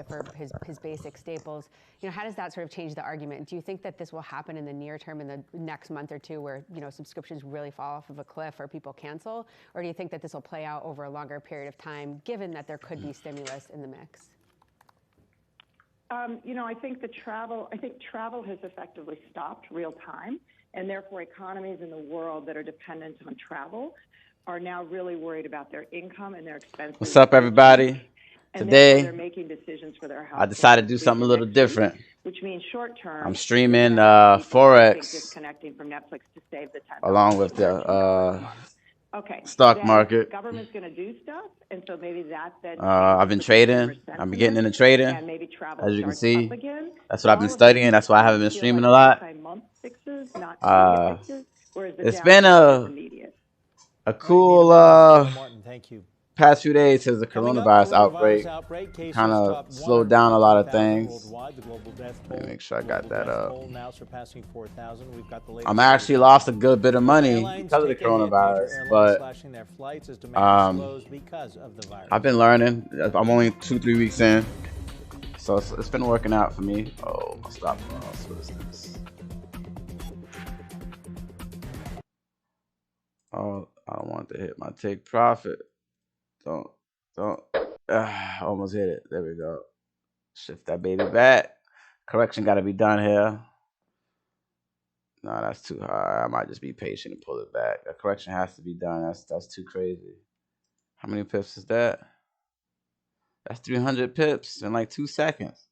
market for his basic staples. How does that sort of change the argument? Do you think that this will happen in the near term, in the next month or two, where subscriptions really fall off of a cliff or people cancel, or do you think that this will play out over a longer period of time, given that there could be stimulus in the mix? I think travel has effectively stopped real time, and therefore economies in the world that are dependent on travel are now really worried about their income and their expenses. What's up, everybody? Today, they're making decisions for their I decided to do something a little different. Which means short term. I'm streaming Forex disconnecting from Netflix to save the $10 along with the stock market. Government's going to do stuff, and so maybe that I've been trading. I've been getting into trading. And maybe travel as you can see, again. That's what I've been studying. That's why I haven't been streaming a lot. It's been a cool past few days since the coronavirus outbreak kind of slowed down a lot of things. Let me make sure I got that up. I'm actually lost a good bit of money because of the coronavirus, but I've been learning. I'm only 2-3 weeks in, so it's been working out for me. Oh, my stop loss. What is this? Oh, I don't want to hit my take profit. Don't. Almost hit it. There we go. Shift that baby back. Correction got to be done here. No, that's too high. I might just be patient and pull it back. A correction has to be done. That's too crazy. How many pips is that? That's 300 pips in like 2 seconds.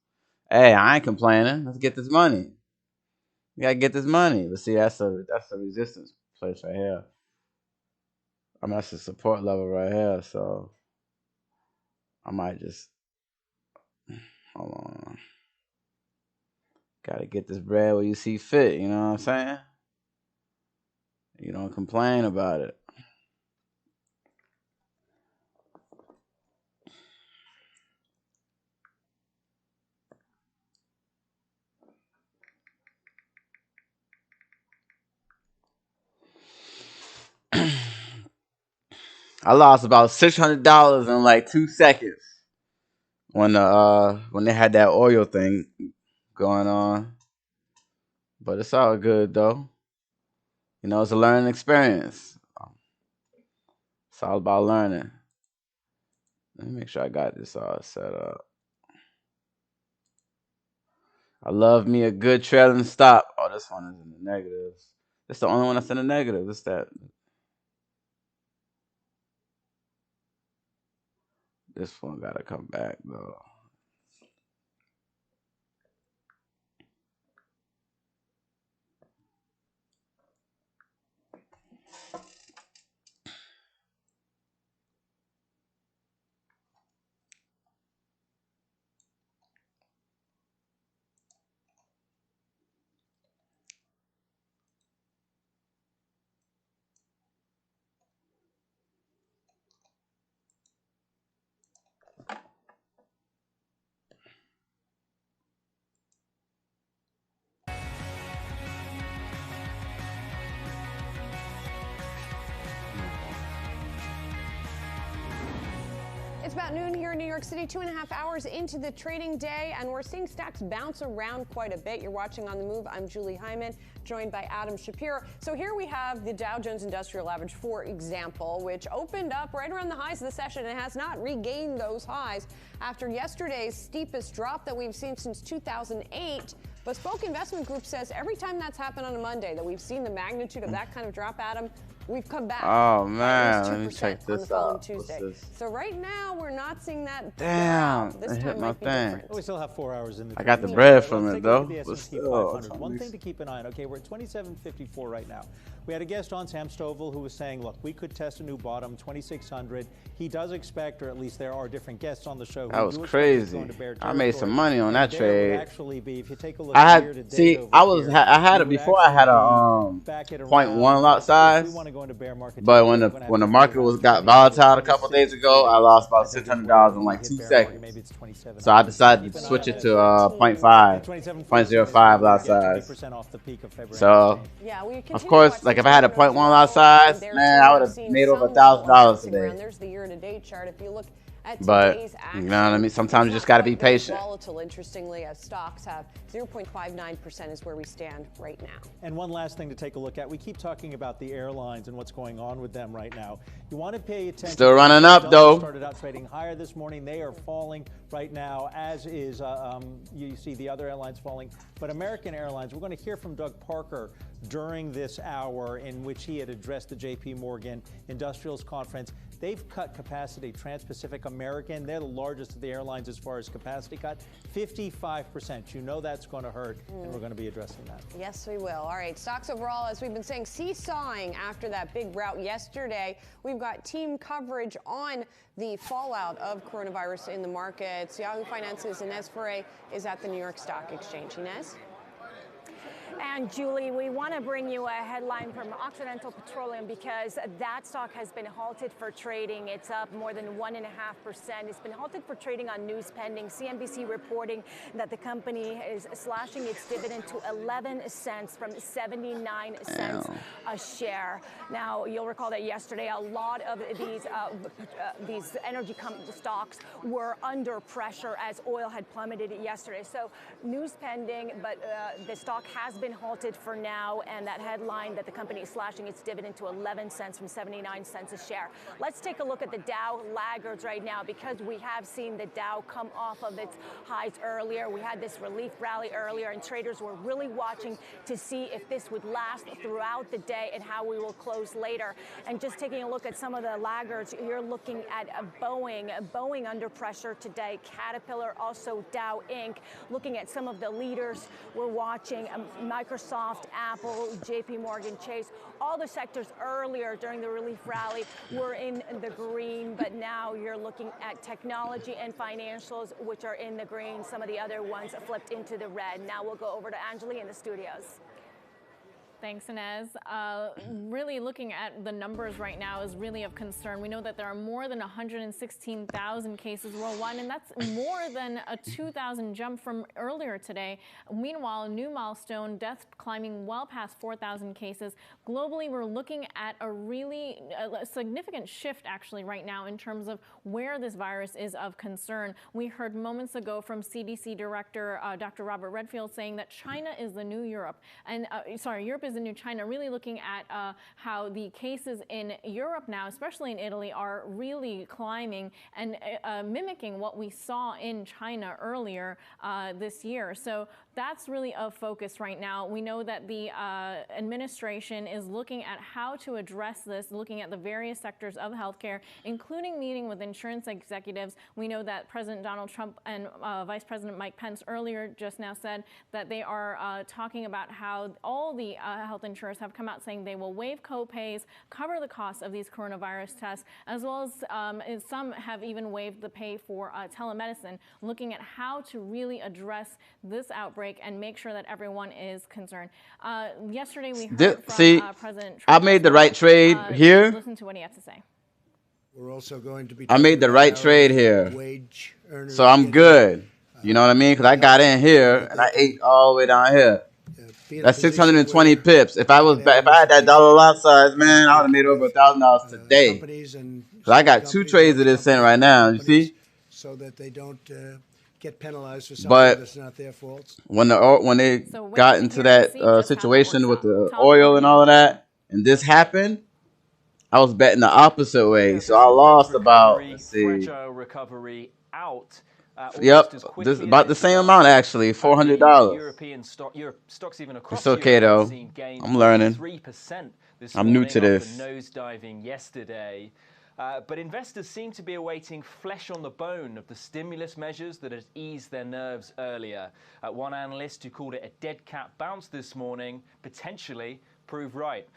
Hey, I ain't complaining. Let's get this money. We gotta get this money. But see, that's a resistance place right here. I mean, that's a support level right here, so I might just hold on. Gotta get this bread where you see fit, you know what I'm saying? You don't complain about it. I lost about $600 in like 2 seconds when they had that oil thing going on. But it's all good though. It's a learning experience. It's all about learning. Let me make sure I got this all set up. I love me a good trailing stop. Oh, this one is in the negatives. This the only one that's in the negative. It's that. This one gotta come back though. It's about noon here in New York City, 2.5 hours into the trading day, and we're seeing stocks bounce around quite a bit. You're watching On the Move. I'm Julie Hyman, joined by Adam Shapiro. So here we have the Dow Jones Industrial Average, for example, which opened up right around the highs of the session and has not regained those highs after yesterday's steepest drop that we've seen since 2008. Bespoke Investment Group says every time that's happened on a Monday, that we've seen the magnitude of that kind of drop, Adam, we've come back. Oh man, let me check this out. So right now we're not seeing that. Damn, this I hit time my might be thing. different. We still have 4 hours in the. I got the bread from it though. But still, one thing to keep an eye on. Okay, we're at 27.54 right now. We had a guest on, Sam Stovall, who was saying, look, we could test a new bottom, 2,600. He does expect, or at least there are different guests on the show. That was crazy. I made some money on that trade. Actually be, if you take a look I had, see, I had it before. I had a 0.1 lot size. But when the market got volatile a couple days ago, I lost about $600 in like 2 seconds. So I decided to switch it to 0.5, 0.05 lot size. So of course, like if I had a 0.1 lot size, man, I would have made over $1,000 today. There's the year-to-date chart. If you look at But today's action. you know what I mean? Sometimes you just got to be patient. Volatile, interestingly, as stocks have 0.59% is where we stand right now. And one last thing to take a look at. We keep talking about the airlines and what's going on with them right now. You want to pay attention. Still running up, though. Started out trading higher this morning. They are falling right now, as is you see the other airlines falling. But American Airlines, we're going to hear from Doug Parker during this hour in which he had addressed the JP Morgan Industrials Conference. They've cut capacity. Trans-Pacific American, they're the largest of the airlines as far as capacity cut, 55%. You know that's going to hurt, and we're going to be addressing that. Yes, we will. All right, stocks overall, as we've been saying, seesawing after that big rout yesterday. We've got team coverage on the fallout of coronavirus in the markets. Yahoo Finance's Inez Ferre is at the New York Stock Exchange. Inez? And Julie, we want to bring you a headline from Occidental Petroleum because that stock has been halted for trading. It's up more than 1.5%. It's been halted for trading on news pending. CNBC reporting that the company is slashing its dividend to 11 cents from 79 cents a share. Now, you'll recall that yesterday a lot of these energy stocks were under pressure as oil had plummeted yesterday. So news pending, but the stock has been halted for now, and that headline that the company is slashing its dividend to 11 cents from 79 cents a share. Let's take a look at the Dow laggards right now, because we have seen the Dow come off of its highs earlier. We had this relief rally earlier, and traders were really watching to see if this would last throughout the day and how we will close later. And just taking a look at some of the laggards, you're looking at Boeing under pressure today, Caterpillar, also Dow Inc. Looking at some of the leaders, we're watching Microsoft, Apple, JP Morgan Chase. All the sectors earlier during the relief rally were in the green, but now you're looking at technology and financials, which are in the green. Some of the other ones flipped into the red. Now we'll go over to Anjali in the studios. Thanks, Inez. Really looking at the numbers right now is really of concern. We know that there are more than 116,000 cases worldwide, and that's more than a 2,000 jump from earlier today. Meanwhile, a new milestone, deaths climbing well past 4,000 cases. Globally, we're looking at a really significant shift actually right now in terms of where this virus is of concern. We heard moments ago from CDC Director Dr. Robert Redfield saying that China is the new Europe, and Europe is the new China, really looking at how the cases in Europe now, especially in Italy, are really climbing and mimicking what we saw in China earlier this year. So that's really of focus right now. We know that the administration is looking at how to address this, looking at the various sectors of healthcare, including meeting with insurance executives. We know that President Donald Trump and Vice President Mike Pence earlier just now said that they are talking about how all the health insurers have come out saying they will waive co-pays, cover the cost of these coronavirus tests, as well as some have even waived the pay for telemedicine, looking at how to really address this outbreak and make sure that everyone is concerned. Yesterday we heard from President Trump. I made the right trade here. Listen to what he has to say. We're also going to be. I made the right trade here, so I'm good. You know what I mean? Because I got in here and I ate all the way down here. That's 620 pips. If I had that dollar lot size, man, I would have made over $1,000 today. Because I got two trades of this in right now. You see? So that they don't get penalized for something that's not their fault. When they got into that situation with the oil and all of that, and this happened, I was betting the opposite way. So I lost about, let's see. Recovery out. Yep, this about the same amount actually, $400. European stocks even across it's okay though. I'm learning. 3% I'm new to this. Nosediving yesterday, but investors seem to be awaiting flesh on the bone of the stimulus measures that had eased their nerves earlier. One analyst who called it a dead cat bounce this morning potentially proved right.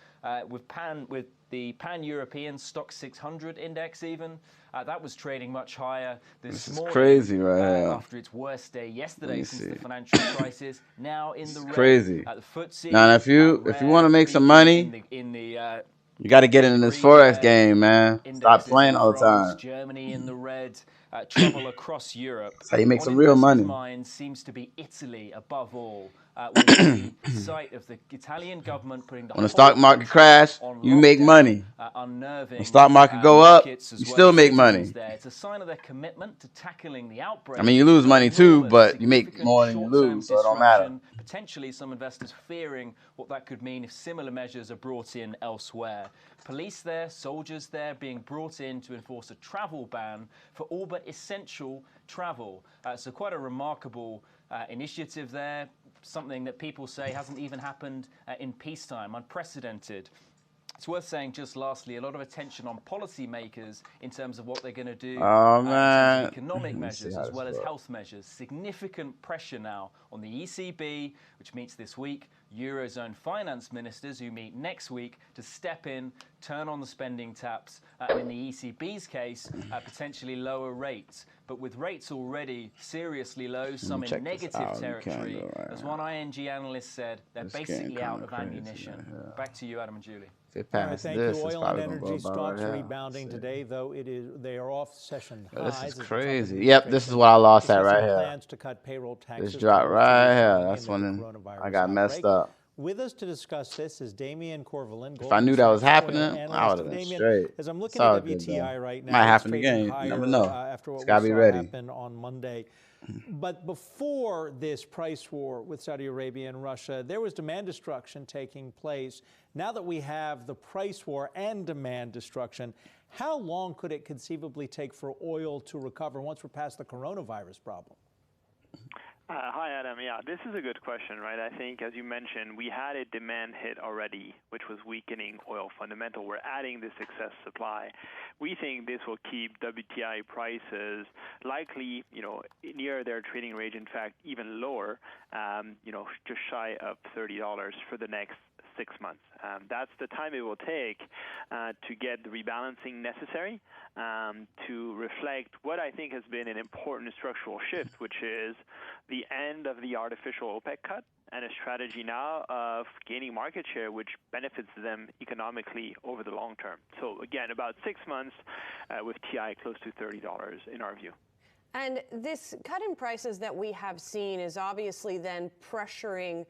With the Pan-European Stock 600 index even. That was trading much higher this morning. Is crazy right now. After its worst day yesterday since the financial crisis. Now in the red. Crazy. The FTSE, now if you want to make some money, you got to get in this Forex game, man. Stop playing all the time. Germany in the red. trouble across Europe. That's how you make On some real investors' money. minds seems to be Italy above all, with the sight of the Italian government putting the When the whole stock market country crash, on you make lockdown, money. unnerving When the stock market go up, markets as you well still as make citizens money. there. It's a sign of their commitment to tackling the outbreak. I mean, you lose money too, Enormous, but you make significant more than you short-term lose, so it don't matter. disruption. Potentially some investors fearing what that could mean if similar measures are brought in elsewhere. Police there, soldiers there being brought in to enforce a travel ban for all but essential travel. So quite a remarkable initiative there, something that people say hasn't even happened in peacetime, unprecedented. It's worth saying, just lastly, a lot of attention on policymakers in terms of what they're going to do in terms of economic measures as well as health measures. Significant pressure now on the ECB, which meets this week, Eurozone finance ministers who meet next week to step in, turn on the spending taps, and in the ECB's case, potentially lower rates. But with rates already seriously low, some in negative territory, as one ING analyst said, they're basically out of ammunition. Back to you, Adam and Julie. All right, thank you. Oil and energy stocks rebounding today, though they are off session highs. This is crazy. Yep, this is what I lost at right here. Plans to cut payroll taxes. This drop right here. That's when I got messed up. With us to discuss this is Damian Corvalin. If I knew that was happening, I would have been straight. As I'm looking at WTI right now, might happen again. You never know. After what It's gotta we be saw ready. happen on Monday. But before this price war with Saudi Arabia and Russia, there was demand destruction taking place. Now that we have the price war and demand destruction, how long could it conceivably take for oil to recover once we're past the coronavirus problem? Hi, Adam. Yeah, this is a good question, right? I think, as you mentioned, we had a demand hit already, which was weakening oil fundamental. We're adding this excess supply. We think this will keep WTI prices likely, near their trading range. In fact, even lower, just shy of $30 for the next 6 months. That's the time it will take to get the rebalancing necessary to reflect what I think has been an important structural shift, which is the end of the artificial OPEC cut and a strategy now of gaining market share, which benefits them economically over the long term. So again, about 6 months with TI close to $30 in our view. And this cut in prices that we have seen is obviously then pressuring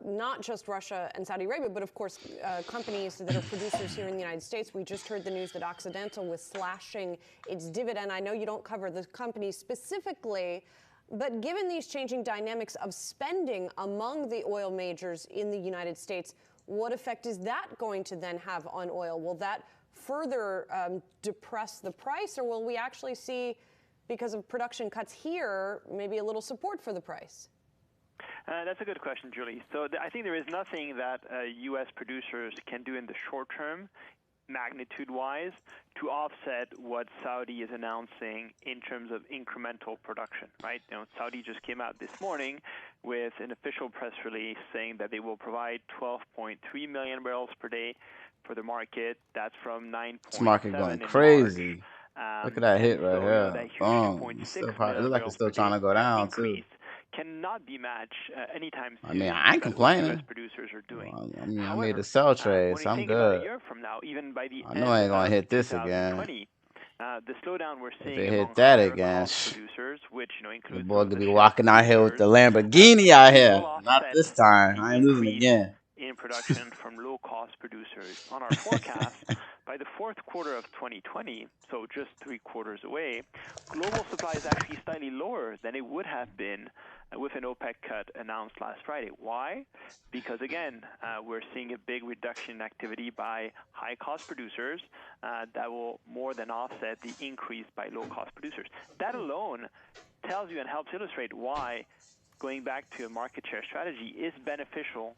not just Russia and Saudi Arabia, but of course companies that are producers here in the United States. We just heard the news that Occidental was slashing its dividend. I know you don't cover the company specifically, but given these changing dynamics of spending among the oil majors in the United States, what effect is that going to then have on oil? Will that further depress the price, or will we actually see, because of production cuts here, maybe a little support for the price? That's a good question, Julie. So I think there is nothing that U.S. producers can do in the short term, magnitude-wise, to offset what Saudi is announcing in terms of incremental production, right? Saudi just came out this morning with an official press release saying that they will provide 12.3 million barrels per day for the market. That's from 9.7 This market going in crazy. March. Look at that hit right here. That huge Boom. 2.6 It looks million like it's still trying to go down, increase too. cannot be matched anytime soon. I mean, I ain't complaining. US producers are doing. I mean, However, I made a sell trade, when so you I'm think good. about a year from now, even by the I know I ain't gonna end hit of this 2020, the slowdown we're seeing If it among hit that higher again, cost producers, which includes the boy some of could the be shale walking out here with the producers, Lamborghini out here. will Not offset this time. the I ain't losing increase again. in production from low-cost producers. On our forecast, by the fourth quarter of 2020, so just 3 quarters away, global supply is actually slightly lower than it would have been with an OPEC cut announced last Friday. Why? Because, again, we're seeing a big reduction in activity by high-cost producers that will more than offset the increase by low-cost producers. That alone tells you and helps illustrate why going back to a market share strategy is beneficial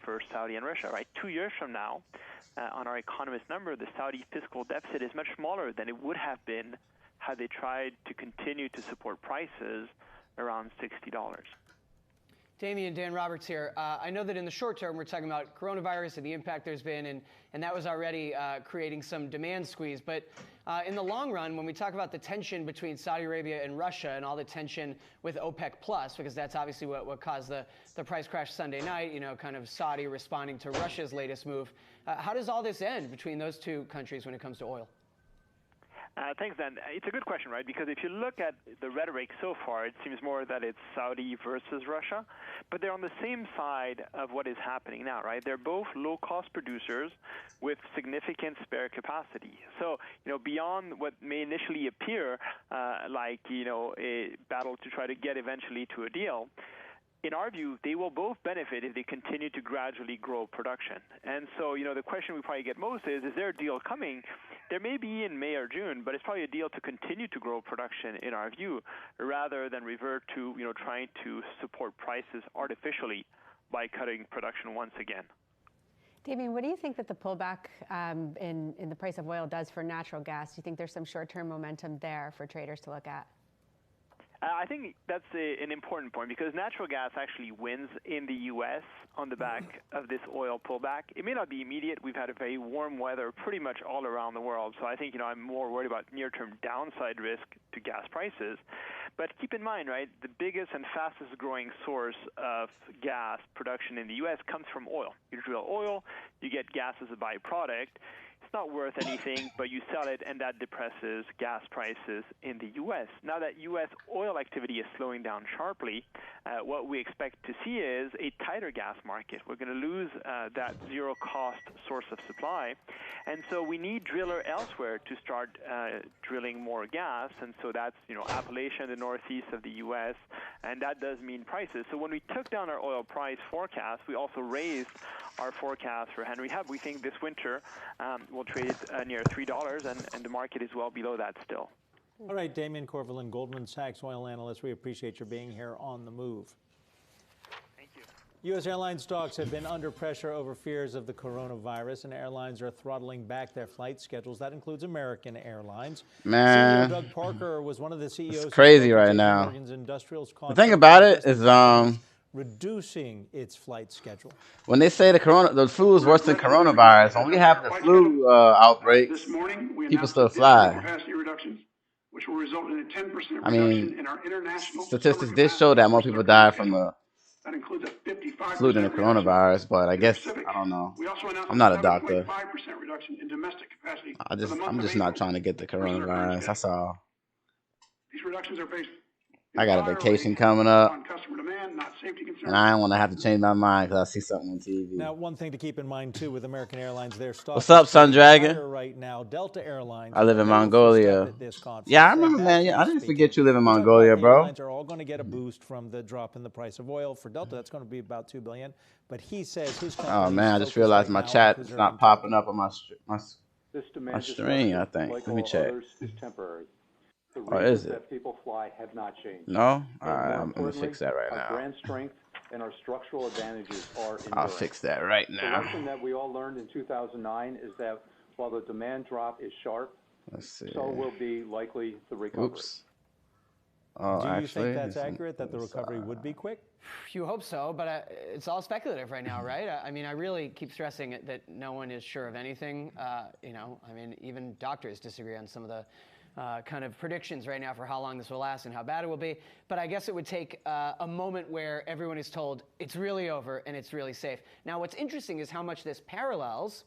for Saudi and Russia, right? 2 years from now, on our economist number, the Saudi fiscal deficit is much smaller than it would have been had they tried to continue to support prices around $60. Damian, Dan Roberts here. I know that in the short term, we're talking about coronavirus and the impact there's been, and that was already creating some demand squeeze. But in the long run, when we talk about the tension between Saudi Arabia and Russia and all the tension with OPEC Plus, because that's obviously what caused the price crash Sunday night, kind of Saudi responding to Russia's latest move. How does all this end between those two countries when it comes to oil? Thanks, Dan. It's a good question, right? Because if you look at the rhetoric so far, it seems more that it's Saudi versus Russia, but they're on the same side of what is happening now, right? They're both low-cost producers with significant spare capacity. So, beyond what may initially appear like, a battle to try to get eventually to a deal, in our view, they will both benefit if they continue to gradually grow production. And so, the question we probably get most is there a deal coming? There may be in May or June, but it's probably a deal to continue to grow production, in our view, rather than revert to, trying to support prices artificially by cutting production once again. Damien, what do you think that the pullback in the price of oil does for natural gas? Do you think there's some short-term momentum there for traders to look at? I think that's an important point because natural gas actually wins in the U.S. on the back of this oil pullback. It may not be immediate. We've had a very warm weather pretty much all around the world. So I think, I'm more worried about near-term downside risk to gas prices. But keep in mind, right, the biggest and fastest growing source of gas production in the U.S. comes from oil. You drill oil, you get gas as a byproduct. It's not worth anything, but you sell it, and that depresses gas prices in the U.S. Now that U.S. oil activity is slowing down sharply, what we expect to see is a tighter gas market. We're going to lose that zero-cost source of supply, and so we need driller elsewhere to start drilling more gas, and so that's, Appalachia, the northeast of the U.S., and that does mean prices. So when we took down our oil price forecast, we also raised our forecast for Henry Hub. We think this winter will trade near $3, and the market is well below that still. All right, Damien Corvalin, Goldman Sachs oil analyst. We appreciate your being here on The Move. Thank you. U.S. airline stocks have been under pressure over fears of the coronavirus, and airlines are throttling back their flight schedules. That includes American Airlines. Man, CEO Doug Parker was one of the CEOs. It's crazy right now. The thing about it is, reducing its flight schedule. When they say the flu is worse than coronavirus, when we have the flu outbreaks, people still fly. Capacity reductions, which will result in a 10% reduction I mean, in our international statistics did show that more people died from the that includes a 55% flu than the coronavirus, but I guess I don't know. I'm not a doctor. 5% reduction in domestic capacity. I'm just not trying to get the coronavirus. That's all. These reductions are based. I got a vacation coming up, on customer demand, not safety concerns. and I don't want to have to change my mind because I see something on TV. Now, one thing to keep in mind too with American Airlines, their stock. What's up, Sun Dragon? Right now, Delta Airlines. I live in Mongolia. Yeah, I remember, man. Yeah, I didn't forget you live in Mongolia, bro. Airlines are all going to get a boost from the drop in the price of oil. For Delta, that's going to be about $2 billion. But he says his company. Oh man, I just realized my chat is not popping up on my stream. I think. Let me check. Is temporary. Or is it? That people fly have not changed. No? All right, I'm going to fix that right now. Our brand strength and our structural advantages are enduring. I'll fix that right now. The lesson that we all learned in 2009 is that while the demand drop is sharp, so will be likely the recovery. Oops. Oh, do you think that's accurate, that the recovery would be quick? You hope so, but it's all speculative right now, right? I mean, I really keep stressing it that no one is sure of anything. I mean, even doctors disagree on some of the kind of predictions right now for how long this will last and how bad it will be. But I guess it would take a moment where everyone is told it's really over and it's really safe. Now, what's interesting is how much this parallels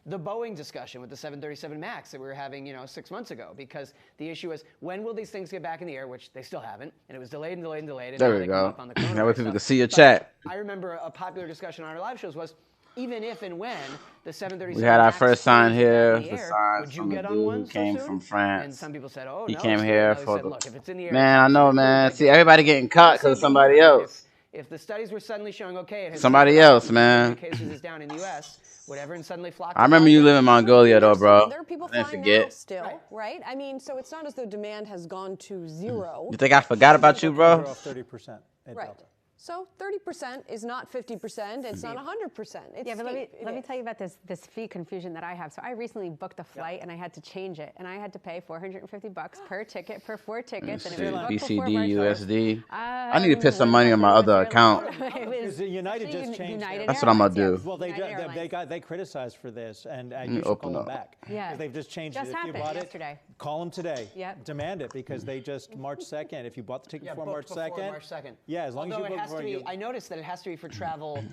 the Boeing discussion with the 737 MAX that we were having, 6 months ago, because the issue is when will these things get back in the air, which they still haven't, and it was delayed and delayed and delayed. And there we go. Now way people can see your but chat. I remember a popular discussion on our live shows was, even if and when the 737 we had our first sign here, the sign would you from get the on dude one who came from France. And some people said, oh, he no, came here for said, look, if it's in the air, man, I know, man. See, everybody getting caught because of somebody else. If the studies were suddenly showing, okay, somebody else, man. Cases is down in the U.S., whatever, and suddenly flocked. I remember you live in Mongolia, though, bro. There are people flying now still, right? I mean, so it's not as though demand has gone to zero. You think I forgot about you, bro? 30%. Right. So 30% is not 50%. It's not 100%. Yeah, but let me tell you about this fee confusion that I have. So I recently booked a flight and I had to change it, and I had to pay $450 per ticket for 4 tickets. And it was BCD, USD. I need to put some money on my other account. It was because United just changed. United That's what I'm gonna do. Well, they criticized for this, and you should open call them up. back. Yeah. They've just changed Just it. If you happened bought yesterday. it, call them today. Yep. Demand it because they just March 2nd. If you bought the ticket Yeah, before booked March 2nd. March 2nd. Yeah, as long Although as you it book has to before be, I noticed that it has to be for travel,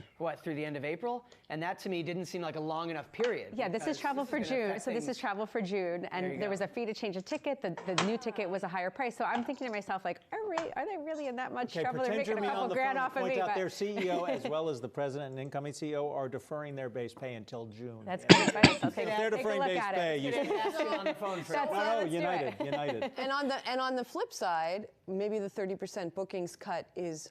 through the end of April, and that to me didn't seem like a long enough period. Yeah, this is travel for June. So this is travel for June, and there was a fee to change a ticket. The new ticket was a higher price. So I'm thinking to myself, like, are they really in that much trouble? They're Pretend you're making a me on couple the grand phone off and of point me. out But their CEO as well as the president and incoming CEO are deferring their base pay until June. That's good advice. I'll take They're a deferring look base at pay. it. You should Ask you on the phone for Let's do it. United. And on the flip side, maybe the 30% bookings cut is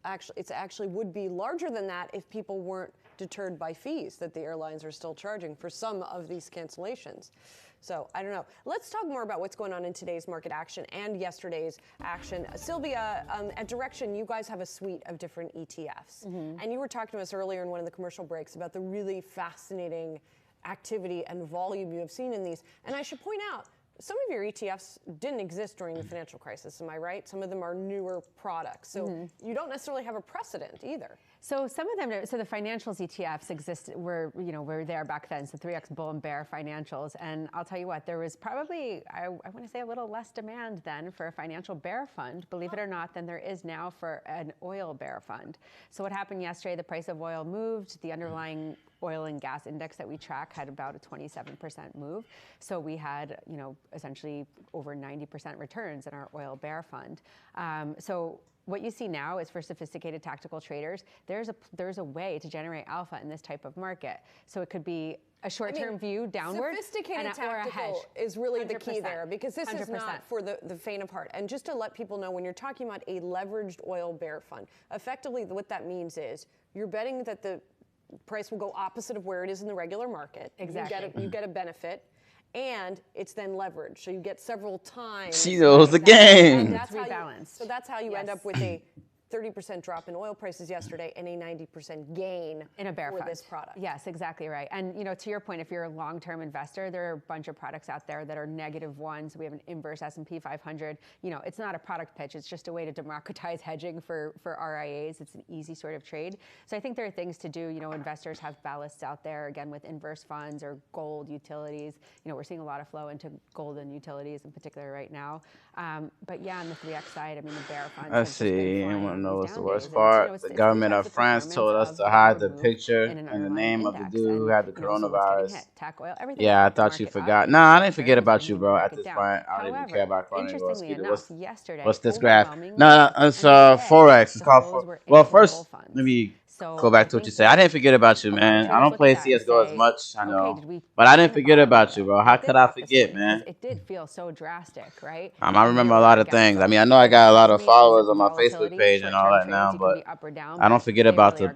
actually would be larger than that if people weren't deterred by fees that the airlines are still charging for some of these cancellations. So I don't know. Let's talk more about what's going on in today's market action and yesterday's action. Sylvia, at Direction, you guys have a suite of different ETFs. And you were talking to us earlier in one of the commercial breaks about the really fascinating activity and volume you have seen in these. And I should point out, some of your ETFs didn't exist during the financial crisis, am I right? Some of them are newer products. So you don't necessarily have a precedent either. So some of them, so the financials ETFs were there back then. So 3X bull and bear financials. And I'll tell you what, there was probably, I want to say a little less demand then for a financial bear fund, believe it or not, than there is now for an oil bear fund. So what happened yesterday, the price of oil moved, the underlying oil and gas index that we track had about a 27% move. So we had, essentially over 90% returns in our oil bear fund. So what you see now is for sophisticated tactical traders, there's a way to generate alpha in this type of market. So it could be a short-term view downward. Sophisticated or a hedge. tactical is really the key 100%. there, because this is 100%. not for the faint of heart. And just to let people know, when you're talking about a leveraged oil bear fund, effectively what that means is you're betting that the price will go opposite of where it is in the regular market. Exactly. You get a benefit. And it's then leveraged, so you get several times. She knows the game. That's how you end up with a 30% drop in oil prices yesterday and a 90% gain in a bear for fund. this product. Yes, exactly right. And to your point, if you're a long-term investor, there are a bunch of products out there that are -1. So we have an inverse S&P 500. It's not a product pitch. It's just a way to democratize hedging for RIAs. It's an easy sort of trade. So I think there are things to do. Investors have ballasts out there, again, with inverse funds or gold utilities. We're seeing a lot of flow into gold and utilities in particular right now. But yeah, on the 3X side, the bear funds. Let's see. I want to know what's the worst part. The government of France told us to hide the picture and the name of the dude who had the coronavirus. Yeah, I thought you forgot. No, I didn't forget about you, bro. At this point, I don't even care about coronavirus. What's this graph? No, it's Forex. It's called. Well, first, let me go back to what you said. I didn't forget about you, man. I don't play CSGO as much, I know. But I didn't forget about you, bro. How could I forget, man? It did feel so drastic, right? I remember a lot of things. I know I got a lot of followers on my Facebook page and all that now, but I don't forget about the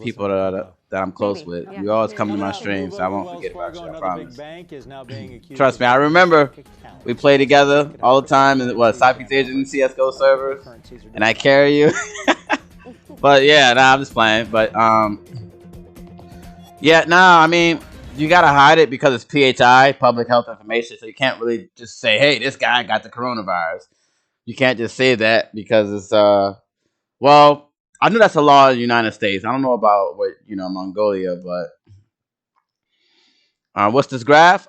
people that I'm close with. You always come to my streams, so I won't forget about you, I promise. Trust me, I remember we play together all the time in Southeast Asian CSGO servers, and I carry you. But yeah, I'm just playing. But you gotta hide it because it's PHI, public health information. So you can't really just say, "Hey, this guy got the coronavirus." You can't just say that because it's well, I know that's a law in the United States. I don't know about Mongolia, but what's this graph?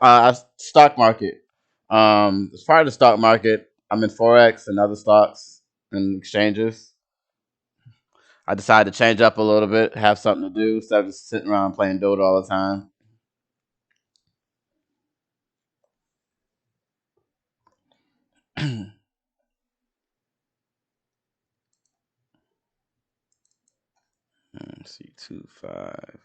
Stock market. As part of the stock market, I'm in Forex and other stocks and exchanges. I decided to change up a little bit, have something to do instead of just sitting around playing Dota all the time. Let's see, 2.5.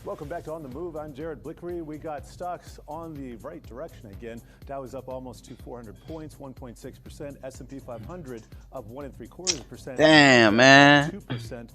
Welcome back to On the Move. I'm Jared Blickery. We got stocks on the right direction again. Dow is up almost to 400 points, 1.6%. S&P 500 up 1.75%. Damn, man. 2%.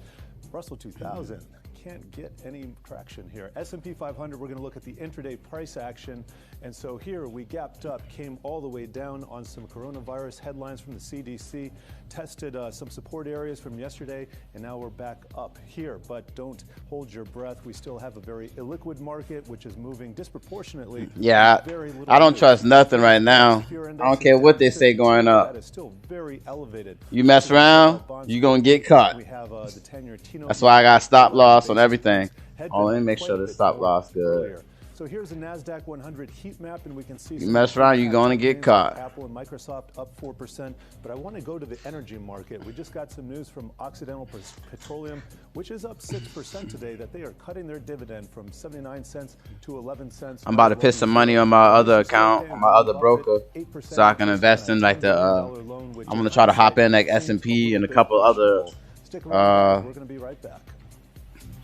Russell 2000 can't get any traction here. S&P 500, we're going to look at the intraday price action. And so here we gapped up, came all the way down on some coronavirus headlines from the CDC, tested some support areas from yesterday, and now we're back up here. But don't hold your breath. We still have a very illiquid market, which is moving disproportionately. Yeah, I don't trust nothing right now. I don't care what they say going up. That is still very elevated. You mess around, you're going to get caught. That's why I got stop loss on everything. Oh, let me make sure the stop loss good. So here's the NASDAQ 100 heat map, and we can see you mess around, you're going to get caught. Apple and Microsoft up 4%, but I want to go to the energy market. We just got some news from Occidental Petroleum, which is up 6% today, that they are cutting their dividend from 79 cents to 11 cents. I'm about to put some money on my other account, on my other broker, so I can invest in like the, I'm going to try to hop in like S&P and a couple other we're going to be right back.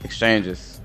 Exchanges.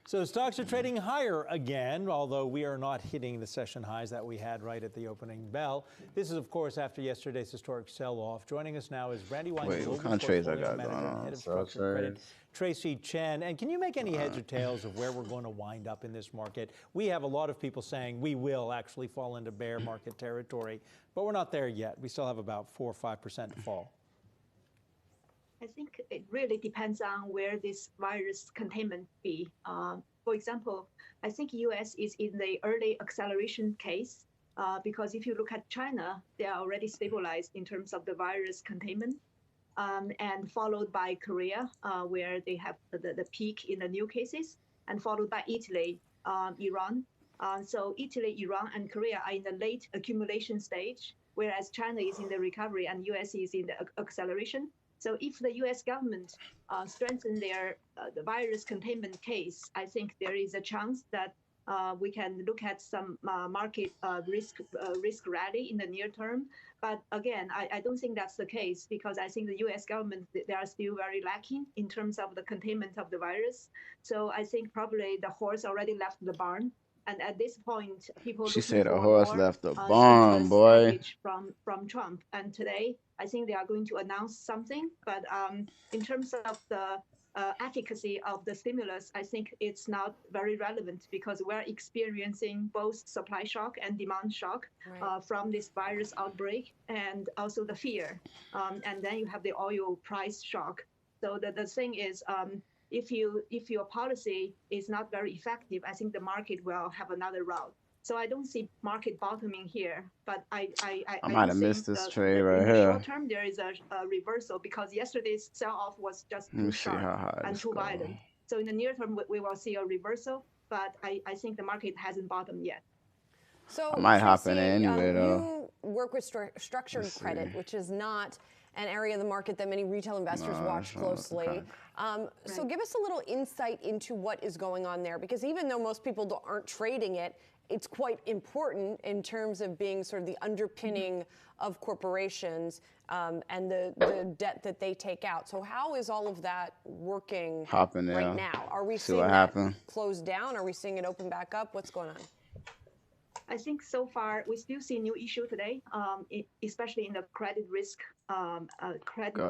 So stocks are trading higher again, although we are not hitting the session highs that we had right at the opening bell. This is, of course, after yesterday's historic sell-off. Joining us now is Brandywine. Wait, what kind of trades I got going on? Head of Structured Credit, Tracy Chen. And can you make any heads or tails of where we're going to wind up in this market? We have a lot of people saying we will actually fall into bear market territory, but we're not there yet. We still have about 4 or 5% to fall. I think it really depends on where this virus containment be. For example, I think U.S. is in the early acceleration case because if you look at China, they are already stabilized in terms of the virus containment, and followed by Korea, where they have the peak in the new cases, and followed by Italy, Iran. So Italy, Iran, and Korea are in the late accumulation stage, whereas China is in the recovery and U.S. is in the acceleration. So if the U.S. government strengthen their the virus containment case, I think there is a chance that we can look at some market risk rally in the near term. But again, I don't think that's the case because I think the U.S. government, they are still very lacking in terms of the containment of the virus. So I think probably the horse already left the barn. And at this point, people She said a for horse more, left the barn, boy. package from Trump. And today, I think they are going to announce something. But in terms of the efficacy of the stimulus, I think it's not very relevant because we're experiencing both supply shock and demand shock from this virus outbreak, and also the fear. And then you have the oil price shock. So the thing is, if your policy is not very effective, I think the market will have another route. So I don't see market bottoming here, but I might have missed this trade right here. In the short term, there is a reversal because yesterday's sell-off was just too sharp and too violent. So in the near term, we will see a reversal, but I think the market hasn't bottomed yet. So I might hop Tracy, in anyway, though. You work with structured credit, which is not an area of the market that many retail investors watch closely. So give us a little insight into what is going on there, because even though most people aren't trading it, it's quite important in terms of being sort of the underpinning of corporations and the debt that they take out. So how is all of that working right now? Are we seeing that close down? Are we seeing it open back up? What's going on? I think so far we still see new issue today, especially in the credit risk. Go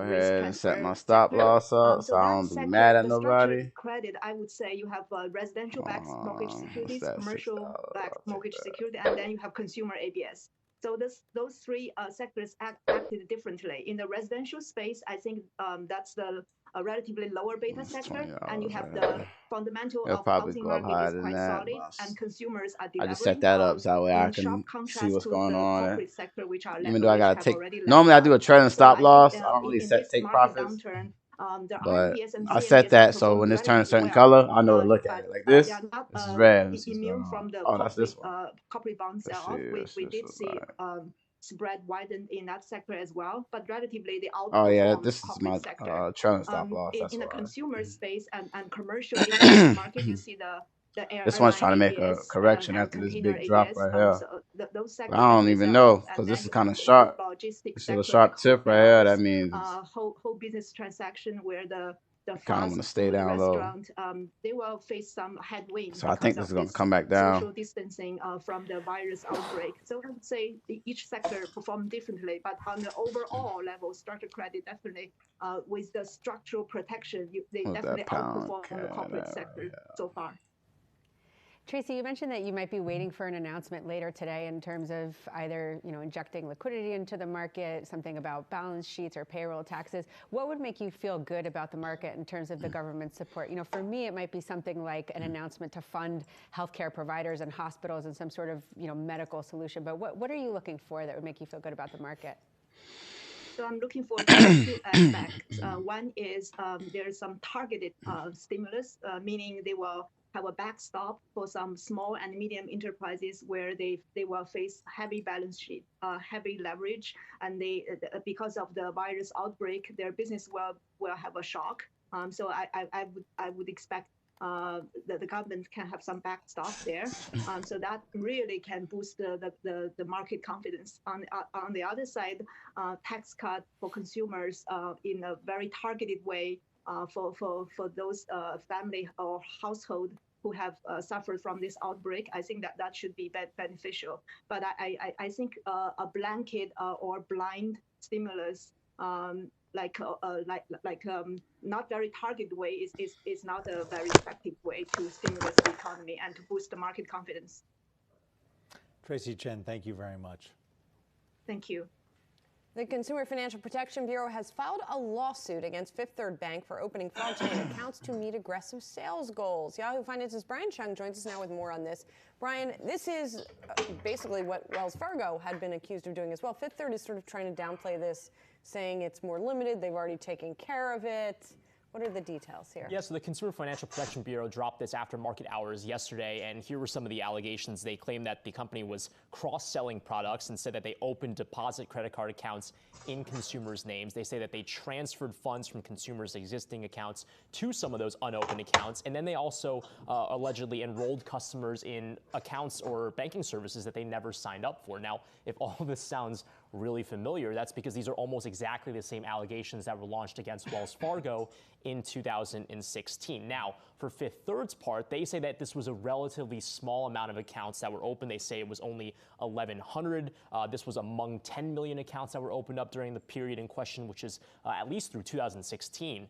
ahead and set my stop loss up so I don't be mad at nobody. Credit, I would say you have residential-backed mortgage securities, commercial-backed mortgage security, and then you have consumer ABS. So those three sectors acted differently. In the residential space, I think that's the relatively lower beta sector, and you have the fundamental of housing market is quite solid, and consumers are delivering. I just set that up so that way I can see what's going on. Even though I gotta take, normally I do a trailing stop loss. I don't really take profits. But I set that so when this turns a certain color, I know to look at it. Like this is red. This is oh, that's this one. Corporate bond sell-off. We did see spread widened in that sector as well, but relatively the outperform. Oh yeah, this is my trailing stop loss. In the consumer space and commercial market, you see the this one's trying to make a correction after this big drop right here. I don't even know because this is kind of sharp. This is a sharp tip right here. That means whole business transaction where the kind of want to stay down low. They will face some headwinds. So I think this is going to come back down. Social distancing from the virus outbreak. So I would say each sector performed differently, but on the overall level, structured credit definitely with the structural protection, they definitely outperform the corporate sector so far. Tracy, you mentioned that you might be waiting for an announcement later today in terms of either, injecting liquidity into the market, something about balance sheets or payroll taxes. What would make you feel good about the market in terms of the government support? For me, it might be something like an announcement to fund healthcare providers and hospitals and some sort of, medical solution. But what are you looking for that would make you feel good about the market? So I'm looking for two aspects. One is there is some targeted stimulus, meaning they will have a backstop for some small and medium enterprises where they will face heavy balance sheet, heavy leverage, and because of the virus outbreak, their business will have a shock. So I would expect that the government can have some backstop there. So that really can boost the market confidence. On the other side, tax cut for consumers in a very targeted way for those family or household who have suffered from this outbreak. I think that should be beneficial. But I think a blanket or blind stimulus not very targeted way is not a very effective way to stimulate the economy and to boost the market confidence. Tracy Chen, thank you very much. Thank you. The Consumer Financial Protection Bureau has filed a lawsuit against Fifth Third Bank for opening fraudulent accounts to meet aggressive sales goals. Yahoo Finance's Brian Chung joins us now with more on this. Brian, this is basically what Wells Fargo had been accused of doing as well. Fifth Third is sort of trying to downplay this, saying it's more limited. They've already taken care of it. What are the details here? Yeah, so the Consumer Financial Protection Bureau dropped this after market hours yesterday, and here were some of the allegations. They claimed that the company was cross-selling products and said that they opened deposit credit card accounts in consumers' names. They say that they transferred funds from consumers' existing accounts to some of those unopened accounts, and then they also allegedly enrolled customers in accounts or banking services that they never signed up for. Now, if all of this sounds really familiar, that's because these are almost exactly the same allegations that were launched against Wells Fargo in 2016. Now, for Fifth Third's part, they say that this was a relatively small amount of accounts that were open. They say it was only 1,100. This was among 10 million accounts that were opened up during the period in question, which is at least through 2016,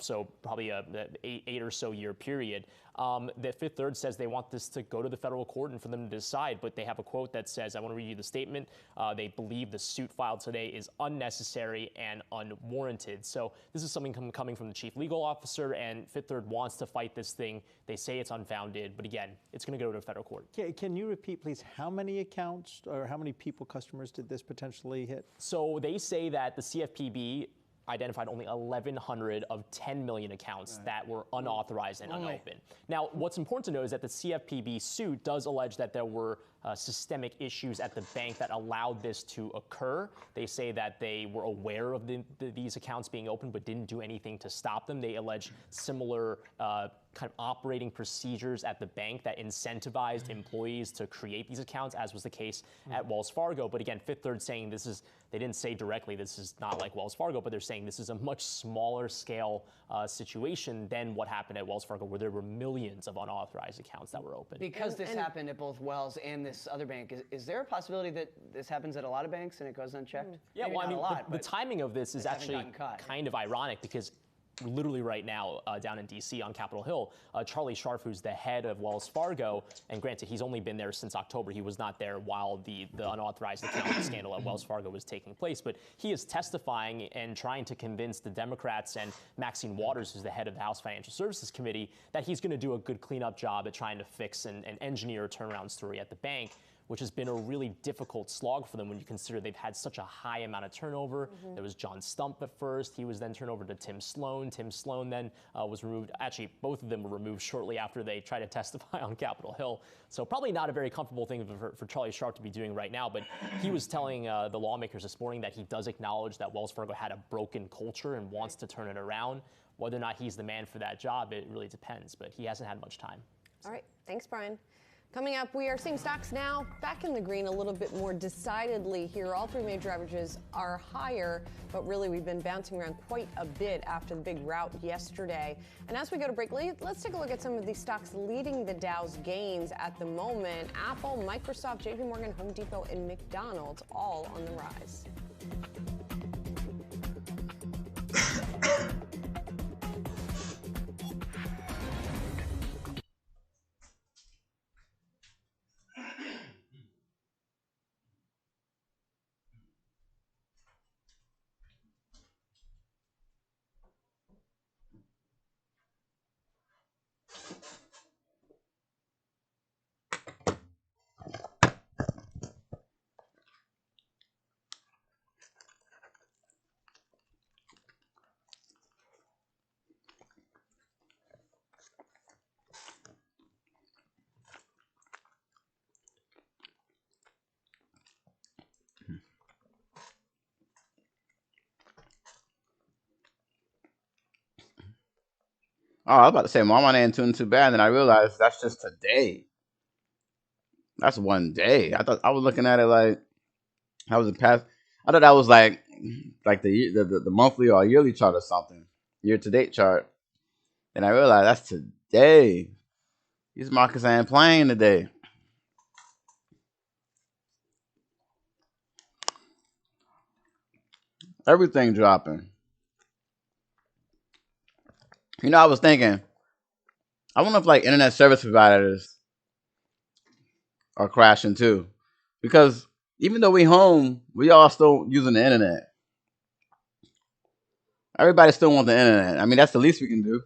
so probably a 8 or so year period. The Fifth Third says they want this to go to the federal court and for them to decide, but they have a quote that says, I want to read you the statement, they believe the suit filed today is unnecessary and unwarranted. So this is something coming from the chief legal officer, and Fifth Third wants to fight this thing. They say it's unfounded, but again, it's going to go to a federal court. Can you repeat, please, how many accounts or how many people, customers, did this potentially hit? So they say that the CFPB identified only 1,100 of 10 million accounts that were unauthorized and unopened. Now, what's important to know is that the CFPB suit does allege that there were systemic issues at the bank that allowed this to occur. They say that they were aware of these accounts being open but didn't do anything to stop them. They allege similar kind of operating procedures at the bank that incentivized employees to create these accounts, as was the case at Wells Fargo. But again, Fifth Third saying this is, they didn't say directly this is not like Wells Fargo, but they're saying this is a much smaller scale situation than what happened at Wells Fargo, where there were millions of unauthorized accounts that were open. Because this happened at both Wells and this this other bank. Is there a possibility that this happens at a lot of banks and it goes unchecked? Yeah, Maybe well, I not mean, a lot, the timing of this is actually kind of ironic because literally right now down in D.C. on Capitol Hill, Charlie Scharf, who's the head of Wells Fargo, and granted, he's only been there since October. He was not there while the unauthorized account scandal at Wells Fargo was taking place, but he is testifying and trying to convince the Democrats and Maxine Waters, who's the head of the House Financial Services Committee, that he's going to do a good cleanup job at trying to fix and engineer a turnaround story at the bank, which has been a really difficult slog for them when you consider they've had such a high amount of turnover. There was John Stump at first. He was then turned over to Tim Sloan. Tim Sloan then was removed. Actually, both of them were removed shortly after they tried to testify on Capitol Hill. So probably not a very comfortable thing for Charlie Scharf to be doing right now. But he was telling the lawmakers this morning that he does acknowledge that Wells Fargo had a broken culture and wants to turn it around. Whether or not he's the man for that job, it really depends. But he hasn't had much time. All right. Thanks, Brian. Coming up, we are seeing stocks now back in the green a little bit more decidedly here. All three major averages are higher, but really we've been bouncing around quite a bit after the big rout yesterday. And as we go to break, let's take a look at some of these stocks leading the Dow's gains at the moment. Apple, Microsoft, JP Morgan, Home Depot, and McDonald's all on the rise. Oh, I was about to say, my money ain't doing too bad, and then I realized that's just today. That's one day. I thought I was looking at it like how was it past. I thought that was like the monthly or yearly chart or something, year to date chart. And I realized that's today. These markets ain't playing today. Everything dropping. You know, I was thinking, I wonder if like internet service providers are crashing too, because even though we home, we all still using the internet. Everybody still wants the internet. I mean, that's the least we can do.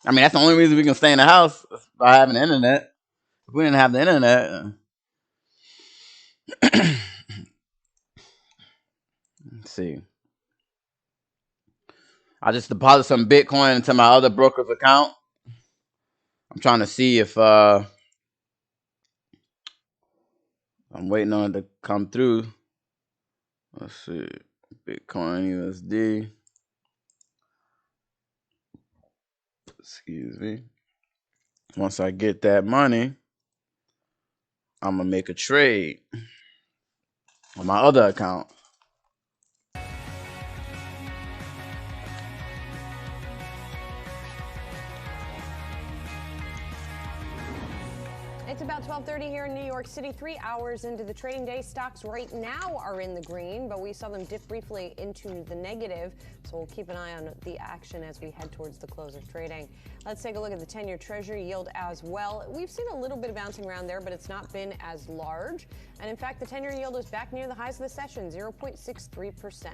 I mean, that's the only reason we can stay in the house by having the internet. If we didn't have the internet, let's see. I just deposit some Bitcoin into my other broker's account. I'm trying to see if I'm waiting on it to come through. Let's see. Bitcoin USD. Excuse me. Once I get that money, I'm going to make a trade on my other account. It's about 12:30 here in New York City, 3 hours into the trading day. Stocks right now are in the green, but we saw them dip briefly into the negative. So we'll keep an eye on the action as we head towards the close of trading. Let's take a look at the 10-year Treasury yield as well. We've seen a little bit of bouncing around there, but it's not been as large. And in fact, the 10-year yield is back near the highs of the session, 0.63%.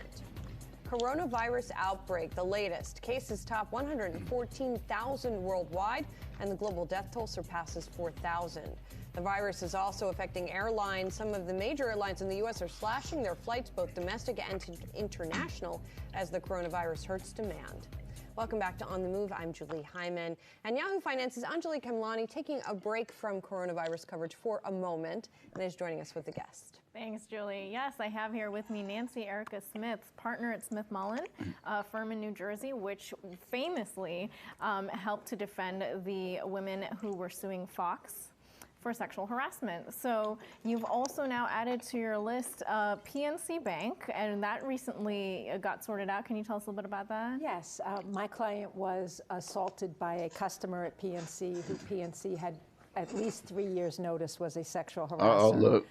Coronavirus outbreak, the latest. Cases top 114,000 worldwide, and the global death toll surpasses 4,000. The virus is also affecting airlines. Some of the major airlines in the U.S. are slashing their flights, both domestic and international, as the coronavirus hurts demand. Welcome back to On the Move. I'm Julie Hyman. And Yahoo Finance's Anjali Kamlani taking a break from coronavirus coverage for a moment and is joining us with a guest. Thanks, Julie. Yes, I have here with me Nancy Erica Smith, partner at Smith Mullen, a firm in New Jersey, which famously helped to defend the women who were suing Fox for sexual harassment. So you've also now added to your list PNC Bank, and that recently got sorted out. Can you tell us a little bit about that? Yes, my client was assaulted by a customer at PNC who PNC had at least 3 years' notice was a sexual harasser. Uh-oh, look.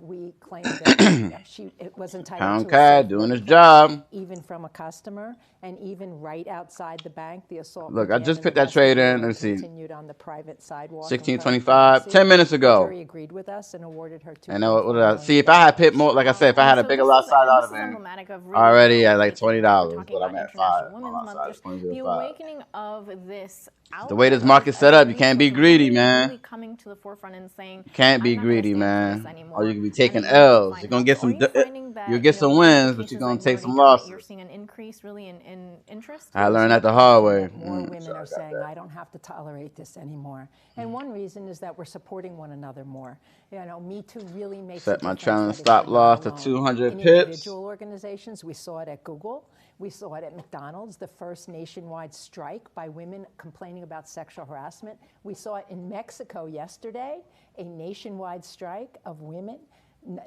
We claimed that it was entitled Pound to a Cad safe doing his workplace, job. even from a customer, and even right outside the bank, the assault. Look, I began just in put the that trade in. vestibule and Let's see. continued on the private sidewalk in front of 1625, PNC. 10 minutes The ago. jury agreed with us and awarded her And what did I $2.4 see? If I had pit more, like I said, if I had a bigger lot size, I'd have been emblematic of really already the at like awakening, $20, right? but I'm at International 5 Women's on my Month. side. There's It's the 20.05. awakening of this The way this outlet market's of set up, you can't be retail, greedy, women man. really coming to the forefront and saying, You can't be I'm not gonna greedy, stand for this man. anymore, Or you can be and taking I need to L's. find You're gonna help. get So are some. you finding that, You'll get some with wins, the but you're cases gonna that you take some already dealt, that you're losses. seeing an increase really in interest? I learned There's that the no hard question way. that more women are saying, I don't have to tolerate this anymore. And one reason is that we're supporting one another more. You know, Me Too really makes Set a my difference challenge that if stop you're not loss to alone. 200 In pips. individual organizations, we saw it at Google. We saw it at McDonald's, the first nationwide strike by women complaining about sexual harassment. We saw it in Mexico yesterday, a nationwide strike of women,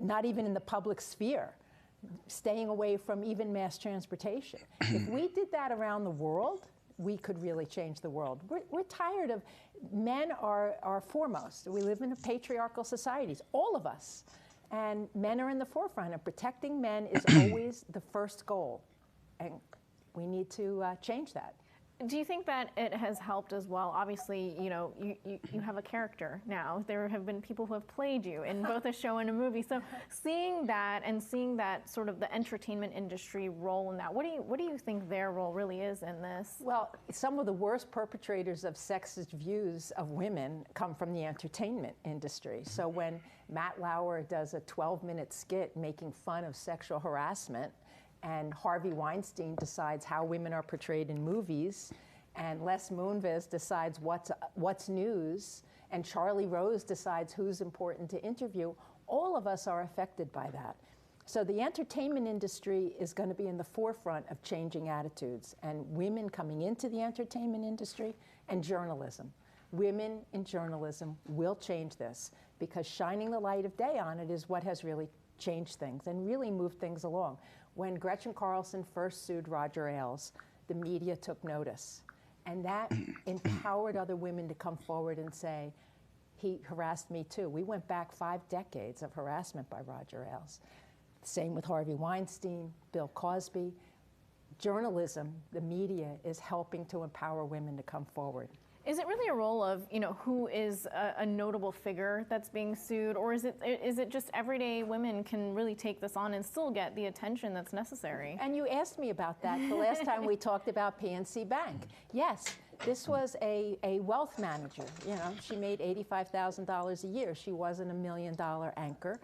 not even in the public sphere, staying away from even mass transportation. If we did that around the world, we could really change the world. We're tired of, men are foremost. We live in a patriarchal societies, all of us. And men are in the forefront, and protecting men is always the first goal. And we need to change that. Do you think that it has helped as well? Obviously, you know, you have a character now. There have been people who have played you in both a show and a movie. So seeing that and seeing that sort of the entertainment industry role in that, what do you think their role really is in this? Well, some of the worst perpetrators of sexist views of women come from the entertainment industry. So when Matt Lauer does a 12-minute skit making fun of sexual harassment, and Harvey Weinstein decides how women are portrayed in movies, and Les Moonves decides what's news, and Charlie Rose decides who's important to interview, all of us are affected by that. So the entertainment industry is going to be in the forefront of changing attitudes, and women coming into the entertainment industry, and journalism. Women in journalism will change this, because shining the light of day on it is what has really changed things and really moved things along. When Gretchen Carlson first sued Roger Ailes, the media took notice. And that empowered other women to come forward and say, he harassed me too. We went back 5 decades of harassment by Roger Ailes. Same with Harvey Weinstein, Bill Cosby. Journalism, the media, is helping to empower women to come forward. Is it really a role of, you know, who is a notable figure that's being sued, or is it just everyday women can really take this on and still get the attention that's necessary? And you asked me about that the last time we talked about PNC Bank. Yes, this was a wealth manager. You know, she made $85,000 a year. She wasn't $1 million anchor.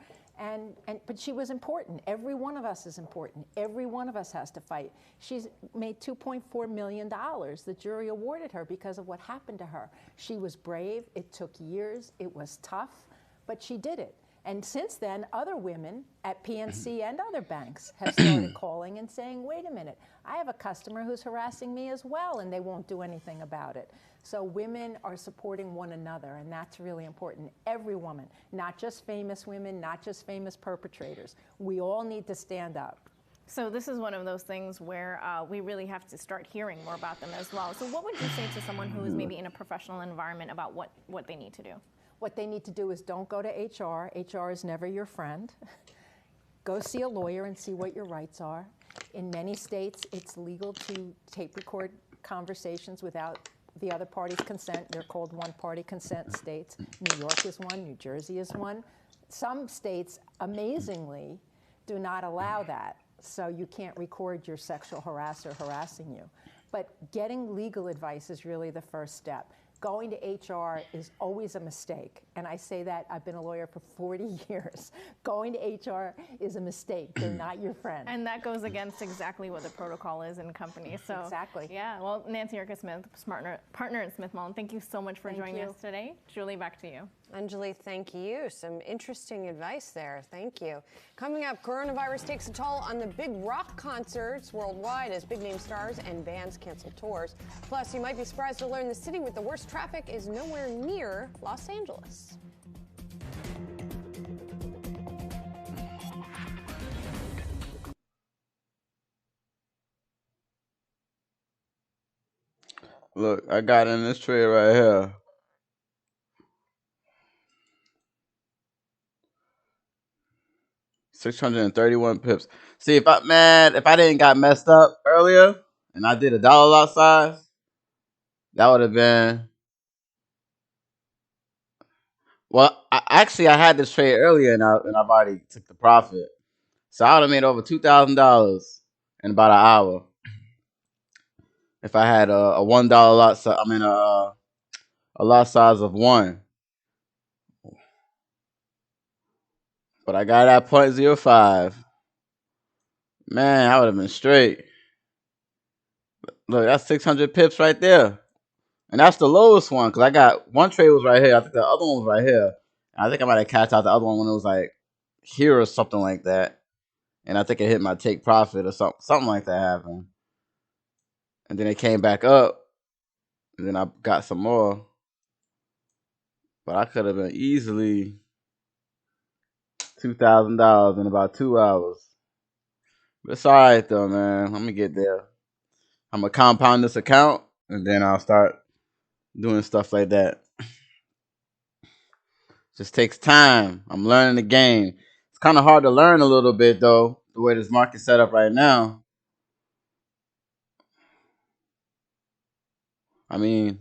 But she was important. Every one of us is important. Every one of us has to fight. She's made $2.4 million. The jury awarded her because of what happened to her. She was brave. It took years. It was tough, but she did it. And since then, other women at PNC and other banks have started calling and saying, wait a minute, I have a customer who's harassing me as well, and they won't do anything about it. So women are supporting one another, and that's really important. Every woman, not just famous women, not just famous perpetrators. We all need to stand up. So this is one of those things where we really have to start hearing more about them as well. So what would you say to someone who is maybe in a professional environment about what they need to do? What they need to do is don't go to HR. HR is never your friend. Go see a lawyer and see what your rights are. In many states, it's legal to tape record conversations without the other party's consent. They're called one-party consent states. New York is one, New Jersey is one. Some states, amazingly, do not allow that, so you can't record your sexual harasser harassing you. But getting legal advice is really the first step. Going to HR is always a mistake. And I say that, I've been a lawyer for 40 years. Going to HR is a mistake. They're not your friend. And that goes against exactly what the protocol is in companies. So, exactly. Yeah, well, Nancy Erka-Smith, partner at Smith Mullen, thank you so much for joining us today. Julie, back to you. Anjali, thank you. Some interesting advice there. Thank you. Coming up, coronavirus takes a toll on the big rock concerts worldwide as big-name stars and bands cancel tours. Plus, you might be surprised to learn the city with the worst traffic is nowhere near Los Angeles. Look, I got in this trade right here. 631 pips. See, if I didn't got messed up earlier and I did a dollar lot size, that would have been. Well, I had this trade earlier and I've already took the profit, so I would have made over $2,000 in about an hour if I had a $1 lot. A lot size of 1. But I got that 0.05. Man, I would have been straight. Look, that's 600 pips right there. And that's the lowest one, because I got one trade was right here. I think the other one was right here. And I think I might have cashed out the other one when it was like here or something like that. And I think it hit my take profit or something like that happened. And then it came back up. And then I got some more. But I could have been easily $2,000 in about 2 hours. But it's all right, though, man. I'm going to get there. I'm going to compound this account, and then I'll start doing stuff like that. Just takes time. I'm learning the game. It's kind of hard to learn a little bit, though, the way this market's set up right now. I mean,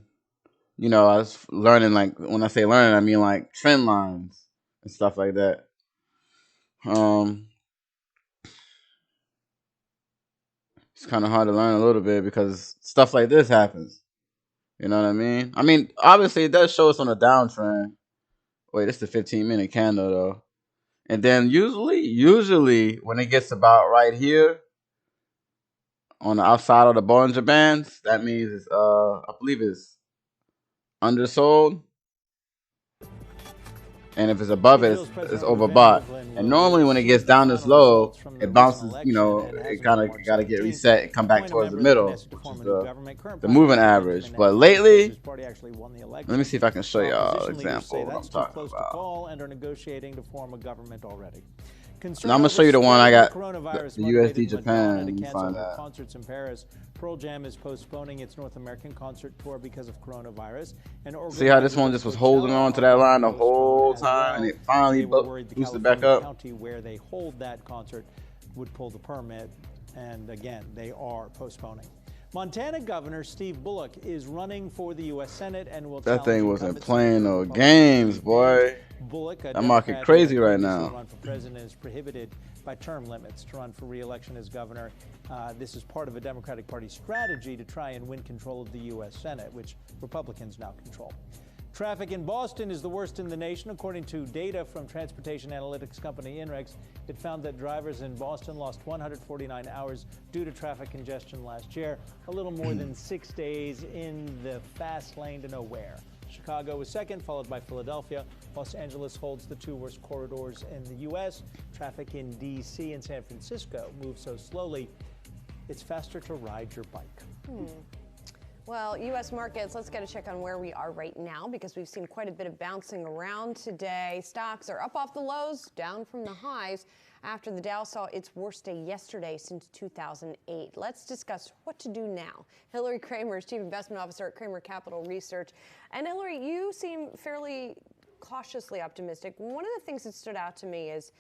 you know, I was learning, like, when I say learning, I mean, like, trend lines and stuff like that. It's kind of hard to learn a little bit because stuff like this happens. You know what I mean? I mean, obviously, it does show us on a downtrend. Wait, this is the 15-minute candle, though. And then usually, when it gets about right here, on the outside of the Bollinger Bands, that means it's, I believe it's undersold. And if it's above it, it's overbought. And normally when it gets down this low, it bounces, you know, it kind of got to get reset and come back towards the middle, which is the moving average. But lately, let me see if I can show y'all an example of what I'm talking about. And are negotiating to form a government already. And I'm gonna show you the one I got, the USD Japan. You find that. Concerts in Paris. Pearl Jam is postponing its North American concert tour because of coronavirus. And see how this one just was holding on to that line the whole time, and it finally boosted back up. County where they hold that concert would pull the permit, and again, they are postponing. Montana Governor Steve Bullock is running for the U.S. Senate and will. That thing wasn't playing no games, boy. Bullock, that market crazy right now. Run for president is prohibited by term limits to run for re-election as governor. This is part of a Democratic Party strategy to try and win control of the U.S. Senate, which Republicans now control. Traffic in Boston is the worst in the nation, according to data from transportation analytics company INREX. It found that drivers in Boston lost 149 hours due to traffic congestion last year, a little more than 6 days in the fast lane to nowhere. Chicago was second, followed by Philadelphia. Los Angeles holds the 2 worst corridors in the U.S. Traffic in D.C. and San Francisco moves so slowly, it's faster to ride your bike. Well, U.S. markets, let's get a check on where we are right now because we've seen quite a bit of bouncing around today. Stocks are up off the lows, down from the highs after the Dow saw its worst day yesterday since 2008. Let's discuss what to do now. Hillary Kramer is Chief Investment Officer at Kramer Capital Research. And Hillary, you seem fairly cautiously optimistic. One of the things that stood out to me is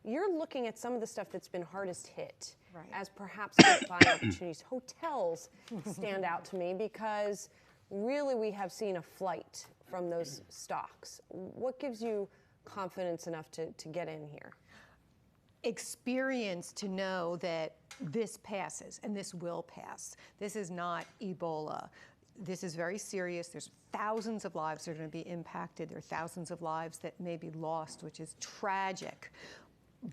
you're looking at some of the stuff that's been hardest hit as perhaps good buying opportunities. Hotels stand out to me because really we have seen a flight from those stocks. What gives you confidence enough to get in here? Experience to know that this passes and this will pass. This is not Ebola. This is very serious. There's thousands of lives that are going to be impacted. There are thousands of lives that may be lost, which is tragic.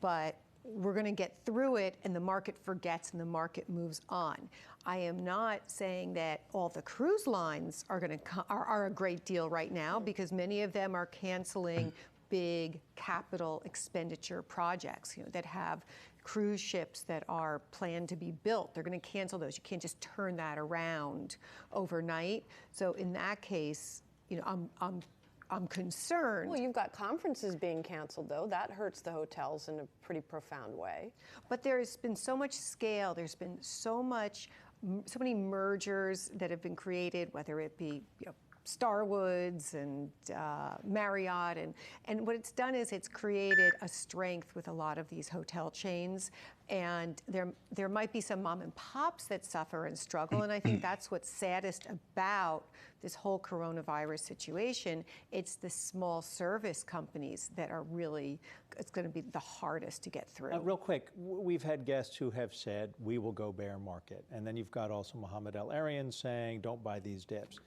But we're going to get through it, and the market forgets, and the market moves on. I am not saying that all the cruise lines are going to are a great deal right now, because many of them are canceling big capital expenditure projects, that have cruise ships that are planned to be built. They're going to cancel those. You can't just turn that around overnight. So in that case, I'm concerned. Well, you've got conferences being canceled, though. That hurts the hotels in a pretty profound way. But there's been so much scale. There's been so many mergers that have been created, whether it be Starwoods and Marriott, and what it's done is it's created a strength with a lot of these hotel chains, and there might be some mom and pops that suffer and struggle, and I think that's what's saddest about this whole coronavirus situation. It's the small service companies that are really, it's going to be the hardest to get through. Real quick, we've had guests who have said we will go bear market, and then you've got also Mohamed El-Arian saying don't buy these dips.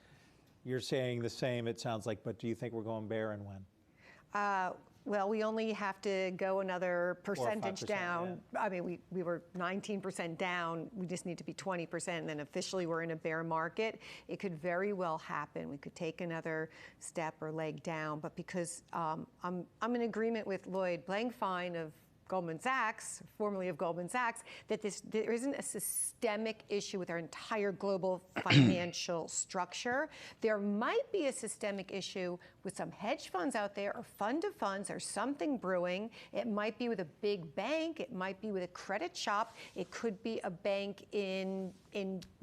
You're saying the same, it sounds like, but do you think we're going bear and when? Well, we only have to go another percentage down. Yeah. I mean, we were 19% down. We just need to be 20%, and then officially we're in a bear market. It could very well happen. We could take another step or leg down, but because I'm in agreement with Lloyd Blankfein of Goldman Sachs, formerly of Goldman Sachs, that there isn't a systemic issue with our entire global financial structure. There might be a systemic issue with some hedge funds out there or fund of funds or something brewing. It might be with a big bank. It might be with a credit shop. It could be a bank in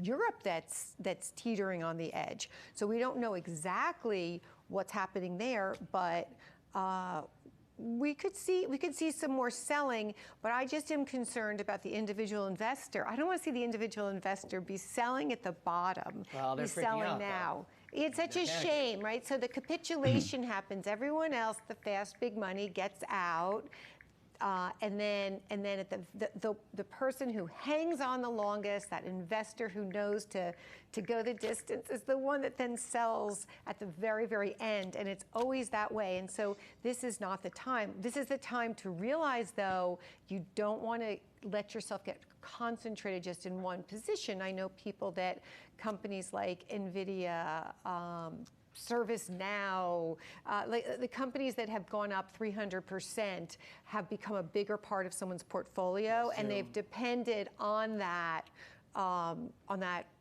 Europe that's teetering on the edge. So we don't know exactly what's happening there, but we could see some more selling, but I just am concerned about the individual investor. I don't want to see the individual investor be selling at the bottom, well, they're be selling out, now. It's such a shame, right? So the capitulation happens. Everyone else, the fast big money, gets out. And then at the person who hangs on the longest, that investor who knows to go the distance, is the one that then sells at the very, very end. And it's always that way. And so this is not the time. This is the time to realize, though, you don't want to let yourself get concentrated just in one position. I know people that companies like NVIDIA, ServiceNow, like the companies that have gone up 300% have become a bigger part of someone's portfolio, and they've depended on that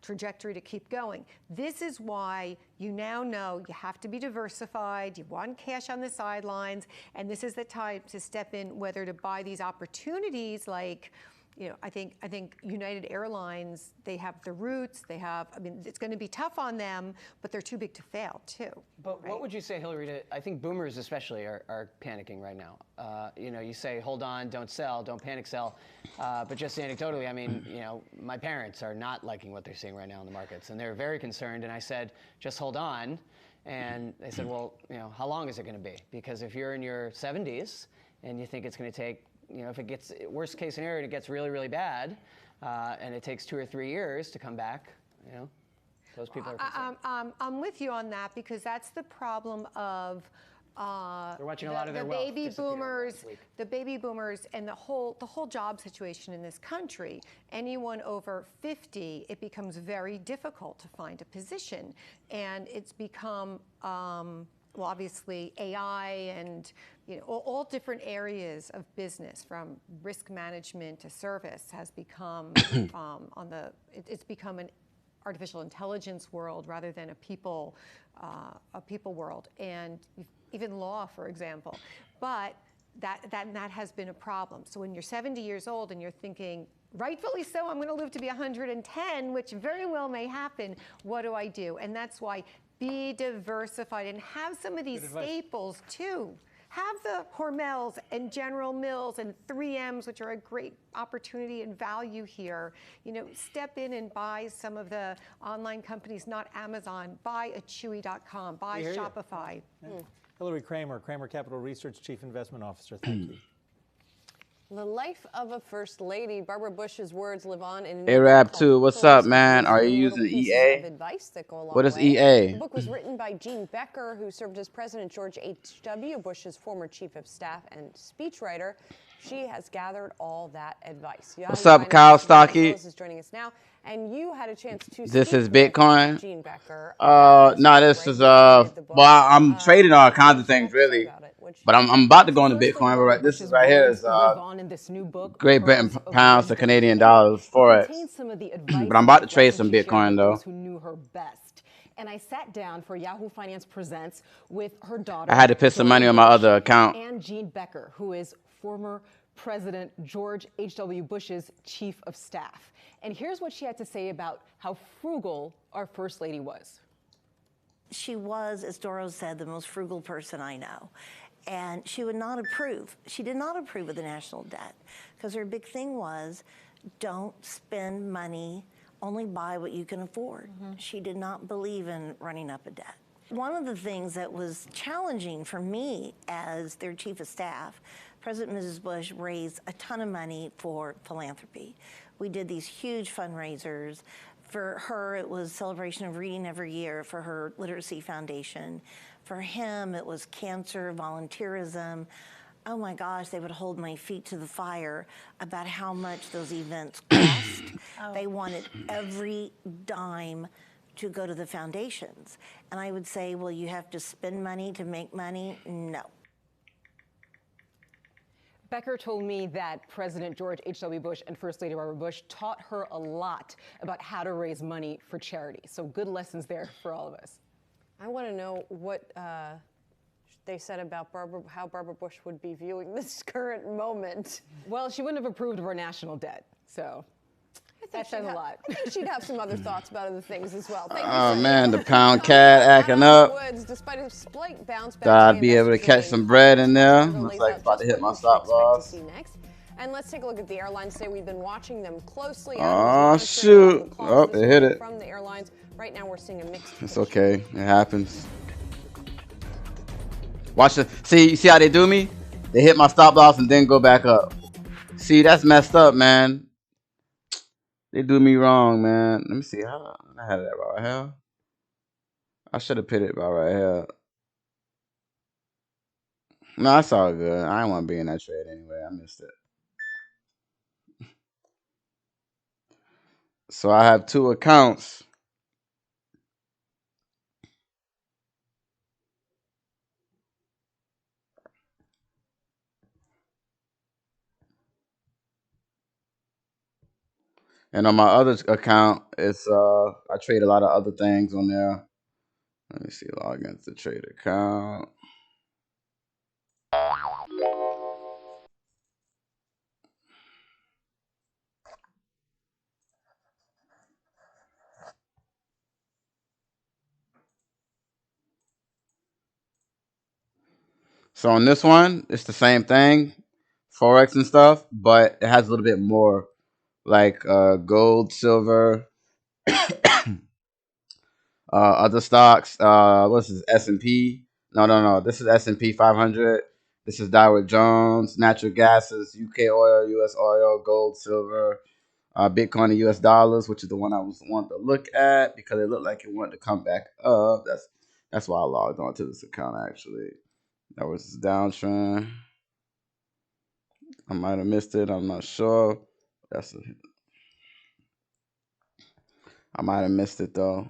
trajectory to keep going. This is why you now know you have to be diversified. You want cash on the sidelines, and this is the time to step in, whether to buy these opportunities like, you know, I think United Airlines, they have the roots, I mean, it's going to be tough on them, but they're too big to fail, too. But right? What would you say, Hillary, I think boomers especially are panicking right now. You know, you say, hold on, don't sell, don't panic sell. But just anecdotally, I mean, you know, my parents are not liking what they're seeing right now in the markets, and they're very concerned. And I said, just hold on. And they said, well, you know, how long is it going to be? Because if you're in your 70s and you think it's going to take, you know, if it gets, worst case scenario, it gets really, really bad, and it takes 2 or 3 years to come back, you know, those people are concerned. I'm with you on that, because that's the problem of they're watching a lot of their wealth the baby boomers, and the whole job situation in this country. Anyone over 50, it becomes very difficult to find a position, and it's become well, obviously AI and, you know, all different areas of business, from risk management to service, has become it's become an artificial intelligence world rather than a people world, and even law, for example. But that has been a problem. So when you're 70 years old and you're thinking, rightfully so, I'm going to live to be 110, which very well may happen, what do I do? And that's why be diversified and have some of these staples too. Have the Hormels and General Mills and 3Ms, which are a great opportunity and value here. You know, step in and buy some of the online companies, not Amazon. Buy a Chewy.com, buy Shopify. Hillary Kramer, Kramer Capital Research Chief Investment Officer, thank you. The life of a first lady. Barbara Bush's words live on in Arab 2, what's up, man? Are you using EA? Advice that go a long what is way. EA? The book was written by Jean Becker, who served as President George H.W. Bush's former chief of staff and speechwriter. She has gathered all that advice. What's up, Kyle Stocky? Is joining us now, and you had a chance to. This is Bitcoin. Jean Becker. No, this is well, I'm trading all kinds of things really, but I'm about to go into Bitcoin. But this is right here is Great Britain pounds to Canadian dollars Forex. But I'm about to trade some Bitcoin though. Who knew her best. And I sat down for Yahoo Finance Presents with her daughter. I had to put some money on my other account. And Jean Becker, who is former President George H.W. Bush's chief of staff. And here's what she had to say about how frugal our First Lady was. she was, as Doro said, the most frugal person I know. And she would not approve. She did not approve of the national debt because her big thing was, don't spend money, only buy what you can afford. She did not believe in running up a debt. One of the things that was challenging for me as their chief of staff, President and Mrs. Bush raised a ton of money for philanthropy. We did these huge fundraisers. For her, it was Celebration of Reading every year for her literacy foundation. For him, it was cancer, volunteerism. Oh my gosh, they would hold my feet to the fire about how much those events cost. They wanted every dime to go to the foundations. And I would say, well, you have to spend money to make money? No. Becker told me that President George H.W. Bush and First Lady Barbara Bush taught her a lot about how to raise money for charity. So good lessons there for all of us. I want to know what they said about how Barbara Bush would be viewing this current moment. Well, she wouldn't have approved of our national debt, so that says a lot. I think she'd have some other thoughts about other things as well. Thank Oh you, man, the pound cat acting up. Woods, despite a slight bounce back, Thought I'd be able to catch some bread in there. Looks like it's about to hit my stop loss. And let's take a look at the airlines today. We've been watching them closely. Oh shoot! Oh, they hit it. From the airlines, right now we're seeing a mixed. It's okay. It happens. Watch it. See, you see how they do me? They hit my stop loss and then go back up. See, that's messed up, man. They do me wrong, man. Let me see. How I had that right here. I should have put it about right here. No, that's all good. I didn't want to be in that trade anyway. I missed it. So I have two accounts. And on my other account, it's I trade a lot of other things on there. Let me see, log into the trade account. So on this one, it's the same thing, Forex and stuff, but it has a little bit more like gold, silver, other stocks. What's this? S&P? No. This is S&P 500. This is Dow Jones, natural gases, UK oil, US oil, gold, silver, Bitcoin and US dollars, which is the one I want to look at because it looked like it wanted to come back up. That's why I logged on to this account actually. That was this downtrend. I might have missed it. I'm not sure. I might have missed it though.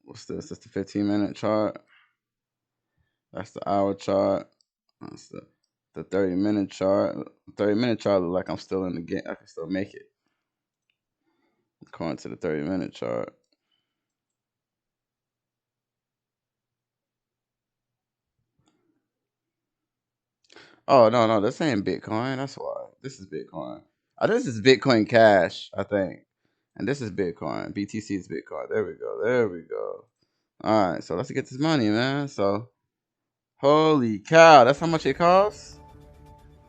What's this? That's the 15-minute chart. That's the hour chart. That's the 30-minute chart. 30-minute chart look like I'm still in the game. I can still make it. According to the 30-minute chart. Oh, no, this ain't Bitcoin. That's why. This is Bitcoin. This is Bitcoin Cash, I think. And this is Bitcoin. BTC is Bitcoin. There we go. All right, so let's get this money, man. So, holy cow, that's how much it costs?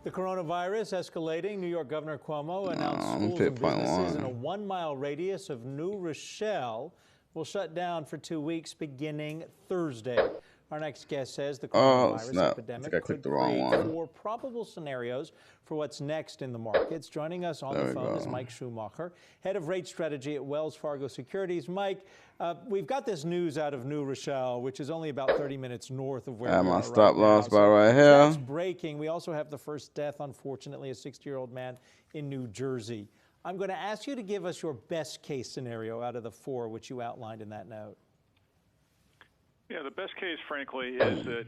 The coronavirus escalating. New York Governor Cuomo announced schools and businesses in a 1-mile radius of New Rochelle will shut down for 2 weeks beginning Thursday. Our next guest says the coronavirus epidemic could create 4 probable scenarios for what's next in the markets. Joining us on the phone is Mike Schumacher, head of rate strategy at Wells Fargo Securities. Mike, we've got this news out of New Rochelle, which is only about 30 minutes north of where we are my stop loss now. right here. That's breaking. We also have the first death, unfortunately, a 60-year-old man in New Jersey. I'm going to ask you to give us your best case scenario out of the 4 which you outlined in that note. Yeah, the best case, frankly, is that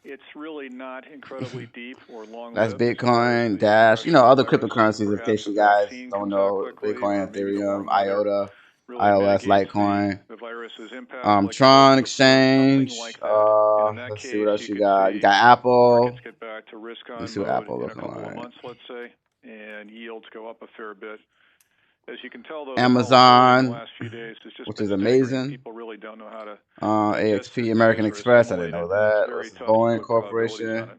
it's really not incredibly deep or long. That's Bitcoin, Dash, other cryptocurrencies in case you guys don't know. Bitcoin, Ethereum, IOTA, iOS, Litecoin, Tron Exchange. Let's see what else you got. You got Apple. Let's see what Apple looking like. Months, let's say, and yields go up a fair bit. As you can tell, though, Amazon, the last few days has just which been is amazing. People really don't know how to AXP, American Express. I didn't know that. This is Boeing Corporation.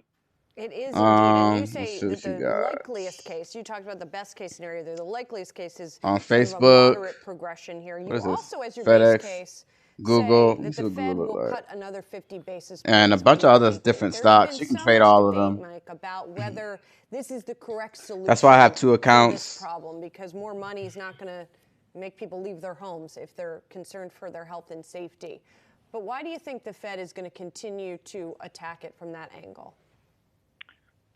It is indeed, and you Let's say see that what you the got. likeliest case. You talked about the best case scenario there. The likeliest case is On sort of a Facebook. moderate progression here. You What is this? also, as your FedEx, base case, Google. say that the Fed will cut another 50 basis points. And a bunch of other different stocks. You can trade all of them. Mike, about whether this is the correct solution. That's why I have 2 for accounts. this problem, because more money is not going to make people leave their homes if they're concerned for their health and safety. But why do you think the Fed is going to continue to attack it from that angle?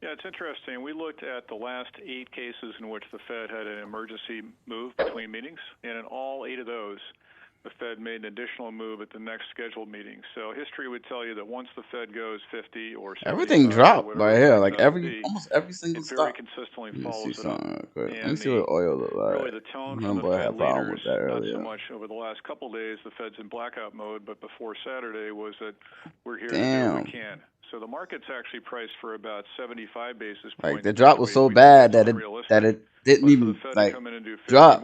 Yeah, it's interesting. We looked at the last 8 cases in which the Fed had an emergency move between meetings, and in all 8 of those, the Fed made an additional move at the next scheduled meeting. So history would tell you that once the Fed goes 50 or 75, Everything dropped by here, like be, almost every single it very stock. consistently Let me follows see it up. something real quick. Let me And see what oil look like. really the tone My from the boy Fed had a problem leaders, with that not earlier. so much over the last couple of days, the Fed's in blackout mode, but before Saturday was that we're here to do what we can. So the market's actually priced for about 75 basis points. Like the drop was so bad that it didn't even like drop.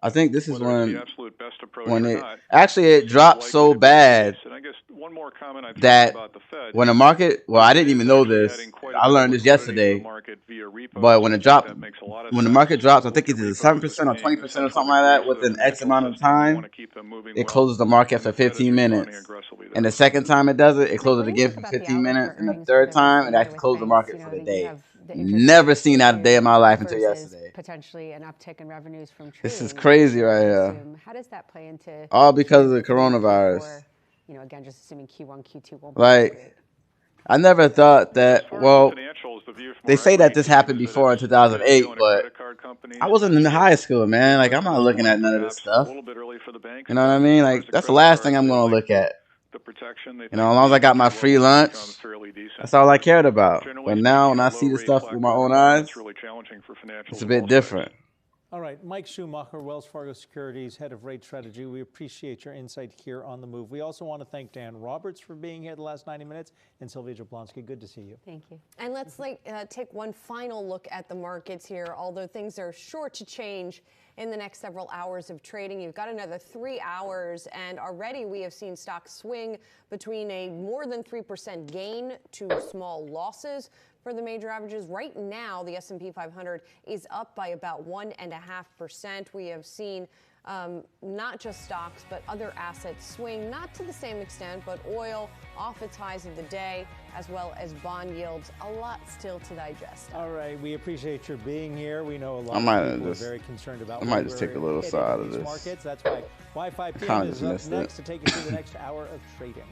I think this is when it actually it dropped so bad that when the market, well, I didn't even know this. I learned this yesterday. But when it dropped, when the market drops, I think it's 7% or 20% or something like that within X amount of time, it closes the market for 15 minutes. And the second time it does it, it closes it again for 15 minutes. And the third time, it actually closed the market for the day. Never seen that a day in my life until yesterday. Potentially an uptick in revenues from trading. This is crazy right here. How does that play into all because of the coronavirus? You know, again, just assuming Q1, Q2 won't be like, I never thought that. Well, they say that this happened before in 2008, but I wasn't in high school, man. Like, I'm not looking at none of this stuff. You know what I mean? Like, that's the last thing I'm gonna look at. You know, as long as I got my free lunch, that's all I cared about. But now, when I see the stuff with my own eyes, it's a bit different. All right, Mike Schumacher, Wells Fargo Securities, Head of Rate Strategy. We appreciate your insight here on the move. We also want to thank Dan Roberts for being here the last 90 minutes, and Sylvia Jablonski. Good to see you. Thank you. And let's take one final look at the markets here. Although things are sure to change in the next several hours of trading, you've got another 3 hours, and already we have seen stocks swing between a more than 3% gain to small losses for the major averages. Right now, the S&P 500 is up by about 1.5%. We have seen not just stocks, but other assets swing, not to the same extent, but oil off its highs of the day, as well as bond yields. A lot still to digest. All right, we appreciate your being here. We know a lot of people are very concerned about. I might just take a little side of this. Markets. That's why Wi-Fi PM is up next to take you through the next hour of trading.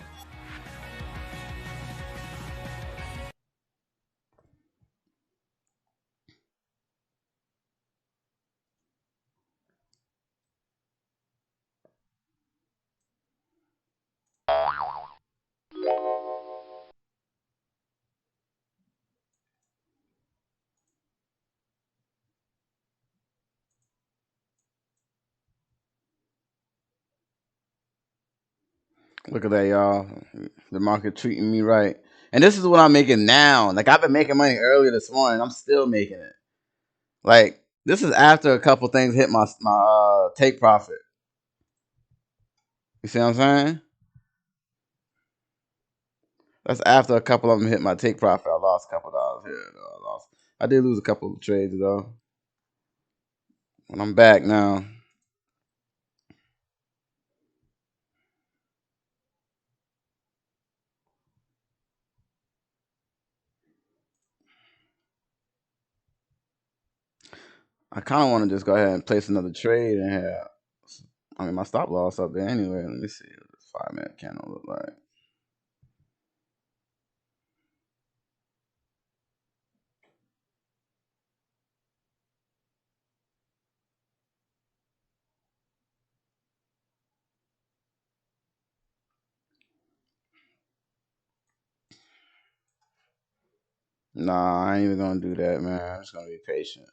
Look at that, y'all. The market treating me right. And this is what I'm making now. Like, I've been making money earlier this morning. I'm still making it. Like, this is after a couple things hit my take profit. You see what I'm saying? That's after a couple of them hit my take profit. I lost a couple dollars here. I did lose a couple of trades, though. But I'm back now. I kind of want to just go ahead and place another trade in here. I mean, my stop loss up there anyway. Let me see what this 5-minute candle look like. Nah, I ain't even gonna do that, man. I'm just gonna be patient.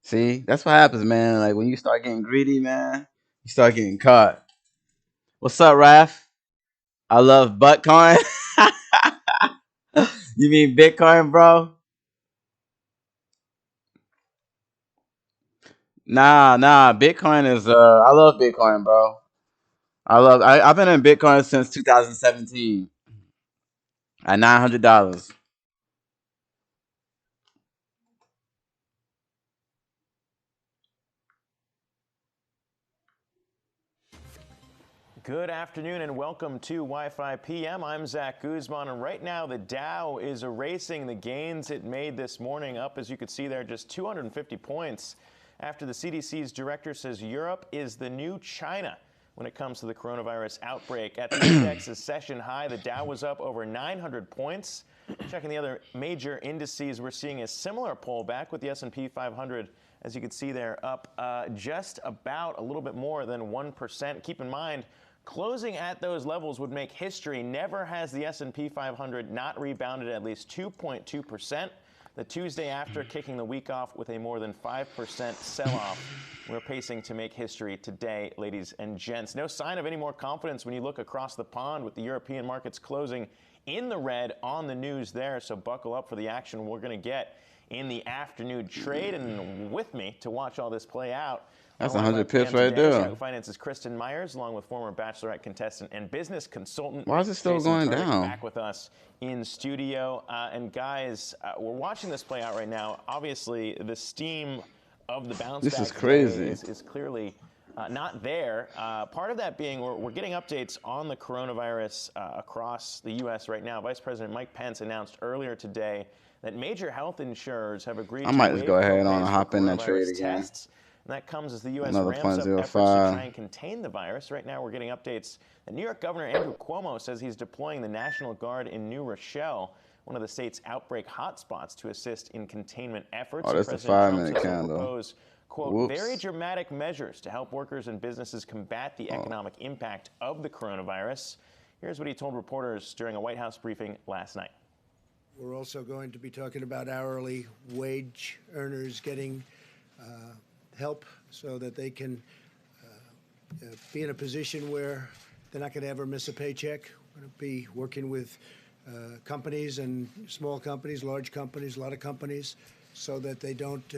See, that's what happens, man. Like, when you start getting greedy, man, you start getting caught. What's up, Raph? I love Buttcoin. You mean Bitcoin, bro? Nah. Bitcoin is I love Bitcoin, bro. I've been in Bitcoin since 2017 at $900. Good afternoon and welcome to Wi-Fi PM. I'm Zach Guzman, and right now the Dow is erasing the gains it made this morning, up, as you could see there, just 250 points after the CDC's director says Europe is the new China when it comes to the coronavirus outbreak. At the index's session high, the Dow was up over 900 points. Checking the other major indices, we're seeing a similar pullback with the S&P 500, as you can see there, up just about a little bit more than 1%. Keep in mind, closing at those levels would make history. Never has the S&P 500 not rebounded at least 2.2%. The Tuesday after, kicking the week off with a more than 5% sell-off. We're pacing to make history today, ladies and gents. No sign of any more confidence when you look across the pond, with the European markets closing in the red on the news there. So buckle up for the action we're going to get in the afternoon trade. And with me to watch all this play out, That's 100 pips right there. Yahoo Finance's Kristen Myers, along with former Bachelorette contestant and business consultant. Why is it still Jason going Turk, down? Back with us in studio. And guys, we're watching this play out right now. Obviously, the steam of the bounce This back is crazy. is clearly not there. Part of that being we're getting updates on the coronavirus across the U.S. right now. Vice President Mike Pence announced earlier today that major health insurers have agreed I to might just waive go ahead copays and for hop in that trade coronavirus again. tests. And that comes as the U.S. Another ramps up efforts to 0.05. try and contain the virus. Right now, we're getting updates that New York Governor Andrew Cuomo says he's deploying the National Guard in New Rochelle, one of the state's outbreak hotspots, to assist in containment efforts. Oh, that's the President Trump 5-minute says he'll candle. propose, quote, Whoops. very dramatic measures to help workers and businesses combat the economic impact of the coronavirus. Here's what he told reporters during a White House briefing last night. We're also going to be talking about hourly wage earners getting help so that they can be in a position where they're not going to ever miss a paycheck. We're going to be working with companies and small companies, large companies, a lot of companies, so that they don't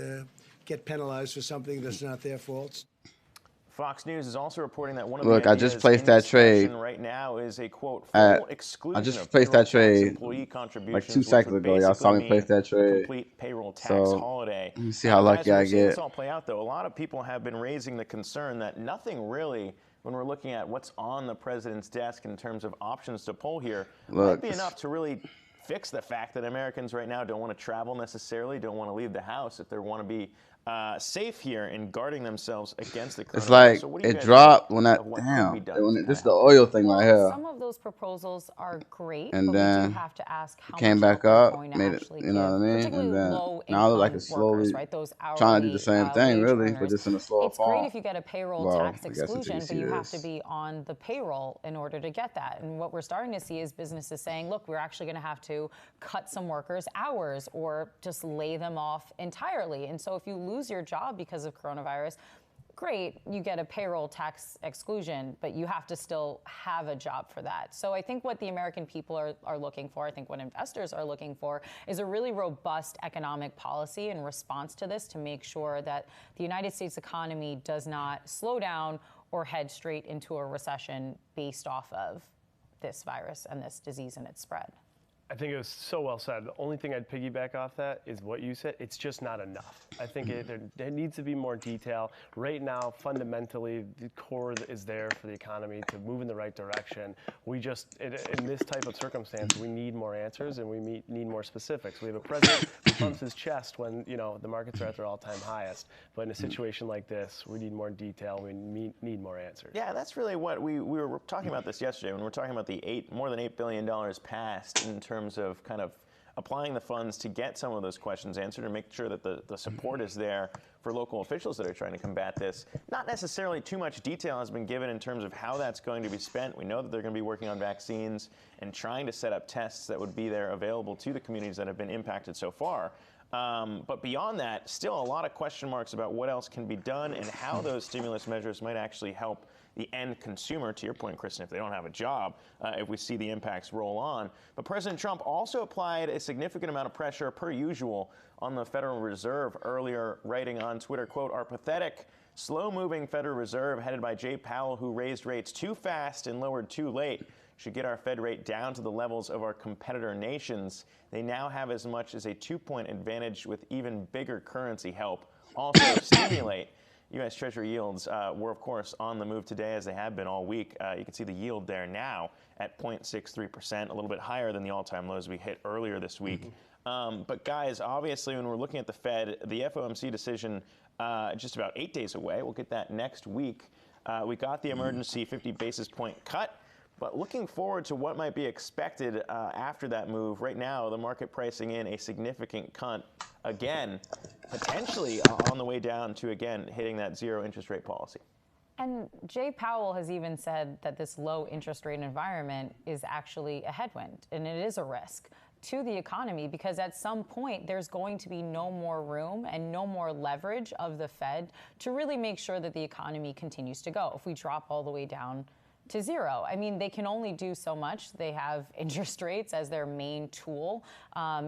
get penalized for something that's not their fault. Fox News is also reporting that one of Look, the I ideas just placed in that discussion trade right now is a, quote, at- full exclusion I just of placed payroll that tax trade employee contributions, like 2 which seconds would ago. Y'all saw me basically place that mean a trade. complete payroll tax So, holiday. let me see how lucky guys, I we're seeing this get. all play out, though. A lot of people have been raising the concern that nothing really, when we're looking at what's on the president's desk in terms of options to pull here, might Look, be enough to really fix the fact that Americans right now don't want to travel necessarily, don't want to leave the house if they want to be safe here in guarding themselves against the coronavirus. It's like So what do you it guys dropped think when that of what could be damn. done This is the oil thing right here. Some of those proposals are great, And but we then do have to ask how came much back help up, they're going to made it, actually you know what I give, mean? particularly And then low now it look like income it's slowly workers, right? Those trying to do hourly the same thing, wage really, but earners. just in a slower It's great form. if you get a payroll Well, tax I guess until you exclusion, but see you have this. to be on the payroll in order to get that. And what we're starting to see is businesses saying, look, we're actually going to have to cut some workers' hours or just lay them off entirely. And so if you lose your job because of coronavirus, great, you get a payroll tax exclusion, but you have to still have a job for that. So I think what the American people are looking for, I think what investors are looking for, is a really robust economic policy in response to this to make sure that the United States economy does not slow down or head straight into a recession based off of this virus and this disease and its spread. I think it was so well said. The only thing I'd piggyback off that is what you said. It's just not enough. I think there needs to be more detail. Right now, fundamentally, the core is there for the economy to move in the right direction. We just, in this type of circumstance, we need more answers and we need more specifics. We have a president who pumps his chest when the markets are at their all-time highest. But in a situation like this, we need more detail. We need more answers. Yeah, that's really what we were talking about this yesterday when we were talking about the more than $8 billion passed in terms of kind of applying the funds to get some of those questions answered and make sure that the support is there for local officials that are trying to combat this. Not necessarily too much detail has been given in terms of how that's going to be spent. We know that they're going to be working on vaccines and trying to set up tests that would be there available to the communities that have been impacted so far. But beyond that, still a lot of question marks about what else can be done and how those stimulus measures might actually help the end consumer, to your point, Kristen, if they don't have a job, if we see the impacts roll on. But President Trump also applied a significant amount of pressure, per usual, on the Federal Reserve earlier, writing on Twitter, quote, our pathetic Slow-moving Federal Reserve headed by Jay Powell, who raised rates too fast and lowered too late, should get our Fed rate down to the levels of our competitor nations. They now have as much as a 2-point advantage with even bigger currency help. Also stimulate. U.S. Treasury yields were, of course, on the move today, as they have been all week. You can see the yield there now at 0.63%, a little bit higher than the all-time lows we hit earlier this week. But guys, obviously, when we're looking at the Fed, the FOMC decision just about 8 days away. We'll get that next week. We got the emergency 50 basis point cut. But looking forward to what might be expected after that move, right now the market pricing in a significant cut again, potentially on the way down to, again, hitting that zero interest rate policy. And Jay Powell has even said that this low interest rate environment is actually a headwind, and it is a risk to the economy, because at some point there's going to be no more room and no more leverage of the Fed to really make sure that the economy continues to go if we drop all the way down to zero. I mean, they can only do so much. They have interest rates as their main tool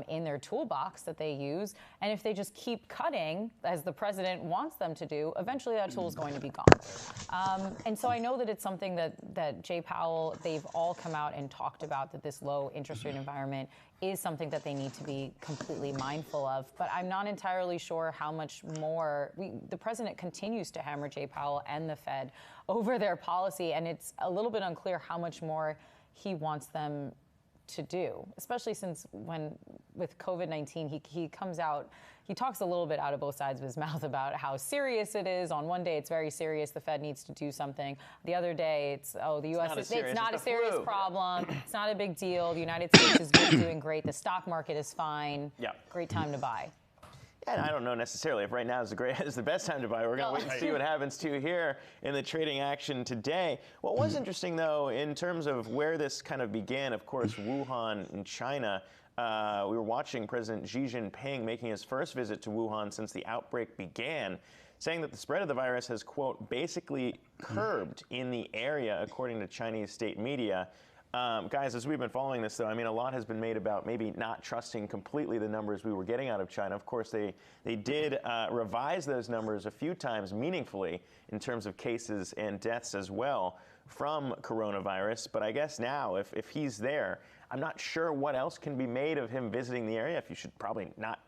in their toolbox that they use. And if they just keep cutting, as the president wants them to do, eventually that tool is going to be gone. And so I know that it's something that Jay Powell, they've all come out and talked about, that this low interest rate environment is something that they need to be completely mindful of. But I'm not entirely sure how much more. The president continues to hammer Jay Powell and the Fed over their policy, and it's a little bit unclear how much more he wants them to do, especially since with COVID-19, he comes out, he talks a little bit out of both sides of his mouth about how serious it is. On one day, it's very serious. The Fed needs to do something. The other day, it's, the U.S. It's not a serious problem. It's not a big deal. The United States is doing great. The stock market is fine. Yeah. Great time to buy. And I don't know necessarily if right now is the best time to buy. We're going to wait and see what happens to here in the trading action today. What was interesting, though, in terms of where this kind of began, of course, Wuhan in China. We were watching President Xi Jinping making his first visit to Wuhan since the outbreak began, saying that the spread of the virus has, quote, basically curbed in the area, according to Chinese state media. Guys, as we've been following this, though, I mean, a lot has been made about maybe not trusting completely the numbers we were getting out of China. Of course, they did revise those numbers a few times meaningfully in terms of cases and deaths as well from coronavirus. But I guess now, if he's there, I'm not sure what else can be made of him visiting the area, if you should probably not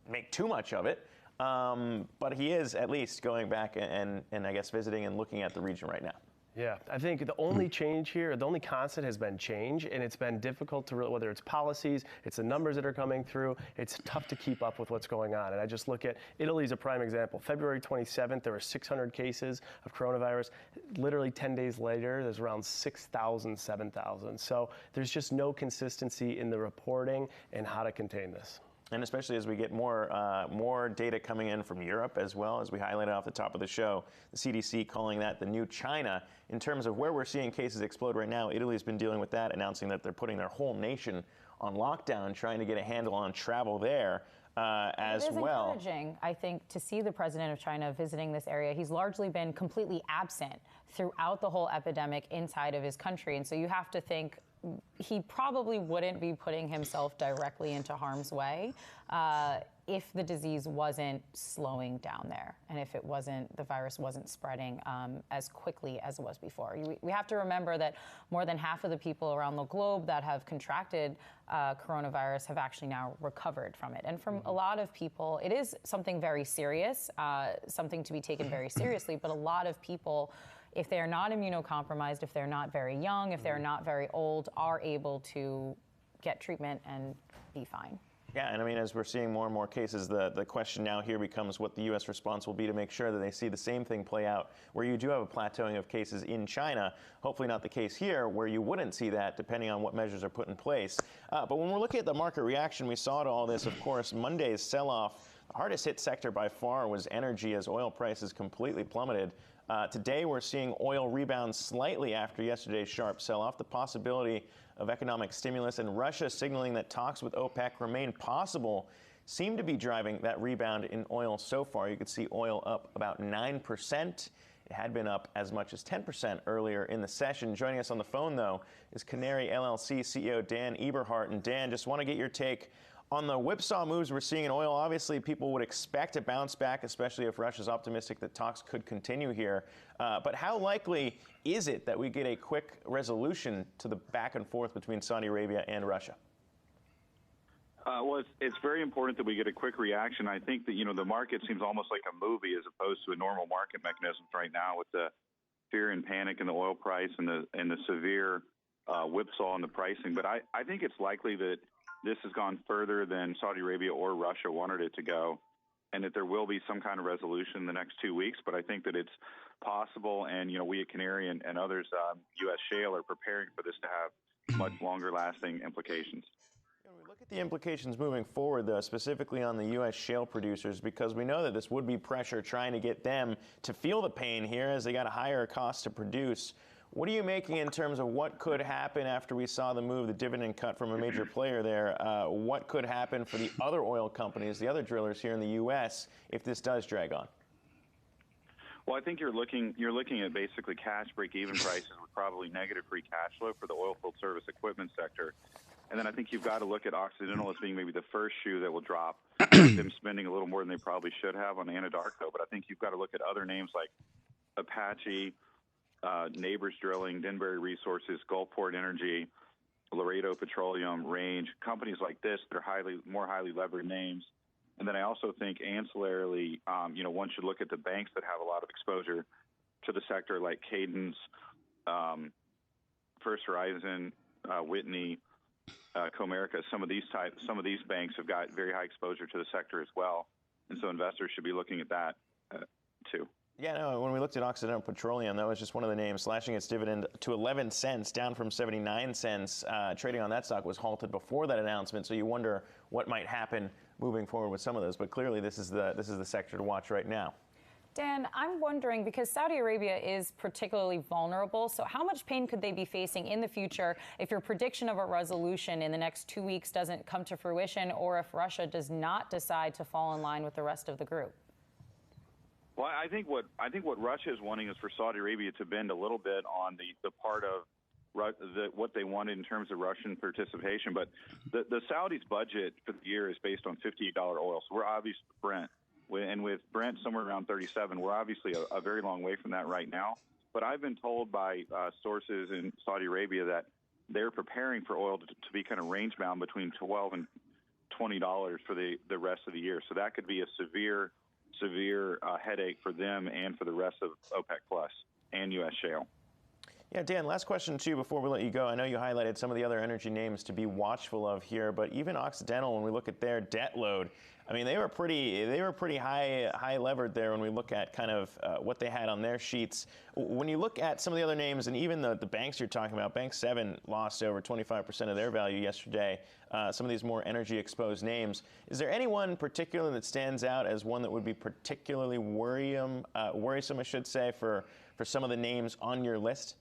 make too much of it. But he is at least going back and I guess visiting and looking at the region right now. Yeah, I think the only change here, the only constant has been change, and it's been difficult to, whether it's policies, it's the numbers that are coming through, it's tough to keep up with what's going on. And I just look at Italy's a prime example. February 27th, there were 600 cases of coronavirus. Literally 10 days later, there's around 6,000, 7,000. So there's just no consistency in the reporting and how to contain this. And especially as we get more data coming in from Europe as well, as we highlighted off the top of the show, the CDC calling that the new China. In terms of where we're seeing cases explode right now, Italy's been dealing with that, announcing that they're putting their whole nation on lockdown, trying to get a handle on travel there as well. It is encouraging, I think, to see the president of China visiting this area. He's largely been completely absent throughout the whole epidemic inside of his country. And so you have to think he probably wouldn't be putting himself directly into harm's way if the disease wasn't slowing down there, and if the virus wasn't spreading as quickly as it was before. We have to remember that more than half of the people around the globe that have contracted coronavirus have actually now recovered from it. And from a lot of people, it is something very serious, something to be taken very seriously, but a lot of people, if they are not immunocompromised, if they're not very young, if they're not very old, are able to get treatment and be fine. Yeah, and I mean, as we're seeing more and more cases, the question now here becomes what the U.S. response will be to make sure that they see the same thing play out, where you do have a plateauing of cases in China. Hopefully not the case here, where you wouldn't see that, depending on what measures are put in place. But when we're looking at the market reaction, we saw to all this, of course, Monday's sell-off. The hardest hit sector by far was energy, as oil prices completely plummeted. Today, we're seeing oil rebound slightly after yesterday's sharp sell-off. The possibility of economic stimulus and Russia signaling that talks with OPEC remain possible seem to be driving that rebound in oil so far. You could see oil up about 9%. It had been up as much as 10% earlier in the session. Joining us on the phone, though, is Canary LLC CEO Dan Eberhardt. And Dan, just want to get your take On the whipsaw moves we're seeing in oil, obviously people would expect a bounce back, especially if Russia's optimistic that talks could continue here. But how likely is it that we get a quick resolution to the back and forth between Saudi Arabia and Russia? Well, it's very important that we get a quick reaction. I think that, the market seems almost like a movie as opposed to a normal market mechanism right now with the fear and panic in the oil price and the severe whipsaw in the pricing. But I think it's likely that this has gone further than Saudi Arabia or Russia wanted it to go, and that there will be some kind of resolution in the next 2 weeks. But I think that it's possible, and, we at Canary and others, U.S. shale, are preparing for this to have much longer-lasting implications. Look at the implications moving forward, though, specifically on the U.S. shale producers, because we know that this would be pressure trying to get them to feel the pain here as they got a higher cost to produce. What are you making in terms of what could happen after we saw the move, the dividend cut from a major player there? What could happen for the other oil companies, the other drillers here in the U.S., if this does drag on? Well, I think you're looking at basically cash break-even prices with probably negative free cash flow for the oilfield service equipment sector. And then I think you've got to look at Occidental as being maybe the first shoe that will drop, with them spending a little more than they probably should have on Anadarko. But I think you've got to look at other names like Apache, Neighbors Drilling, Denbury Resources, Gulfport Energy, Laredo Petroleum, Range, companies like this that are more highly levered names. And then I also think ancillarily, one should look at the banks that have a lot of exposure to the sector, like Cadence, First Horizon, Whitney, Comerica. Some of these banks have got very high exposure to the sector as well, and so investors should be looking at that too. Yeah, no, when we looked at Occidental Petroleum, that was just one of the names slashing its dividend to 11 cents, down from 79 cents. Trading on that stock was halted before that announcement, so you wonder what might happen moving forward with some of those. But clearly, this is the sector to watch right now. Dan, I'm wondering, because Saudi Arabia is particularly vulnerable, so how much pain could they be facing in the future if your prediction of a resolution in the next 2 weeks doesn't come to fruition, or if Russia does not decide to fall in line with the rest of the group? Well, I think what Russia is wanting is for Saudi Arabia to bend a little bit on the part of what they wanted in terms of Russian participation. But the Saudis' budget for the year is based on $58 oil, so we're obviously Brent. And with Brent somewhere around 37, we're obviously a very long way from that right now. But I've been told by sources in Saudi Arabia that they're preparing for oil to be kind of range-bound between $12 and $20 for the rest of the year. So that could be a severe headache for them and for the rest of OPEC Plus and U.S. shale. Yeah, Dan, last question to you before we let you go. I know you highlighted some of the other energy names to be watchful of here, but even Occidental, when we look at their debt load, I mean, they were pretty high levered there when we look at kind of what they had on their sheets. When you look at some of the other names, and even the banks you're talking about, Bank 7 lost over 25% of their value yesterday. Some of these more energy exposed names. Is there anyone particular that stands out as one that would be particularly worrisome, I should say, for some of the names on your list?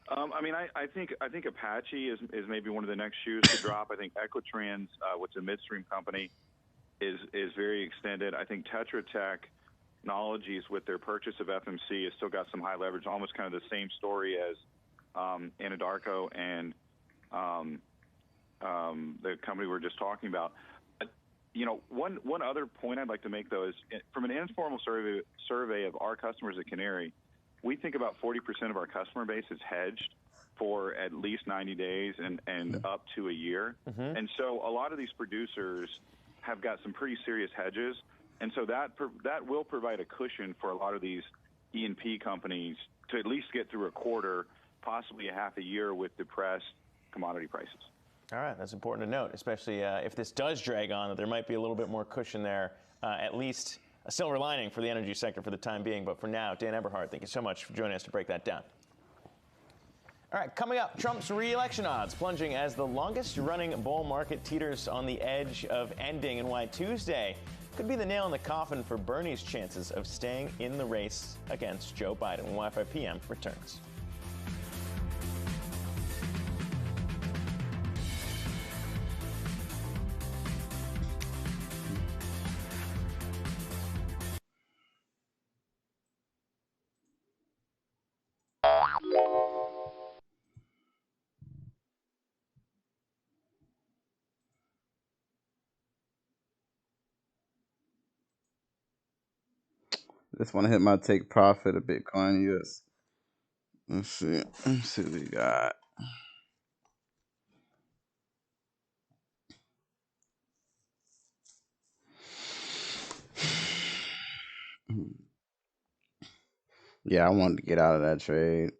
I think Apache is maybe one of the next shoes to drop. I think Equitrans, which is a midstream company, is very extended. I think Tetra Technologies, with their purchase of FMC, has still got some high leverage, almost kind of the same story as Anadarko and the company we were just talking about. One other point I'd like to make, though, is from an informal survey of our customers at Canary, we think about 40% of our customer base is hedged for at least 90 days and up to a year. Mm-hmm. And so a lot of these producers have got some pretty serious hedges. And so that will provide a cushion for a lot of these E&P companies to at least get through a quarter, possibly a half a year with depressed commodity prices. All right, that's important to note, especially if this does drag on, that there might be a little bit more cushion there, at least a silver lining for the energy sector for the time being. But for now, Dan Eberhard, thank you so much for joining us to break that down. All right, coming up, Trump's re-election odds plunging as the longest-running bull market teeters on the edge of ending, and why Tuesday could be the nail in the coffin for Bernie's chances of staying in the race against Joe Biden. When Wi-Fi PM returns. Just want to hit my take profit of Bitcoin. Yes. Let's see. Let's see what we got. Yeah, I wanted to get out of that trade.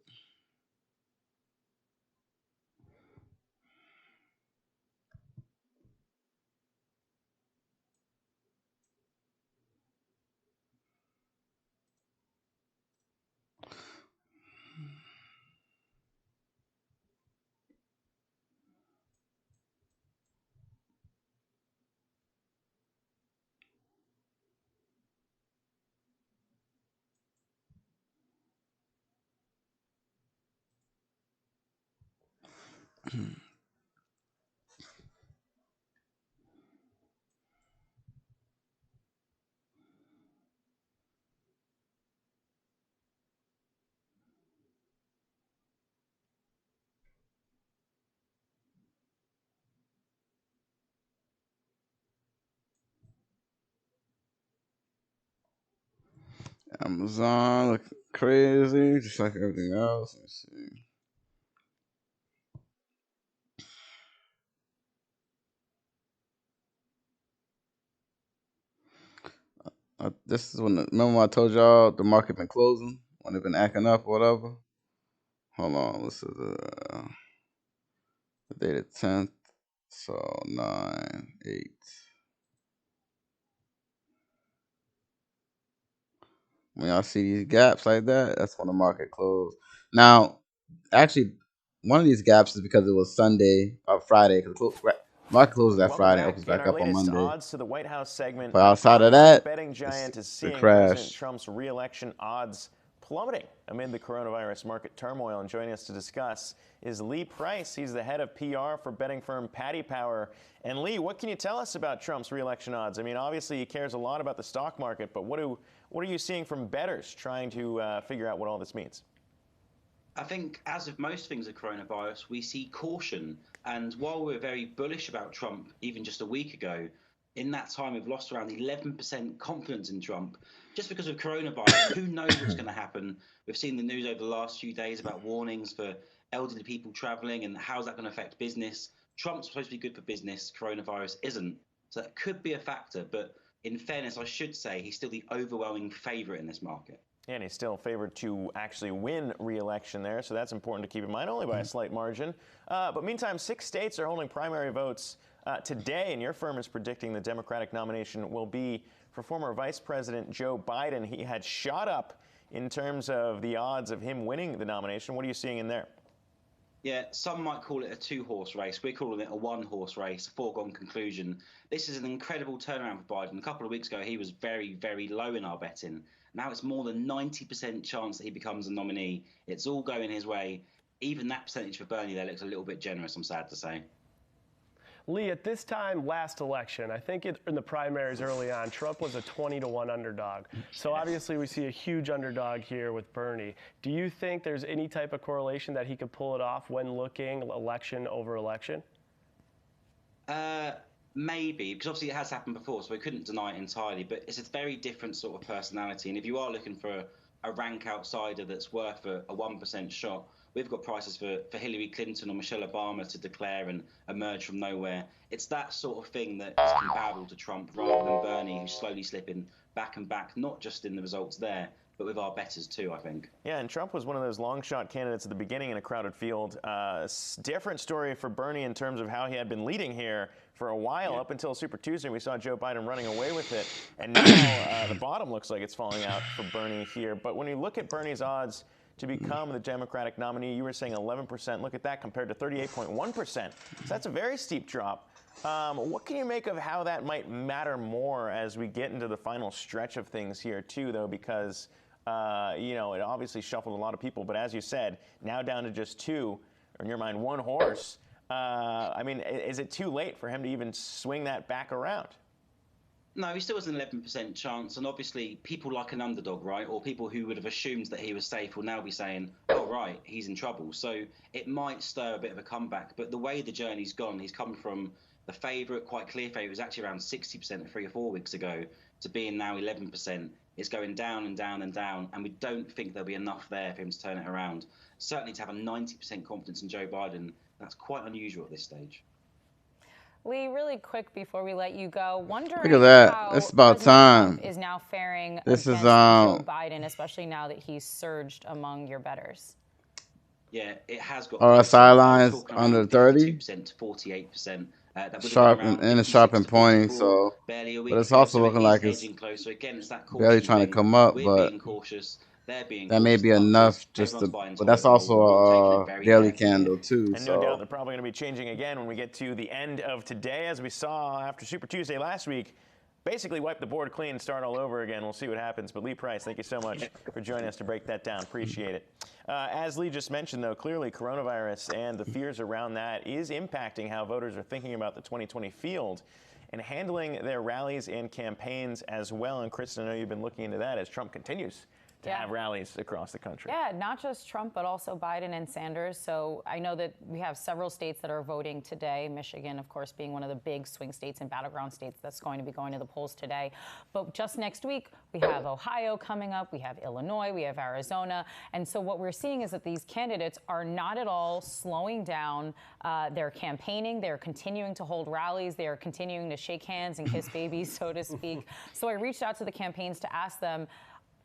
Amazon looking crazy, just like everything else. Let's see. This is when remember when I told y'all the market been closing when they've been acting up or whatever. Hold on, this is the date 10th, so 9/8. When y'all see these gaps like that, that's when the market closed. Now, actually, one of these gaps is because it was Sunday or Friday. Because market closes that Friday, opens back up on Monday. Odds to the White House segment. But outside of that, betting giant is seeing crash. President Trump's re-election odds plummeting amid the coronavirus market turmoil. And joining us to discuss is Lee Price. He's the head of PR for betting firm Paddy Power. And Lee, what can you tell us about Trump's re-election odds? I mean, obviously he cares a lot about the stock market, but what are you seeing from bettors trying to figure out what all this means? I think, as of most things with coronavirus, we see caution. And while we're very bullish about Trump, even just a week ago, in that time we've lost around 11% confidence in Trump. Just because of coronavirus, who knows what's going to happen? We've seen the news over the last few days about warnings for elderly people traveling and how's that going to affect business. Trump's supposed to be good for business, coronavirus isn't. So that could be a factor. But in fairness, I should say he's still the overwhelming favorite in this market. And he's still favored to actually win re-election there, so that's important to keep in mind, only by a slight margin. But meantime, 6 states are holding primary votes today, and your firm is predicting the Democratic nomination will be for former Vice President Joe Biden. He had shot up in terms of the odds of him winning the nomination. What are you seeing in there? Yeah, some might call it a 2-horse race. We're calling it a 1-horse race, a foregone conclusion. This is an incredible turnaround for Biden. A couple of weeks ago, he was very, very low in our betting. Now it's more than 90% chance that he becomes a nominee. It's all going his way. Even that percentage for Bernie there looks a little bit generous, I'm sad to say. Lee, at this time last election, I think in the primaries early on, Trump was a 20-1 underdog. So obviously we see a huge underdog here with Bernie. Do you think there's any type of correlation that he could pull it off when looking election over election? Maybe, because obviously it has happened before, so we couldn't deny it entirely, but it's a very different sort of personality. And if you are looking for a rank outsider that's worth a 1% shot, we've got prices for Hillary Clinton or Michelle Obama to declare and emerge from nowhere. It's that sort of thing that is comparable to Trump rather than Bernie, who's slowly slipping back and back, not just in the results there, but with our bettors too, I think. Yeah, and Trump was one of those long shot candidates at the beginning in a crowded field. Different story for Bernie in terms of how he had been leading here for a while, up until Super Tuesday. We saw Joe Biden running away with it, and now the bottom looks like it's falling out for Bernie here. But when you look at Bernie's odds to become the Democratic nominee, you were saying 11%. Look at that compared to 38.1%. So that's a very steep drop. What can you make of how that might matter more as we get into the final stretch of things here too, though, because you know, it obviously shuffled a lot of people, but as you said, now down to just 2, or in your mind, 1 horse. I mean, is it too late for him to even swing that back around? No, he still has an 11% chance, and obviously people like an underdog, right? Or people who would have assumed that he was safe will now be saying, oh, right, he's in trouble. So it might stir a bit of a comeback, but the way the journey's gone, he's come from the favourite, quite clear favourite, was actually around 60% 3 or 4 weeks ago, to being now 11%. It's going down and down and down, and we don't think there'll be enough there for him to turn it around. Certainly to have a 90% confidence in Joe Biden, that's quite unusual at this stage. Lee, really quick before we let you go, wondering Look at that. how It's about President time. Trump is now faring This against is Joe Biden, especially now that he's surged among your bettors. Yeah, it has got RSI lines under 30. 52% to 48%. That was Sharp around and it's sharp and 56 to pointing. 44 So, barely a week but it's ago, also so looking it like is it's edging closer. Again, it's that barely caution trying to thing. come up, We're but being cautious. They're being that may cautious. be The market enough is, just everyone's to. buying But that's toilet also roll. We're taking it a very daily carefully. candle too. And no doubt they're probably going to be changing again when we get to the end of today, as we saw after Super Tuesday last week. Basically wipe the board clean and start all over again. We'll see what happens. But Lee Price, thank you so much for joining us to break that down. Appreciate it. As Lee just mentioned, though, clearly coronavirus and the fears around that is impacting how voters are thinking about the 2020 field and handling their rallies and campaigns as well. And Kristen, I know you've been looking into that as Trump continues to have rallies across the country. Yeah, not just Trump, but also Biden and Sanders. So I know that we have several states that are voting today, Michigan, of course, being one of the big swing states and battleground states that's going to be going to the polls today. But just next week, we have Ohio coming up, we have Illinois, we have Arizona. And so what we're seeing is that these candidates are not at all slowing down their campaigning. They're continuing to hold rallies. They are continuing to shake hands and kiss babies, so to speak. So I reached out to the campaigns to ask them,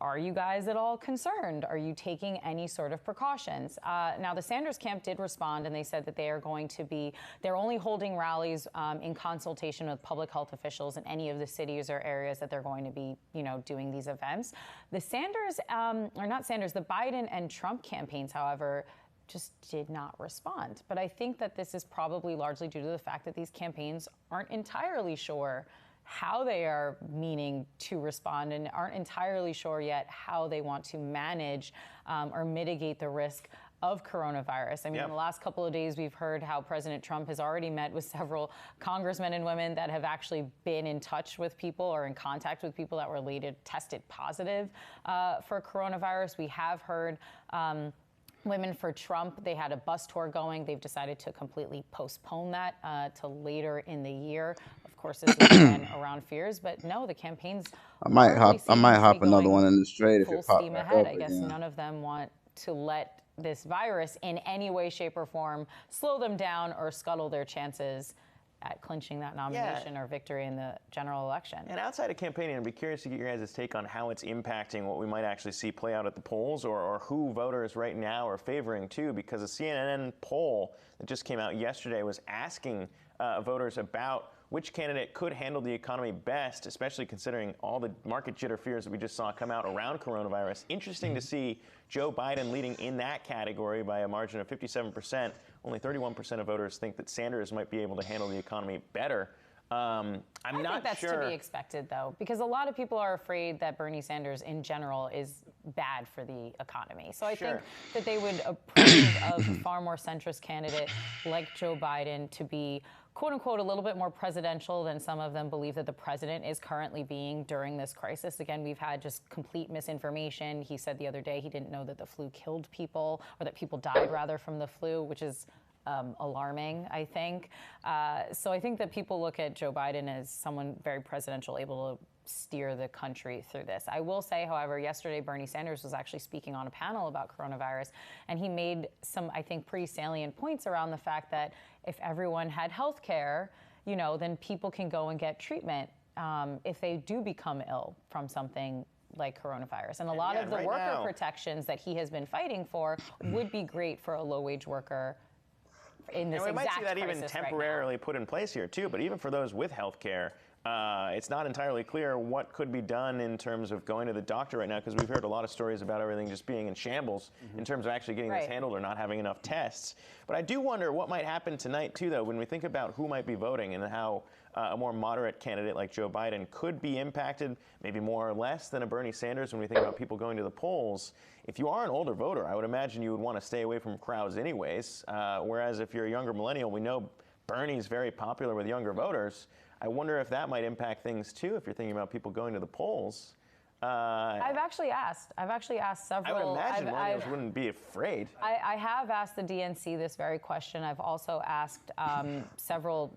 are you guys at all concerned? Are you taking any sort of precautions? Now, the Sanders camp did respond, and they said that they are going to be, they're only holding rallies in consultation with public health officials in any of the cities or areas that they're going to be, doing these events. The Sanders, or not Sanders, the Biden and Trump campaigns, however, just did not respond. But I think that this is probably largely due to the fact that these campaigns aren't entirely sure how they are meaning to respond and aren't entirely sure yet how they want to manage or mitigate the risk of coronavirus. I mean, in the last couple of days, we've heard how President Trump has already met with several congressmen and women that have actually been in touch with people or in contact with people that were later tested positive for coronavirus. We have heard Women for Trump, they had a bus tour going. They've decided to completely postpone that to later in the year. Of course, this is again around fears, but no, the campaigns. I might hop another one in the straight if full it pops steam back ahead. up I guess again. none of them want to let this virus in any way, shape, or form slow them down or scuttle their chances at clinching that nomination or victory in the general election. And outside of campaigning, I'd be curious to get your guys' take on how it's impacting what we might actually see play out at the polls or who voters right now are favoring too, because a CNN poll that just came out yesterday was asking voters about which candidate could handle the economy best, especially considering all the market jitter fears that we just saw come out around coronavirus. Interesting to see Joe Biden leading in that category by a margin of 57%. Only 31% of voters think that Sanders might be able to handle the economy better. I think that's to be expected, though, because a lot of people are afraid that Bernie Sanders in general is bad for the economy. So I think that they would approve of a far more centrist candidate like Joe Biden to be, quote unquote, a little bit more presidential than some of them believe that the president is currently being during this crisis. Again, we've had just complete misinformation. He said the other day he didn't know that the flu killed people, or that people died rather from the flu, which is alarming, I think. So I think that people look at Joe Biden as someone very presidential, able to steer the country through this. I will say, however, yesterday Bernie Sanders was actually speaking on a panel about coronavirus, and he made some, I think, pretty salient points around the fact that if everyone had health care, then people can go and get treatment if they do become ill from something like coronavirus. And a lot of the worker protections that he has been fighting for would be great for a low-wage worker in this and we exact might see that even crisis temporarily put in place here too, but even for those with health care, it's not entirely clear what could be done in terms of going to the doctor right now, because we've heard a lot of stories about everything just being in shambles in terms of actually getting this handled or not having enough tests. But I do wonder what might happen tonight too, though, when we think about who might be voting and how a more moderate candidate like Joe Biden could be impacted, maybe more or less than a Bernie Sanders when we think about people going to the polls. If you are an older voter, I would imagine you would want to stay away from crowds anyways, whereas if you're a younger millennial, we know Bernie's very popular with younger voters. I wonder if that might impact things too, if you're thinking about people going to the polls. I've actually asked several. I would imagine millennials wouldn't be afraid. I have asked the DNC this very question. I've also asked several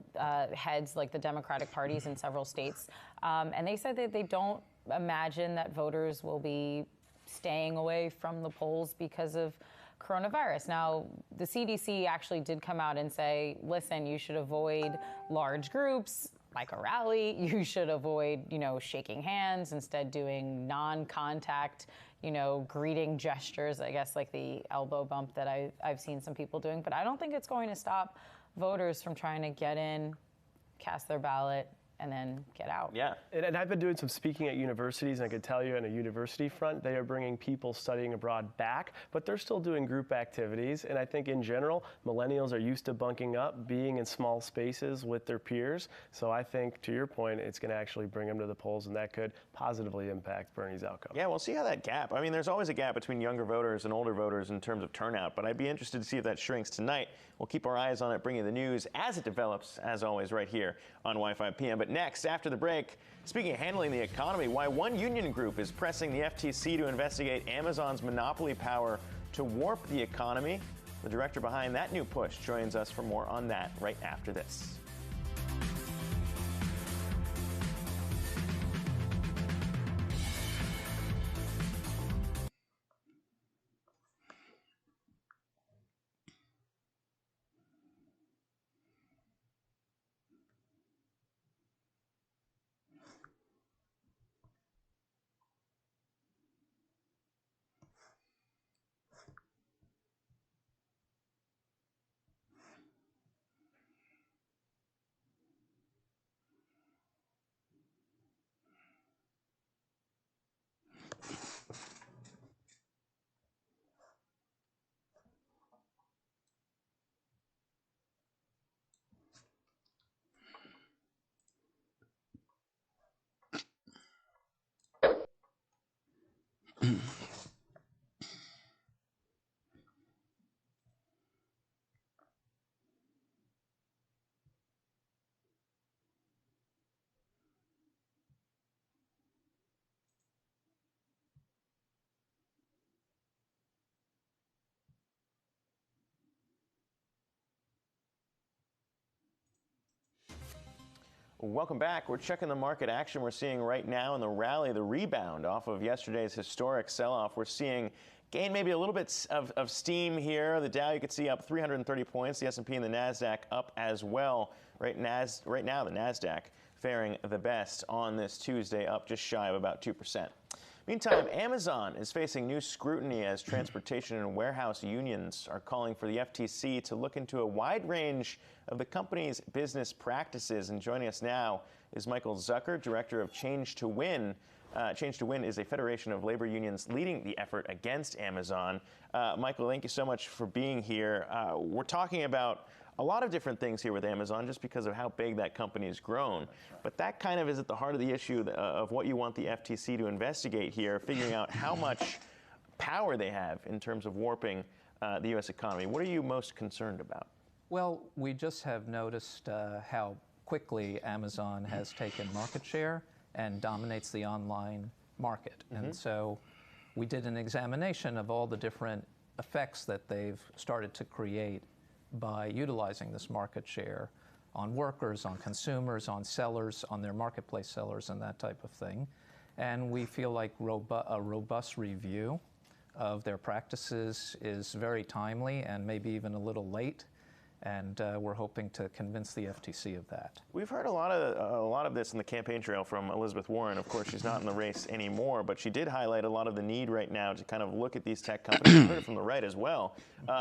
heads, like the Democratic parties in several states, and they said that they don't imagine that voters will be staying away from the polls because of coronavirus. Now, the CDC actually did come out and say, listen, you should avoid large groups, like a rally. You should avoid, shaking hands, instead doing non-contact, greeting gestures, I guess, like the elbow bump that I've seen some people doing. But I don't think it's going to stop voters from trying to get in, cast their ballot, and then get out. Yeah, and I've been doing some speaking at universities, and I could tell you on a university front, they are bringing people studying abroad back, but they're still doing group activities. And I think in general, millennials are used to bunking up, being in small spaces with their peers. So I think, to your point, it's going to actually bring them to the polls, and that could positively impact Bernie's outcome. Yeah, we'll see how that gap. I mean, there's always a gap between younger voters and older voters in terms of turnout, but I'd be interested to see if that shrinks tonight. We'll keep our eyes on it, bring you the news as it develops, as always, right here on Wi-Fi PM. But next, after the break, speaking of handling the economy, why one union group is pressing the FTC to investigate Amazon's monopoly power to warp the economy. The director behind that new push joins us for more on that right after this. Welcome back. We're checking the market action we're seeing right now in the rally, the rebound off of yesterday's historic sell-off. We're seeing gain maybe a little bit of steam here. The Dow, you can see, up 330 points. The S&P and the NASDAQ up as well. Right now, the NASDAQ faring the best on this Tuesday, up just shy of about 2%. Meantime, Amazon is facing new scrutiny as transportation and warehouse unions are calling for the FTC to look into a wide range of the company's business practices. And joining us now is Michael Zucker, Director of Change to Win. Change to Win is a federation of labor unions leading the effort against Amazon. Michael, thank you so much for being here. We're talking about a lot of different things here with Amazon just because of how big that company has grown. But that kind of is at the heart of the issue of what you want the FTC to investigate here, figuring out how much power they have in terms of warping the U.S. economy. What are you most concerned about? Well, we just have noticed how quickly Amazon has taken market share and dominates the online market. Mm-hmm. And so we did an examination of all the different effects that they've started to create by utilizing this market share on workers, on consumers, on sellers, on their marketplace sellers, and that type of thing. And we feel like a robust review of their practices is very timely and maybe even a little late. And we're hoping to convince the FTC of that. We've heard a lot of this in the campaign trail from Elizabeth Warren. Of course, she's not in the race anymore, but she did highlight a lot of the need right now to kind of look at these tech companies. We've heard it from the right as well.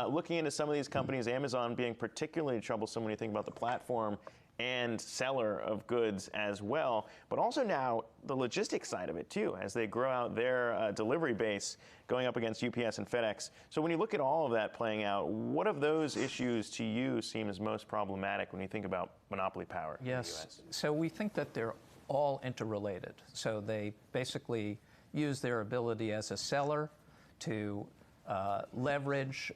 Looking into some of these companies, Amazon being particularly troublesome when you think about the platform and seller of goods as well, but also now the logistics side of it too, as they grow out their delivery base, going up against UPS and FedEx. So when you look at all of that playing out, what of those issues to you seems most problematic when you think about monopoly power in the US? So we think that they're all interrelated. So they basically use their ability as a seller to leverage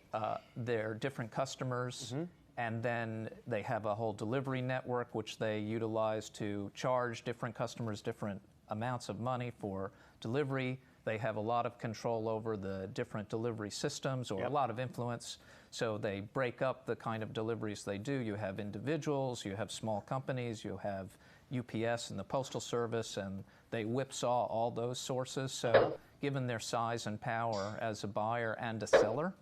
their different customers. Mm-hmm. And then they have a whole delivery network which they utilize to charge different customers different amounts of money for delivery. They have a lot of control over the different delivery systems, or a lot of influence. So they break up the kind of deliveries they do. You have individuals, you have small companies, you have UPS and the Postal Service, and they whipsaw all those sources. So given their size and power as a buyer and a seller,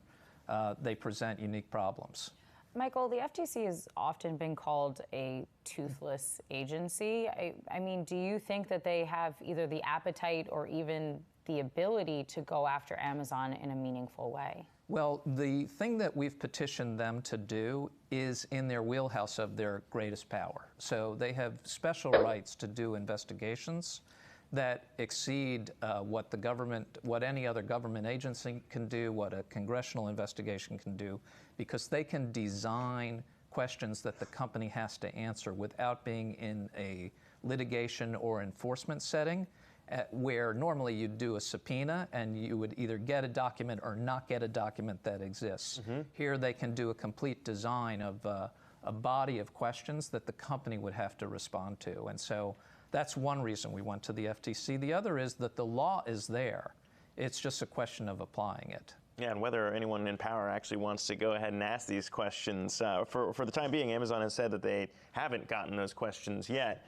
they present unique problems. Michael, the FTC has often been called a toothless agency. I mean, do you think that they have either the appetite or even the ability to go after Amazon in a meaningful way? Well, the thing that we've petitioned them to do is in their wheelhouse of their greatest power. So they have special rights to do investigations that exceed what the government, what any other government agency can do, what a congressional investigation can do, because they can design questions that the company has to answer without being in a litigation or enforcement setting, where normally you'd do a subpoena and you would either get a document or not get a document that exists. Here they can do a complete design of a body of questions that the company would have to respond to. And so that's one reason we went to the FTC. The other is that the law is there. It's just a question of applying it. Yeah, and whether anyone in power actually wants to go ahead and ask these questions. For the time being, Amazon has said that they haven't gotten those questions yet.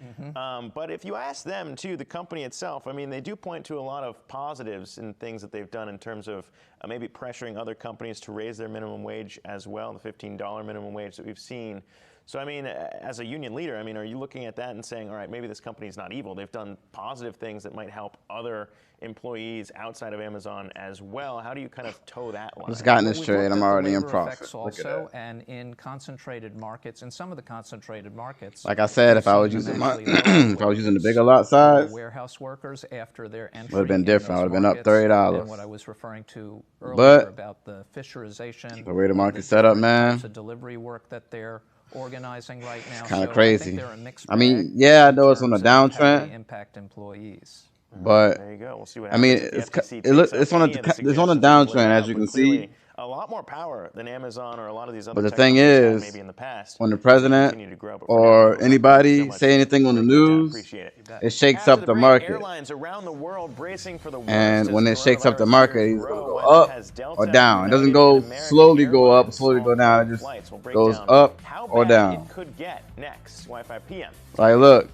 But if you ask them, too, the company itself, I mean, they do point to a lot of positives in things that they've done in terms of maybe pressuring other companies to raise their minimum wage as well, the $15 minimum wage that we've seen. So, I mean, as a union leader, I mean, are you looking at that and saying, all right, maybe this company's not evil. They've done positive things that might help other employees outside of Amazon as well. How do you kind of toe that line? Just gotten this trade. I'm already in Labor profit. effects Look at also, that. and in concentrated markets, in some of the concentrated markets. Like I said, if I was using my, if I was using the bigger lot size, warehouse workers after their entry would have been different. I would have been up $30. And what I was referring to earlier about the fisherization, the way the market's set up, man, types of delivery work that they're organizing right now. It's kind of So crazy. I mean, yeah, I know it's on a how they downtrend, impact employees. but there you go. We'll see what I mean, happens if it's the FTC it's on a takes up any of the it's on a suggestions that you laid downtrend, as out, you but can clearly see. a lot more power than Amazon or a lot of these other But the tech thing companies had is, maybe in the past. when the as they president continue to grow. But for now, Michael, or thank you anybody so much say anything on the for breaking down. news, Appreciate it. it shakes After up the the break, market. airlines around the world bracing for the worst And as when it shakes up the coronavirus market, fears it's going to grow, go whether it up has or Delta, down. It doesn't United, go and American slowly go up, Airlines slowly go all down. It cutting just flights. We'll break goes down up how or bad down. it could get next. Wi-Fi PM. Like, look,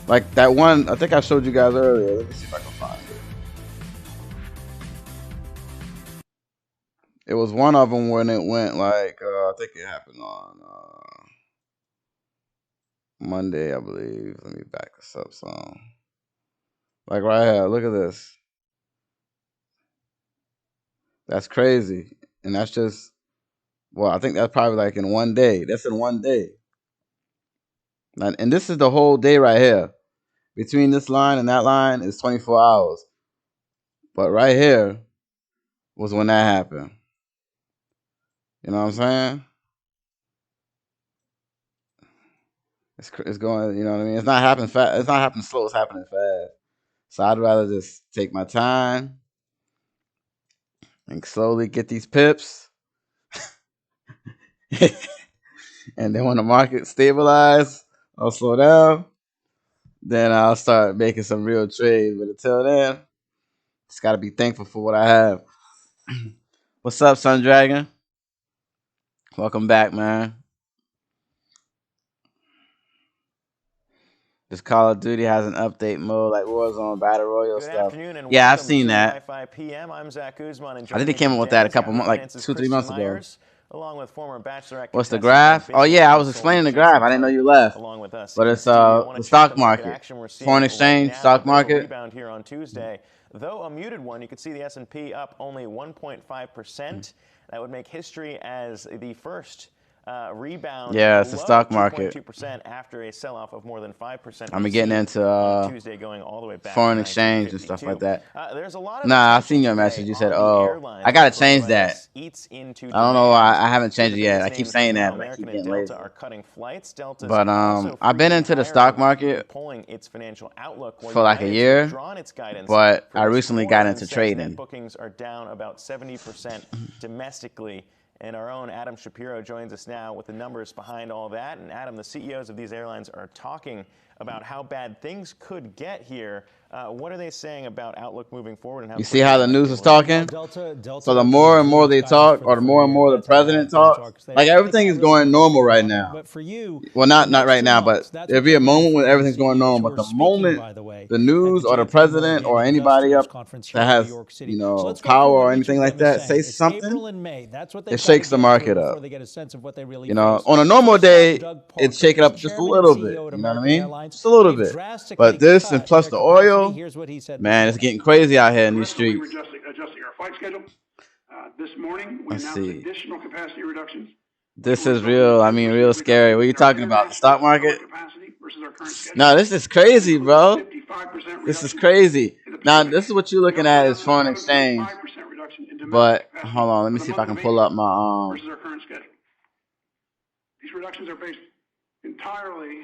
like that one, I think I showed you guys earlier. Let me see if I can find it. It was one of them when it went like, I think it happened on Monday, I believe. Let me back this up some. Like right here, look at this. That's crazy. And that's just, well, I think that's probably like in one day. That's in one day. And this is the whole day right here. Between this line and that line is 24 hours. But right here was when that happened. You know what I'm saying? It's going, you know what I mean? It's not happening fast. It's not happening slow. It's happening fast. So I'd rather just take my time and slowly get these pips. And then when the market stabilizes or slow down, then I'll start making some real trades. But until then, just got to be thankful for what I have. What's up, Sun Dragon? Welcome back, man. This Call of Duty has an update mode like Warzone Battle Royale Good stuff. afternoon and Yeah, I've welcome seen to that. Wi-Fi PM. I'm Zach Guzman, and I think they came up with that a couple months, like 2-3 months ago. Along with former Bachelorette What's the contestant graph? and Oh yeah, I was business explaining the consultant graph. I didn't know you left. along with us But in it's studio. You wanna the check stock the market market, action we're seeing foreign right exchange, now. stock A bit of a market. rebound here on Tuesday, though a muted one. You could see the S&P up only 1.5%. That would make history as the first rebound. Yeah, it's the below stock market. 2.2% after a sell-off of more than 5%. I'm we've getting seen into on Tuesday, going all the way back foreign to exchange and stuff like that. There's a lot of Nah, I attention seen your today message. You said, on the "Oh, airlines I gotta as change that." coronavirus eats into I don't know why demand. I haven't Two of changed the it yet. biggest I keep names saying right now, that, but I American keep and getting Delta, lazy. are cutting flights. Delta's But also I've been freezing into the higher, stock with market pulling its financial outlook, while for like a United's year, withdrawn its guidance but for I this recently quarter got and into says net trading. bookings are down about 70% domestically. And our own Adam Shapiro joins us now with the numbers behind all that. And Adam, the CEOs of these airlines are talking about how bad things could get here. What are they saying about outlook moving forward? And how You see how the news is talking? Delta So the more and more they talk, or the more and more the president talks, like everything is going normal right now. But for you, well, not right now, but there'll be a moment when everything's going normal. But the moment the news or the president or anybody up that has, you know, power or anything like that say something, it shakes the market up. You know, on a normal day, it's shaking up just a little bit. You know what I mean? Just a little bit. But this and plus the oil, man, it's getting crazy out here in these streets. We're adjusting our flight schedule. This morning, we announced additional capacity reductions. This is real. I mean, real scary. What are you talking about? The stock market? No, this is crazy, bro. This is crazy. Now, this is what you're looking at is foreign exchange. But hold on, let me see if I can pull up my versus our current schedule. These reductions are based entirely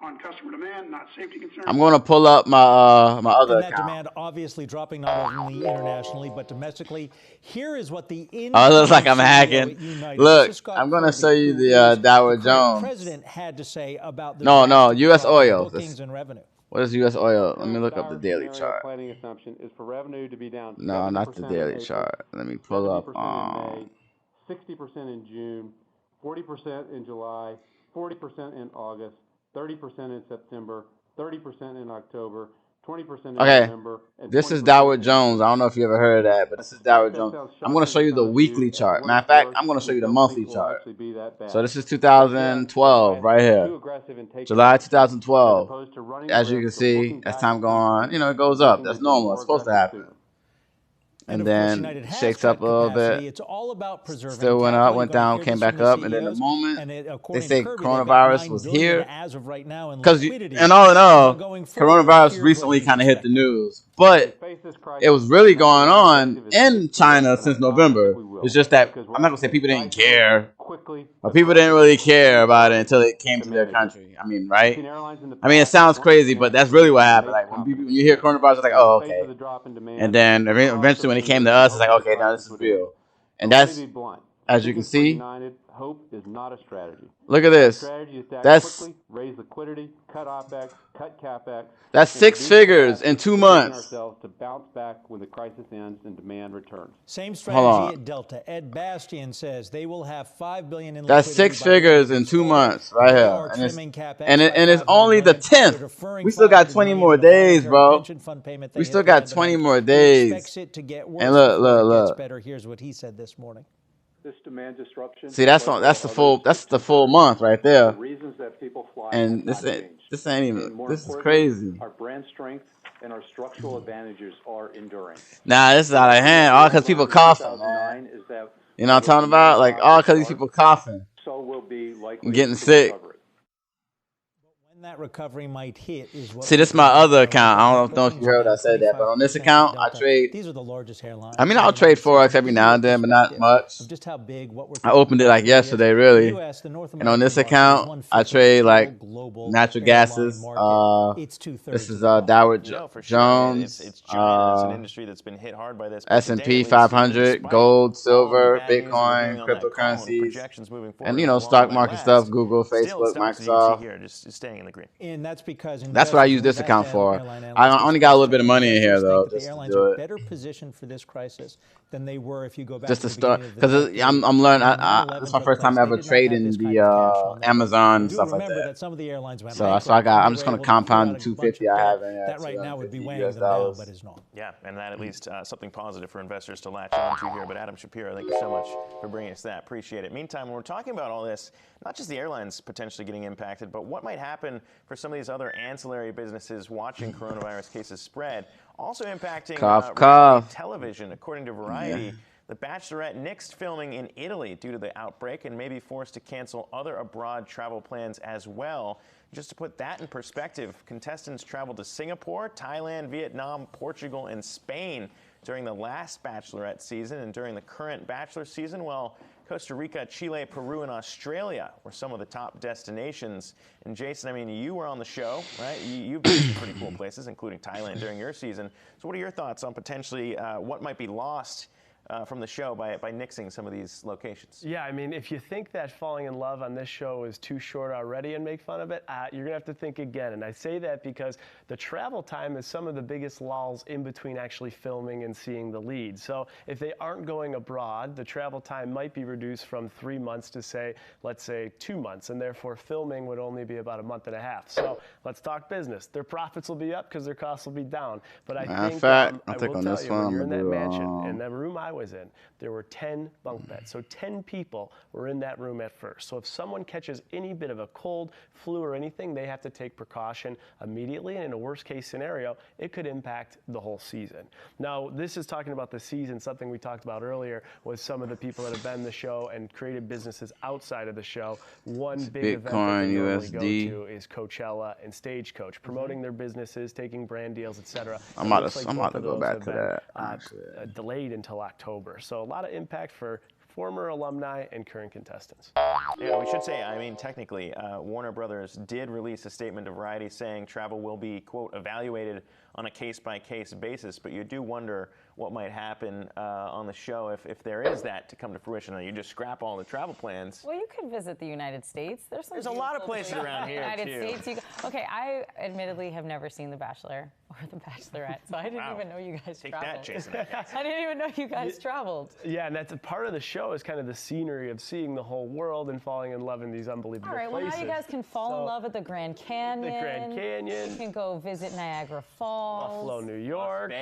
on customer demand, not safety concerns. I'm going to pull up my my other and that account. demand obviously dropping not only internationally but domestically. Here is what the Oh, it looks like I'm hacking. Look, I'm going to show you the Dow Jones. President had to say about the no, U.S. oil. bookings and revenue. What is U.S. oil? Let me look up the daily chart. Planning assumption is for revenue to be down. No, not the daily chart. Let me pull up. 60% in June, 40% in July, 40% in August, 30% in September, 30% in October, 20% in November. This is Dow Jones. I don't know if you ever heard of that, but this is Dow Jones. I'm going to show you the weekly chart. Matter of fact, I'm going to show you the monthly chart. So this is 2012 right here. July 2012. As you can see, as time goes on, you know, it goes up. That's normal. It's supposed to happen. And then it shakes up a little bit. It's all about preserving still went up, went down, came back up, and then the moment they say coronavirus was here, because and all in all, coronavirus recently kind of hit the news, but it was really going on in China since November. It's just that I'm not gonna say people didn't care, but people didn't really care about it until it came to their country. I mean, right? I mean, it sounds crazy, but that's really what happened. Like when you hear coronavirus, it's like, oh, okay. And then eventually, when it came to us, it's like, okay, now this is real. And that's, as you can see, hope is not a strategy. Look at this. That's raise liquidity, cut OPEX, cut CapEx. That's 6 figures in 2 months. Ourselves to bounce back when the crisis ends and demand returns. Same strategy at Delta. Ed Bastian says they will have $5 billion in that's 6 figures in 2 months right here, and it's only the 10th. We still got 20 more days, bro. We still got 20 more days. And look. Better. Here's what he said this morning. This demand disruption. See, that's the full month right there. The reasons that people fly and this ain't even. This is crazy. Our brand strength and our structural advantages are enduring. Nah, this is out of hand. All because people coughing, man. You know what I'm talking about? Like all because these people coughing. So will be likely and getting sick. That recovery might hit is what. See, this is my other account. I don't know if you heard I said that, but on this account, I trade. These are the largest airlines. I mean, I'll trade Forex every now and then, but not much. Just how big, what we're I opened it like yesterday, really. And on this account, I trade like natural gases. This is Dow Jones. It's giant. It's an industry that's been hit hard by this. S&P 500, gold, silver, Bitcoin, cryptocurrencies, and you know, stock market stuff. Google, Facebook, Microsoft. Just staying in the green. And that's because that's what I use this account for. I only got a little bit of money in here though. The airlines are better positioned for this crisis than they were if you go back. Just to start, because I'm learning. It's my first time ever trading the Amazon and stuff like that. Some of the airlines went so I'm just going to compound the 250 I have in there. That right now would be weighing them down, but is not. Yeah, and that at least something positive for investors to latch onto here. But Adam Shapiro, thank you so much for bringing us that. Appreciate it. Meantime, when we're talking about all this, not just the airlines potentially getting impacted, but what might happen for some of these other ancillary businesses watching coronavirus cases spread, also impacting television. According to Variety, The Bachelorette nixed filming in Italy due to the outbreak and may be forced to cancel other abroad travel plans as well. Just to put that in perspective, contestants traveled to Singapore, Thailand, Vietnam, Portugal, and Spain during the last Bachelorette season, and during the current Bachelor season, well, Costa Rica, Chile, Peru, and Australia were some of the top destinations. And Jason, I mean, you were on the show, right? You've been to some pretty cool places, including Thailand during your season. So what are your thoughts on potentially what might be lost from the show by nixing some of these locations. Yeah, I mean, if you think that falling in love on this show is too short already and make fun of it, you're going to have to think again. And I say that because the travel time is some of the biggest lulls in between actually filming and seeing the lead. So if they aren't going abroad, the travel time might be reduced from 3 months to, say, let's say 2 months, and therefore filming would only be about a month and a half. So let's talk business. Their profits will be up because their costs will be down. But I think I will tell you, when you're in that mansion, in the room I was in, there were 10 bunk beds. So 10 people were in that room at first. So if someone catches any bit of a cold, flu, or anything, they have to take precaution immediately. And in a worst case scenario, it could impact the whole season. Now, this is talking about the season. Something we talked about earlier was some of the people that have been in the show and created businesses outside of the show. One big event that they normally go to is Coachella and Stagecoach, promoting their businesses, taking brand deals, etc. I'm about to go back to that. Delayed until October. So a lot of impact for former alumni and current contestants. Yeah, we should say, I mean, technically, Warner Brothers did release a statement to Variety saying travel will be, quote, evaluated on a case-by-case basis, but you do wonder what might happen on the show if there is that to come to fruition. And you just scrap all the travel plans. Well, you could visit the United States. There's a lot of places around here, United too. States. Okay, I admittedly have never seen The Bachelor or The Bachelorette, so I didn't even know you guys traveled. That, Jason. I didn't even know you guys traveled. Yeah, and that's a part of the show is kind of the scenery of seeing the whole world and falling in love in these unbelievable places. All right, well, now you guys can fall in love at the Grand Canyon. The Grand Canyon. You can go visit Niagara Falls. Buffalo, New York.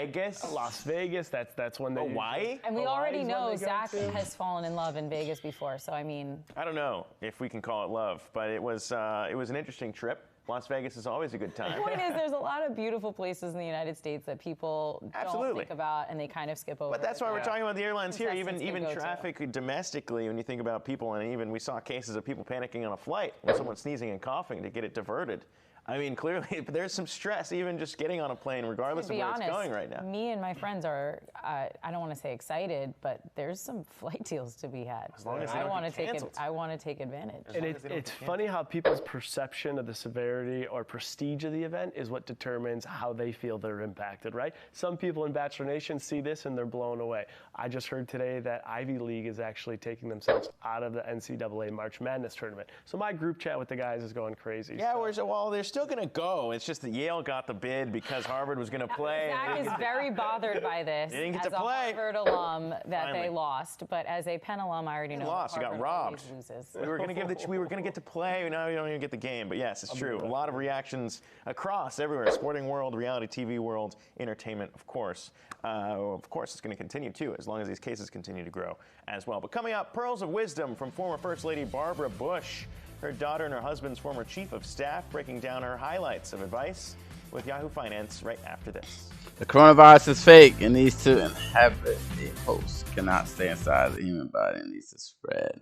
Las Vegas. That's when they Hawaii? And we already know Zach has fallen in love in Vegas before, so I mean. I don't know if we can call it love, but it was an interesting trip. Las Vegas is always a good time. The point is, there's a lot of beautiful places in the United States that people don't think about and they kind of skip over. But that's why we're talking about the airlines here. Even traffic domestically, when you think about people, and even we saw cases of people panicking on a flight when someone's sneezing and coughing to get it diverted. I mean, clearly, there's some stress even just getting on a plane, regardless of where it's going right now. Me and my friends are, I don't want to say excited, but there's some flight deals to be had. As long as I want to take advantage. And it's funny how people's perception of the severity or prestige of the event is what determines how they feel they're impacted, right? Some people in Bachelor Nation see this and they're blown away. I just heard today that Ivy League is actually taking themselves out of the NCAA March Madness tournament. So my group chat with the guys is going crazy. Yeah, well, there's still going to go. It's just that Yale got the bid because Harvard was going to play. Zach is very bothered by this. They didn't get as to a play. Harvard alum that they lost, but as a Penn alum, I already know. Lost. You got robbed. We were going to get to play. Now we don't even get the game. But yes, it's true. A lot of reactions across everywhere: sporting world, reality TV world, entertainment, of course. Of course, it's going to continue too, as long as these cases continue to grow as well. But coming up, pearls of wisdom from former First Lady Barbara Bush. Her daughter and her husband's former chief of staff breaking down her highlights of advice with Yahoo Finance right after this. The coronavirus is fake, and these two inhabit a host cannot stay inside the human body and needs to spread.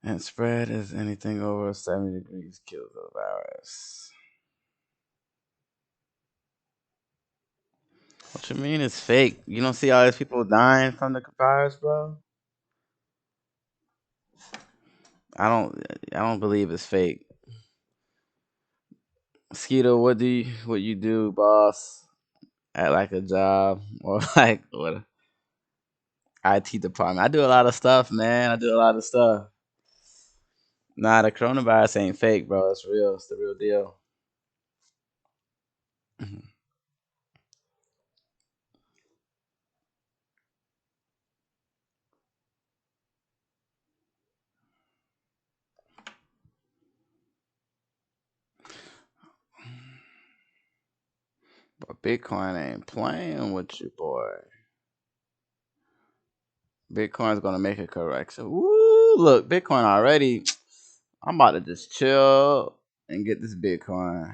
And spread as anything over 70 degrees kills the virus. What you mean it's fake? You don't see all these people dying from the virus, bro? I don't believe it's fake. Skeeto, what you do, boss, at like a job or like what IT department? I do a lot of stuff, man. I do a lot of stuff. Nah, the coronavirus ain't fake, bro. It's real. It's the real deal. But Bitcoin ain't playing with you, boy. Bitcoin's gonna make a correction. Woo! Look, Bitcoin already. I'm about to just chill and get this Bitcoin.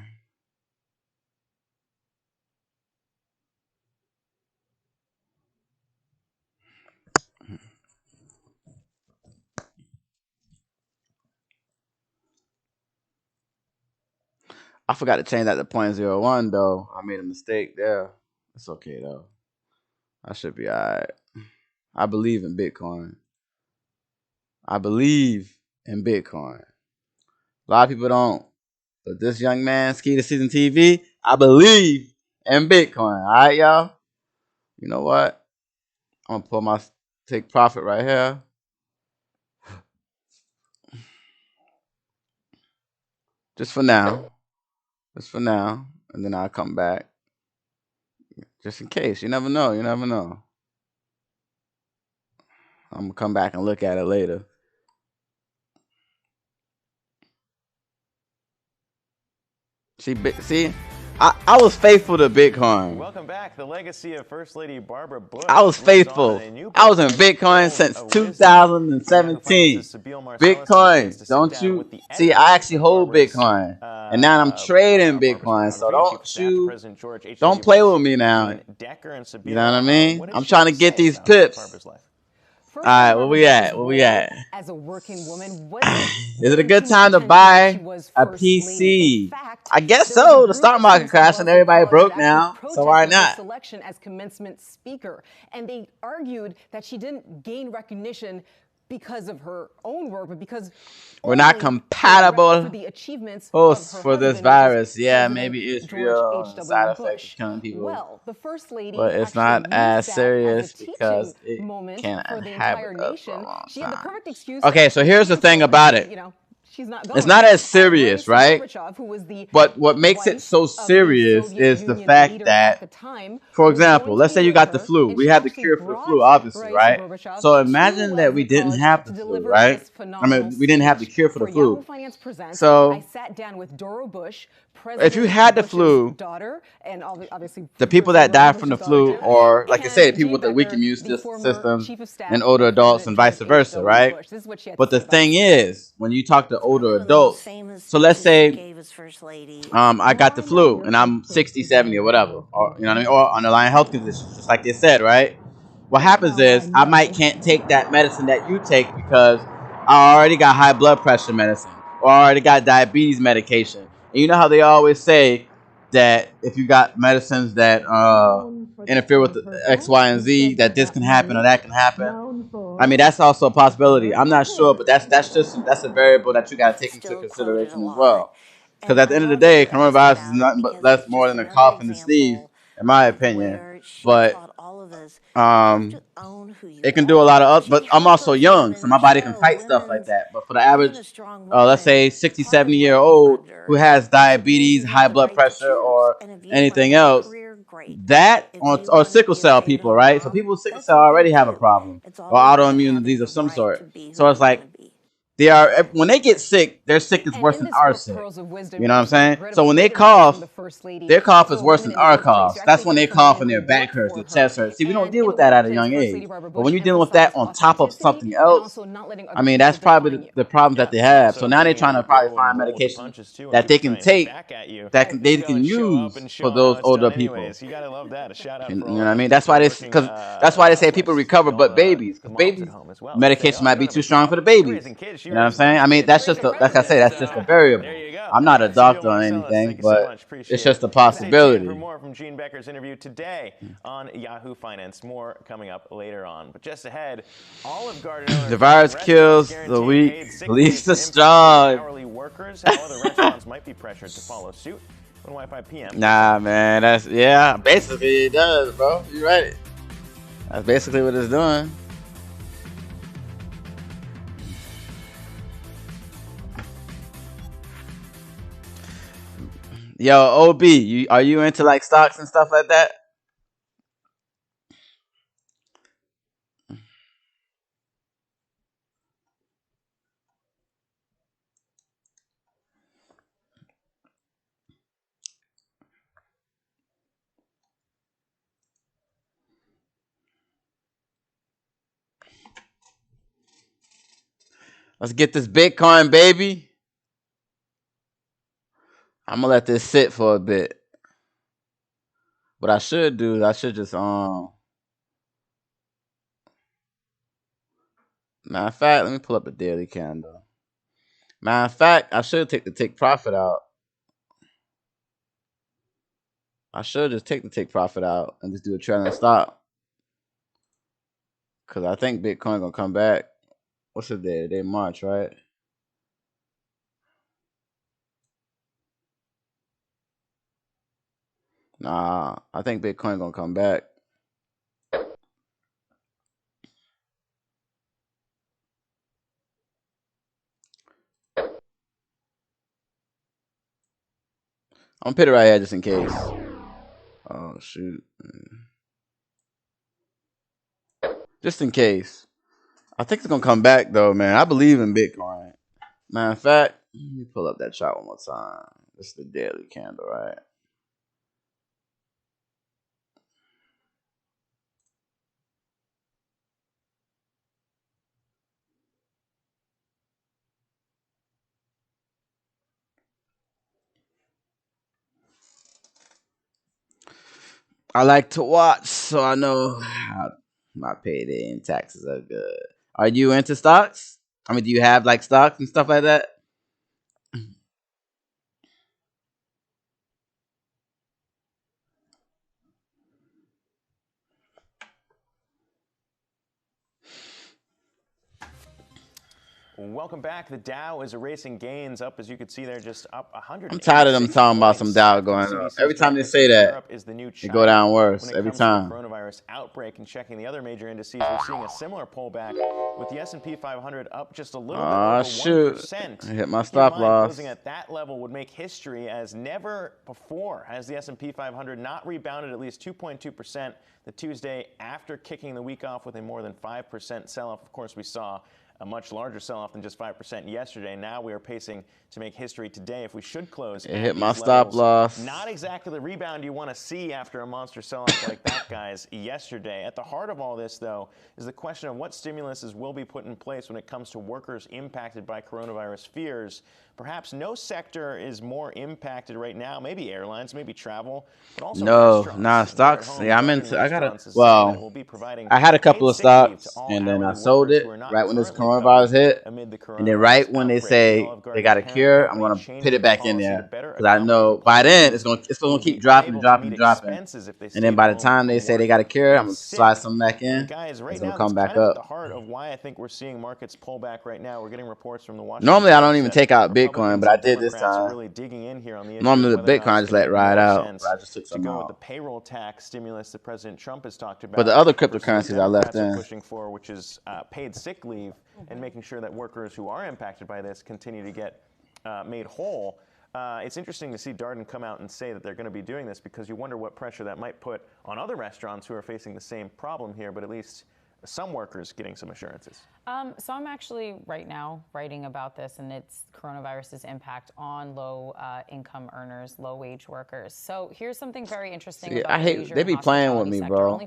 I forgot to change that to 0.01 though. I made a mistake there. It's okay though. I should be alright. I believe in Bitcoin. I believe in Bitcoin. A lot of people don't. But this young man, Skeetaseasontv, I believe in Bitcoin. Alright, y'all? You know what? I'm gonna pull my take profit right here. Just for now. Just for now. And then I'll come back. Just in case. You never know. You never know. I'm gonna come back and look at it later. See, I was faithful to Bitcoin. Welcome back. The legacy of First Lady Barbara Bush. I was faithful. I was in Bitcoin since 2017. Bitcoin, don't you see? I actually hold Bitcoin, and now I'm trading Bitcoin. So don't play with me now. You know what I mean? I'm trying to get these pips. All right, where we at? Where we at? As a working woman, Is it a good time to buy a PC? I guess so. The stock market crashed and everybody broke now. So why not? Selection as commencement speaker, and they argued that she didn't gain recognition because of her own work, but because we're not compatible for the achievements hosts for this virus. Yeah, maybe Israel side effects of killing people. Well, the first lady, but it's not as serious because it can inhabit us for a long time. She had the perfect excuse. Okay, so here's the thing about it. It's not as serious, right? But what makes it so serious is the fact that, for example, let's say you got the flu. We had the cure for the flu, obviously, right? So imagine that we didn't have the flu, right? I mean, we didn't have the cure for the flu. So if you had the flu, the people that die from the flu, or like I say, people with the weak immune systems and older adults and vice versa, right? But the thing is, when you talk to older adults, so let's say I got the flu and I'm 60, 70 or whatever, or you know what I mean, or underlying health conditions, just like they said, right? What happens is I can't take that medicine that you take because I already got high blood pressure medicine or I already got diabetes medication. And you know how they always say that if you got medicines that interfere with the X, Y, and Z, that this can happen or that can happen. I mean, that's also a possibility. I'm not sure, but that's a variable that you got to take into consideration as well. Because at the end of the day, coronavirus is nothing but less more than a cough and a sneeze, in my opinion. But it can do a lot of other, but I'm also young, so my body can fight stuff like that. But for the average, let's say 60, 70-year-old who has diabetes, high blood pressure, or anything else, that or sickle cell people, right? So people with sickle cell already have a problem or autoimmune disease of some sort. So it's like when they get sick, their sick is worse than our sick. You know what I'm saying? So when they cough, their cough is worse than our cough. That's when they cough and their back hurts, their chest hurts. See, we don't deal with that at a young age. But when you're dealing with that on top of something else, I mean, that's probably the problem that they have. So now they're trying to probably find medication that they can take, that they can use for those older people. You gotta love that. A shout out. You know what I mean? That's why they say people recover, but babies. Babies medication might be too strong for the babies. You know what I'm saying? I mean, that's just like I say, that's just a variable. I'm not a doctor or anything, but it's just a possibility. For more from Gene Becker's interview today on Yahoo Finance. More coming up later on. But just ahead, Olive Garden owners, the virus kills the weak, leaves the strong. Hourly workers, how other restaurants might be pressured to follow suit when Wi-Fi PM. Nah, man, basically it does, bro. You're right. That's basically what it's doing. Yo, OB, are you into like stocks and stuff like that? Let's get this Bitcoin, baby. I'm gonna let this sit for a bit. What I should do is I should just matter of fact, let me pull up a daily candle. Matter of fact, I should take profit out. I should just take the take profit out and just do a trailing stop. Cause I think Bitcoin gonna come back. What's the day? Today March, right? Nah, I think Bitcoin gonna come back. I'm gonna put it right here just in case. Oh shoot. Just in case. I think it's gonna come back though, man. I believe in Bitcoin. Matter of fact, let me pull up that chart one more time. This is the daily candle, right? I like to watch, so I know how my payday and taxes are good. Are you into stocks? I mean, do you have like stocks and stuff like that? Welcome back. The Dow is erasing gains up, as you can see there, just up 100. I'm tired of them talking about some Dow going up. Every time they say that, it go down worse. Every time. Coronavirus outbreak, and checking the other major indices, we're seeing a similar pullback with the S&P 500 up just a little bit over 1%. I hit my stop loss. Closing at that level would make history, as never before has the S&P 500 not rebounded at least 2.2% the Tuesday after kicking the week off with a more than 5% sell-off. Of course, we saw a much larger sell-off than just 5% yesterday. Now we are pacing to make history today if we should close. It hit my stop loss. Not exactly the rebound you want to see after a monster sell-off like that, guys, yesterday. At the heart of all this, though, is the question of what stimuluses will be put in place when it comes to workers impacted by coronavirus fears. Perhaps no sector is more impacted right now. Maybe airlines, maybe travel, but also restaurants. Stocks. Yeah, I had a couple of stocks, and then I sold it right when this coronavirus hit. And then right when they say they got a cure, I'm gonna put it back in there because I know by then it's gonna keep dropping. And then by the time they say they got a cure, I'm gonna slide some back in. Guys, right it's now, gonna come back kind of up. at the heart of why I think we're seeing markets pull back right now. We're getting reports from the Washington Normally, I don't Post even that take out Bitcoin, Republicans but I and did this Democrats are time. really digging in here on the issue Normally, of the whether or not Bitcoin I it's just let gonna ride make more out, sense but I just took to some go with out. the payroll tax stimulus that President Trump has talked about. But the other versus what cryptocurrencies I left Democrats are in. pushing for, which is paid sick leave, and making sure that workers who are impacted by this continue to get made whole. It's interesting to see Darden come out and say that they're going to be doing this, because you wonder what pressure that might put on other restaurants who are facing the same problem here, but at least some workers getting some assurances. So I'm actually right now writing about this, and it's coronavirus's impact on low-income earners, low-wage workers. So here's something very interesting. See, about I hate leisure they and be playing with hospitality me, sector. bro. Only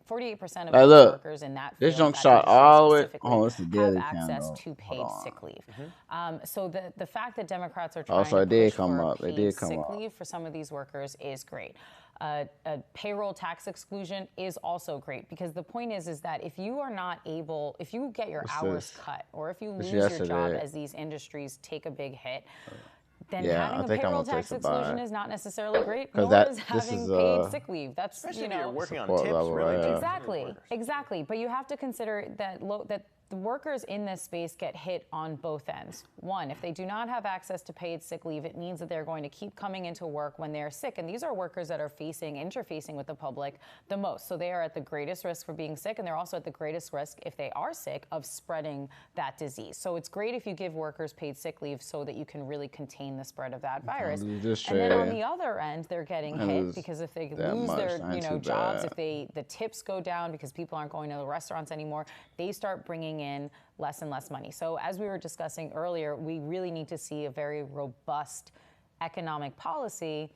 48% of Like, those look, workers in that this field, junk that shot industry all the way. specifically, Oh, it's the have daily access candle. to paid sick leave. So the fact that Democrats are Oh, trying so it to did push come for up. It paid did come sick up. leave for some of these workers is great. A payroll tax exclusion is also great, because the point is that if you are not able, if you get your hours cut, or if you lose your job as these industries take a big hit, then having a payroll tax exclusion is not necessarily great, nor is having paid sick leave. That's, especially if you're working on support tips, level, really. right? Exactly. But you have to consider that the workers in this space get hit on both ends. One, if they do not have access to paid sick leave, it means that they're going to keep coming into work when they're sick. And these are workers that are interfacing with the public the most. So they are at the greatest risk for being sick, and they're also at the greatest risk, if they are sick, of spreading that disease. So it's great if you give workers paid sick leave so that you can really contain the spread of that virus. And then on the other end, they're getting hit because if they lose their jobs, if the tips go down because people aren't going to the restaurants anymore, they start bringing in less and less money. So as we were discussing earlier, we really need to see a very robust economic policy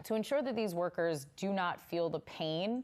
to ensure that these workers do not feel the pain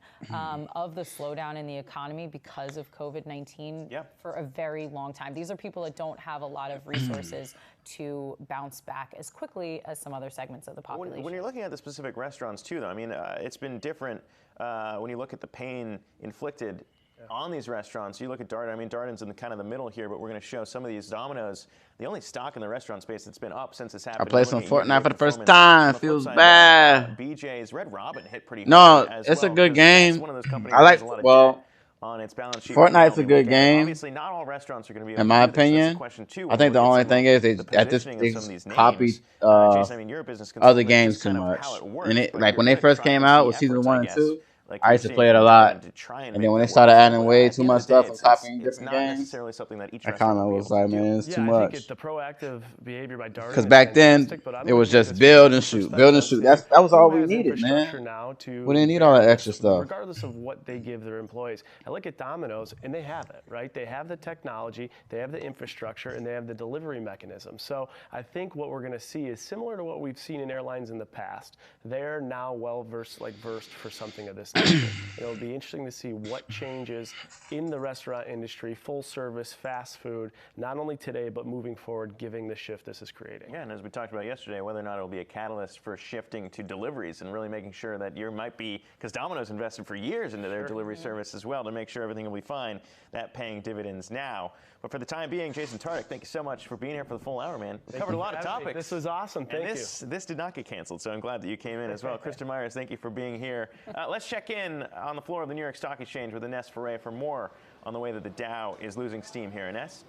of the slowdown in the economy because of COVID-19 for a very long time. These are people that don't have a lot of resources to bounce back as quickly as some other segments of the population. When you're looking at the specific restaurants too, though, I mean, it's been different when you look at the pain inflicted on these restaurants. You look at Darden. I mean, Darden's in the middle here, but we're going to show some of these Domino's. The only stock in the restaurant space that's been up since this happened. I played some Fortnite for the first time. Feels bad. BJ's Red Robin hit pretty hard. No, it's a good game. One of those companies I like. That has a lot of well, on its balance sheet. Fortnite's a good game. Obviously, not all restaurants are going to be able in to my do this. That's opinion. the question too. I think the only thing is they copied Jason, I mean, you're a business other consultant, games just too kind of much. how it works, And it but like you're when they gonna first try came and out see with season efforts, 1 I and guess, 2, like I you're used to seeing play it a from lot, Jordan to try and and make then when they that started work. adding So way at too the end of much the day, stuff, like copying it's different not games, necessarily something that each I restaurant kind of will be was able to like, do. man, it's Yeah, too I think much. the proactive behavior by Darden Because is back then, fantastic, but I'm it going to was take just this build and 50% shoot, steps build and on shoot. seeing That was all who we has needed, man. infrastructure now to We didn't need all bear that this, extra stuff. regardless of what they give their employees. I look at Domino's, and they have it, right? They have the technology, they have the infrastructure, and they have the delivery mechanism. So I think what we're going to see is similar to what we've seen in airlines in the past. They're now versed for something of this nature. It'll be interesting to see what changes in the restaurant industry, full service, fast food, not only today, but moving forward, given the shift this is creating. Yeah, and as we talked about yesterday, whether or not it'll be a catalyst for shifting to deliveries and really making sure that you might be, because Domino's invested for years into their delivery service as well to make sure everything will be fine, that paying dividends now. But for the time being, Jason Tartick, thank you so much for being here for the full hour, man. Thank Covered you a lot for of having me. topics. This was awesome. Thank you. This did not get canceled, so I'm glad that you came in as well. Kristen Myers, thank you for being here. Let's check in on the floor of the New York Stock Exchange with Ines Ferre for more on the way that the Dow is losing steam here. Ines?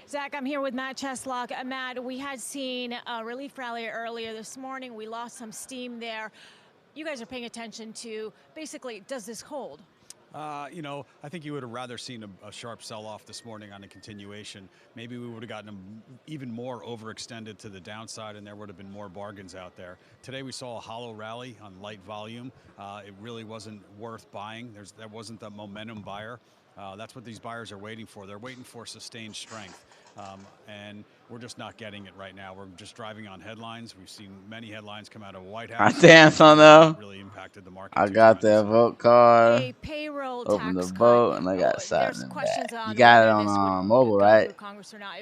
Zach, I'm here with Matt Cheslock. Matt, we had seen a relief rally earlier this morning. We lost some steam there. You guys are paying attention to, basically, does this hold? You know, I think you would have rather seen a sharp sell-off this morning on a continuation. Maybe we would have gotten them even more overextended to the downside, and there would have been more bargains out there. Today we saw a hollow rally on light volume. It really wasn't worth buying. There wasn't the momentum buyer. That's what these buyers are waiting for. They're waiting for sustained strength. And we're just not getting it right now. We're just driving on headlines. We've seen many headlines come out of White House. I dance on though. Really impacted the market. I got that vote card. A payroll Open the tax vote, and I got There's something questions back. on You got it whether this on would mobile, go right? through Congress or not.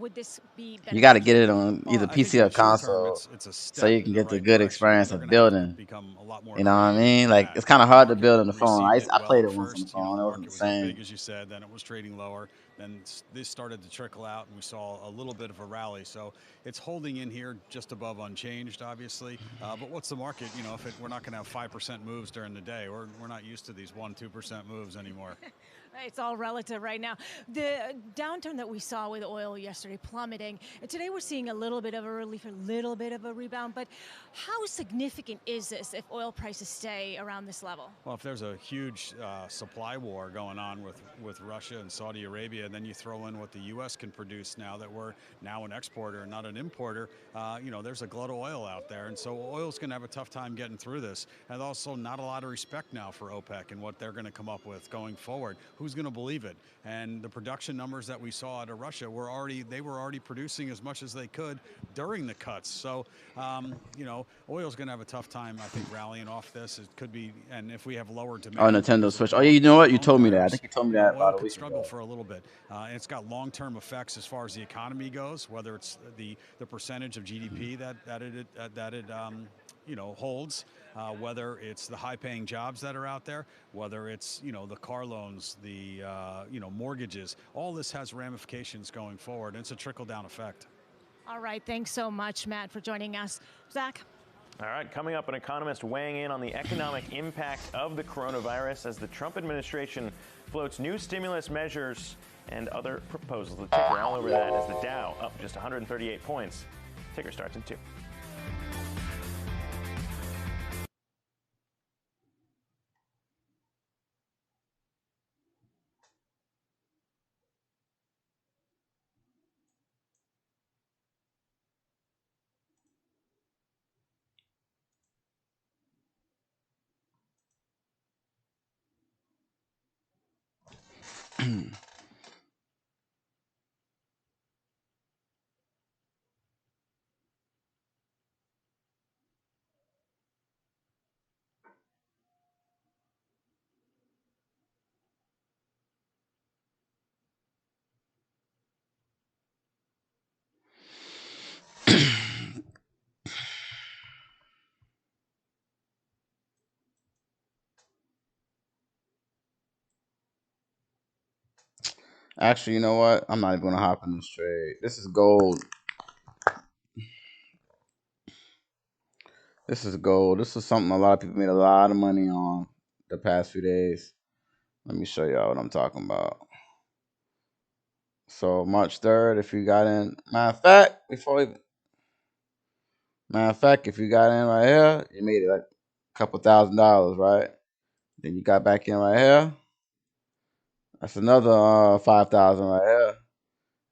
Would this be You got to beneficial? get it on either PC or console, so you can get the good experience of building. You know what I mean? Like it's kind of hard to build on the phone. I played it once on the phone. It wasn't the same. Big as you said, then it was trading lower. Then this started to trickle out, and we saw a little bit of a rally. So it's holding in here just above unchanged, obviously. But what's the market? You know, we're not going to have 5% moves during the day. We're not used to these 1-2% moves anymore. It's all relative right now. The downturn that we saw with oil yesterday plummeting, and today we're seeing a little bit of a relief, a little bit of a rebound. But how significant is this if oil prices stay around this level? Well, if there's a huge supply war going on with Russia and Saudi Arabia, and then you throw in what the U.S. can produce now that we're now an exporter and not an importer, you know, there's a glut of oil out there. And so oil's going to have a tough time getting through this. And also not a lot of respect now for OPEC and what they're going to come up with going forward. Who's going to believe it? And the production numbers that we saw out of Russia were already producing as much as they could during the cuts. So, you know, oil's going to have a tough time, I think, rallying off this. It could be, and if we have lower demand. Oh, Nintendo Switch. Oh, yeah, you know what? You told me that. I think you told me that about a week struggle ago. for a little bit. And it's got long-term effects as far as the economy goes, whether it's the percentage of GDP that it you know, holds, whether it's the high-paying jobs that are out there, whether it's, you know, the car loans, the you know, mortgages. All this has ramifications going forward, and it's a trickle-down effect. All right, thanks so much, Matt, for joining us. Zach? All right, coming up, an economist weighing in on the economic impact of the coronavirus as the Trump administration floats new stimulus measures and other proposals. The ticker all over that is the Dow up just 138 points. Ticker starts in 2. Actually, you know what? I'm not even gonna hop in this trade. This is gold. This is gold. This is something a lot of people made a lot of money on the past few days. Let me show y'all what I'm talking about. So March 3rd, if you got in, matter of fact, if you got in right here, you made it like couple $1,000, right? Then you got back in right here. That's another 5,000 right here.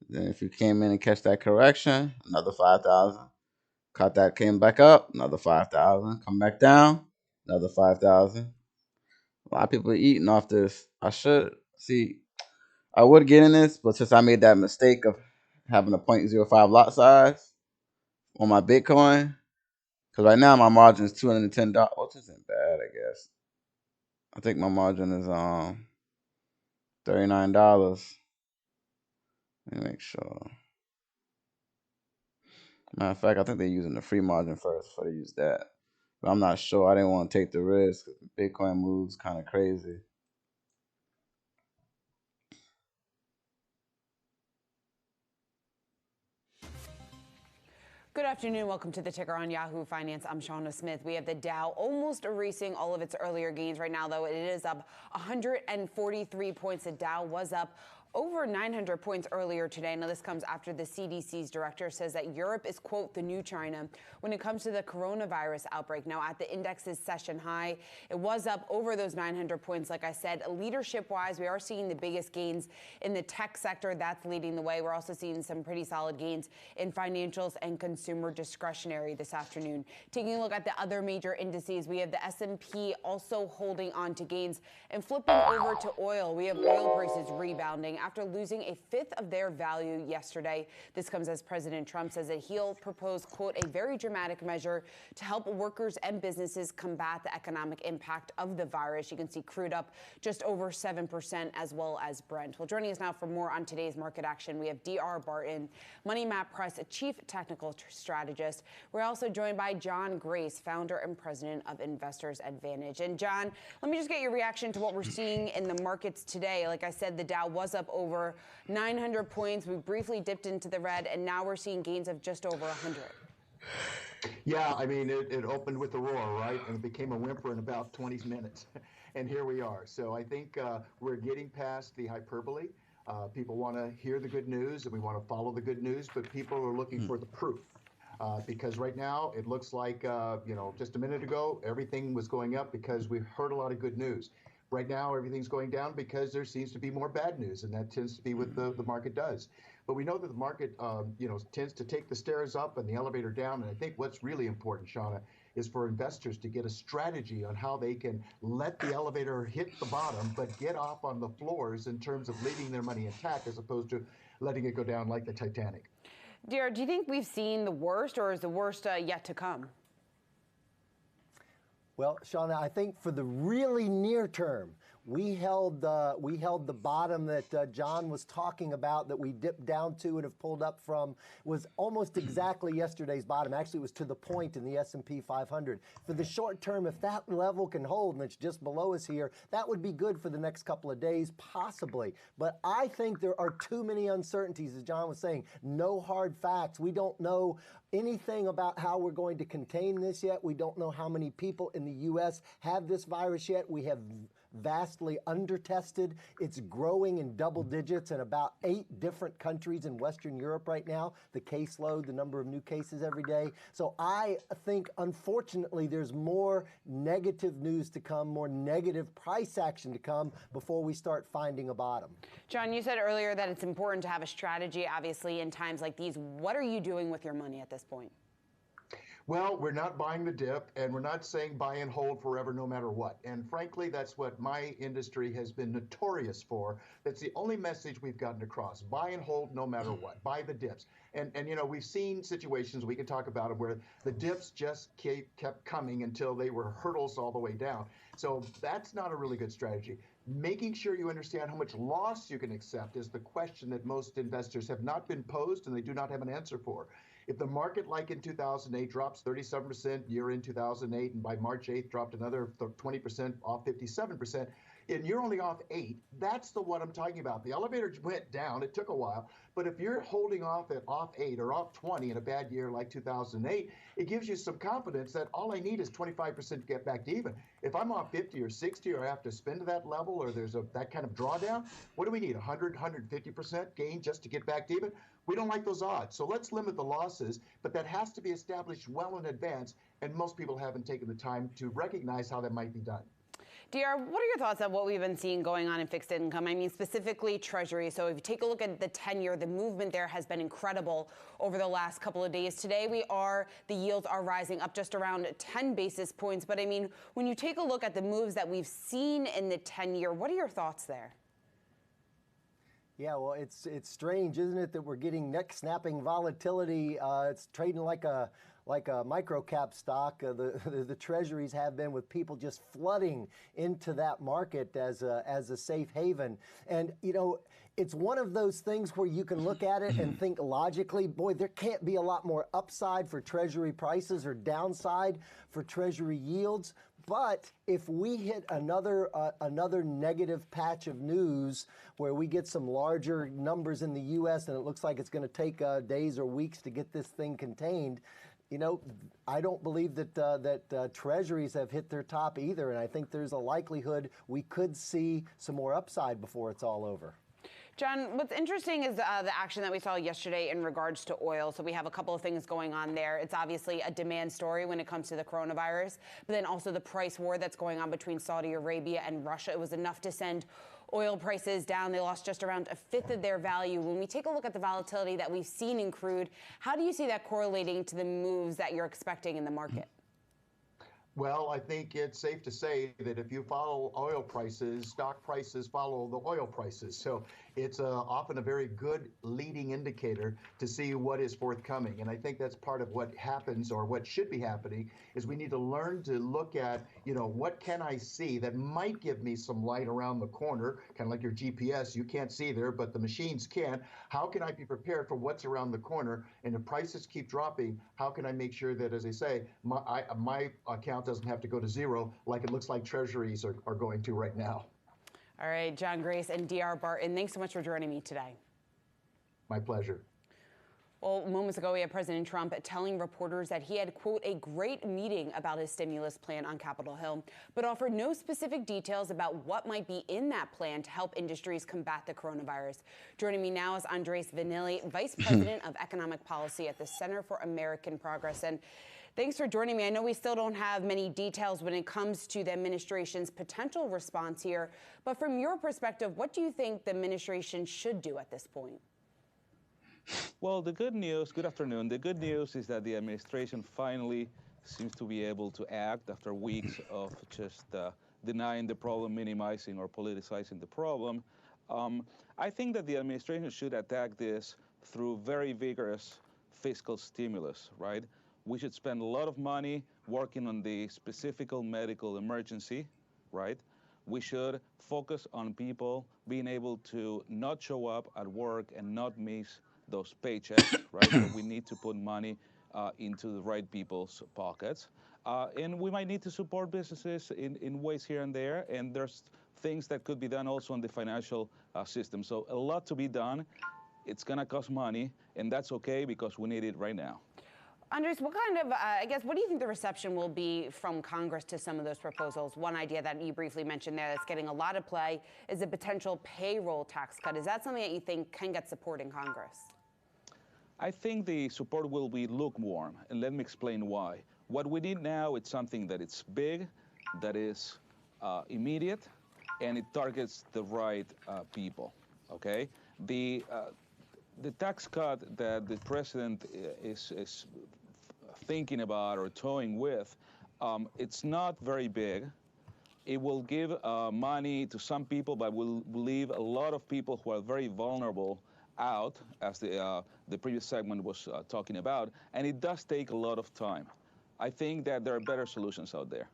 Then if you came in and catch that correction, another 5,000. Caught that, came back up, another 5,000. Come back down, another 5,000. A lot of people are eating off this. I would get in this, but since I made that mistake of having a 0.05 lot size on my Bitcoin, because right now my margin is $210, which isn't bad, I guess. I think my margin is $39. Let me make sure. Matter of fact, I think they're using the free margin first before they use that. But I'm not sure. I didn't want to take the risk. Bitcoin moves kind of crazy. Good afternoon. Welcome to the ticker on Yahoo Finance. I'm Shauna Smith. We have the Dow almost erasing all of its earlier gains right now, though it is up 143 points. The Dow was up over 900 points earlier today. Now, this comes after the CDC's director says that Europe is, quote, the new China when it comes to the coronavirus outbreak. Now, at the index's session high, it was up over those 900 points. Like I said, leadership-wise, we are seeing the biggest gains in the tech sector. That's leading the way. We're also seeing some pretty solid gains in financials and consumer discretionary this afternoon. Taking a look at the other major indices, we have the S&P also holding on to gains. And flipping over to oil, we have oil prices rebounding after losing a fifth of their value yesterday. This comes as President Trump says that he'll propose, quote, a very dramatic measure to help workers and businesses combat the economic impact of the virus. You can see crude up just over 7%, as well as Brent. Well, joining us now for more on today's market action, we have D.R. Barton, Money Map Press Chief Technical Strategist. We're also joined by John Grace, founder and president of Investors Advantage. And John, let me just get your reaction to what we're seeing in the markets today. Like I said, the Dow was up over 900 points. We briefly dipped into the red, and now we're seeing gains of just over 100. Yeah, I mean, it opened with a roar, right? And it became a whimper in about 20 minutes. And here we are. So I think we're getting past the hyperbole. People want to hear the good news, and we want to follow the good news, but people are looking for the proof. Because right now it looks like, just a minute ago, everything was going up because we heard a lot of good news. Right now, everything's going down because there seems to be more bad news, and that tends to be what the market does. But we know that the market, tends to take the stairs up and the elevator down. And I think what's really important, Shauna, is for investors to get a strategy on how they can let the elevator hit the bottom, but get off on the floors in terms of leaving their money intact as opposed to letting it go down like the Titanic. Dear, do you think we've seen the worst, or is the worst yet to come? Well, Shauna, I think for the really near term, we held the bottom that John was talking about, that we dipped down to and have pulled up from, was almost exactly yesterday's bottom. Actually, it was to the point in the S&P 500. For the short term, if that level can hold and it's just below us here, that would be good for the next couple of days, possibly. But I think there are too many uncertainties, as John was saying. No hard facts. We don't know anything about how we're going to contain this yet. We don't know how many people in the U.S. have this virus yet. We have vastly under-tested. It's growing in double digits in about 8 different countries in Western Europe right now, the caseload, the number of new cases every day. So I think, unfortunately, there's more negative news to come, more negative price action to come before we start finding a bottom. John, you said earlier that it's important to have a strategy, obviously, in times like these. What are you doing with your money at this point? Well, we're not buying the dip, and we're not saying buy and hold forever no matter what. And frankly, that's what my industry has been notorious for. That's the only message we've gotten across. Buy and hold no matter what. Buy the dips. And we've seen situations, we can talk about them, where the dips just kept coming until they were hurdles all the way down. So that's not a really good strategy. Making sure you understand how much loss you can accept is the question that most investors have not been posed, and they do not have an answer for. If the market, like in 2008, drops 37% year in 2008, and by March 8th dropped another 20% off 57%, and you're only off 8, that's the what I'm talking about. The elevator went down. It took a while. But if you're holding off at off 8 or off 20 in a bad year like 2008, it gives you some confidence that all I need is 25% to get back to even. If I'm off 50 or 60 or I have to spend to that level or there's that kind of drawdown, what do we need? 100, 150% gain just to get back to even? We don't like those odds. So let's limit the losses, but that has to be established well in advance, and most people haven't taken the time to recognize how that might be done. DR, what are your thoughts on what we've been seeing going on in fixed income? I mean, specifically Treasury. So if you take a look at the 10-year, the movement there has been incredible over the last couple of days. Today, the yields are rising up just around 10 basis points. But I mean, when you take a look at the moves that we've seen in the 10-year, what are your thoughts there? Yeah, well, it's strange, isn't it, that we're getting neck-snapping volatility. It's trading like a micro cap stock. The treasuries have been, with people just flooding into that market as a safe haven. And you know, it's one of those things where you can look at it and think logically, boy, there can't be a lot more upside for treasury prices or downside for treasury yields. But if we hit another negative patch of news where we get some larger numbers in the U.S. and it looks like it's going to take days or weeks to get this thing contained, you know, I don't believe that treasuries have hit their top either, and I think there's a likelihood we could see some more upside before it's all over. John, what's interesting is the action that we saw yesterday in regards to oil. So we have a couple of things going on there. It's obviously a demand story when it comes to the coronavirus, but then also the price war that's going on between Saudi Arabia and Russia. It was enough to send oil prices down. They lost just around a fifth of their value. When we take a look at the volatility that we've seen in crude, how do you see that correlating to the moves that you're expecting in the market? Well, I think it's safe to say that if you follow oil prices, stock prices follow the oil prices. So it's often a very good leading indicator to see what is forthcoming. And I think that's part of what happens, or what should be happening, is we need to learn to look at, you know, what can I see that might give me some light around the corner, kind of like your GPS. You can't see there, but the machines can. How can I be prepared for what's around the corner? And if prices keep dropping, how can I make sure that, as I say, my account doesn't have to go to zero like it looks like treasuries are going to right now. All right, John Grace and DR Barton, thanks so much for joining me today. My pleasure. Well, moments ago, we had President Trump telling reporters that he had, quote, a great meeting about his stimulus plan on Capitol Hill, but offered no specific details about what might be in that plan to help industries combat the coronavirus. Joining me now is Andres Vanilli, Vice President of Economic Policy at the Center for American Progress. And thanks for joining me. I know we still don't have many details when it comes to the administration's potential response here, but from your perspective, what do you think the administration should do at this point? Well, the good news, good afternoon. The good news is that the administration finally seems to be able to act after weeks of just denying the problem, minimizing or politicizing the problem. I think that the administration should attack this through very vigorous fiscal stimulus, right? We should spend a lot of money working on the specific medical emergency, right? We should focus on people being able to not show up at work and not miss those paychecks, right? So we need to put money into the right people's pockets. And we might need to support businesses in ways here and there. And there's things that could be done also in the financial system. So a lot to be done. It's going to cost money, and that's okay because we need it right now. Andres, what kind of, what do you think the reception will be from Congress to some of those proposals? One idea that you briefly mentioned there that's getting a lot of play is a potential payroll tax cut. Is that something that you think can get support in Congress? I think the support will be lukewarm, and let me explain why. What we need now is something that is big, that is immediate, and it targets the right people, okay? The tax cut that the president is thinking about or toying with, it's not very big. It will give money to some people, but will leave a lot of people who are very vulnerable out, as the previous segment was talking about, and it does take a lot of time. I think that there are better solutions out there.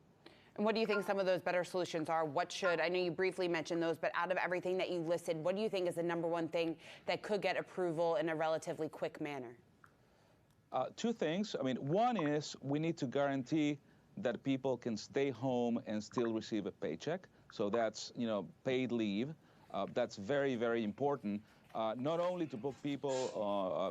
And what do you think some of those better solutions are? What should, I know you briefly mentioned those, but out of everything that you listed, what do you think is the number one thing that could get approval in a relatively quick manner? Two things. I mean, one is we need to guarantee that people can stay home and still receive a paycheck. So that's, paid leave. That's very, very important, not only to put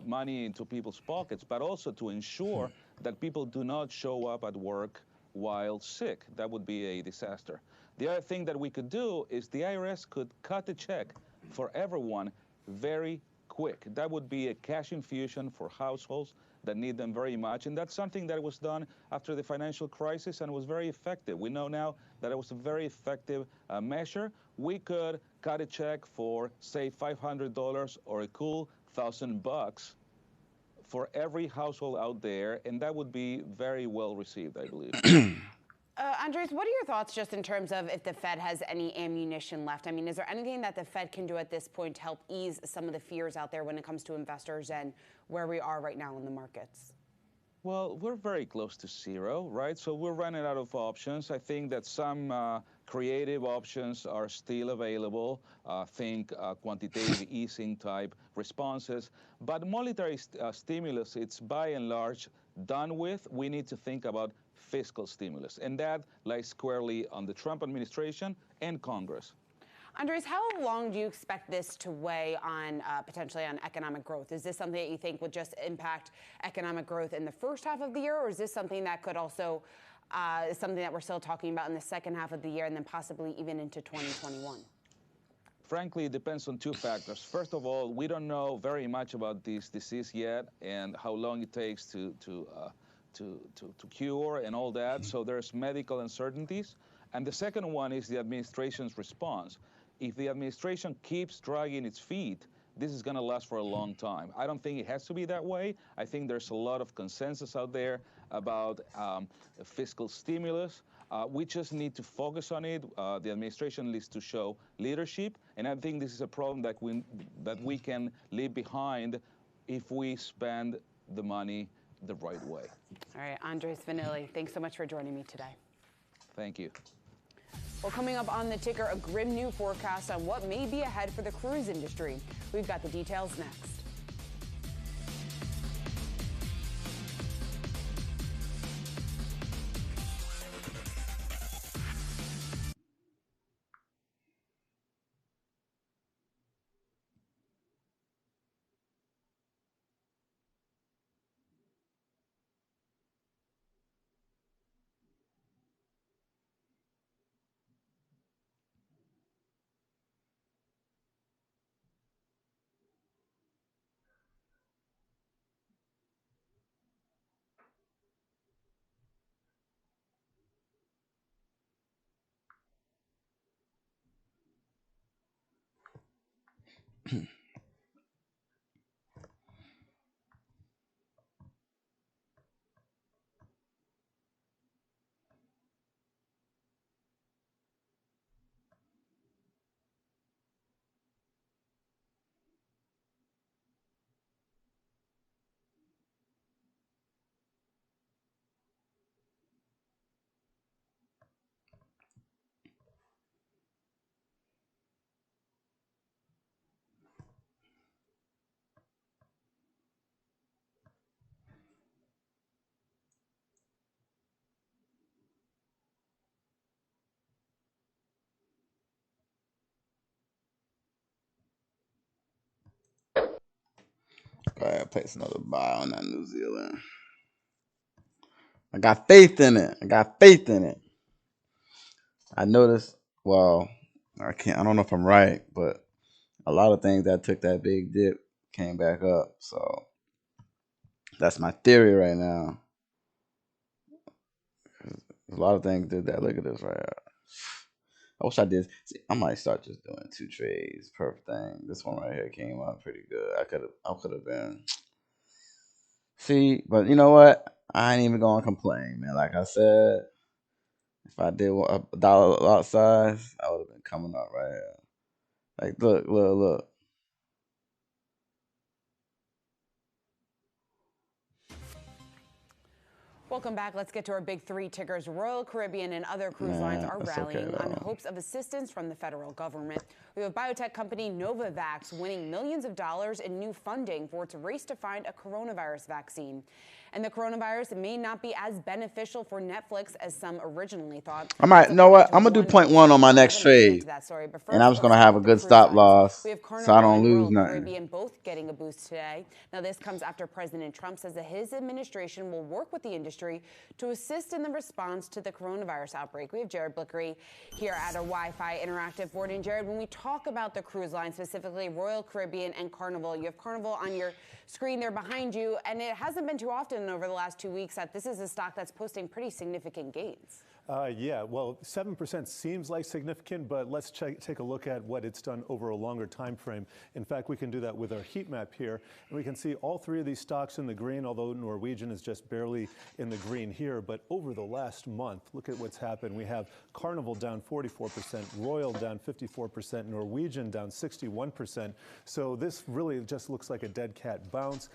money into people's pockets, but also to ensure that people do not show up at work while sick. That would be a disaster. The other thing that we could do is the IRS could cut the check for everyone very quick. That would be a cash infusion for households that need them very much. And that's something that was done after the financial crisis and was very effective. We know now that it was a very effective measure. We could cut a check for, say, $500 or a cool $1,000 for every household out there, and that would be very well received, I believe. Andres, what are your thoughts just in terms of if the Fed has any ammunition left? I mean, is there anything that the Fed can do at this point to help ease some of the fears out there when it comes to investors and where we are right now in the markets? Well, we're very close to zero, right? So we're running out of options. I think that some creative options are still available. Think quantitative easing type responses. But monetary stimulus, it's by and large done with. We need to think about fiscal stimulus. And that lies squarely on the Trump administration and Congress. Andres, how long do you expect this to weigh on potentially on economic growth? Is this something that you think would just impact economic growth in the first half of the year, or is this something that could also something that we're still talking about in the second half of the year and then possibly even into 2021? Frankly, it depends on two factors. First of all, we don't know very much about this disease yet and how long it takes to cure and all that. So there's medical uncertainties. And the second one is the administration's response. If the administration keeps dragging its feet, this is going to last for a long time. I don't think it has to be that way. I think there's a lot of consensus out there about fiscal stimulus. We just need to focus on it. The administration needs to show leadership, and I think this is a problem that we can leave behind if we spend the money the right way. All right, Andres Vanilli, thanks so much for joining me today. Thank you. Well, coming up on the ticker, a grim new forecast on what may be ahead for the cruise industry. We've got the details next. Go ahead, place another buy on that New Zealand. I got faith in it. I noticed, well, I don't know if I'm right, but a lot of things that took that big dip came back up. So that's my theory right now. A lot of things did that. Look at this right here. I wish I did. See, I might start just doing 2 trades per thing. This one right here came out pretty good. I could have been. See, but you know what? I ain't even gonna complain, man. Like I said, if I did a dollar lot size, I would have been coming up right here. Like, look. Welcome back. Let's get to our big three tickers. Royal Caribbean and other cruise lines are rallying on hopes of assistance from the federal government. We have biotech company Novavax winning millions of dollars in new funding for its race to find a coronavirus vaccine. And the coronavirus may not be as beneficial for Netflix as some originally thought. I might, know what? I'm going to do 0.1 on my next trade. And I was going to have a good stop loss so I don't lose nothing. Caribbean both getting a boost today. Now, this comes after President Trump says that his administration will work with the industry to assist in the response to the coronavirus outbreak. We have Jared Blickery here at our Wi-Fi Interactive board. And Jared, when we talk about the cruise line, specifically Royal Caribbean and Carnival, you have Carnival on your screen there behind you, and it hasn't been too often over the last 2 weeks that this is a stock that's posting pretty significant gains. Yeah, well, 7% seems like significant, but let's take a look at what it's done over a longer time frame. In fact, we can do that with our heat map here, and we can see all three of these stocks in the green, although Norwegian is just barely in the green here. But over the last month, look at what's happened. We have Carnival down 44%, Royal down 54%, Norwegian down 61%. So this really just looks like a dead cat bounce.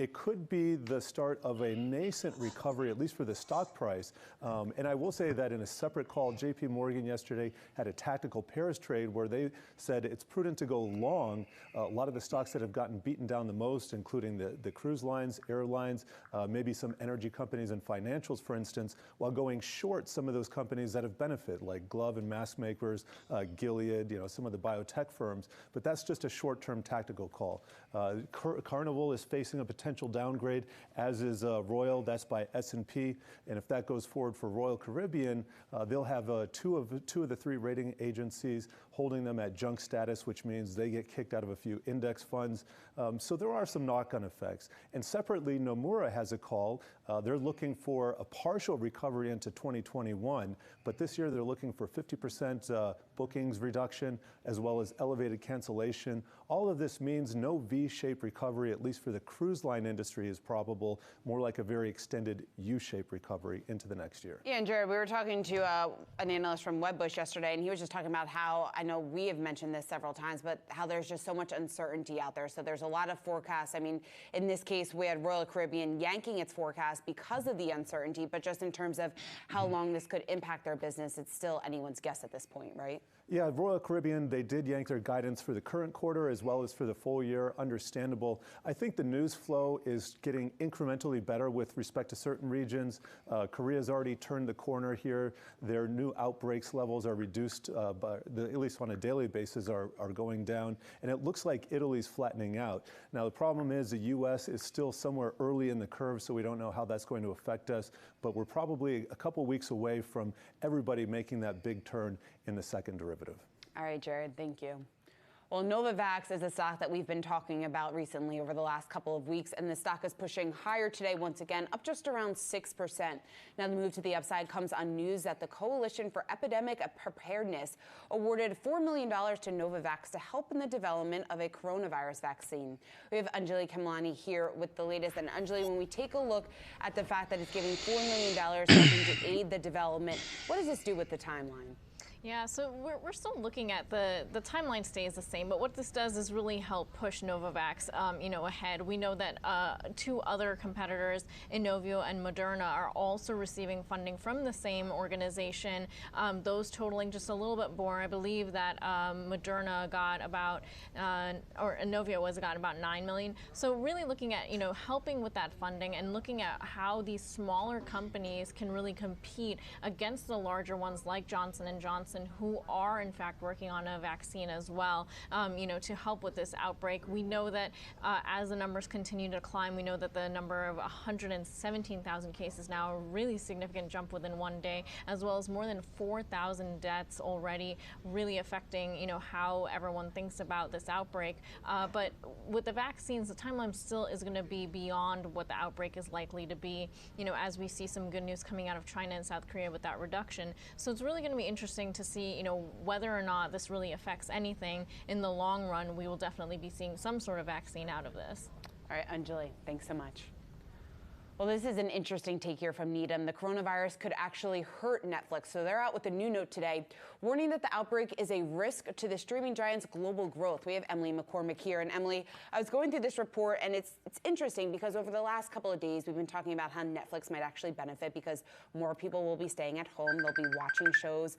It could be the start of a nascent recovery, at least for the stock price. And I will say that in a separate call, JP Morgan yesterday had a tactical pairs trade where they said it's prudent to go long a lot of the stocks that have gotten beaten down the most, including the cruise lines, airlines, maybe some energy companies and financials, for instance, while going short some of those companies that have benefited, like glove and mask makers, Gilead, some of the biotech firms. But that's just a short-term tactical call. Carnival is facing a potential downgrade, as is Royal. That's by S&P. And if that goes forward for Royal Caribbean, they'll have two of the three rating agencies holding them at junk status, which means they get kicked out of a few index funds. So there are some knock-on effects. And separately, Nomura has a call. They're looking for a partial recovery into 2021, but this year they're looking for 50% bookings reduction as well as elevated cancellation. All of this means no V-shaped recovery, at least for the cruise line industry, is probable, more like a very extended U-shaped recovery into the next year. Yeah, and Jared, we were talking to an analyst from Wedbush yesterday, and he was just talking about how, I know we have mentioned this several times, but how there's just so much uncertainty out there. So there's a lot of forecasts. I mean, in this case, we had Royal Caribbean yanking its forecast because of the uncertainty, but just in terms of how long this could impact their business, it's still anyone's guess at this point, right? Yeah, Royal Caribbean, they did yank their guidance for the current quarter as well as for the full year. Understandable. I think the news flow is getting incrementally better with respect to certain regions. Korea's already turned the corner here. Their new outbreaks levels are reduced, at least on a daily basis, are going down. And it looks like Italy's flattening out. Now, the problem is the U.S. is still somewhere early in the curve, so we don't know how that's going to affect us. But we're probably a couple weeks away from everybody making that big turn in the second derivative. All right, Jared, thank you. Well, Novavax is a stock that we've been talking about recently over the last couple of weeks, and the stock is pushing higher today once again, up just around 6%. Now, the move to the upside comes on news that the Coalition for Epidemic Preparedness awarded $4 million to Novavax to help in the development of a coronavirus vaccine. We have Anjali Kamlani here with the latest. And Anjali, when we take a look at the fact that it's giving $4 million helping to aid the development, what does this do with the timeline? Yeah, so we're still looking at the timeline stays the same, but what this does is really help push Novavax, ahead. We know that two other competitors, Inovio and Moderna, are also receiving funding from the same organization. Those totaling just a little bit more. I believe that Moderna got about, or Inovio got about 9 million. So really looking at helping with that funding and looking at how these smaller companies can really compete against the larger ones like Johnson & Johnson, who are in fact working on a vaccine as well, to help with this outbreak. We know that as the numbers continue to climb, we know that the number of 117,000 cases now, a really significant jump within one day, as well as more than 4,000 deaths already, really affecting how everyone thinks about this outbreak. But with the vaccines, the timeline still is going to be beyond what the outbreak is likely to be, as we see some good news coming out of China and South Korea with that reduction. So it's really going to be interesting to see, whether or not this really affects anything in the long run. We will definitely be seeing some sort of vaccine out of this. All right, Anjali, thanks so much. Well, this is an interesting take here from Needham. The coronavirus could actually hurt Netflix. So they're out with a new note today, warning that the outbreak is a risk to the streaming giant's global growth. We have Emily McCormick here. And Emily, I was going through this report, and it's interesting because over the last couple of days, we've been talking about how Netflix might actually benefit because more people will be staying at home. They'll be watching shows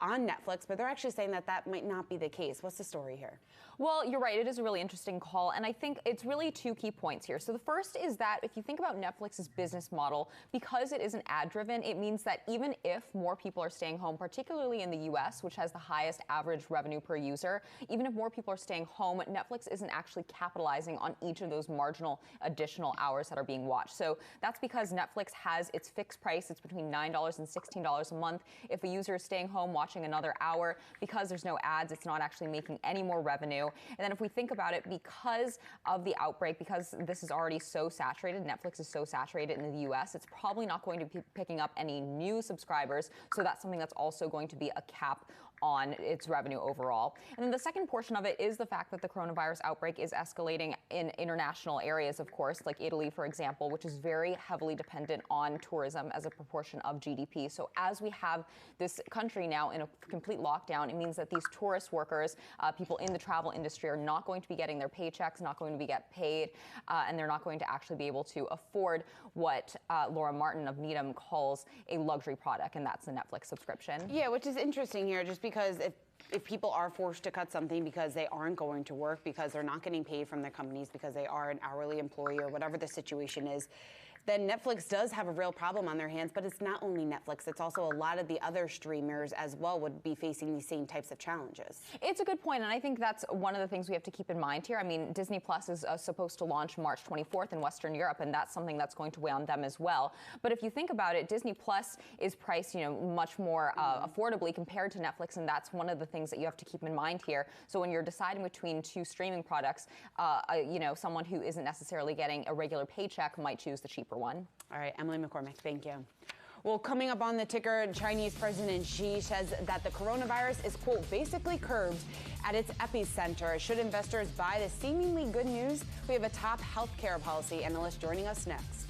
on Netflix, but they're actually saying that that might not be the case. What's the story here? Well, you're right. It is a really interesting call, and I think it's really two key points here. So the first is that if you think about Netflix's business model, because it isn't ad-driven, it means that even if more people are staying home, particularly in the US, which has the highest average revenue per user, even if more people are staying home, Netflix isn't actually capitalizing on each of those marginal additional hours that are being watched. So that's because Netflix has its fixed price. It's between $9 and $16 a month. If a user is staying home watching another hour, because there's no ads, it's not actually making any more revenue. And then if we think about it, because of the outbreak, because this is already so saturated, Netflix is so saturated in the US, it's probably not going to be picking up any new subscribers. So that's something that's also going to be a cap on its revenue overall. And then the second portion of it is the fact that the coronavirus outbreak is escalating in international areas, of course, like Italy, for example, which is very heavily dependent on tourism as a proportion of GDP. So as we have this country now in a complete lockdown, it means that these tourist workers, people in the travel industry, are not going to be getting their paychecks, not going to be get paid, and they're not going to actually be able to afford what Laura Martin of Needham calls a luxury product, and that's the Netflix subscription. Yeah, which is interesting here, just because if people are forced to cut something because they aren't going to work, because they're not getting paid from their companies, because they are an hourly employee or whatever the situation is, then Netflix does have a real problem on their hands. But it's not only Netflix, it's also a lot of the other streamers as well would be facing these same types of challenges. It's a good point, and I think that's one of the things we have to keep in mind here. I mean, Disney Plus is supposed to launch March 24th in Western Europe, and that's something that's going to weigh on them as well. But if you think about it, Disney Plus is priced, much more affordably compared to Netflix, and that's one of the things that you have to keep in mind here. So when you're deciding between two streaming products, someone who isn't necessarily getting a regular paycheck might choose the cheaper one. All right, Emily McCormick, thank you. Well, coming up on the ticker, Chinese President Xi says that the coronavirus is, quote, basically curbed at its epicenter. Should investors buy the seemingly good news? We have a top healthcare policy analyst joining us next.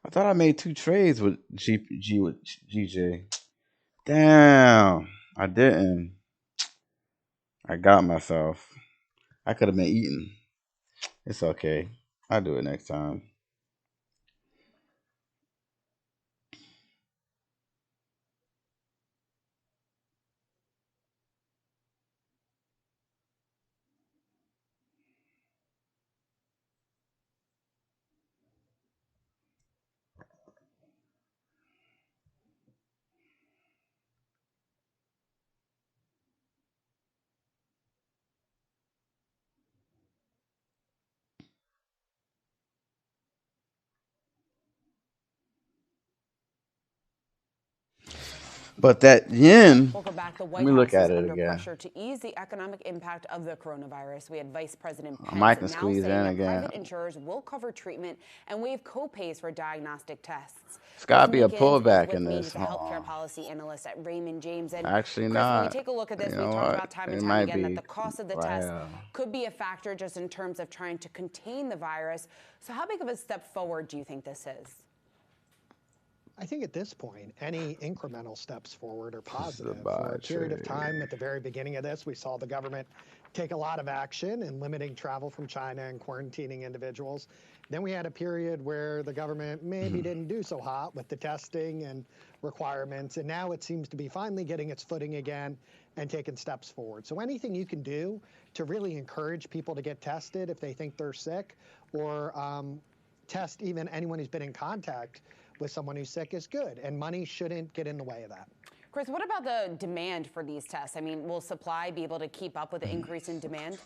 I thought I made 2 trades with GJ. Damn, I didn't. I got myself. I could have been eating. It's okay. I'll do it next time. But that yen, Welcome back. The let White me House look is at it under again. pressure to ease the economic impact of the coronavirus. We had Vice President I might Pence can now squeeze saying in that again. private insurers will cover treatment and waive co-pays for diagnostic tests. It's got to Chris be a Meekins is pullback with in me. this. He's a healthcare policy analyst at Raymond James. And Actually, Chris, when we not. take a look at this, You we know talked what? about time and It time might again that be the cost of the right test here. could be a factor just in terms of trying to contain the virus. So how big of a step forward do you think this is? I think at this point, any incremental steps forward are This is positive. a For buy a period of trade. time at the very beginning of this, we saw the government take a lot of action in limiting travel from China and quarantining individuals. Then we had a period where the government maybe didn't do so hot with the testing and requirements, and now it seems to be finally getting its footing again and taking steps forward. So anything you can do to really encourage people to get tested if they think they're sick, or test even anyone who's been in contact with someone who's sick is good, and money shouldn't get in the way of that. Chris, what about the demand for these tests? I mean, will supply be able to keep up with the increase in demand?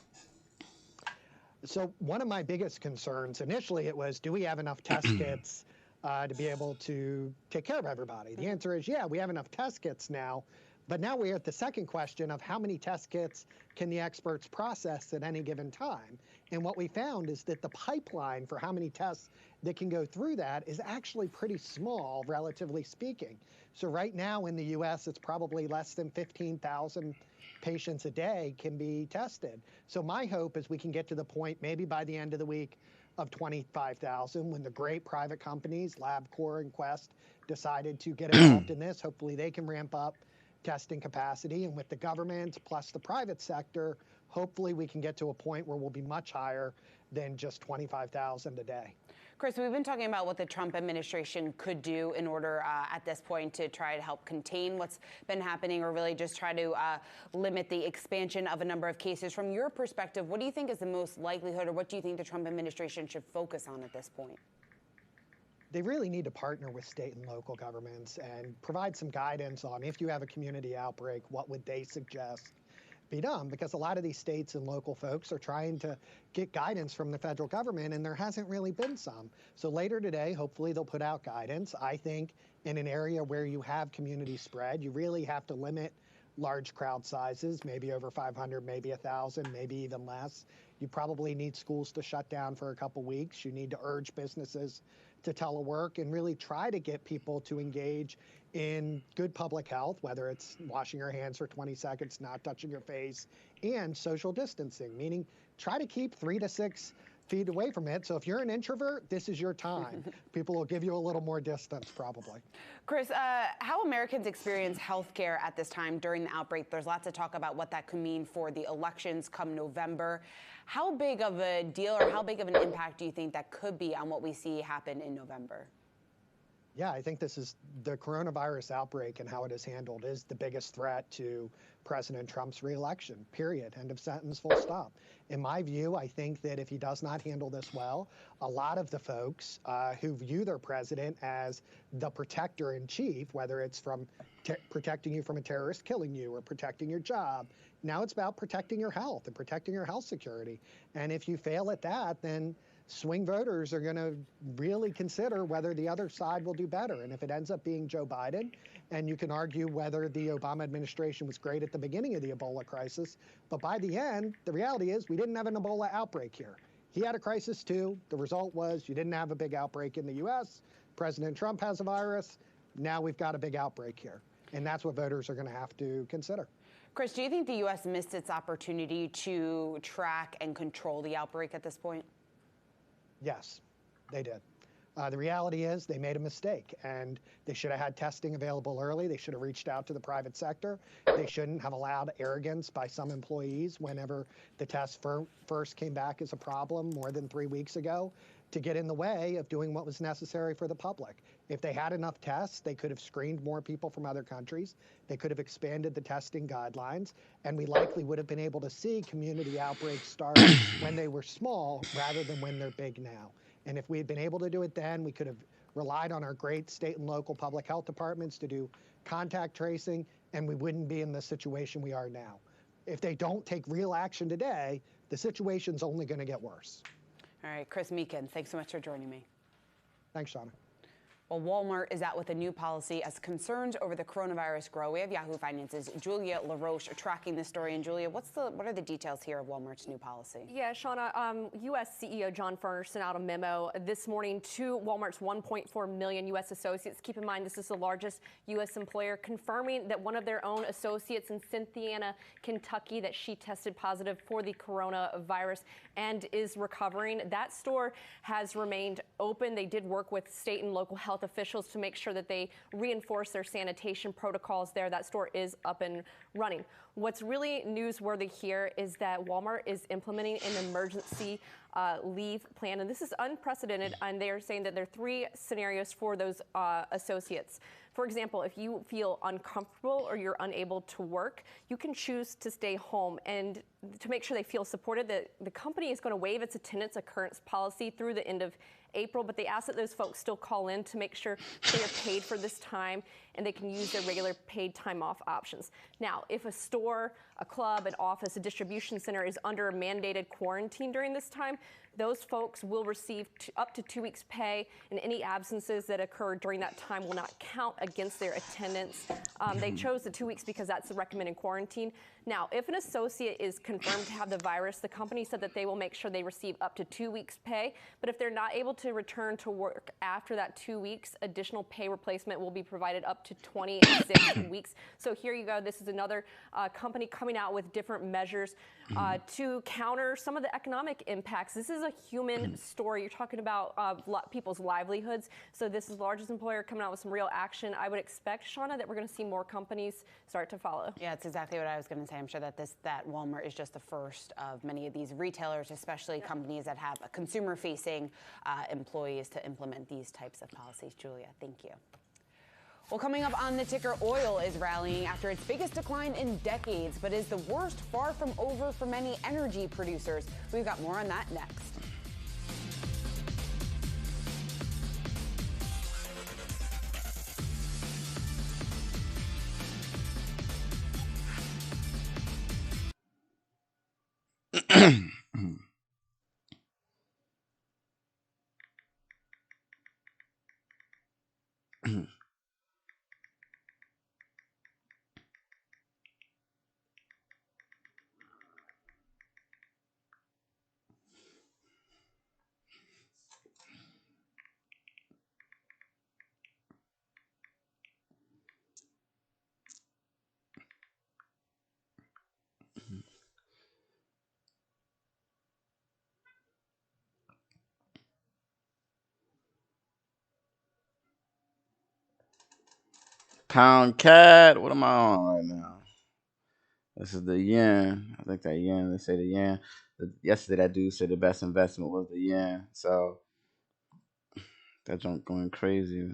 So one of my biggest concerns initially it was, do we have enough test kits to be able to take care of everybody? The answer is, yeah, we have enough test kits now. But now we're at the second question of how many test kits can the experts process at any given time? And what we found is that the pipeline for how many tests that can go through that is actually pretty small, relatively speaking. So right now in the US, it's probably less than 15,000 patients a day can be tested. So my hope is we can get to the point maybe by the end of the week of 25,000 when the great private companies, LabCorp and Quest, decided to get involved in this. Hopefully they can ramp up testing capacity, and with the government plus the private sector, hopefully we can get to a point where we'll be much higher than just 25,000 a day. Chris, we've been talking about what the Trump administration could do in order at this point to try to help contain what's been happening or really just try to limit the expansion of a number of cases. From your perspective, what do you think is the most likelihood, or what do you think the Trump administration should focus on at this point? They really need to partner with state and local governments and provide some guidance on if you have a community outbreak, what would they suggest be done? Because a lot of these states and local folks are trying to get guidance from the federal government, and there hasn't really been some. So later today, hopefully they'll put out guidance. I think in an area where you have community spread, you really have to limit large crowd sizes, maybe over 500, maybe 1,000, maybe even less. You probably need schools to shut down for a couple weeks. You need to urge businesses to telework and really try to get people to engage in good public health, whether it's washing your hands for 20 seconds, not touching your face, and social distancing, meaning try to keep 3 to 6 feet away from it. So if you're an introvert, this is your time. People will give you a little more distance, probably. Chris, how Americans experience healthcare at this time during the outbreak, there's lots of talk about what that could mean for the elections come November. How big of a deal or how big of an impact do you think that could be on what we see happen in November? Yeah, I think this is the coronavirus outbreak and how it is handled is the biggest threat to President Trump's reelection, period. End of sentence, full stop. In my view, I think that if he does not handle this well, a lot of the folks who view their president as the protector in chief, whether it's from protecting you from a terrorist killing you or protecting your job, now it's about protecting your health and protecting your health security. And if you fail at that, then swing voters are going to really consider whether the other side will do better. And if it ends up being Joe Biden, and you can argue whether the Obama administration was great at the beginning of the Ebola crisis, but by the end, the reality is we didn't have an Ebola outbreak here. He had a crisis too. The result was you didn't have a big outbreak in the US. President Trump has a virus. Now we've got a big outbreak here. And that's what voters are going to have to consider. Chris, do you think the U.S. missed its opportunity to track and control the outbreak at this point? Yes, they did. The reality is they made a mistake, and they should have had testing available early. They should have reached out to the private sector. They shouldn't have allowed arrogance by some employees whenever the test first came back as a problem more than 3 weeks ago to get in the way of doing what was necessary for the public. If they had enough tests, they could have screened more people from other countries. They could have expanded the testing guidelines, and we likely would have been able to see community outbreaks start when they were small rather than when they're big now. And if we had been able to do it then, we could have relied on our great state and local public health departments to do contact tracing, and we wouldn't be in the situation we are now. If they don't take real action today, the situation's only going to get worse. All right, Chris Meekin, thanks so much for joining me. Thanks, Shauna. Well, Walmart is out with a new policy as concerns over the coronavirus grow. We have Yahoo Finance's Julia LaRoche tracking this story. And Julia, what are the details here of Walmart's new policy? Yeah, Shauna, U.S. CEO John Furner sent out a memo this morning to Walmart's 1.4 million U.S. associates. Keep in mind, this is the largest U.S. employer, confirming that one of their own associates in Cynthiana, Kentucky, that she tested positive for the coronavirus and is recovering. That store has remained open. They did work with state and local health officials to make sure that they reinforce their sanitation protocols there. That store is up and running. What's really newsworthy here is that Walmart is implementing an emergency leave plan, and this is unprecedented, and they are saying that there are 3 scenarios for those associates. For example, if you feel uncomfortable or you're unable to work, you can choose to stay home. And to make sure they feel supported, the company is going to waive its attendance occurrence policy through the end of April, but they ask that those folks still call in to make sure they are paid for this time and they can use their regular paid time off options. Now, if a store a club, an office, a distribution center is under mandated quarantine during this time, those folks will receive up to 2 weeks pay, and any absences that occur during that time will not count against their attendance. They chose the 2 weeks because that's the recommended quarantine. Now, if an associate is confirmed to have the virus, the company said that they will make sure they receive up to 2 weeks pay, but if they're not able to return to work after that 2 weeks, additional pay replacement will be provided up to 26 weeks. So here you go. This is another company coming out with different measures to counter some of the economic impacts. This is a human story. You're talking about people's livelihoods. So this is the largest employer coming out with some real action. I would expect, Shauna, that we're going to see more companies start to follow. Yeah, it's exactly what I was going to say. I'm sure that that Walmart is just the first of many of these retailers, especially companies that have consumer-facing employees, to implement these types of policies. Julia, thank you. Well, coming up on the ticker, oil is rallying after its biggest decline in decades, but is the worst far from over for many energy producers? We've got more on that next. Pound cat. What am I on right now? This is the yen. I think that yen. They say the yen. Yesterday, that dude said the best investment was the yen. So that junk going crazy.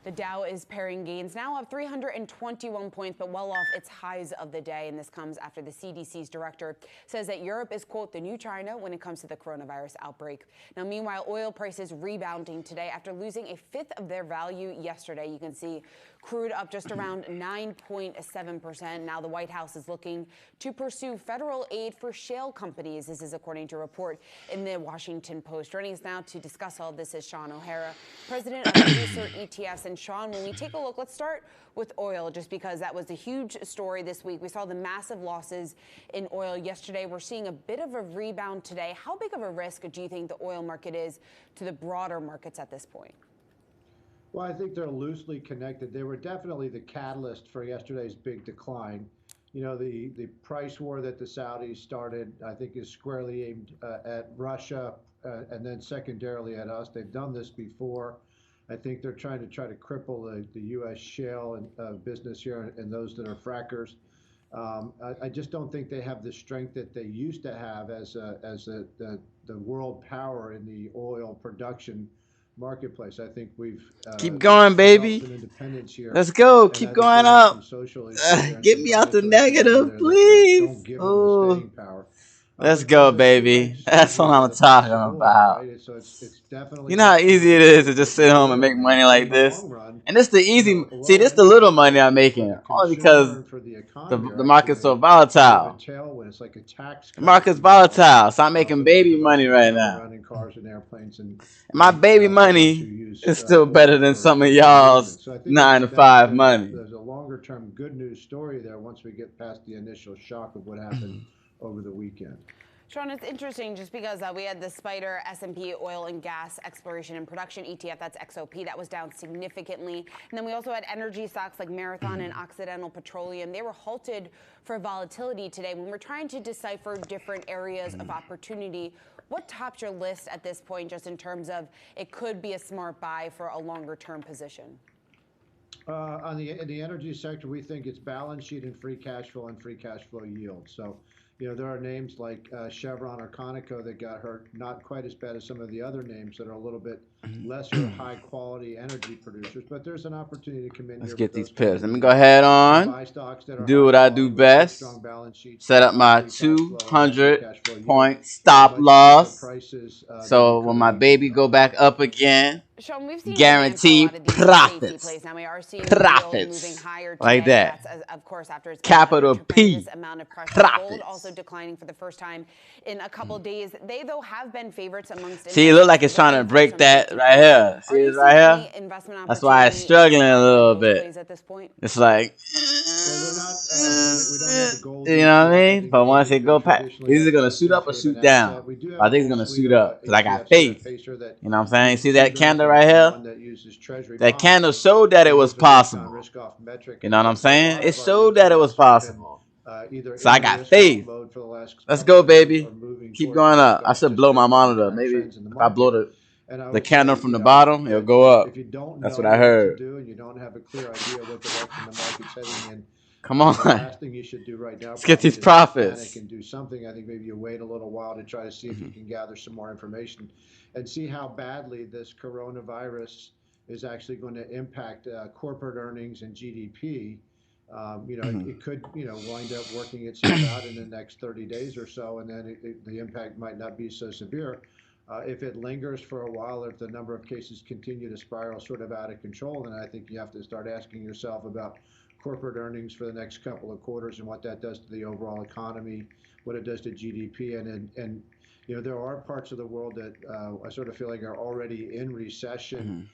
The Dow is pairing gains, now up 321 points, but well off its highs of the day. And this comes after the CDC's director says that Europe is, quote, the new China when it comes to the coronavirus outbreak. Now, meanwhile, oil prices rebounding today after losing a fifth of their value yesterday. You can see crude up just around 9.7%. Now the White House is looking to pursue federal aid for shale companies. This is according to a report in the Washington Post. Joining us now to discuss all this is Sean O'Hara, president of Producer ETFs. And Sean, when we take a look, let's start with oil, just because that was a huge story this week. We saw the massive losses in oil yesterday. We're seeing a bit of a rebound today. How big of a risk do you think the oil market is to the broader markets at this point? Well, I think they're loosely connected. They were definitely the catalyst for yesterday's big decline. You know, the price war that the Saudis started, I think, is squarely aimed at Russia and then secondarily at us. They've done this before. I think they're trying to cripple the U.S. shale and business here and those that are frackers. I just don't think they have the strength that they used to have as the world power in the oil production marketplace. I think we've keep going, baby. Let's go. Keep going up. Get me out the negative, please. Oh. Let's go, baby. That's what I'm talking about. You know how easy it is to just sit home and make money like this? And this the easy, see, this the little money I'm making, only because the market's so volatile. The market's volatile, so I'm making baby money right now. And my baby money is still better than some of y'all's 9 to 5 money. There's a longer-term good news story there once we get past the initial shock of what happened over the weekend. Sean, it's interesting just because we had the Spider S&P Oil and Gas Exploration and Production ETF, that's XOP, that was down significantly. And then we also had energy stocks like Marathon and Occidental Petroleum. They were halted for volatility today. When we're trying to decipher different areas of opportunity, what tops your list at this point just in terms of it could be a smart buy for a longer-term position? In the energy sector, we think it's balance sheet and free cash flow yield. So, you know, there are names like Chevron or Conoco that got hurt, not quite as bad as some of the other names that are a little bit lesser high quality energy producers. But there's an opportunity to come in Let's here get with these those pips. kinds Let of me go moves ahead and on. buy stocks that are Do high what I do quality with very best. strong balance sheets. Set up my Free cash flow and also 200 cash flow yield. point stop But the loss. prices that So you when my currently baby go back up again, Sean, we've seen demand for a lot guaranteed of these safety profits. plays. Now we are seeing yield moving higher today. Like that. That's of course after it's been Capital under tremendous P. amount of pressure. Profits. Gold also declining for the first time in a couple days. They though have been favorites amongst See, it look like it's trying to break that right here. See this right here? That's why it's struggling a little bit. At this point? It's like, well, we're not, we don't have the gold. you know what I mean? But once it go past, is it gonna shoot up or shoot down? We do have I think it's a whole gonna suite shoot of up because I got ETFs faith. that pacer that You know what I'm saying? use See that T-bills candle and right here? one that uses treasury That bonds. candle showed that it was Those are based on possible. risk-off metric. You know what I'm So a saying? lot It of our showed that it was ETFs have been, possible. either So I in got risk-off faith. mode for the last Let's couple go, of days baby. or moving Keep towards going up. I risk-off, should just blow my based on the monitor. current Maybe trends in the if I blow market. And I the would candle say, from the bottom, it'll go up. if you don't That's know what I what heard. to do and you don't have a clear idea what direction the market's heading in, Come on. the last thing you should do right now Let's get probably these is not profits. panic and do something. I think maybe you wait a little while to try to see if you can gather some more information and see how badly this coronavirus is actually going to impact corporate earnings and GDP. It could, wind up working itself out in the next 30 days or so, and then the impact might not be so severe. If it lingers for a while, or if the number of cases continue to spiral sort of out of control, then I think you have to start asking yourself about corporate earnings for the next couple of quarters and what that does to the overall economy, what it does to GDP, and there are parts of the world that I sort of feel like are already in recession.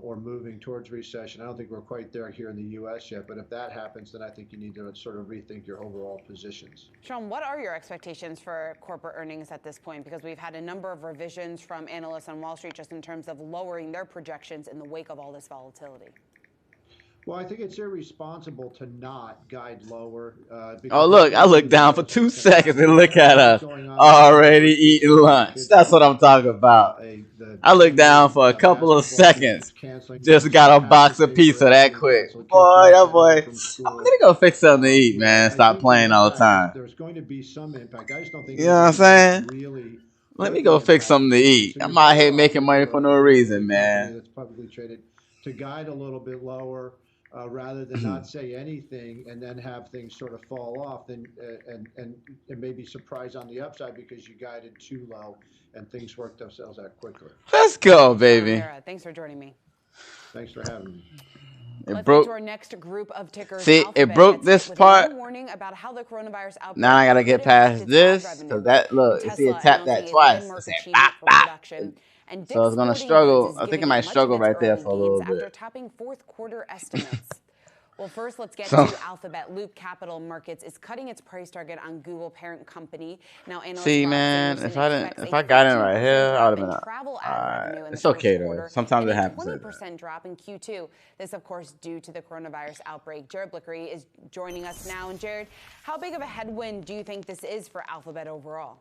Or moving towards recession. I don't think we're quite there here in the U.S. yet, but if that happens, then I think you need to sort of rethink your overall positions. Sean, what are your expectations for corporate earnings at this point? Because we've had a number of revisions from analysts on Wall Street just in terms of lowering their projections in the wake of all this volatility. Well, I think it's irresponsible to not guide lower. Oh, look, I look down for 2 seconds and look at us already eating lunch. That's what I'm talking about. I look down for a couple of seconds. Just got a box of pizza that quick. Boy, that boy. I'm going to go fix something to eat, man. Stop playing all the time. There's going to be some impact. I just don't think you know what I'm saying? Really. Let me go fix something to eat. I'm out here making money for no reason, man. That's publicly traded to guide a little bit lower. Rather than not say anything and then have things sort of fall off, then and maybe surprise on the upside because you guided too low and things worked themselves out quickly. Let's go, baby. Thanks for joining me. Thanks for having me. Let's get to our next group of tickers. See, it broke this part. Warning about how the coronavirus outbreak now I gotta get past this because that look. See, it tapped that twice. It said bop bop. So it's gonna struggle. I think it might struggle right there for a little bit. After topping fourth quarter estimates. Well, first, let's get to Alphabet. Loop Capital Markets is cutting its price target on Google parent company. Now, see, man, if I got in right here, I would have been alright. It's okay though. Sometimes it happens. 20% drop in Q2. This, of course, due to the coronavirus outbreak. Jared Blickery is joining us now. And Jared, how big of a headwind do you think this is for Alphabet overall?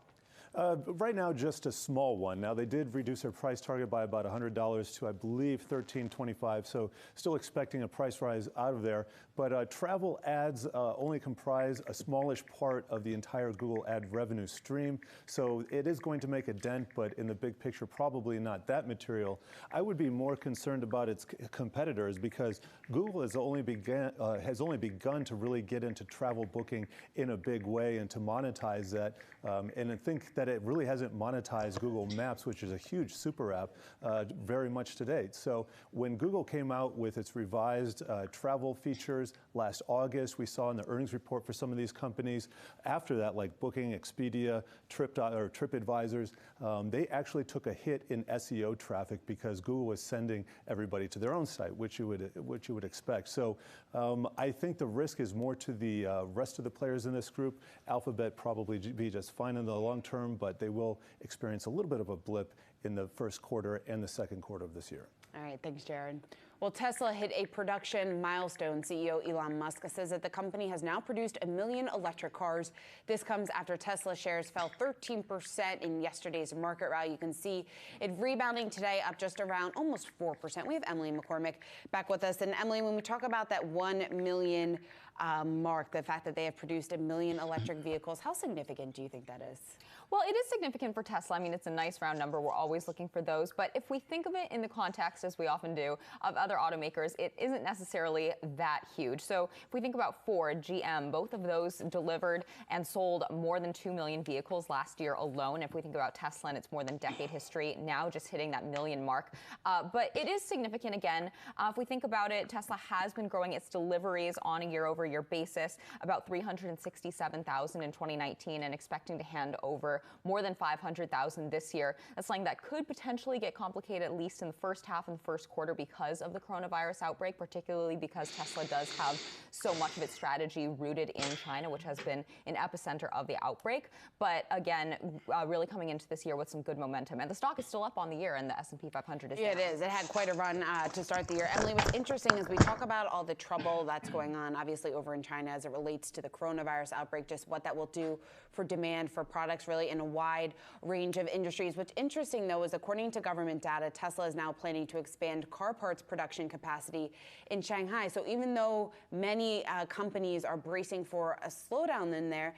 Right now, just a small one. Now, they did reduce their price target by about $100 to, I believe, $13.25. So still expecting a price rise out of there. But travel ads only comprise a smallish part of the entire Google ad revenue stream. So it is going to make a dent, but in the big picture, probably not that material. I would be more concerned about its competitors because Google has only begun to really get into travel booking in a big way and to monetize that. And I think that it really hasn't monetized Google Maps, which is a huge super app, very much to date. So when Google came out with its revised travel features last August, we saw in the earnings report for some of these companies. After that, like Booking, Expedia, TripAdvisors, they actually took a hit in SEO traffic because Google was sending everybody to their own site, which you would expect. So I think the risk is more to the rest of the players in this group. Alphabet probably be just fine in the long term, but they will experience a little bit of a blip in the first quarter and the second quarter of this year. All right, thanks, Jared. Well, Tesla hit a production milestone. CEO Elon Musk says that the company has now produced 1 million electric cars. This comes after Tesla shares fell 13% in yesterday's market rally. You can see it rebounding today up just around almost 4%. We have Emily McCormick back with us. And Emily, when we talk about that 1 million mark, the fact that they have produced 1 million electric vehicles. How significant do you think that is? Well, it is significant for Tesla. I mean, it's a nice round number. We're always looking for those. But if we think of it in the context, as we often do, of other automakers, it isn't necessarily that huge. So if we think about Ford, GM, both of those delivered and sold more than 2 million vehicles last year alone. If we think about Tesla and its more than decade history, now just hitting that million mark. But it is significant again. If we think about it, Tesla has been growing its deliveries on a year-over-year basis, about 367,000 in 2019, and expecting to hand over more than 500,000 this year. That's something that could potentially get complicated, at least in the first half and first quarter, because of the coronavirus outbreak, particularly because Tesla does have so much of its strategy rooted in China, which has been an epicenter of the outbreak. But again, really coming into this year with some good momentum. And the stock is still up on the year, and the S&P 500 is down. It is. It had quite a run to start the year. Emily, what's interesting is we talk about all the trouble that's going on, obviously, over in China as it relates to the coronavirus outbreak, just what that will do for demand for products really in a wide range of industries. What's interesting, though, is according to government data, Tesla is now planning to expand car parts production capacity in Shanghai. So even though many companies are bracing for a slowdown in there,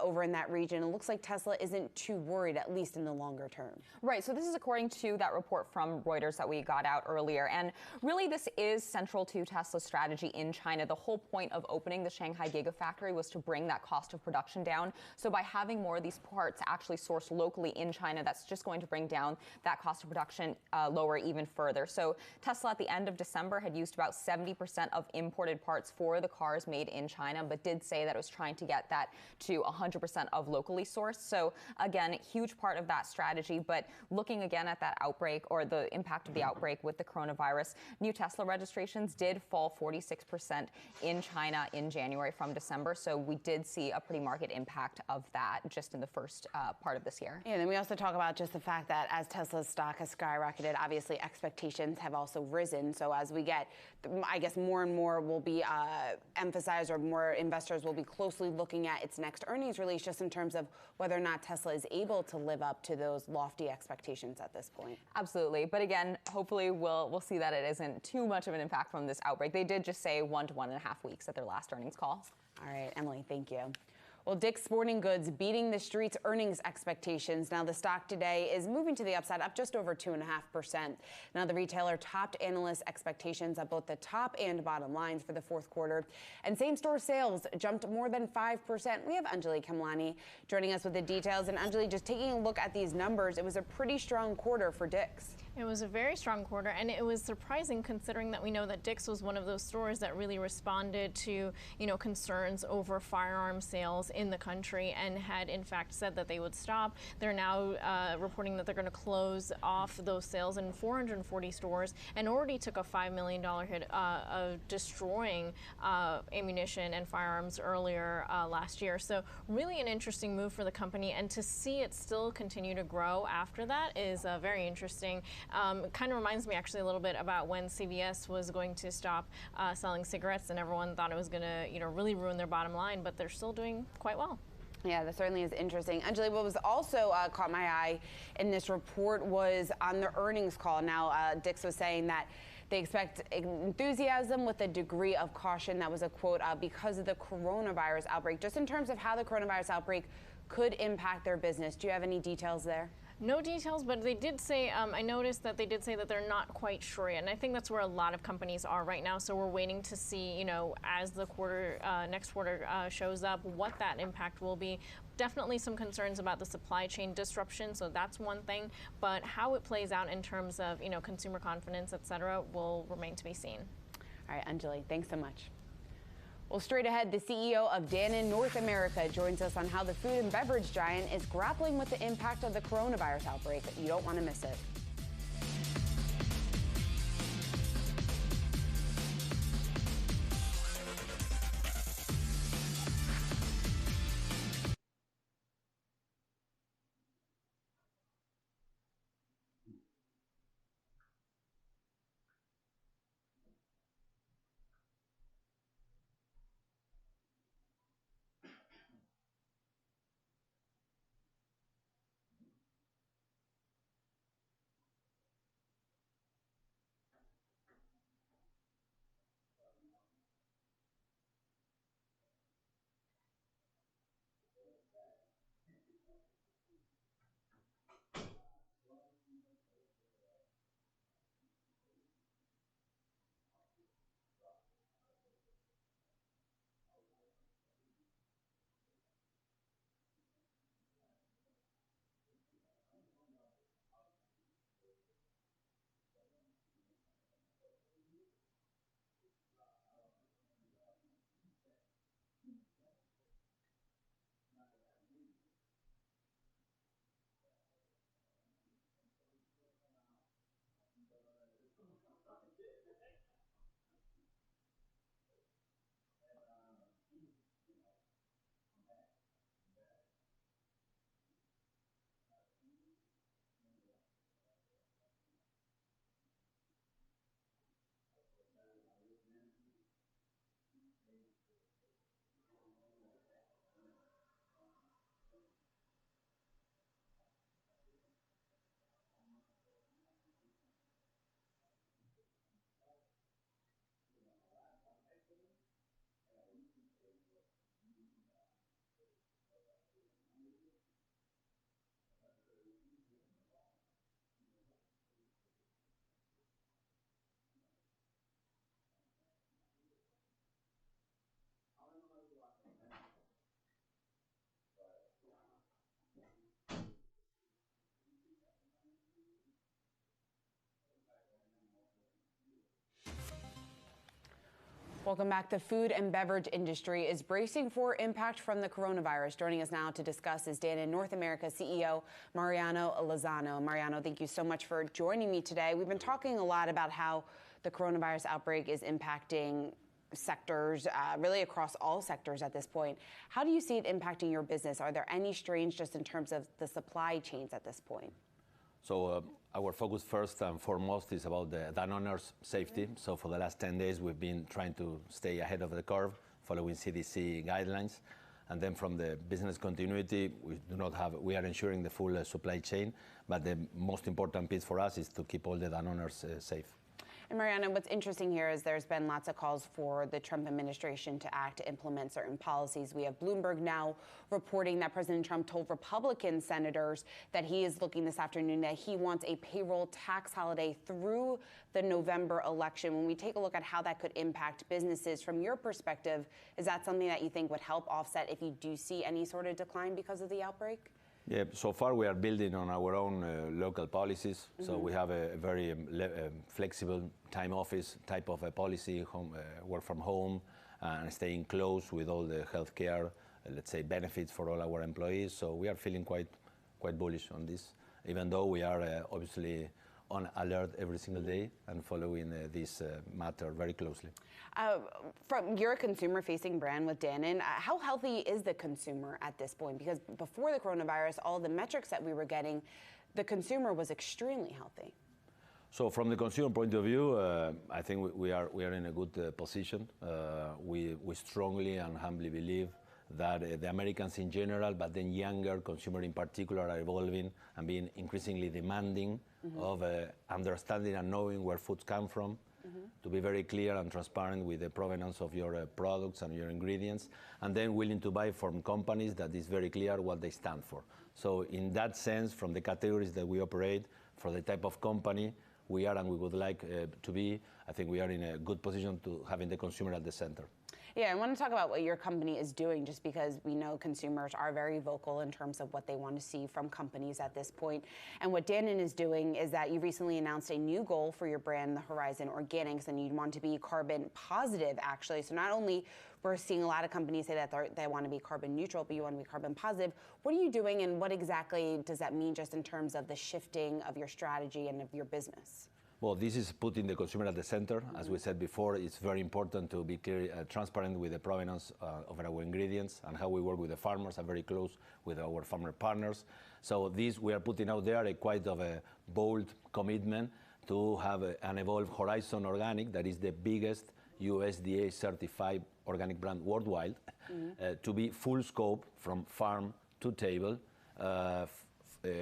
over in that region, it looks like Tesla isn't too worried, at least in the longer term. Right. So this is according to that report from Reuters that we got out earlier. And really, this is central to Tesla's strategy in China. The whole point of opening the Shanghai Gigafactory was to bring that cost of production down. So by having more of these parts actually sourced locally in China, that's just going to bring down that cost of production lower even further. So Tesla at the end of December had used about 70% of imported parts for the cars made in China, but did say that it was trying to get that to 100% of locally sourced. So again, huge part of that strategy. But looking again at that outbreak, or the impact of the outbreak with the coronavirus, new Tesla registrations did fall 46% in China in January from December. So we did see a pretty market impact of that just in the first part of this year. Yeah, and then we also talk about just the fact that as Tesla's stock has skyrocketed, obviously expectations have also risen. So as we get, I guess, more and more will be emphasized, or more investors will be closely looking at its next earnings release, just in terms of whether or not Tesla is able to live up to those lofty expectations at this point. Absolutely. But again, hopefully we'll see that it isn't too much of an impact from this outbreak. They did just say 1 to 1.5 weeks at their last earnings call. All right, Emily, thank you. Well, Dick's Sporting Goods beating the street's earnings expectations. Now the stock today is moving to the upside, up just over 2.5%. Now the retailer topped analyst expectations at both the top and bottom lines for the fourth quarter. And same-store sales jumped more than 5%. We have Anjali Kamlani joining us with the details. And Anjali, just taking a look at these numbers, it was a pretty strong quarter for Dick's. It was a very strong quarter, and it was surprising considering that we know that Dick's was one of those stores that really responded to, concerns over firearm sales in the country, and had in fact said that they would stop. They're now reporting that they're going to close off those sales in 440 stores, and already took a $5 million hit of destroying ammunition and firearms earlier last year. So really an interesting move for the company, and to see it still continue to grow after that is very interesting. Kind of reminds me actually a little bit about when CVS was going to stop selling cigarettes, and everyone thought it was going to, really ruin their bottom line, but they're still doing quite well. Yeah, that certainly is interesting. Anjali, what was also caught my eye in this report was on the earnings call. Now, Dick's was saying that they expect enthusiasm with a degree of caution. That was a quote because of the coronavirus outbreak. Just in terms of how the coronavirus outbreak could impact their business, do you have any details there? No details, but they did say, I noticed that they did say that they're not quite sure yet. And I think that's where a lot of companies are right now. So we're waiting to see, as the next quarter shows up, what that impact will be. Definitely some concerns about the supply chain disruption. So that's one thing. But how it plays out in terms of, consumer confidence, et cetera, will remain to be seen. All right, Anjali, thanks so much. Well, straight ahead, the CEO of Dannon North America joins us on how the food and beverage giant is grappling with the impact of the coronavirus outbreak. You don't want to miss it. Welcome back. The food and beverage industry is bracing for impact from the coronavirus. Joining us now to discuss is Dannon North America CEO Mariano Lozano. Mariano, thank you so much for joining me today. We've been talking a lot about how the coronavirus outbreak is impacting sectors, really across all sectors at this point. How do you see it impacting your business? Are there any strains just in terms of the supply chains at this point? So our focus first and foremost is about the Danoners' safety. So for the last 10 days, we've been trying to stay ahead of the curve, following CDC guidelines. And then from the business continuity, we are ensuring the full supply chain. But the most important piece for us is to keep all the Danoners safe. And Mariano, what's interesting here is there's been lots of calls for the Trump administration to act to implement certain policies. We have Bloomberg now reporting that President Trump told Republican senators that he is looking this afternoon that he wants a payroll tax holiday through the November election. When we take a look at how that could impact businesses, from your perspective, is that something that you think would help offset if you do see any sort of decline because of the outbreak? Yeah, so far we are building on our own local policies. So we have a very flexible time office type of a policy, work from home, and staying close with all the healthcare, let's say, benefits for all our employees. So we are feeling quite bullish on this, even though we are obviously on alert every single day and following this matter very closely. You're a consumer-facing brand with Dannon. How healthy is the consumer at this point? Because before the coronavirus, all the metrics that we were getting, the consumer was extremely healthy. So from the consumer point of view, I think we are in a good position. We strongly and humbly believe that the Americans in general, but then younger consumer in particular, are evolving and being increasingly demanding of understanding and knowing where foods come from, to be very clear and transparent with the provenance of your products and your ingredients, and then willing to buy from companies that is very clear what they stand for. So in that sense, from the categories that we operate, for the type of company we are and we would like to be, I think we are in a good position to having the consumer at the center. Yeah, I want to talk about what your company is doing, just because we know consumers are very vocal in terms of what they want to see from companies at this point. And what Dannon is doing is that you recently announced a new goal for your brand, the Horizon Organics, and you want to be carbon positive, actually. So not only we're seeing a lot of companies say that they want to be carbon neutral, but you want to be carbon positive. What are you doing, and what exactly does that mean just in terms of the shifting of your strategy and of your business? Well, this is putting the consumer at the center. As we said before, it's very important to be clear, transparent with the provenance of our ingredients and how we work with the farmers, and very close with our farmer partners. So this, we are putting out there quite of a bold commitment to have an evolved Horizon Organic, that is the biggest USDA certified organic brand worldwide, to be full scope from farm to table,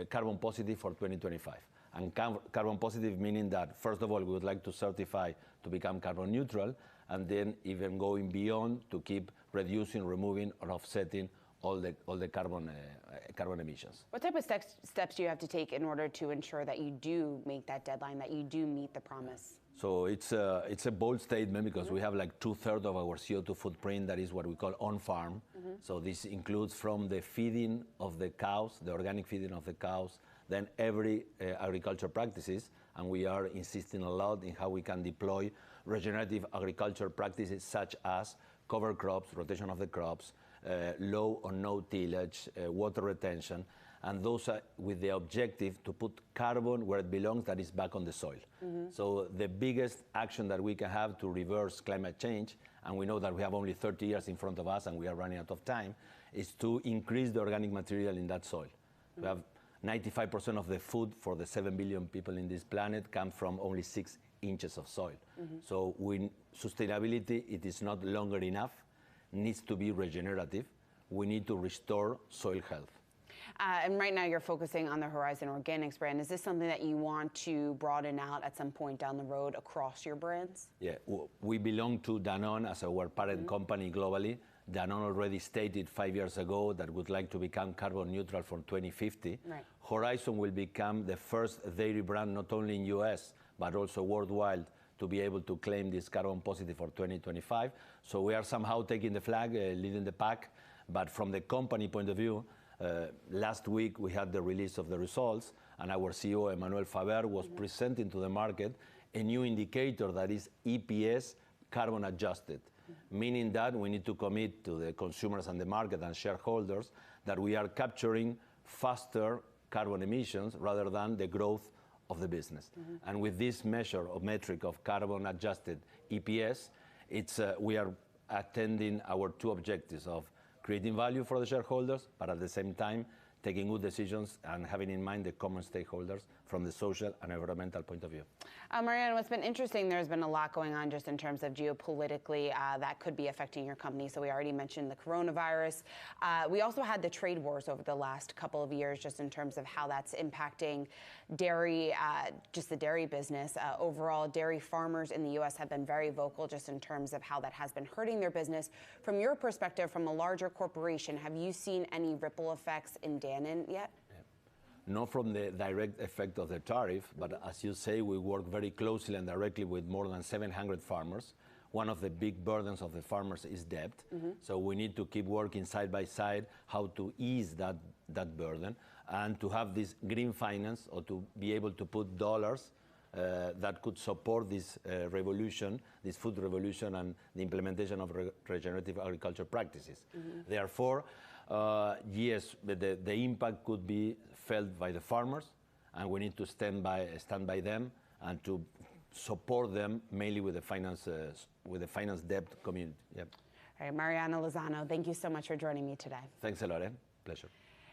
carbon positive for 2025. And carbon positive meaning that, first of all, we would like to certify to become carbon neutral, and then even going beyond to keep reducing, removing, or offsetting all the carbon emissions. What type of steps do you have to take in order to ensure that you do make that deadline, that you do meet the promise? So it's a bold statement, because we have like 2/3 of our CO2 footprint that is what we call on-farm. So this includes from the feeding of the cows, the organic feeding of the cows, then every agriculture practices, and we are insisting a lot in how we can deploy regenerative agriculture practices such as cover crops, rotation of the crops, low or no tillage, water retention, and those are with the objective to put carbon where it belongs, that is back on the soil. So the biggest action that we can have to reverse climate change, and we know that we have only 30 years in front of us and we are running out of time, is to increase the organic material in that soil. We have 95% of the food for the 7 billion people in this planet come from only 6 inches of soil. So sustainability, it is not longer enough, needs to be regenerative. We need to restore soil health. And right now you're focusing on the Horizon Organics brand. Is this something that you want to broaden out at some point down the road across your brands? Yeah, we belong to Danone as our parent company globally. Danone already stated 5 years ago that would like to become carbon neutral for 2050. Right. Horizon will become the first dairy brand, not only in US, but also worldwide, to be able to claim this carbon positive for 2025. So we are somehow taking the flag, leading the pack. But from the company point of view, last week we had the release of the results, and our CEO, Emmanuel Faber, was presenting to the market a new indicator that is EPS carbon adjusted. meaning that we need to commit to the consumers and the market and shareholders that we are capturing faster carbon emissions rather than the growth of the business. And with this measure of metric of carbon adjusted EPS, we are attending our two objectives of creating value for the shareholders, but at the same time taking good decisions and having in mind the common stakeholders from the social and environmental point of view. Mariana, what's been interesting, there's been a lot going on just in terms of geopolitically that could be affecting your company. So we already mentioned the coronavirus. We also had the trade wars over the last couple of years just in terms of how that's impacting dairy, just the dairy business. Overall, dairy farmers in the U.S. have been very vocal just in terms of how that has been hurting their business. From your perspective, from a larger corporation, have you seen any ripple effects in Dannon yet? Not from the direct effect of the tariff, but as you say, we work very closely and directly with more than 700 farmers. One of the big burdens of the farmers is debt. So we need to keep working side by side how to ease that burden and to have this green finance or to be able to put dollars that could support this revolution, this food revolution and the implementation of regenerative agriculture practices. Therefore, yes, the impact could be felt by the farmers, and we need to stand by them and to support them mainly with the finance debt community. Yep. All right, Mariana Lozano, thank you so much for joining me today. Thanks a lot, pleasure.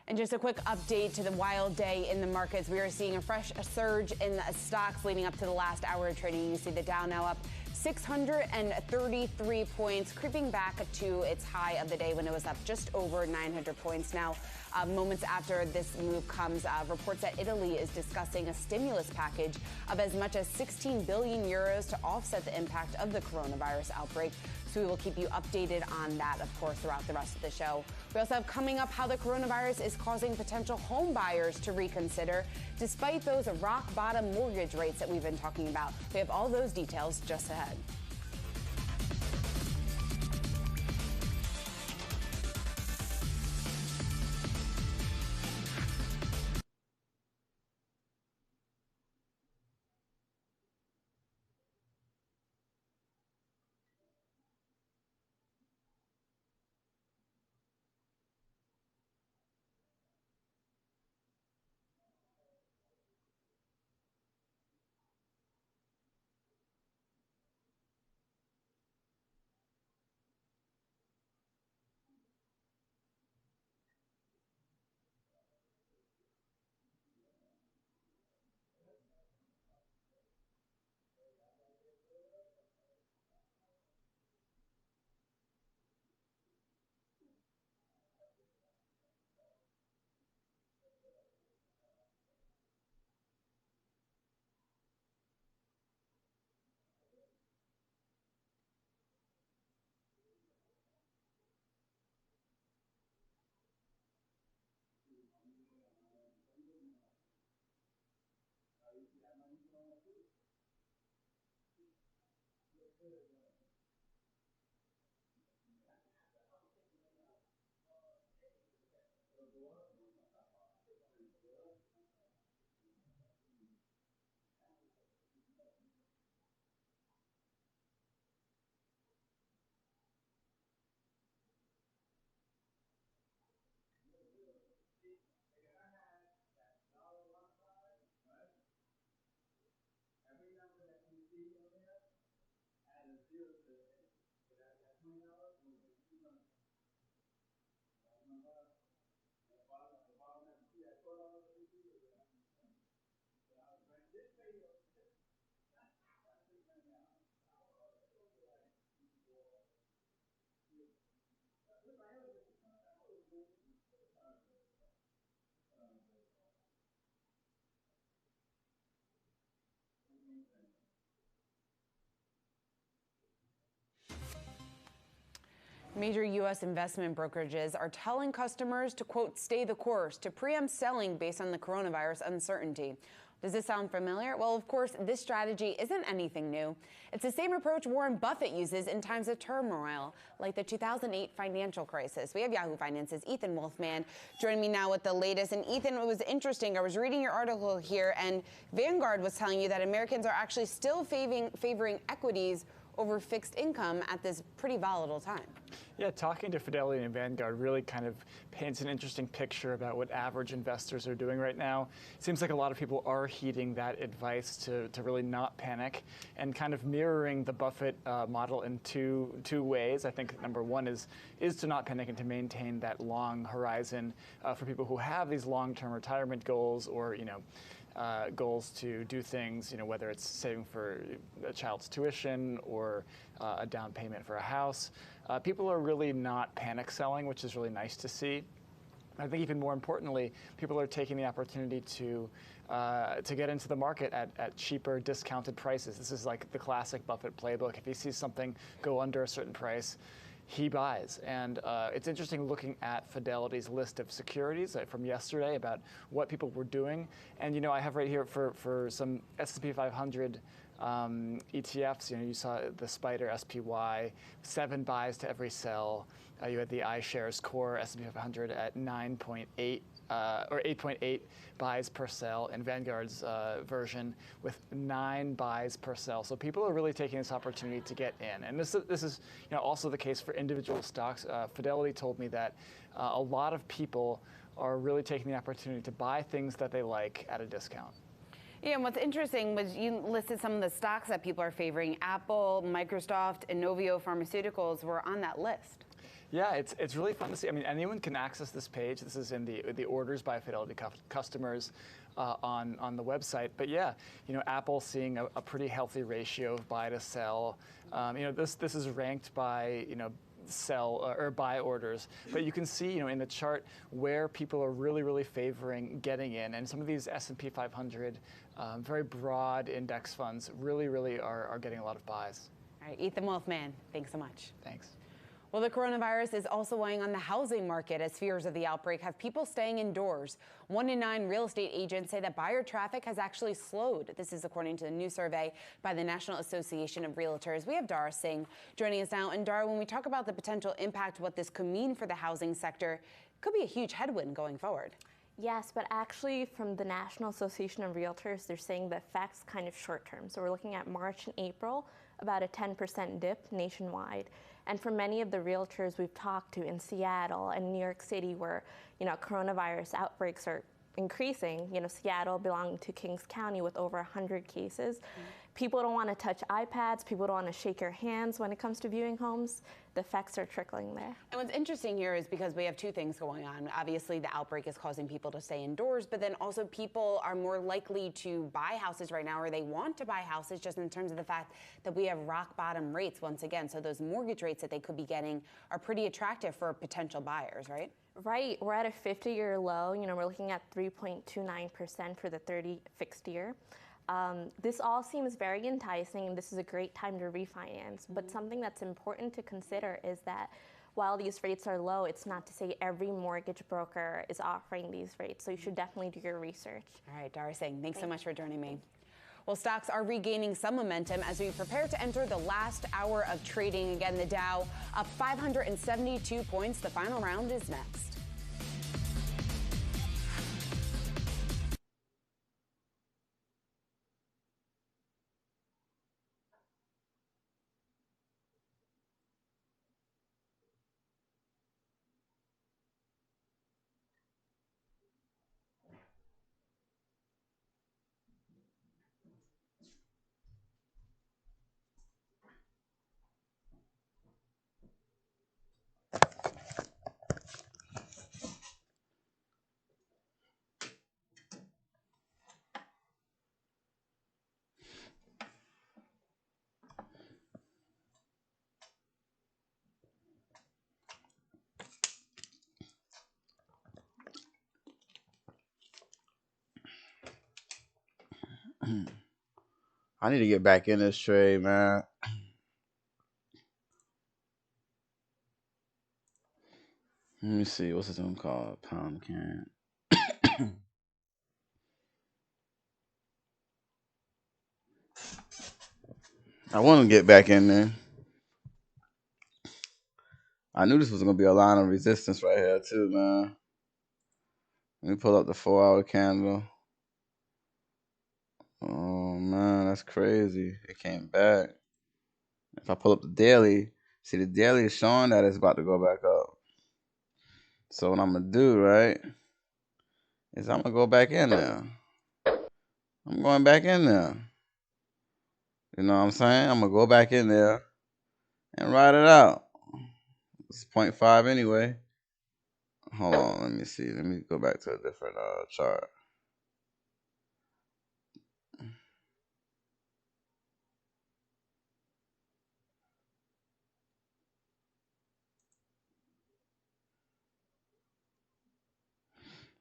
And just a quick update to the wild day in the markets. We are seeing a surge in the stocks leading up to the last hour of trading. You see the Dow now up 633 points, creeping back to its high of the day when it was up just over 900 points. Now, moments after this move comes, reports that Italy is discussing a stimulus package of as much as 16 billion euros to offset the impact of the coronavirus outbreak. So we will keep you updated on that, of course, throughout the rest of the show. We also have coming up how the coronavirus is causing potential home buyers to reconsider, despite those rock bottom mortgage rates that we've been talking about. We have all those details just ahead. Major U.S. investment brokerages are telling customers to, quote, stay the course, to preempt selling based on the coronavirus uncertainty. Does this sound familiar? Well, of course, this strategy isn't anything new. It's the same approach Warren Buffett uses in times of turmoil, like the 2008 financial crisis. We have Yahoo Finance's Ethan Wolfman joining me now with the latest. And Ethan, it was interesting. I was reading your article here, and Vanguard was telling you that Americans are actually still favoring equities over fixed income at this pretty volatile time. Yeah, talking to Fidelity and Vanguard really kind of paints an interesting picture about what average investors are doing right now. It seems like a lot of people are heeding that advice to really not panic and kind of mirroring the Buffett model in two ways. I think number one is to not panic and to maintain that long horizon for people who have these long-term retirement goals or, goals to do things, whether it's saving for a child's tuition or a down payment for a house. People are really not panic selling, which is really nice to see. I think even more importantly, people are taking the opportunity to get into the market at cheaper, discounted prices. This is like the classic Buffett playbook. If he sees something go under a certain price, he buys. And it's interesting looking at Fidelity's list of securities from yesterday about what people were doing. And, I have right here for some S&P 500 ETFs, you saw the Spider SPY, 7 buys to every sell. You had the iShares Core S&P 500 at 9.8 or 8.8 buys per sell, and Vanguard's version with 9 buys per sell. So people are really taking this opportunity to get in, and this is also the case for individual stocks. Fidelity told me that a lot of people are really taking the opportunity to buy things that they like at a discount. Yeah, and what's interesting was you listed some of the stocks that people are favoring. Apple, Microsoft, Inovio Pharmaceuticals were on that list. Yeah, it's really fun to see. I mean, anyone can access this page. This is in the orders by Fidelity customers on the website. But yeah, Apple seeing a pretty healthy ratio of buy to sell. This is ranked by sell or buy orders, but you can see in the chart where people are really favoring getting in, and some of these S&P 500 very broad index funds really are getting a lot of buys. All right, Ethan Wolfman, thanks so much. Thanks. Well, the coronavirus is also weighing on the housing market as fears of the outbreak have people staying indoors. 1 in 9 real estate agents say that buyer traffic has actually slowed. This is according to a new survey by the National Association of Realtors. We have Dara Singh joining us now. And Dara, when we talk about the potential impact, what this could mean for the housing sector, it could be a huge headwind going forward. Yes, but actually from the National Association of Realtors, they're saying the effect's kind of short term. So we're looking at March and April, about a 10% dip nationwide. And for many of the realtors we've talked to in Seattle and New York City where, coronavirus outbreaks are increasing, Seattle belonging to Kings County with over 100 cases. People don't want to touch iPads. People don't want to shake your hands when it comes to viewing homes. The effects are trickling there. And what's interesting here is because we have two things going on. Obviously, the outbreak is causing people to stay indoors, but then also people are more likely to buy houses right now, or they want to buy houses just in terms of the fact that we have rock bottom rates once again. So those mortgage rates that they could be getting are pretty attractive for potential buyers, right? Right. We're at a 50-year low. We're looking at 3.29% for the 30 fixed year. This all seems very enticing, and this is a great time to refinance. But something that's important to consider is that while these rates are low, it's not to say every mortgage broker is offering these rates. So you should definitely do your research. All right, Dara Singh, thanks so much for joining me. Well, stocks are regaining some momentum as we prepare to enter the last hour of trading. Again, the Dow up 572 points. The final round is next. I need to get back in this trade, man. Let me see. What's this one called? Pound can. I want to get back in there. I knew this was going to be a line of resistance right here, too, man. Let me pull up the 4-hour candle. Oh, man, that's crazy. It came back. If I pull up the daily, see the daily is showing that it's about to go back up. So what I'm going to do, right, is I'm going to go back in there. I'm going back in there. You know what I'm saying? I'm going to go back in there and ride it out. It's 0.5 anyway. Hold on, let me see. Let me go back to a different chart.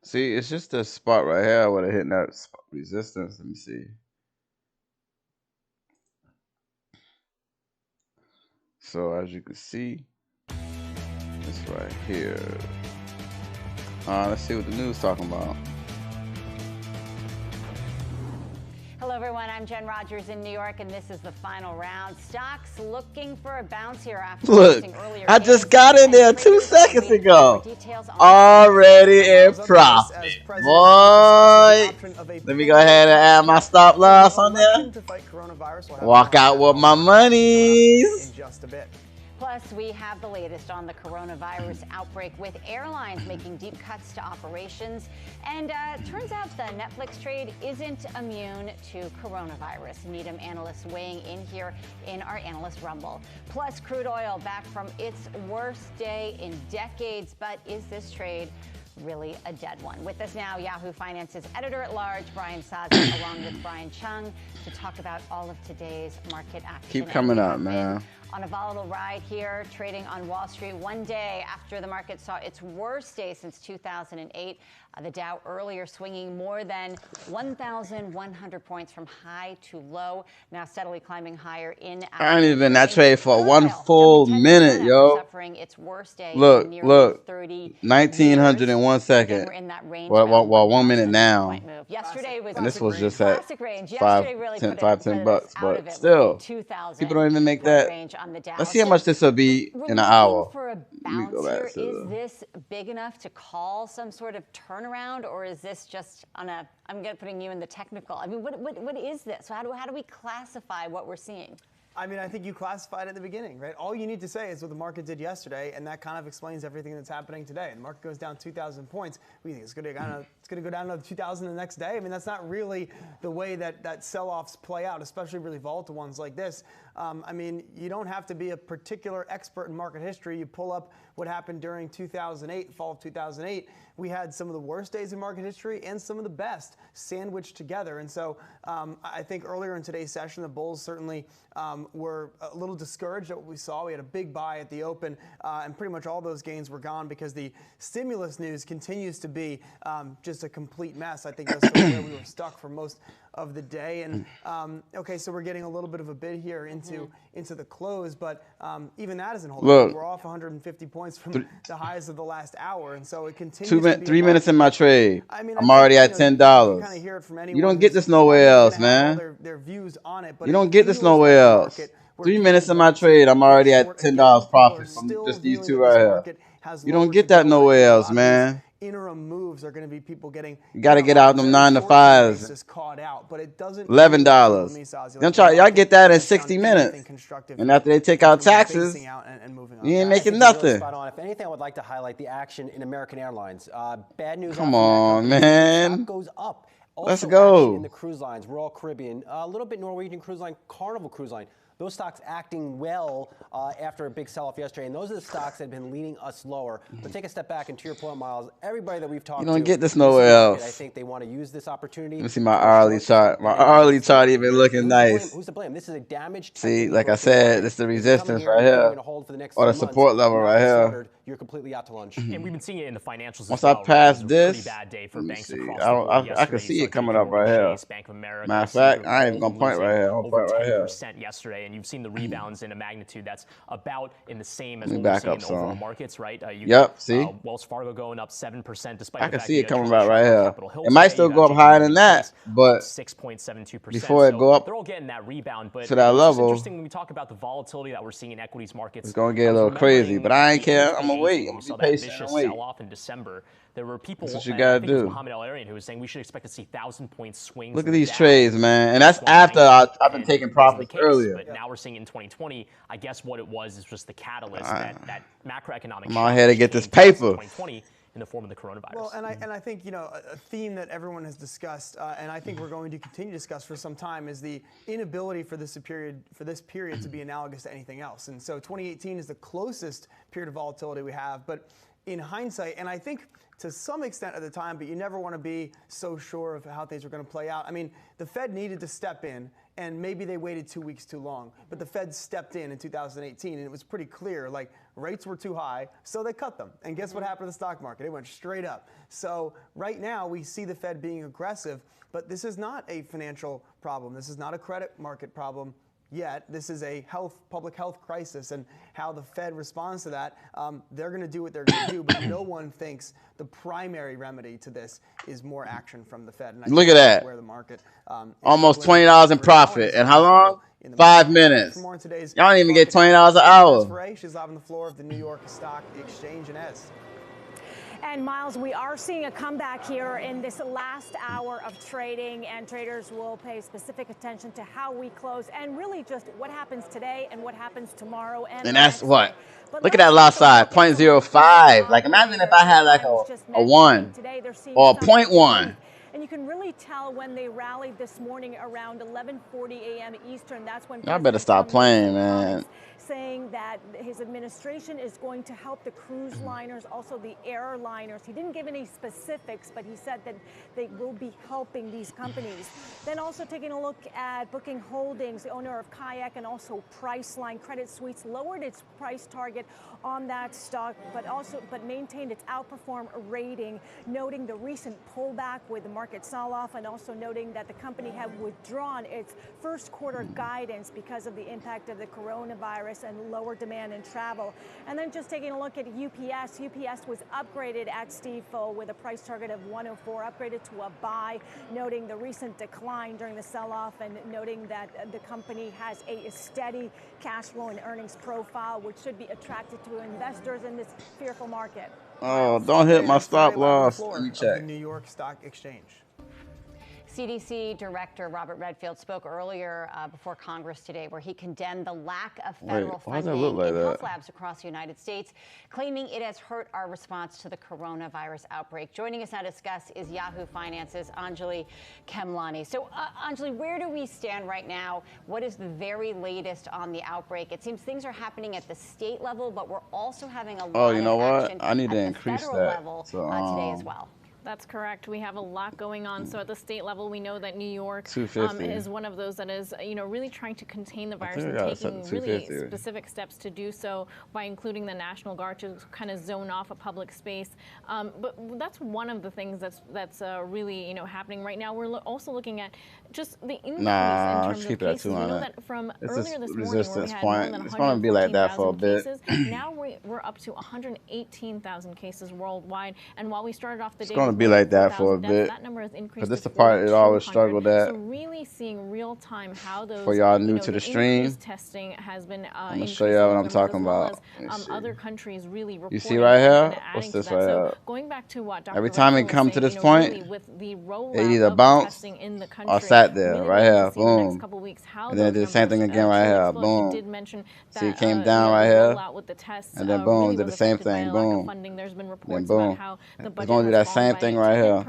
See, it's just a spot right here where they're hitting that resistance. Let me see. So as you can see, it's right here. Let's see what the news is talking about. Hello, everyone. I'm Jen Rogers in New York, and this is the final round. Stocks looking for a bounce here after Look, earlier. I just got in there 2 seconds ago. Already in profit, boy. Let me go ahead and add my stop loss on there. Walk out with my monies. In just a bit. Plus, we have the latest on the coronavirus outbreak with airlines making deep cuts to operations. And turns out the Netflix trade isn't immune to coronavirus. Needham analysts weighing in here in our Analyst Rumble. Plus, crude oil back from its worst day in decades. But is this trade really a dead one? With us now, Yahoo Finance's editor-at-large, Brian Sazi, along with Brian Chung, to talk about all of today's market action. Keep coming up, man. On a volatile ride here, trading on Wall Street one day after the market saw its worst day since 2008. The Dow earlier swinging more than 1,100 points from high to low, now steadily climbing higher in. I ain't even been in that trade for 1 full minute, yo. Suffering its worst day Look, in look, 30 1900 in 1 second. Well, 1 minute now. Yesterday was And this was just at really 10 bucks, but still, people don't even make that. Let's see how much this will be in an hour. For a bounce here, is this big enough to call some sort of turnaround, or is this just on a? I'm putting you in the technical. I mean, what is this? So how do we classify what we're seeing? I mean, I think you classified it at the beginning, right? All you need to say is what the market did yesterday, and that kind of explains everything that's happening today. And the market goes down 2,000 points. We think it's going to go down another 2,000 the next day. I mean, that's not really the way that sell-offs play out, especially really volatile ones like this. I mean, you don't have to be a particular expert in market history. You pull up what happened during 2008, fall of 2008. We had some of the worst days in market history and some of the best sandwiched together. And so I think earlier in today's session, the bulls certainly were a little discouraged at what we saw. We had a big buy at the open, and pretty much all those gains were gone because the stimulus news continues to be just a complete mess. I think that's where we were stuck for most of the day. And okay, so we're getting a little bit of a bid here into the close, but even that isn't holding. Look, we're off 150 points from the highs of the last hour, and so it continues. 3 minutes in my trade. I'm already at $10. You don't get this nowhere else, man. Their views on it, but you don't get this nowhere else. 3 minutes in my trade, I'm already at $10 profit from just these two right here. You don't get that nowhere else, man. Interim moves are going to be people getting. You got to get out them 9 to 5s. Caught out, but it doesn't. $11. Y'all get that in 60 minutes. And after they take out taxes, you ain't making nothing. Spot on. If anything, I would like to highlight the action in American Airlines. Bad news. Come on, man. Goes up. Let's go. In the cruise lines, Royal Caribbean, a little bit Norwegian Cruise Line, Carnival Cruise Line. Those stocks acting well after a big sell-off yesterday, and those are the stocks that have been leading us lower. But take a step back, and to your point, Miles, everybody that we've talked to, you don't get this nowhere else. I think they want to use this opportunity. Let me see my hourly chart. My hourly chart even looking nice. Who's to blame? This is a damaged. See, like I said, this is the resistance right here, or the support level right here. You're completely out to lunch. And we've been seeing it in the financials. Once I pass this, bad day for banks see. across I can see it coming up right here. Bank of America, Matter of fact, I ain't even gonna point right here. I'll point right here. Yesterday, and you've seen the rebounds in a magnitude that's about in the same as what we're seeing in overall markets, right? Yep. See, Wells Fargo going up 7%, despite I the can fact see it that coming back right here. It might still go up higher than that, but 6.72%. before it go up they're all getting that rebound. But to that it's level, interesting when we talk about the volatility that we're seeing in equities markets. it's gonna get a little crazy. But I ain't care. I'm gonna wait. I'm gonna be patient and wait. Sell-off in December. There were people, That's what you and gotta I think it was do. Muhammad Al-Arian, who was saying we should expect to see 1,000-point swings. Look in at the these Dow. trades, man. And that's after I've been taking profits earlier. But now we're seeing in 2020, I guess what it was is just the catalyst, that macroeconomic I'm out here to get this paper. 2020 in the form of the coronavirus. Well, and I think, you know, a theme that everyone has discussed, and I think we're going to continue to discuss for some time, is the inability for this period to be analogous to anything else. And so 2018 is the closest period of volatility we have. But in hindsight, and I think to some extent at the time, but you never want to be so sure of how things are going to play out. I mean, the Fed needed to step in, and maybe they waited 2 weeks too long. But the Fed stepped in 2018, and it was pretty clear, like, rates were too high, so they cut them. And guess what happened to the stock market? It went straight up. So right now, we see the Fed being aggressive, but this is not a financial problem. This is not a credit market problem yet. This is a public health crisis, and how the Fed responds to that, they're going to do what they're going to do, but no one thinks the primary remedy to this is more action from the Fed. And Look at that. Where the market, almost $20 in profit. And how long? 5 minutes. Y'all don't even get $20 an hour. She's live on the floor of the New York Stock Exchange. And Ez. And Miles, we are seeing a comeback here in this last hour of trading, and traders will pay specific attention to how we close and really just what happens today and what happens tomorrow. And that's what. Look at that left side, 0.05. Like, imagine if I had like a 1 or a 0.1. And you can really tell when they rallied this morning around 11:40 a.m. Eastern. That's when Y'all better stop playing, man. Saying that his administration is going to help the cruise liners, also the airliners. He didn't give any specifics, but he said that they will be helping these companies. Then also taking a look at Booking Holdings, the owner of Kayak, and also Priceline. Credit Suisse lowered its price target on that stock, but maintained its outperform rating, noting the recent pullback with the market sell-off, and also noting that the company had withdrawn its first quarter guidance because of the impact of the coronavirus and lower demand in travel. And then just taking a look at UPS. UPS was upgraded at Stifel with a price target of 104, upgraded to a buy, noting the recent decline during the sell-off and noting that the company has a steady cash flow and earnings profile, which should be attractive to investors in this fearful market. Oh, don't hit my stop loss. Let me check. The New York Stock Exchange. CDC Director Robert Redfield spoke earlier before Congress today, where he condemned the lack of federal funding in health labs across the United States, claiming it has hurt our response to the coronavirus outbreak. Joining us now to discuss is Yahoo Finance's Anjali Khemlani. So, Anjali, where do we stand right now? What is the very latest on the outbreak? It seems things are happening at the state level, but we're also having a lot you know of what? action I need to at the increase federal that. level So, today as well. That's correct. We have a lot going on. So at the state level, we know that New York is one of those that is, really trying to contain the virus and taking really specific steps to do so by including the National Guard to kind of zone off a public space. But that's one of the things that's really, happening right now. We're also looking at just the increase in terms of cases. We know that from earlier this morning, where we had more than 114,000 cases, now we're up to 118,000 cases worldwide. And while we started off the day, be like that for a bit. That number has increased. But this is the part it always struggled at. So really seeing real time how those for y'all new to the stream, testing has been. I'm gonna show y'all what I'm talking about. Other countries really you see right here? What's this right here? Going back to what Dr. Every time it comes to this point, they either bounce or sat there right here. Boom. And then it did the same thing again right here. Boom. See, it came down right here, and then boom, did the same thing. Boom. Then boom. It's gonna do that same thing right here.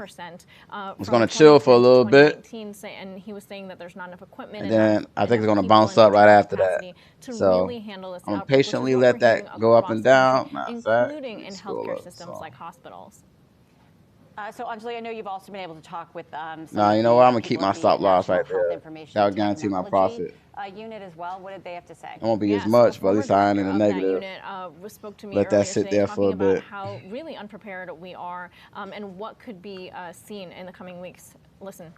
It's going to chill for a little bit, and he was saying that there's not enough equipment, and then I think it's going to bounce up right after that. So I'm patiently let that go up and down, including in healthcare systems like hospitals. So, Anjali, I know you've also been able to talk with you know what? I'm going to keep my stop loss right there. That'll guarantee my profit. Unit as well. What did they have to say? It won't be as much, but at least I ain't in the negative. Spoke to me Let that sit there for a bit. How really unprepared we are, and what could be seen in the coming weeks. Listen.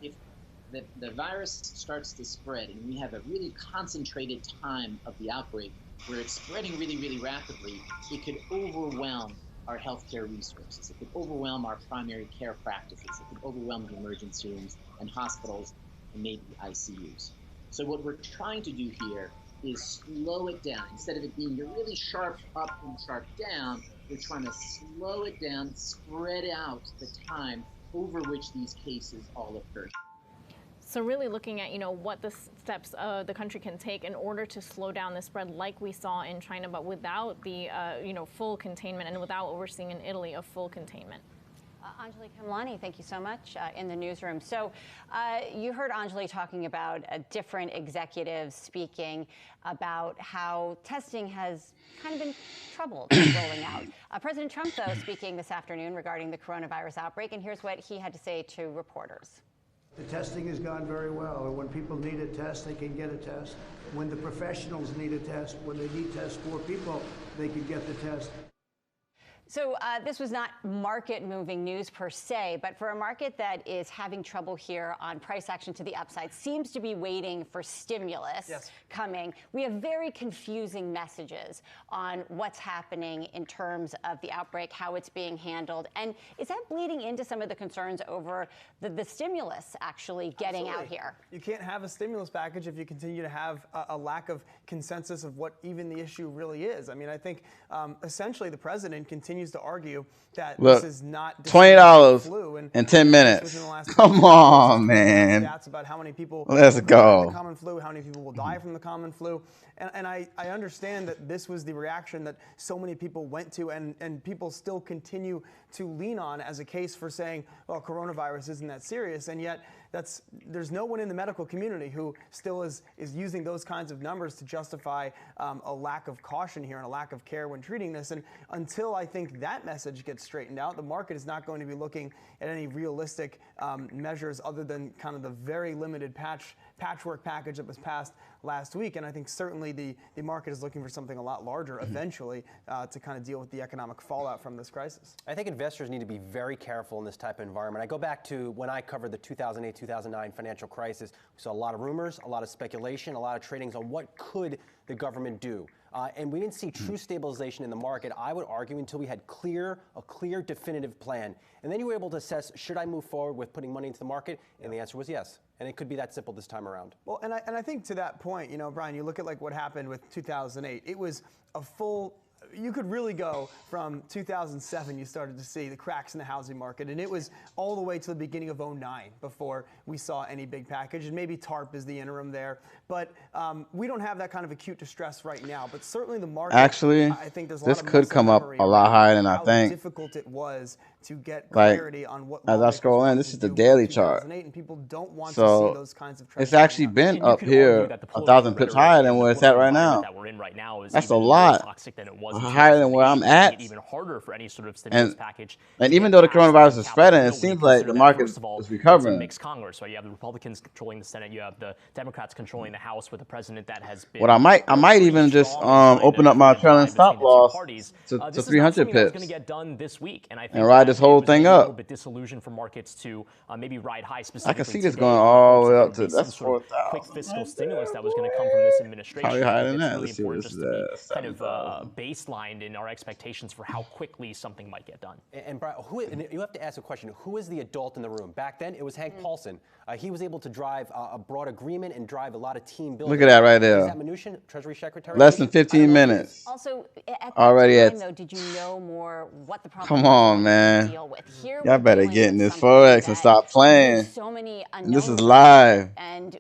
If the virus starts to spread, and we have a really concentrated time of the outbreak where it's spreading really, really rapidly, it could overwhelm our healthcare resources. It could overwhelm our primary care practices. It could overwhelm the emergency rooms and hospitals and maybe ICUs. So what we're trying to do here is slow it down. Instead of it being really sharp up and sharp down, we're trying to slow it down, spread out the time over which these cases all occur. So really looking at, what the steps the country can take in order to slow down the spread like we saw in China, but without the, full containment and without what we're seeing in Italy of full containment. Anjali Kamlani, thank you so much in the newsroom. So you heard Anjali talking about different executives speaking about how testing has kind of been troubled rolling out. President Trump, though, speaking this afternoon regarding the coronavirus outbreak, and here's what he had to say to reporters. The testing has gone very well, and when people need a test, they can get a test. When the professionals need a test, when they need tests for people, they can get the test. So this was not market-moving news per se, but for a market that is having trouble here on price action to the upside, seems to be waiting for stimulus coming. We have very confusing messages on what's happening in terms of the outbreak, how it's being handled. And is that bleeding into some of the concerns over the stimulus actually getting out here? You can't have a stimulus package if you continue to have a lack of consensus of what even the issue really is. I mean, I think essentially the president continues to argue that this is not $20 in 10 minutes. Come on, man. Stats about how many people Let's go. The common flu, how many people will die from the common flu. And I understand that this was the reaction that so many people went to and people still continue to lean on as a case for saying, well, coronavirus isn't that serious. And yet there's no one in the medical community who still is using those kinds of numbers to justify a lack of caution here and a lack of care when treating this. And until I think that message gets straightened out, the market is not going to be looking at any realistic measures other than kind of the very limited patchwork package that was passed last week. And I think certainly the market is looking for something a lot larger eventually to kind of deal with the economic fallout from this crisis. I think investors need to be very careful in this type of environment. I go back to when I covered the 2008-2009 financial crisis. We saw a lot of rumors, a lot of speculation, a lot of tradings on what could the government do. And we didn't see true stabilization in the market, I would argue, until we had a clear, definitive plan. And then you were able to assess, should I move forward with putting money into the market? And the answer was yes. And it could be that simple this time around. Well, and I think to that point, Brian, you look at like what happened with 2008. It was a full. You could really go from 2007, you started to see the cracks in the housing market, and it was all the way to the beginning of 2009 before we saw any big package, and maybe TARP is the interim there. But we don't have that kind of acute distress right now, but certainly the market, actually, I think there's a this lot of could come up a lot higher than I think. How difficult it was to get like, clarity on what as I scroll in, this is the daily chart. And people don't want so to see those kinds of it's actually been up here 1,000 pips higher than where it's at right now. That we're in right now is that's a lot toxic than it was higher than where I'm at. Even harder for any sort of stimulus package. And even though the coronavirus is spreading, it seems like the market is recovering. It's a mixed Congress, right? You have the Republicans controlling the Senate, you have the Democrats controlling the House with a president that has been. What I might even just open up my trailing stop loss to 300 pips. Going to get done this week, and I think and ride this whole thing up. A little bit disillusioned for markets to maybe ride high. Specifically, I can see this going all the way up to that's 4,000. Quick fiscal stimulus that was going to come from this administration. Probably higher than that. Really Let's see what this is. Kind of baselined in our expectations for how quickly something might get done. And Brian, you have to ask a question. Who is the adult in the room? Back then, it was Hank Paulson. He was able to drive a broad agreement and drive a lot of team building. Look at that right there. Is that Mnuchin, Treasury Secretary? Less than 15 minutes. Also, at already that time, though, did you know more what the problem Come on, man. Y'all better get in this Forex and stop playing. So many this is live. And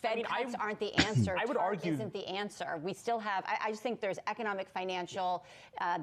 Fed cuts aren't the answer. I would argue isn't the answer. We still have. I just think there's economic, financial.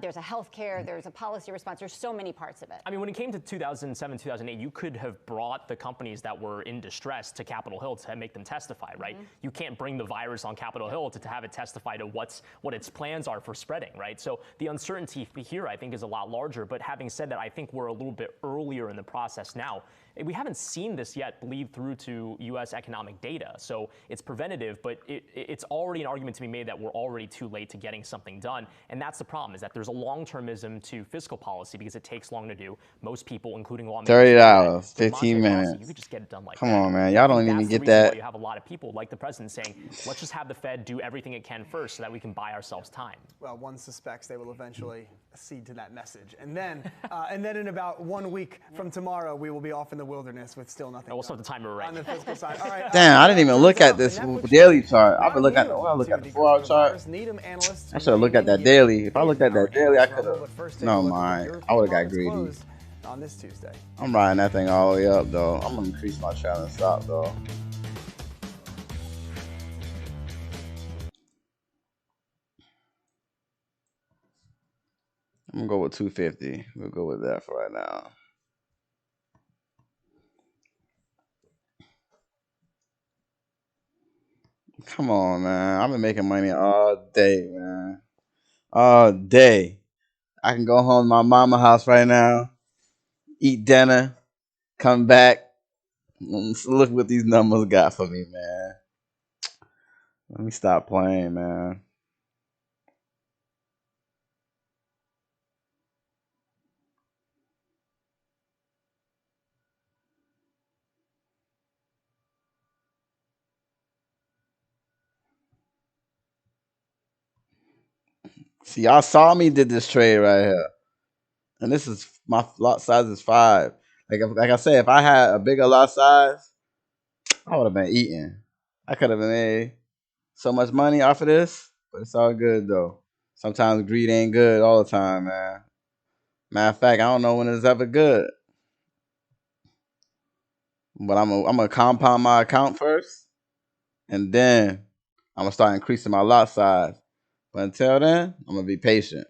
There's a healthcare. There's a policy response. There's so many parts of it. I mean, when it came to 2007, 2008, you could have brought the companies that were in distress to Capitol Hill to make them testify, right? You can't bring the virus on Capitol Hill to have it testify to what its plans are for spreading, right? So the uncertainty here, I think, is a lot larger. But having said that, I think we're a little bit earlier in the process now. We haven't seen this yet bleed through to U.S. economic data. So it's preventative, but it's already an argument to be made that we're already too late to getting something done. And that's the problem, is that there's a long-termism to fiscal policy because it takes long to do. Most people, including lawmakers, $30, 15 minutes. You could just get it done like Come that. on, man. Y'all don't even get that. You have a lot of people, like the president, saying, let's just have the Fed do everything it can first so that we can buy ourselves time. Well, one suspects they will eventually accede to that message. And then in about 1 week from tomorrow, we will be off in the wilderness with still nothing. I will start the timer right. On the fiscal side. All right. Damn, I didn't even look at this daily chart. I've been looking at I look at the 4-hour chart. I should have looked at that daily. If I looked at that daily, I could have. No, mind. I would have got greedy. On this Tuesday. I'm riding that thing all the way up, though. I'm gonna increase my challenge stop, though. I'm gonna go with 250. We'll go with that for right now. Come on, man. I've been making money all day, man. All day. I can go home to my mama house right now, eat dinner, come back. Look what these numbers got for me, man. Let me stop playing, man. See, y'all saw me did this trade right here. And this is, my lot size is 5. Like I said, if I had a bigger lot size, I would have been eating. I could have made so much money off of this, but it's all good, though. Sometimes greed ain't good all the time, man. Matter of fact, I don't know when it's ever good. But I'm gonna compound my account first, and then I'm gonna start increasing my lot size. But until then, I'm gonna be patient.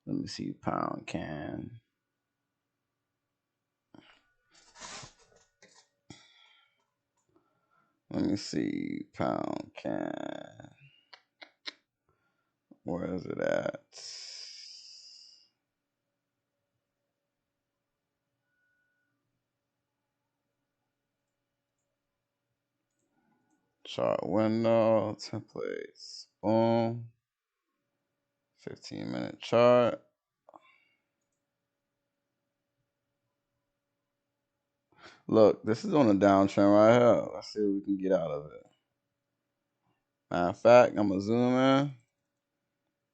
Let me see, pound can. Let me see, pound can. Where is it at? Chart window, templates, boom. 15-minute chart. Look, this is on a downtrend right here. Let's see what we can get out of it. Matter of fact, I'm going to zoom in.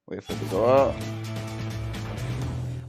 Wait for it to go up.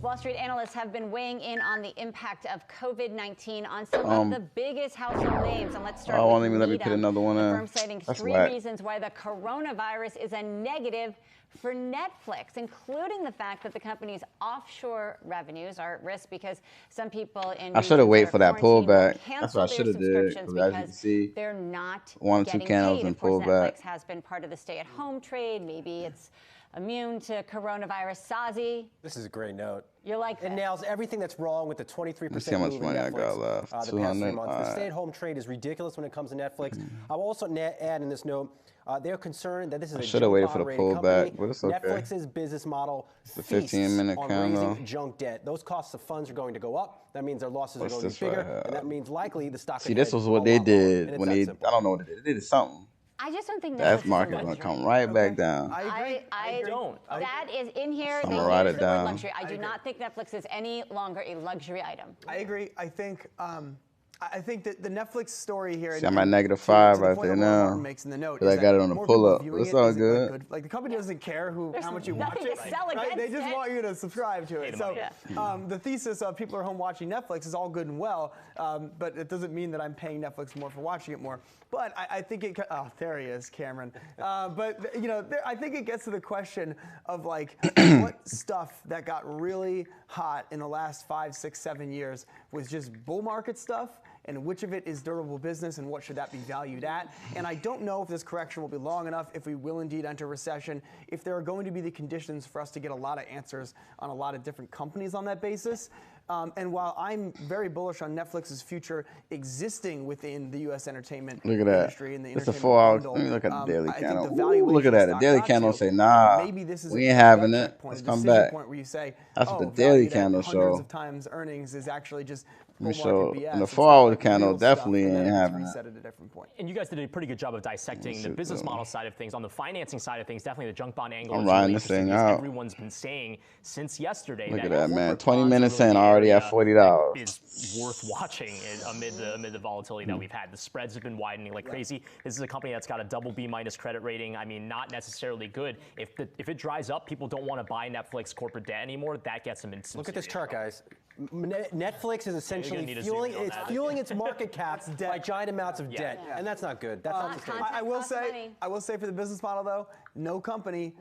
Wall Street analysts have been weighing in on the impact of COVID-19 on some of the biggest household names. And let's start with let me put another one in. The firm citing 3 reasons why the coronavirus is a negative for Netflix, including the fact that the company's offshore revenues are at risk because some people in I should have waited for that pullback. That's what I should have did. Because as you can see, they're not 1 or 2 candles and pullback. Netflix has been part of the stay-at-home trade. Maybe it's immune to coronavirus. Sazi, this is a great note. You're like it nails everything that's wrong with the 23% Let's see how much move money in I got left. The past 3 months. The stay-at-home trade is ridiculous when it comes to Netflix. I will also add in this note, they're concerned that this is a should have waited for the pullback, but it's okay. Netflix's business model the 15-minute candle. Raising junk debt. Those costs of funds are going to go up. That means their losses are going to be bigger, and that means likely the stock. See, this was what they did when they. I don't know what they did. They did something. I just don't think that market's gonna come right back down. I don't. That is in here. I'm gonna write it down. Luxury. I do not think Netflix is any longer a luxury item. I agree. I think that the Netflix story here. See, I'm at -5 right there now. Makes in the note I got it on the pull-up. It's all good. Like the company doesn't care how much you watch it. Right? They just want you to subscribe to it. So the thesis of people are home watching Netflix is all good and well, but it doesn't mean that I'm paying Netflix more for watching it more. But I think it. Oh, there he is, Cameron. But I think it gets to the question of like what stuff that got really hot in the last 5, 6, 7 years was just bull market stuff, and which of it is durable business, and what should that be valued at? And I don't know if this correction will be long enough, if we will indeed enter recession, if there are going to be the conditions for us to get a lot of answers on a lot of different companies on that basis. And while I'm very bullish on Netflix's future existing within the U.S. entertainment industry and the it's a entertainment 4 hour. bundle, Let me look at the daily candle. The look at that. The daily candle say, nah, maybe this is we ain't having it. Let's come back. Point where you say, that's what the daily candle hundreds show. of times earnings is actually just Let me bull market show BS. in the It's 4 not hour like candle real stuff, definitely and then ain't it gets having that. reset at a different point. And you guys did a pretty good job of dissecting the business model side of things. On the financing side of things, definitely the junk bond angle I'm is riding really this interesting thing because out. everyone's been saying since yesterday Look that at that, man. corporate 20 bonds are minutes really in, the already at area $40. that is worth watching amid the volatility that we've had. The spreads have been widening like crazy. This is a company that's got a double B minus credit rating. I mean, not necessarily good. If it dries up, people don't want to buy Netflix corporate debt anymore. That gets them in some Look at this serious chart, guys. Netflix is essentially need to fueling zoom in on that. fueling its market cap by giant amounts of debt, and that's not good. That's not sustainable. I will say for the business model though, no company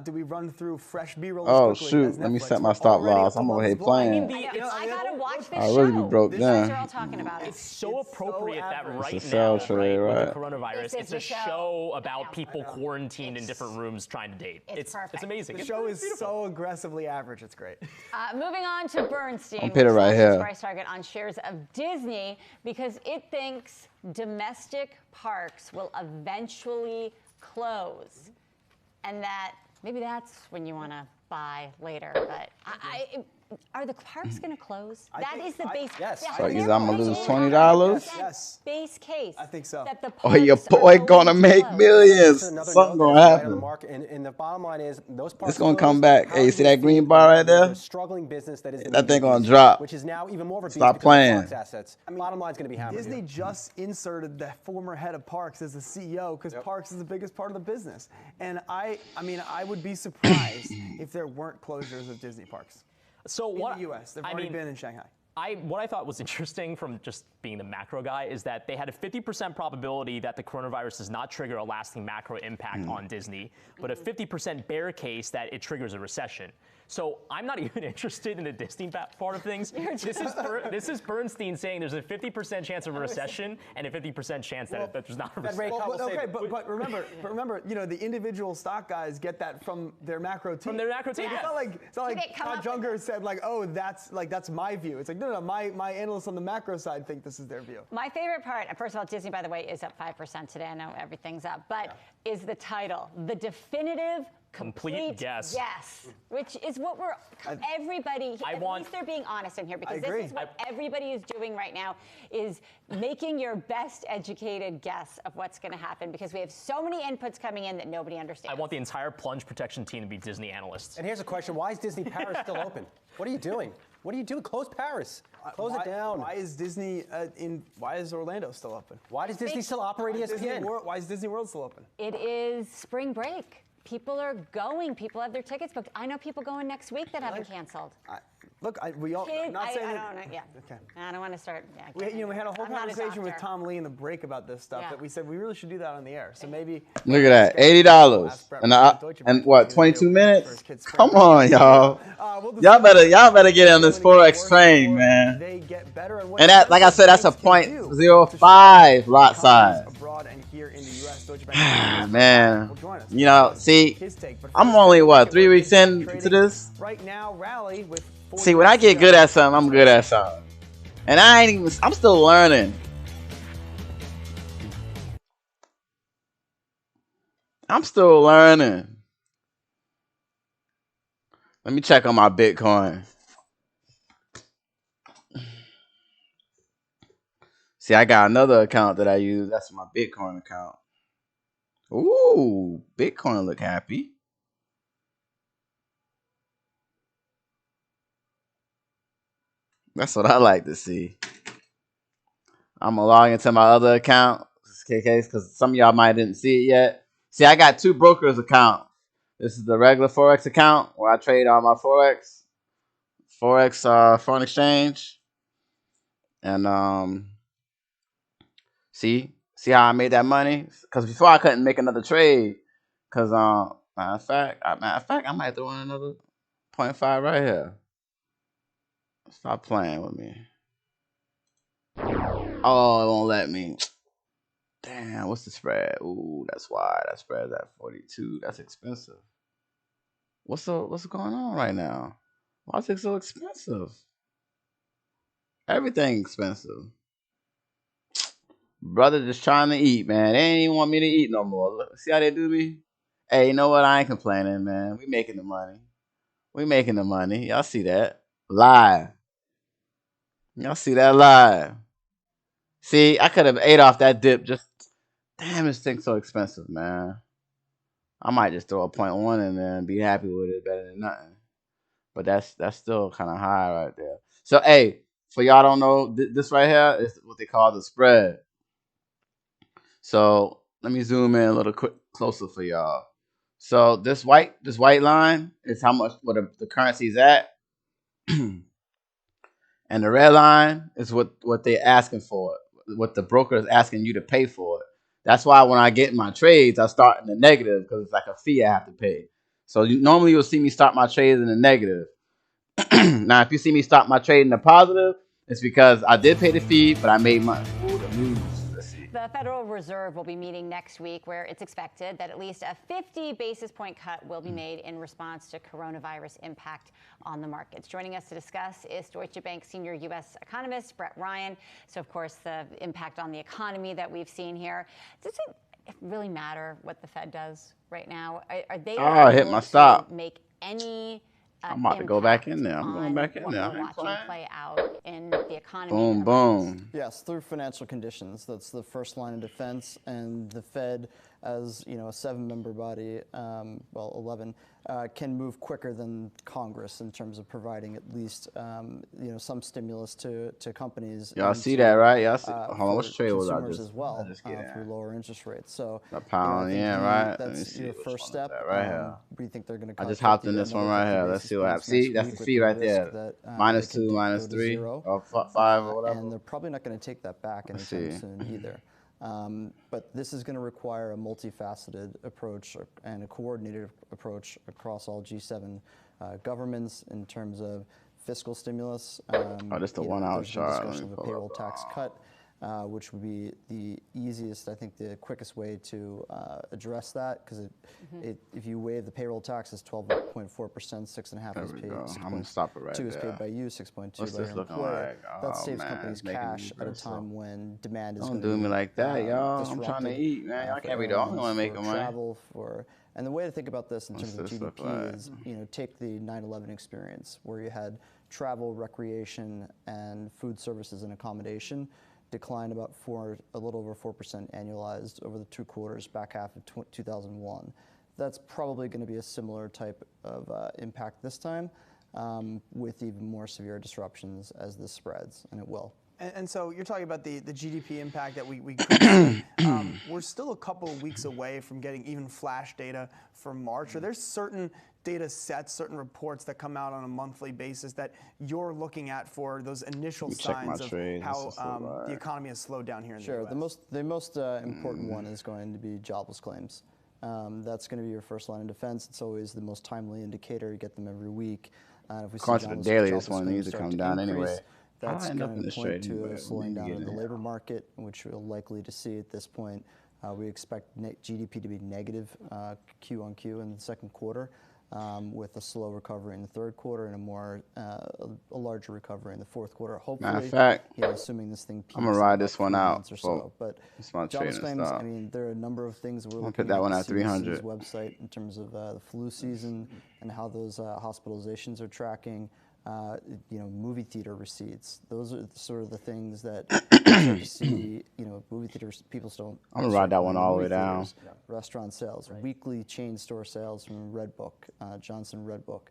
do we run through fresh B-roll as Oh quickly as shoot, let me Netflix. set my We're stop already loss. I'm over above here its blind. playing. I gotta watch this I'll really show. be broke You guys down. are all talking about it. It's so appropriate that right It's a now, sell trade, right, with right? the coronavirus, it's a show about people quarantined in different rooms trying to date. It's perfect. It's amazing. The It's show really is beautiful. so aggressively average. It's great. Moving on to Bernstein. I'm pitted which right lost its here. price target on shares of Disney because it thinks domestic parks will eventually close, and that maybe that's when you want to buy later. But are the parks going to close? That is the base. Yes. So either I'm gonna lose $20. Yes. Base case. I think so. That the Or your parks are boy going gonna to make close. millions. This is another Something note gonna that's right on the happen. market, and the bottom line is those parts It's gonna closed, come back. how Hey, you do see that green feed bar right the there? struggling business that is the That thing movie gonna business, drop. which is now even more of a beast Stop because playing. of Fox assets. Bottom line's going to be hammered. Disney here. just inserted the former head of Parks as the CEO because Parks is the biggest part of the business. And I would be surprised if there weren't closures of Disney parks. So In what? the U.S. They've already been in Shanghai. What I thought was interesting from just being the macro guy is that they had a 50% probability that the coronavirus does not trigger a lasting macro impact on Disney, but a 50% bear case that it triggers a recession. So I'm not even interested in the Disney part of things. This is Bernstein saying there's a 50% chance of a recession and a 50% chance that there's not a recession. But remember, you know, the individual stock guys get that from their macro team. From their macro team. It's not like Todd Junker said like, oh, that's my view. It's like no, my analysts on the macro side think this is their view. My favorite part, first of all, Disney, by the way, is up 5% today. I know everything's up, but is the title, The Definitive Complete guess. Yes, which is what everybody, at least they're being honest in here, because this is what everybody is doing right now, is making your best educated guess of what's going to happen, because we have so many inputs coming in that nobody understands. I want the entire plunge protection team to be Disney analysts. And here's a question: why is Disney Paris still open? What are you doing? What are you doing? Close Paris. Close it down. Why is Disney why is Orlando still open? Why does Disney still operate ESPN? Why is Disney World still open? It is spring break. People are going. People have their tickets booked. I know people going next week that haven't canceled. We all. Kid, not saying I that, don't know. Yeah. Okay. I don't want to start. Yeah, We had a whole I'm not a conversation with doctor. Tom Lee in the break about this stuff that we said we really should do that on the air. So maybe. Look at that, $80 and what? 22 minutes? Come on, y'all. Y'all better get on this Forex train, man. And that, like I said, that's a .05 lot size. Man, you know, see, I'm only what 3 weeks into this. Right now, rally with. See, when I get good at something, I'm good at something, and I'm still learning. I'm still learning. Let me check on my Bitcoin. See, I got another account that I use. That's my Bitcoin account. Ooh, Bitcoin look happy. That's what I like to see. I'm gonna log into my other account, because some of y'all might didn't see it yet. See, I got 2 brokers accounts. This is the regular Forex account where I trade all my Forex foreign exchange, and see how I made that money. Because before I couldn't make another trade. Because matter of fact, I might throw in another 0.5 right here. Stop playing with me. Oh, it won't let me. Damn, what's the spread? Ooh, that's why. That spread's at 42. That's expensive. What's going on right now? Why is it so expensive? Everything expensive. Brother just trying to eat, man. They ain't even want me to eat no more. Look, see how they do me? Hey, you know what? I ain't complaining, man. We making the money. Y'all see that? Live. Y'all see that live? See, I could have ate off that dip. Just damn, this thing's so expensive, man. I might just throw a 0.1 in there and be happy with it, better than nothing. But that's still kind of high right there. So, hey, for y'all don't know, this right here is what they call the spread. So let me zoom in a little closer for y'all. So this white line is how much what the currency's at, and the red line is what they're asking for, what the broker is asking you to pay for it. That's why when I get in my trades, I start in the negative because it's like a fee I have to pay. So normally you'll see me start my trades in the negative. Now, if you see me start my trade in the positive, it's because I did pay the fee, but I made money. Ooh, the news. Let's see. The Federal Reserve will be meeting next week, where it's expected that at least a 50 basis point cut will be made in response to coronavirus impact on the markets. Joining us to discuss is Deutsche Bank senior U.S. economist Brett Ryan. So, of course, the impact on the economy that we've seen here. Does it really matter what the Fed does right now? Are they hit my stop. to make any I'm about to go back in there. I'm going back in there. We're watching play out in the economy? Boom, boom. Yes, through financial conditions. That's the first line of defense. And the Fed, as you know, a 7-member body, 11, can move quicker than Congress in terms of providing at least some stimulus to companies. Y'all see that, right? Y'all see. Hold on, which trade was I consumers just? as well I just get through lower interest rates. So a pound, right? That's your first step. Right here. We think they're going to. I just hopped in this one right here. Let's see what happens. See, that's the fee right there. -2, -3, or 5, or whatever. And they're probably not going to take that back anytime soon either. But this is going to require a multifaceted approach and a coordinated approach across all G7 governments in terms of fiscal stimulus. That's the 1 hour chart. Discussion of a payroll tax cut, which would be the easiest, I think, the quickest way to address that, because if you waive the payroll tax, it's 12.4%, 6.5% is paid. I'm gonna stop it right 2 there. is paid by you, 6.2 What's by this your looking employer. like? That Oh, saves man, companies it's making cash me at a aggressive. time when demand is Don't going to do me like that, y'all. I'm trying to disrupted, eat, man. Y'all for can't be the only one airlines, making for money. travel, and the way to think about this in terms of this look GDP like? is, take the 9/11 experience where you had travel, recreation, and food services and accommodation declined about a little over 4% annualized over the 2 quarters back half of 2001. That's probably going to be a similar type of impact this time, with even more severe disruptions as this spreads, and it will. And so you're talking about the GDP impact that we could see. We're still a couple of weeks away from getting even flash data for March. Are there certain data sets, certain reports that come out on a monthly basis that you're looking at for those initial signs of how the economy has slowed down here in the US? The most important one is going to be jobless claims. That's going to be your first line of defense. It's always the most timely indicator. You get them every week. If we According to the daily, this one needs to start come down increase, anyway. That's end up going in to this point trade to anyway. a slowing down in the Getting labor market, which we're likely to see at this point. We expect GDP to be negative Q on Q in the second quarter, with a slow recovery in the third quarter and a larger recovery in the fourth quarter. Hopefully, Matter of fact, assuming this thing peaks I'm gonna ride in this about one 3 out. months or so. But it's my jobless trading claims, style. I mean, there are a number of things we're I'm gonna looking put that one the at 300. CDC's website in terms of the flu season and how those hospitalizations are tracking. Movie theater receipts. Those are sort of the things that you start to see. Movie theaters, people don't. I'm gonna ride that one all the way down. Restaurant sales, weekly chain store sales from Redbook, Johnson Redbook.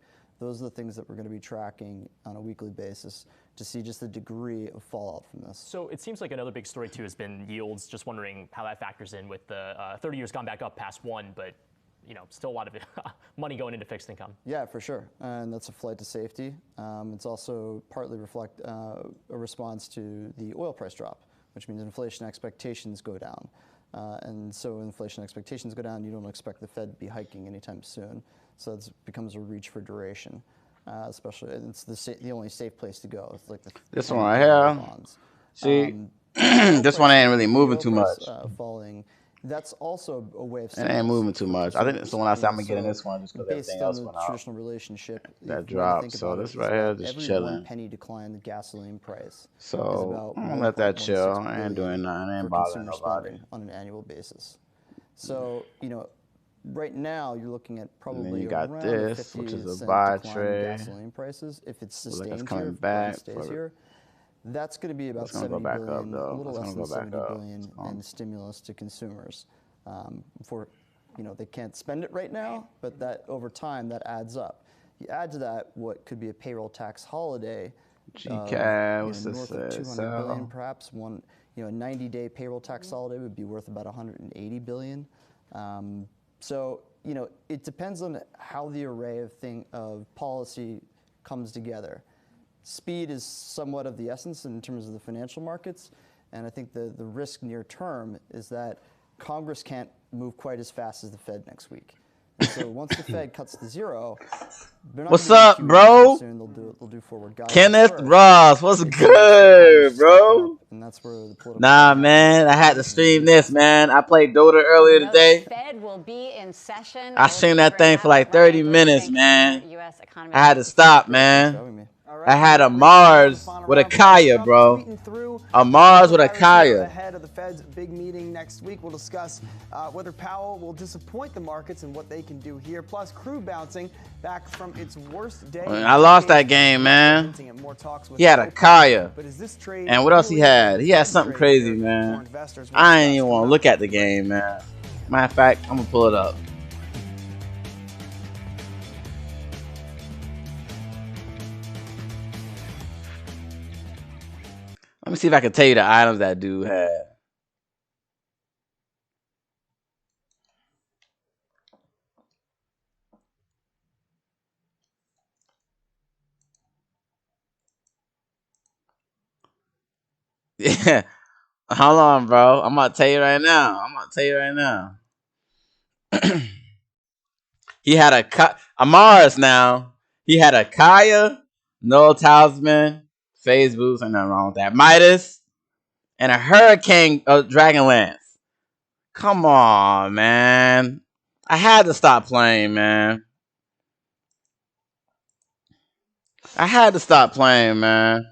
Those are the things that we're going to be tracking on a weekly basis to see just the degree of fallout from this. So it seems like another big story too has been yields. Just wondering how that factors in with the 30 years gone back up past 1, but still a lot of money going into fixed income. Yeah, for sure, and that's a flight to safety. It's also partly a response to the oil price drop, which means inflation expectations go down. And so when inflation expectations go down, you don't expect the Fed to be hiking anytime soon. So it becomes a reach for duration, especially, it's the only safe place to go. It's like this one right here. Bonds. See, this one ain't really moving too much. Falling. That's also a way of. It ain't moving too much. I think it's the one I said I'm gonna get in this one just because everything else went out. Traditional relationship that dropped. So this right here just every chilling. 1 penny decline in the gasoline price. So I'm gonna let that chill. I ain't doing nothing. I ain't bothering nobody On an annual basis. So right now you're looking at probably and then you got around this, 50 which is a cent buy decline in trade. gasoline prices. If it's Looks like sustained it's coming here, back stays here. That's going to be about It's gonna 70 go back billion, up, though. a little It's less gonna than go back 70 up. billion in stimulus to consumers. For, they can't spend it right now, but that over time that adds up. You add to that what could be a payroll tax holiday, GCAD, what's this? north of 200 billion, perhaps one. A 90-day payroll tax holiday would be worth about 180 billion. So it depends on how the array of policy comes together. Speed is somewhat of the essence in terms of the financial markets, and I think the risk near term is that Congress can't move quite as fast as the Fed next week. And so once the Fed cuts to zero, they're not What's gonna do up, QE bro? soon. They'll do forward guidance Kenneth first. Ross, what's It takes good, Congress to step bro? up, and that's where the political Nah, dynamic man, I had to stream this, man. I played Dota earlier today. Fed will be in session. I streamed that thing for like 30 minutes, man. I had to stop, man. I had a Mars with a Kaya, bro. A Mars with a Kaya. Ahead of the Fed's big meeting next week, we'll discuss whether Powell will disappoint the markets and what they can do here. Plus, crude bouncing back from its worst day. I lost that game, man. He had a Kaya. And what else he had? He had something crazy, man. I ain't even want to look at the game, man. Matter of fact, I'm going to pull it up. Let me see if I can tell you the items that dude had. Yeah. Hold on, bro. I'm going to tell you right now. He had a Mars now. He had a Kaya, Noel Talisman, Phase Boost, ain't nothing wrong with that. Midas, and a Hurricane Dragonlance. Come on, man. I had to stop playing, man. I had to stop playing, man.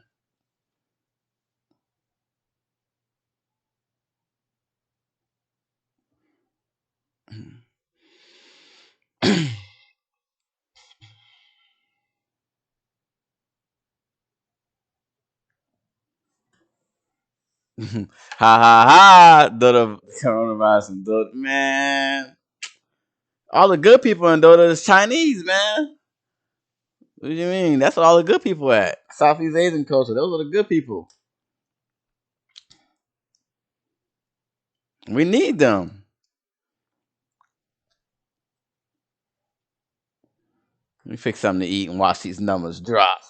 Ha ha ha. Dota coronavirus and Dota. Man. All the good people in Dota is Chinese, man. What do you mean? That's what all the good people at. Southeast Asian culture. Those are the good people. We need them. Let me fix something to eat and watch these numbers drop.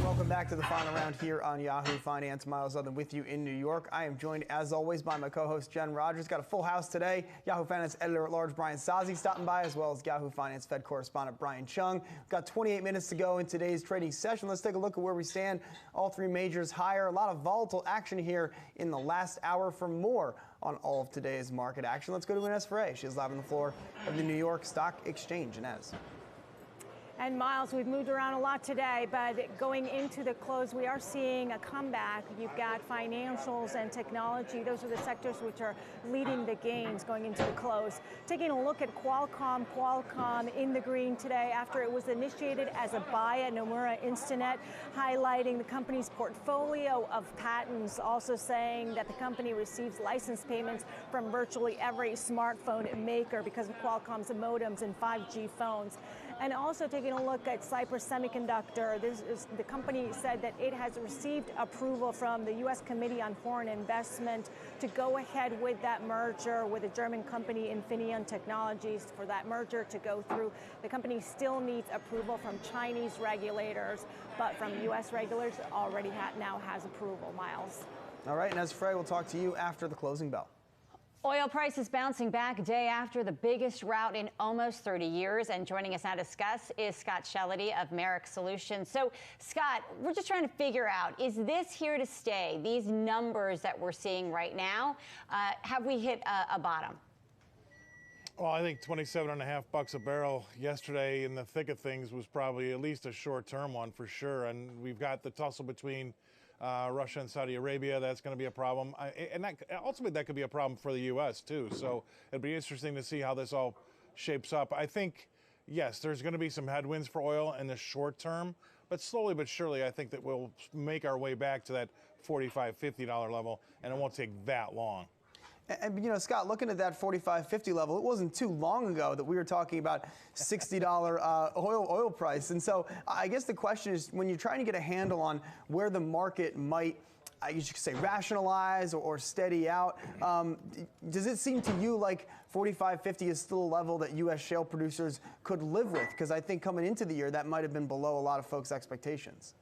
Welcome back to the final round here on Yahoo Finance. Miles Southern with you in New York. I am joined, as always, by my co-host, Jen Rogers. Got a full house today. Yahoo Finance editor-at-large Brian Sazi stopping by, as well as Yahoo Finance Fed correspondent Brian Chung. We've got 28 minutes to go in today's trading session. Let's take a look at where we stand. All three majors higher. A lot of volatile action here in the last hour. For more on all of today's market action, let's go to Inez Ferre. She's live on the floor of the New York Stock Exchange. Inez. And Miles, we've moved around a lot today, but going into the close, we are seeing a comeback. You've got financials and technology. Those are the sectors which are leading the gains going into the close. Taking a look at Qualcomm in the green today after it was initiated as a buy at Nomura Instinet, highlighting the company's portfolio of patents, also saying that the company receives license payments from virtually every smartphone maker because of Qualcomm's modems and 5G phones. And also taking a look at Cypress Semiconductor, the company said that it has received approval from the U.S. Committee on Foreign Investment to go ahead with that merger with the German company Infineon Technologies. For that merger to go through, the company still needs approval from Chinese regulators, but from U.S. regulators already now has approval. Miles. All right, and as Frey, we'll talk to you after the closing bell. Oil prices bouncing back a day after the biggest rout in almost 30 years. And joining us now to discuss is Scott Shellady of Merrick Solutions. So, Scott, we're just trying to figure out, is this here to stay? These numbers that we're seeing right now, have we hit a bottom? Well, I think $27.50 a barrel yesterday in the thick of things was probably at least a short-term one for sure. And we've got the tussle between Russia and Saudi Arabia. That's going to be a problem. Ultimately, that could be a problem for the U.S. too. So it'd be interesting to see how this all shapes up. I think, yes, there's going to be some headwinds for oil in the short term, but slowly but surely, I think that we'll make our way back to that $45, $50 level, and it won't take that long. And, you know, Scott, looking at that 45, 50 level, it wasn't too long ago that we were talking about $60 oil price. And so I guess the question is, when you're trying to get a handle on where the market might, you should say, rationalize or steady out, does it seem to you like 45, 50 is still a level that U.S. shale producers could live with? Because I think coming into the year, that might have been below a lot of folks' expectations.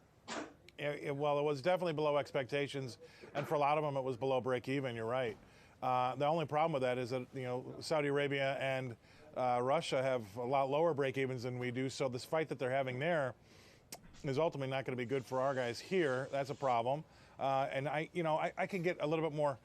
Well, it was definitely below expectations, and for a lot of them, it was below break even. You're right. The only problem with that is that, you know, Saudi Arabia and Russia have a lot lower break-evens than we do. So this fight that they're having there is ultimately not going to be good for our guys here. That's a problem. And I can get a little bit more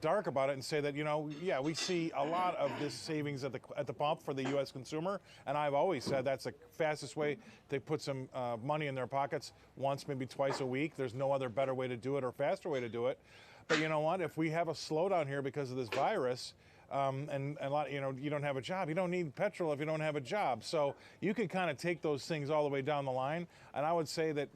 dark about it and say that, you know, yeah, we see a lot of this savings at the pump for the U.S. consumer. And I've always said that's the fastest way to put some money in their pockets once, maybe twice a week. There's no other better way to do it or faster way to do it. But you know what? If we have a slowdown here because of this virus, and a lot, you know, you don't have a job. You don't need petrol if you don't have a job. So you can kind of take those things all the way down the line. And I would say that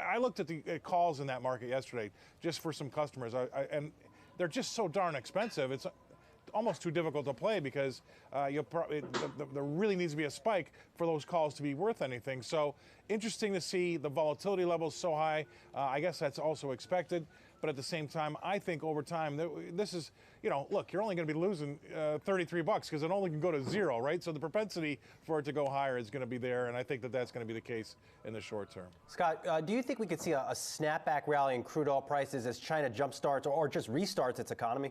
I looked at the calls in that market yesterday just for some customers, and they're just so darn expensive. It's almost too difficult to play because there really needs to be a spike for those calls to be worth anything. So interesting to see the volatility levels so high. I guess that's also expected. But at the same time, I think over time, this is, you know, look, you're only going to be losing $33 because it only can go to zero, right? So the propensity for it to go higher is going to be there, and I think that that's going to be the case in the short term. Scott, do you think we could see a snapback rally in crude oil prices as China jumpstarts or just restarts its economy?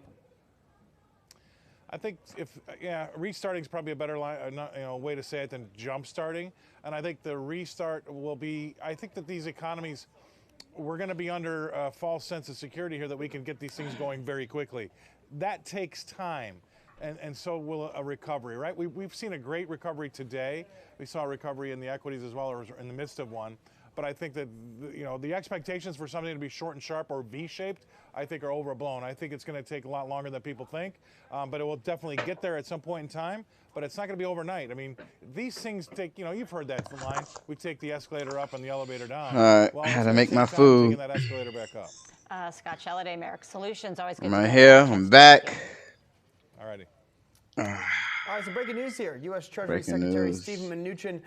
I think restarting is probably a better way to say it than jumpstarting. And I think the restart will be, I think that these economies, we're going to be under a false sense of security here that we can get these things going very quickly. That takes time, and so will a recovery, right? We've seen a great recovery today. We saw a recovery in the equities as well, or in the midst of one. But I think that, you know, the expectations for something to be short and sharp or V-shaped, I think are overblown. I think it's going to take a lot longer than people think, but it will definitely get there at some point in time. But it's not going to be overnight. I mean, these things take, you know, you've heard that line. We take the escalator up and the elevator down. All right, well, I had to make my time food. taking that escalator back up. Scott Shellady, Merrick Solutions, always good. I'm right here. I'm back. All righty. All right, so breaking news here. U.S. Treasury Secretary Steven Mnuchin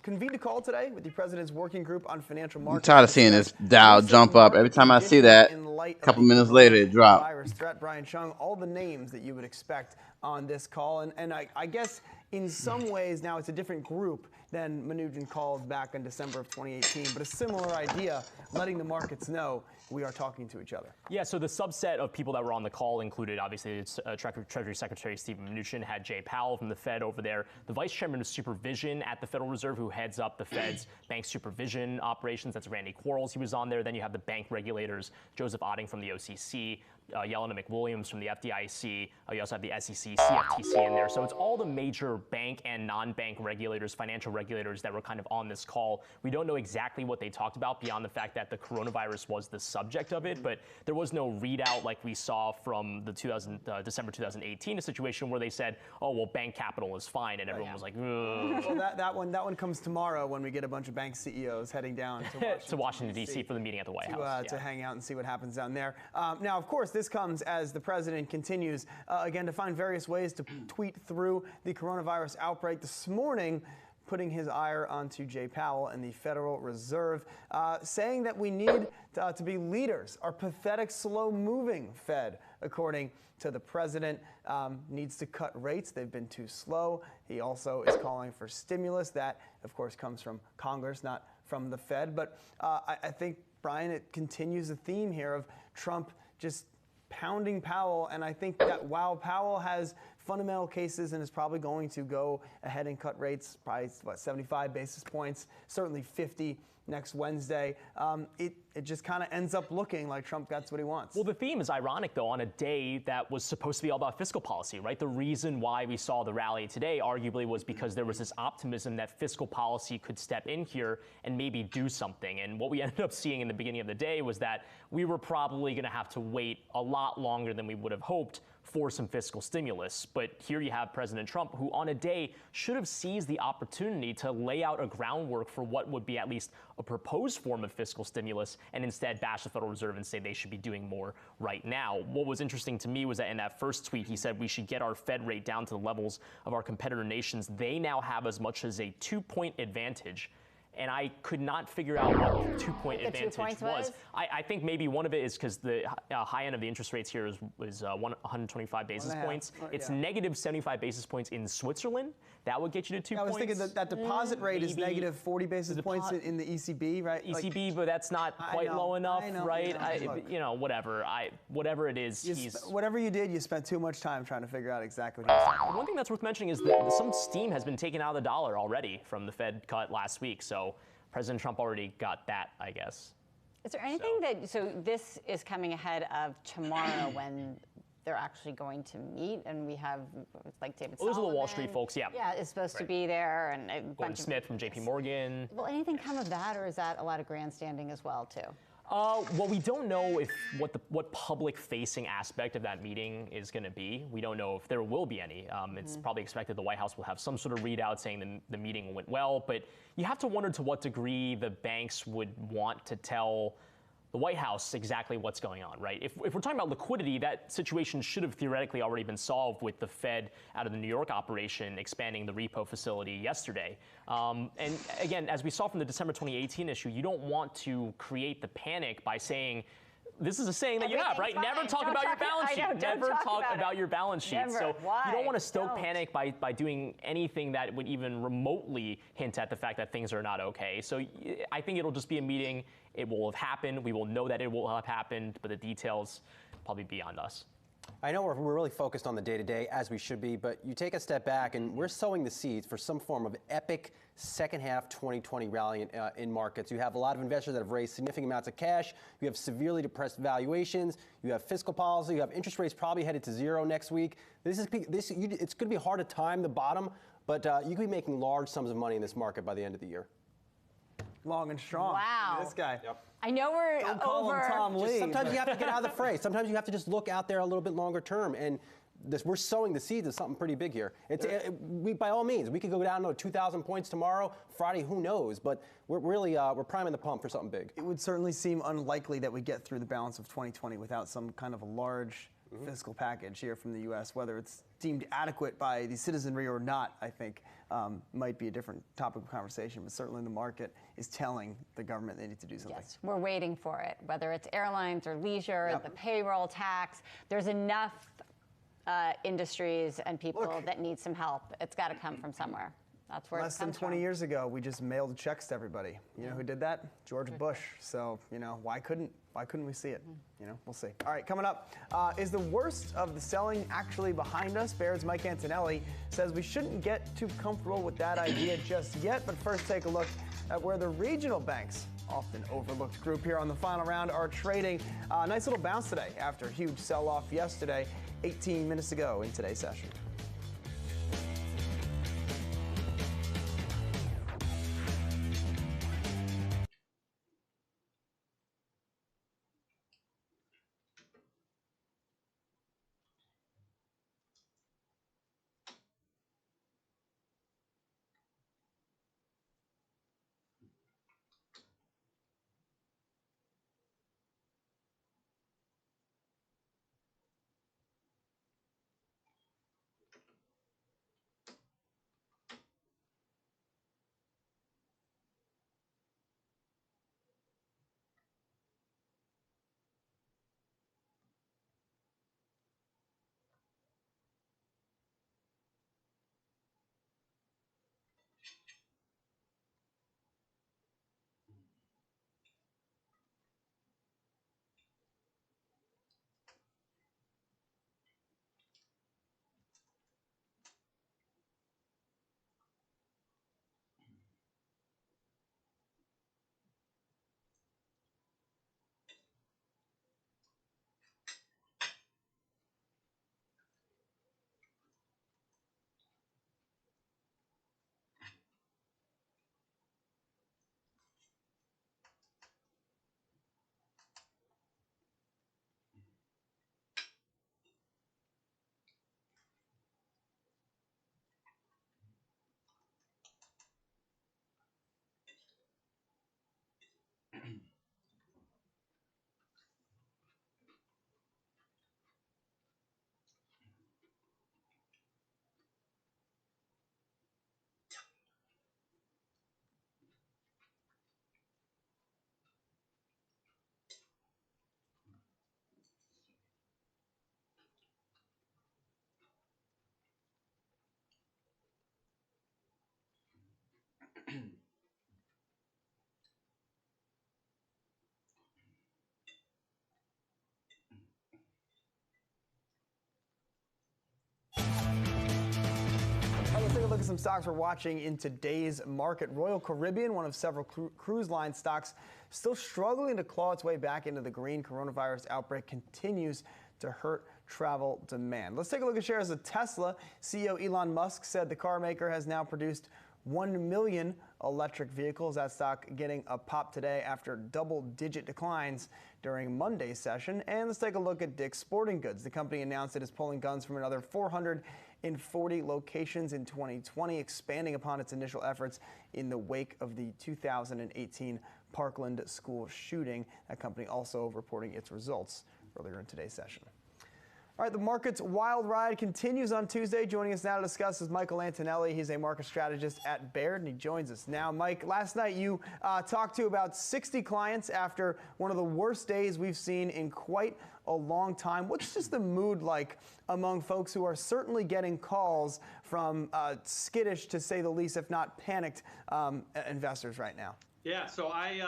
convened a call today with the President's Working Group on Financial Markets. I'm tired of seeing this Dow jump up. Every time I see that, a couple minutes later, it drops. Virus threat, Brian Chung, all the names that you would expect on this call. And I guess in some ways now it's a different group than Mnuchin called back in December of 2018, but a similar idea, letting the markets know we are talking to each other. Yeah, so the subset of people that were on the call included, obviously, it's Treasury Secretary Steven Mnuchin, had Jay Powell from the Fed over there, the Vice Chairman of Supervision at the Federal Reserve, who heads up the Fed's bank supervision operations. That's Randy Quarles. He was on there. Then you have the bank regulators, Joseph Otting from the OCC, Yelena McWilliams from the FDIC. You also have the SEC, CFTC in there. So it's all the major bank and non-bank regulators, financial regulators that were kind of on this call. We don't know exactly what they talked about beyond the fact that the coronavirus was the subject of it, but there was no readout like we saw from the December 2018, a situation where they said, oh, well, bank capital is fine, and everyone was like, ugh. Well, that one comes tomorrow when we get a bunch of bank CEOs heading down to Washington, D.C. for the meeting at the White House. To hang out and see what happens down there. Now, of course, this comes as the president continues, again, to find various ways to tweet through the coronavirus outbreak. This morning, putting his ire onto Jay Powell and the Federal Reserve, saying that we need to be leaders. Our pathetic, slow-moving Fed, according to the president, needs to cut rates. They've been too slow. He also is calling for stimulus. That, of course, comes from Congress, not from the Fed. But I think Brian, it continues the theme here of Trump just pounding Powell, and I think that while Powell has fundamental cases and is probably going to go ahead and cut rates, probably, 75 basis points, certainly 50 next Wednesday, it just kind of ends up looking like Trump gets what he wants. Well, the theme is ironic, though, on a day that was supposed to be all about fiscal policy, right? The reason why we saw the rally today arguably was because there was this optimism that fiscal policy could step in here and maybe do something. And what we ended up seeing in the beginning of the day was that we were probably going to have to wait a lot longer than we would have hoped for some fiscal stimulus. But here you have President Trump, who on a day should have seized the opportunity to lay out a groundwork for what would be at least a proposed form of fiscal stimulus, and instead bash the Federal Reserve and say they should be doing more right now. What was interesting to me was that in that first tweet, he said we should get our Fed rate down to the levels of our competitor nations. They now have as much as a 2-point advantage. And I could not figure out what the 2-point advantage was. I think maybe one of it is because the high end of the interest rates here is 125 basis points. It's negative 75 basis points in Switzerland. That would get you to 2 points. I was thinking that deposit rate is negative 40 basis points in the ECB, right? ECB, but that's not quite low enough, right? Whatever it is, whatever you did, you spent too much time trying to figure out exactly what he was saying. One thing that's worth mentioning is that some steam has been taken out of the dollar already from the Fed cut last week. So President Trump already got that, I guess. Is there anything so this is coming ahead of tomorrow when they're actually going to meet, and we have like David Solomon. Those are the Wall Street folks, yeah. Yeah, is supposed to be there, and a Gordon bunch Smith from JP Morgan. Will anything come of that, or is that a lot of grandstanding as well, too? Well, we don't know if what public-facing aspect of that meeting is going to be. We don't know if there will be any. It's probably expected the White House will have some sort of readout saying the meeting went well, but you have to wonder to what degree the banks would want to tell the White House exactly what's going on, right? If we're talking about liquidity, that situation should have theoretically already been solved with the Fed out of the New York operation expanding the repo facility yesterday. And again, as we saw from the December 2018 issue, you don't want to create the panic by saying, this is a saying that you have, right? Never talk about your balance sheet. Never talk about your balance sheet. So you don't want to stoke panic by doing anything that would even remotely hint at the fact that things are not okay. So I think it'll just be a meeting. It will have happened. We will know that it will have happened, but the details probably beyond us. I know we're really focused on the day-to-day, as we should be, but you take a step back and we're sowing the seeds for some form of epic second half 2020 rally in markets. You have a lot of investors that have raised significant amounts of cash. You have severely depressed valuations. You have fiscal policy. You have interest rates probably headed to zero next week. It's going to be hard to time the bottom, but you could be making large sums of money in this market by the end of the year. Long and strong. Wow. This guy. Yep. I know we're Don't call him Tom Lee. Sometimes you have to get out of the fray. Sometimes you have to just look out there a little bit longer term. And we're sowing the seeds of something pretty big here. We, by all means, we could go down to 2,000 points tomorrow. Friday, who knows? But we're really we're priming the pump for something big. It would certainly seem unlikely that we get through the balance of 2020 without some kind of a large fiscal package here from the U.S. Whether it's deemed adequate by the citizenry or not, I think might be a different topic of conversation. But certainly the market is telling the government they need to do something. Yes, we're waiting for it, whether it's airlines or leisure, the payroll tax. There's enough industries and people that need some help. It's got to come from somewhere. That's where Less than 20 years ago, we just mailed checks to everybody. You know who did that? George Bush. So, why couldn't we see it? We'll see. All right, coming up, is the worst of the selling actually behind us? Baird's Mike Antonelli says we shouldn't get too comfortable with that idea just yet. But first, take a look at where the regional banks, often overlooked group here on the final round, are trading. Nice little bounce today after a huge sell-off yesterday, 18 minutes ago in today's session. at some stocks we're watching in today's market. Royal Caribbean, one of several cruise line stocks, still struggling to claw its way back into the green. Coronavirus outbreak continues to hurt travel demand. Let's take a look at shares of Tesla. CEO Elon Musk said the car maker has now produced 1 million electric vehicles. That stock getting a pop today after double-digit declines during Monday's session. And let's take a look at Dick's Sporting Goods. The company announced it is pulling guns from another 440 locations in 2020, expanding upon its initial efforts in the wake of the 2018 Parkland school shooting. That company also reporting its results earlier in today's session. All right, the market's wild ride continues on Tuesday. Joining us now to discuss is Michael Antonelli. He's a market strategist at Baird, and he joins us now. Mike, last night you talked to about 60 clients after one of the worst days we've seen in quite a long time. What's just the mood like among folks who are certainly getting calls from skittish, to say the least, if not panicked, investors right now? Yeah, so I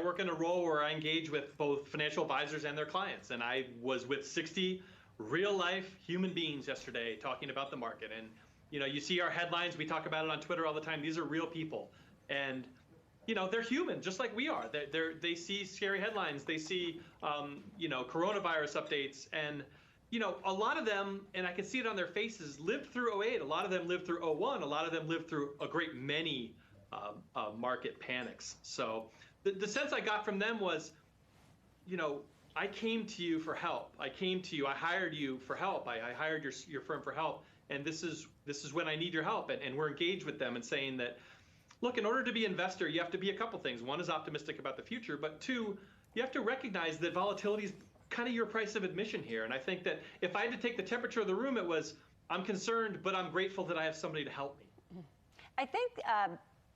work in a role where I engage with both financial advisors and their clients, and I was with 60 real-life human beings yesterday talking about the market. And you see our headlines, we talk about it on Twitter all the time. These are real people, and they're human just like we are. They see scary headlines, they see coronavirus updates, and a lot of them, and I can see it on their faces, lived through 08. A lot of them lived through 01. A lot of them lived through a great many market panics. So the sense I got from them was, I came to you for help. I hired you for help. I hired your firm for help. And this is when I need your help. And we're engaged with them and saying that, look, in order to be an investor, you have to be a couple things. One is optimistic about the future, but two, you have to recognize that volatility is kind of your price of admission here. And I think that if I had to take the temperature of the room, it was, I'm concerned, but I'm grateful that I have somebody to help me. I think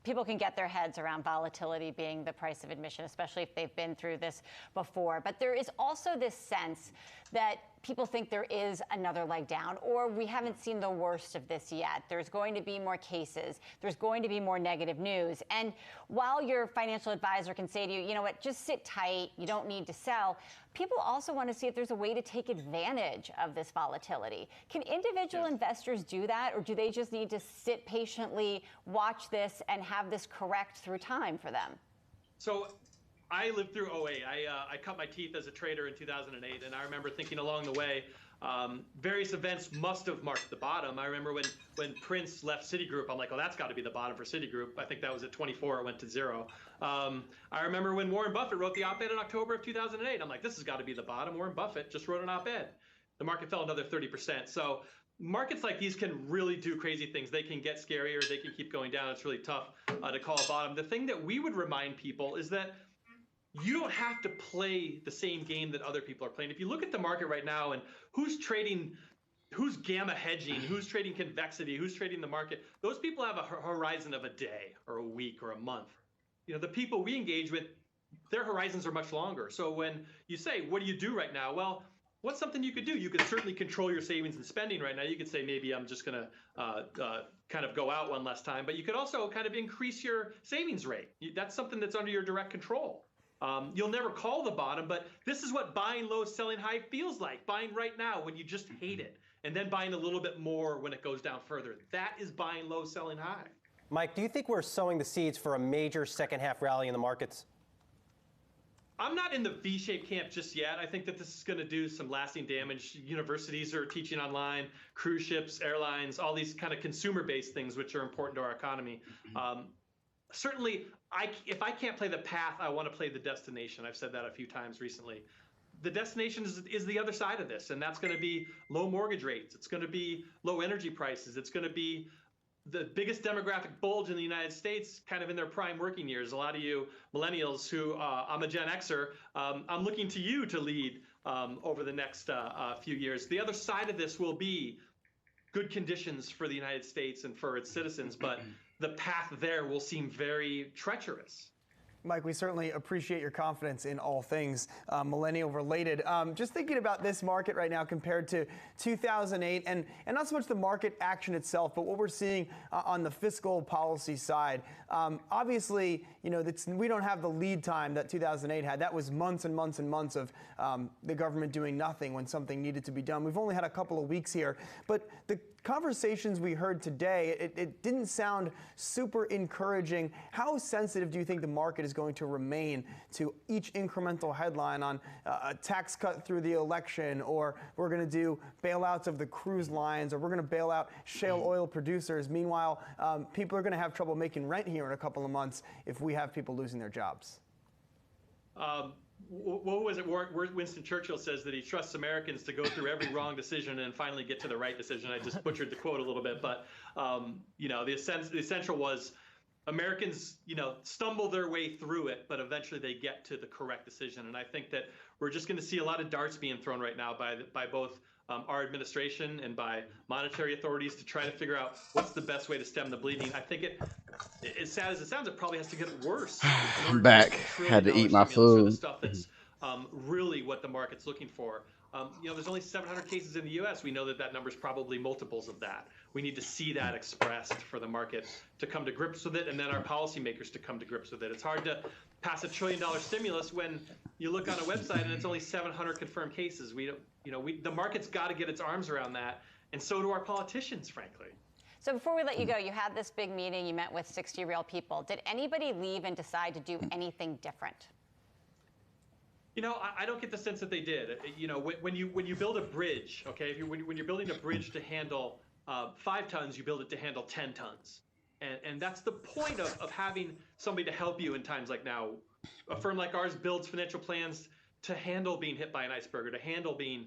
people can get their heads around volatility being the price of admission, especially if they've been through this before. But there is also this sense that people think there is another leg down, or we haven't seen the worst of this yet. There's going to be more cases. There's going to be more negative news. And while your financial advisor can say to you, you know what, just sit tight, you don't need to sell, people also want to see if there's a way to take advantage of this volatility. Can individual investors do that, or do they just need to sit patiently, watch this, and have this correct through time for them? So I lived through 08. I cut my teeth as a trader in 2008, and I remember thinking along the way, various events must have marked the bottom. I remember when Prince left Citigroup, I'm like, oh, that's got to be the bottom for Citigroup. I think that was at 24, it went to 0. I remember when Warren Buffett wrote the op-ed in October of 2008. I'm like, this has got to be the bottom. Warren Buffett just wrote an op-ed. The market fell another 30%. So markets like these can really do crazy things. They can get scarier. They can keep going down. It's really tough to call a bottom. The thing that we would remind people is that you don't have to play the same game that other people are playing. If you look at the market right now and who's trading, who's gamma hedging, who's trading convexity, who's trading the market, those people have a horizon of a day or a week or a month. The people we engage with, their horizons are much longer. So when you say, what do you do right now? Well, what's something you could do? You could certainly control your savings and spending right now. You could say, maybe I'm just going to kind of go out one less time. But you could also kind of increase your savings rate. That's something that's under your direct control. You'll never call the bottom, but this is what buying low, selling high feels like. Buying right now when you just hate it, and then buying a little bit more when it goes down further. That is buying low, selling high. Mike, do you think we're sowing the seeds for a major second half rally in the markets? I'm not in the V-shaped camp just yet. I think that this is going to do some lasting damage. Universities are teaching online, cruise ships, airlines, all these kind of consumer-based things which are important to our economy. Certainly, if I can't play the path, I want to play the destination. I've said that a few times recently. The destination is the other side of this, and that's going to be low mortgage rates. It's going to be low energy prices. It's going to be the biggest demographic bulge in the United States kind of in their prime working years. A lot of you millennials who, I'm a Gen Xer, I'm looking to you to lead over the next few years. The other side of this will be good conditions for the United States and for its citizens, but the path there will seem very treacherous. Mike, we certainly appreciate your confidence in all things millennial related. Just thinking about this market right now compared to 2008, and not so much the market action itself, but what we're seeing on the fiscal policy side. Obviously, we don't have the lead time that 2008 had. That was months and months and months of the government doing nothing when something needed to be done. We've only had a couple of weeks here, but the conversations we heard today, it didn't sound super encouraging. How sensitive do you think the market is going to remain to each incremental headline on a tax cut through the election, or we're going to do bailouts of the cruise lines, or we're going to bail out shale oil producers? Meanwhile, people are going to have trouble making rent here in a couple of months if we have people losing their jobs. What was it? Winston Churchill says that he trusts Americans to go through every wrong decision and finally get to the right decision. I just butchered the quote a little bit, but the essential was Americans, stumble their way through it, but eventually they get to the correct decision. And I think that we're just going to see a lot of darts being thrown right now by both our administration and by monetary authorities to try to figure out what's the best way to stem the bleeding. I think as sad as it sounds, it probably has to get worse. I'm back. Had to eat my food. The stuff that's really what the market's looking for. There's only 700 cases in the U.S. We know that number's probably multiples of that. We need to see that expressed for the market to come to grips with it, and then our policymakers to come to grips with it. It's hard to pass $1 trillion stimulus when you look on a website and it's only 700 confirmed cases. The market's got to get its arms around that, and so do our politicians, frankly. So before we let you go, you had this big meeting. You met with 60 real people. Did anybody leave and decide to do anything different? I don't get the sense that they did. When you build a bridge, okay, when you're building a bridge to handle 5 tons, you build it to handle 10 tons. And that's the point of having somebody to help you in times like now. A firm like ours builds financial plans to handle being hit by an iceberg or to handle being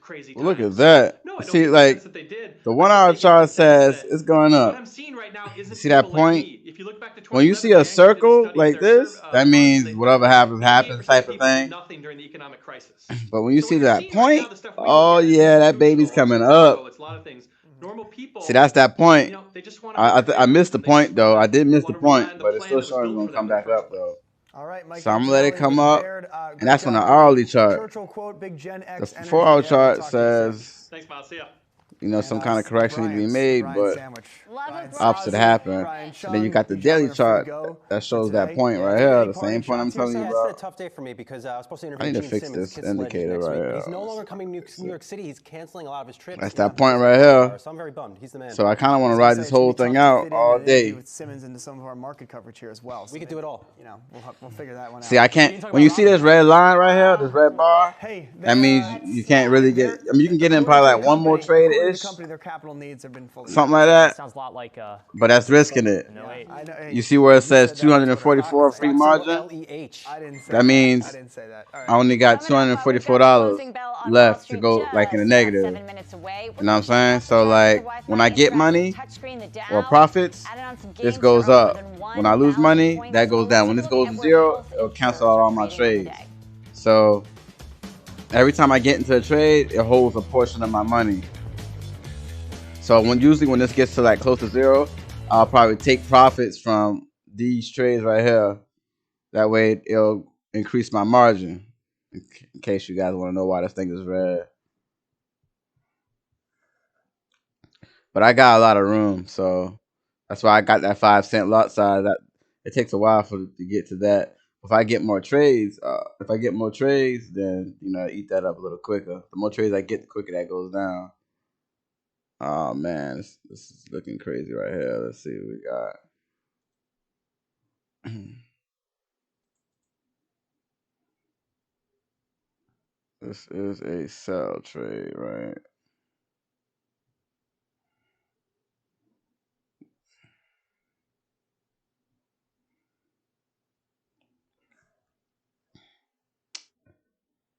crazy times. Look at that. No, I don't See, get the like sense that they did. the 1 hour chart says it's going What up. I'm seeing right now isn't See that people like point? me. If you look back to When you see a circle like this, that means whatever happens type of thing. nothing during the economic crisis. But when you see that point, oh yeah, that baby's coming up. It's a lot of things. Normal people. See, that's that point. They just want I missed the point though. I did miss the point, but it's still showing it's gonna come back up though. All right, Mike. So I'm gonna let it come up, and that's on the hourly chart. Churchill quote, Big Gen X The 4 hour chart says, thanks, Miles. See ya. Some kind of correction need to be made, but opposite happened. And then you got the daily chart that shows that point right here, the same point I'm telling you It's about. been a tough day for me because I was supposed to interview I need to Gene fix Simmons, this Kids Legends, indicator next right week. here. He's no longer coming to New York City. He's canceling a lot of his trips. That's that point right here. So I'm very bummed. He's the man. So I kind of want to ride this whole thing out all day. With Simmons into some of our market coverage here as well. So we could do it all. We'll figure that one out. See, I can't. When you see this red line right here, this red bar, that means you can't really get. I mean, you can get in probably like one more trade ish. Their capital needs have been fully. Something like that. Sounds a lot like. But that's risking it. You see where it says 244 free margin? That means I only got $244 left to go like in the negative. You know what I'm saying? So like when I get money or profits, this goes up. When I lose money, that goes down. When this goes to zero, it'll cancel out all my trades. So every time I get into a trade, it holds a portion of my money. So usually when this gets to like close to zero, I'll probably take profits from these trades right here. That way it'll increase my margin. In case you guys want to know why this thing is red. But I got a lot of room, so that's why I got that 5-cent lot size. That it takes a while to get to that. If I get more trades, then I eat that up a little quicker. The more trades I get, the quicker that goes down. Oh man, this is looking crazy right here. Let's see what we got. This is a sell trade, right?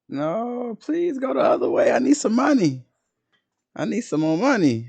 No, please go the other way. I need some money. I need some more money.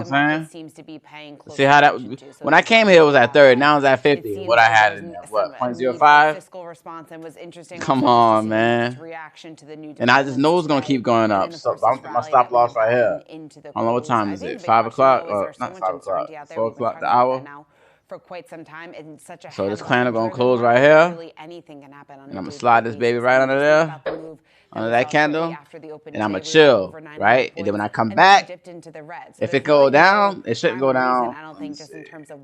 what the I'm market saying? seems to be paying close See how that, attention to. So when I came here, it was at 30. Now it's at 50. What I had in there, what, a need for 0.05? fiscal response, and was interesting Come also just to on, see the man. market's reaction to the new And I just know it's going to keep going up. So I'm put my stop loss right here. I don't know what time is it? 5 o'clock? Not 5 o'clock. 4 o'clock, the hour? For quite some time in such a So this candle going to headline-driven close right market, here. really anything can happen on And I'm going a to slide this baby right under there. Under that candle. And I'm going to chill, right? And then when I come back, if it go down, it shouldn't go down.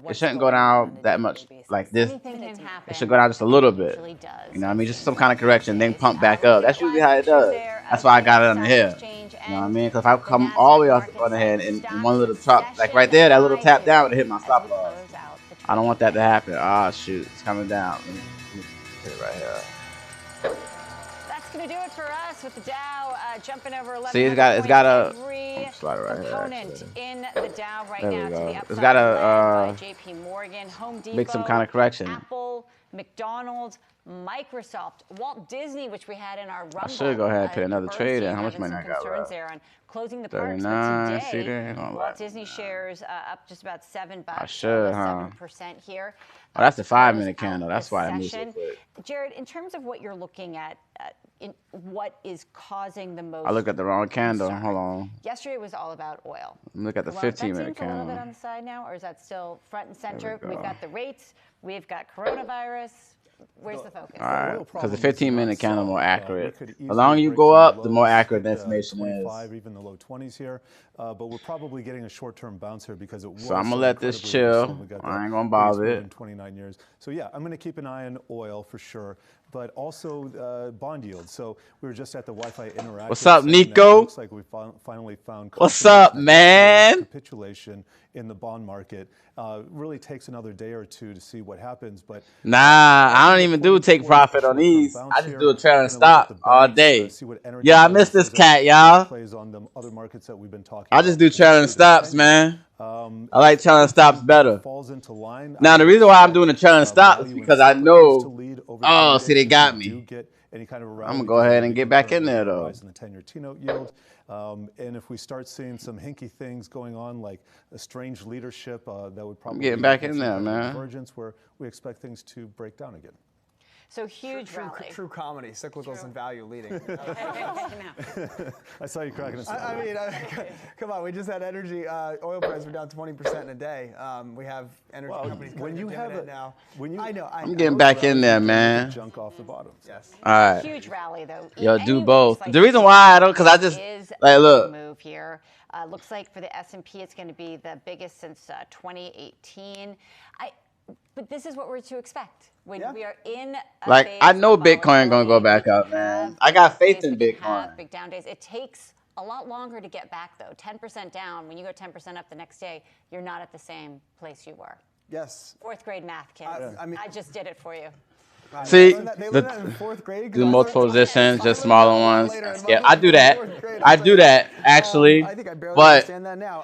It shouldn't go down that much like this. It should go down just a little bit. You know what I mean? Just some kind of correction, then pump back up. That's usually how it does. That's why I got it under here. You know what I mean? Because if I come all the way up on the head and one little drop, like right there, that little tap down would hit my stop loss. I don't want that to happen. Ah, shoot, it's coming down. Let me hit it right here. That's going to do it for us with the Dow jumping over 11. See, it's got a every right component here, in the Dow right there now we to go. the upside. It's got led to by JP Morgan, Home Depot, make some kind of correction. Apple, McDonald's, Microsoft, Walt Disney, which we had in our Rumble. I should go ahead and put another trade in. How much having money I some got concerns left? there on closing the parts, 39. but See today, there? Walt Disney shares up just about $7. I should, huh? 7% here. Oh, that's the to 5 close minute candle. out That's the why I moved so session. quick. Jared, in terms of what you're looking at, in what is causing the most I looked at the wrong candle. concern? Hold on. Yesterday was all about oil. Look at the Well, 15 that minute seems a little bit candle. on the side now, or is that still front and center? we We've go. got the rates, we've got coronavirus. Where's the focus? All right, oil because the problem is 15 minute not candle more solved. accurate. We could The easily longer you break go to up, the more lows, accurate the hit, information is. 25, even the low 20s here. But we're probably getting a short-term bounce here because it was So I'm gonna let this incredibly chill. recent. We got I the ain't gonna biggest bother move it. in 29 years. So yeah, I'm going to keep an eye on oil for sure, but also bond yields. So we were just at the Wi-Fi Interactive. What's up, saying that Nico? It looks like we finally found. What's confirmation up, that man? yesterday's capitulation in the bond market really takes another day or two to see what happens. But Nah, I don't even do take profit on these. I just do a trailing stop all day. Yeah, I missed this cat, y'all. Plays on the other markets that we've been talking I just do trailing stops, man. I like trailing stops better. falls into line. Now, the reason why I'm doing the trailing stop is because I know, oh, see, they got me. Any kind of I'm going to go ahead and get back in there, though. rise in the 10-year T-note yield. And if we start seeing some hinky things going on, like a strange leadership, that would probably getting be back some in there, kind of man. Convergence where we expect things to break down again. So huge rally. True comedy, cyclicals and value leading. I saw you cracking a smile. I mean, come on, we just had energy. Oil prices were down 20% in a day. We have energy companies when you have it now. I know. I'm getting back in there, man. Junk off the bottom. Yes. All right. Huge rally though. Yo, do both. The reason why I don't, because I just, like, look. Move here. Looks like for the S&P, it's going to be the biggest since 2018. But this is what we're to expect when we are in a Like, phase I know of Bitcoin going to go back up, man. I got faith in days we can Bitcoin. have big down days. It takes a lot longer to get back, though. 10% down, when you go 10% up the next day, you're not at the same place you were. Yes. Fourth grade math, kids. I just did it for you. See, they learned that in fourth grade. do multiple positions, just smaller ones. Yeah, I do that. I do that, actually. I think I barely But understand that now.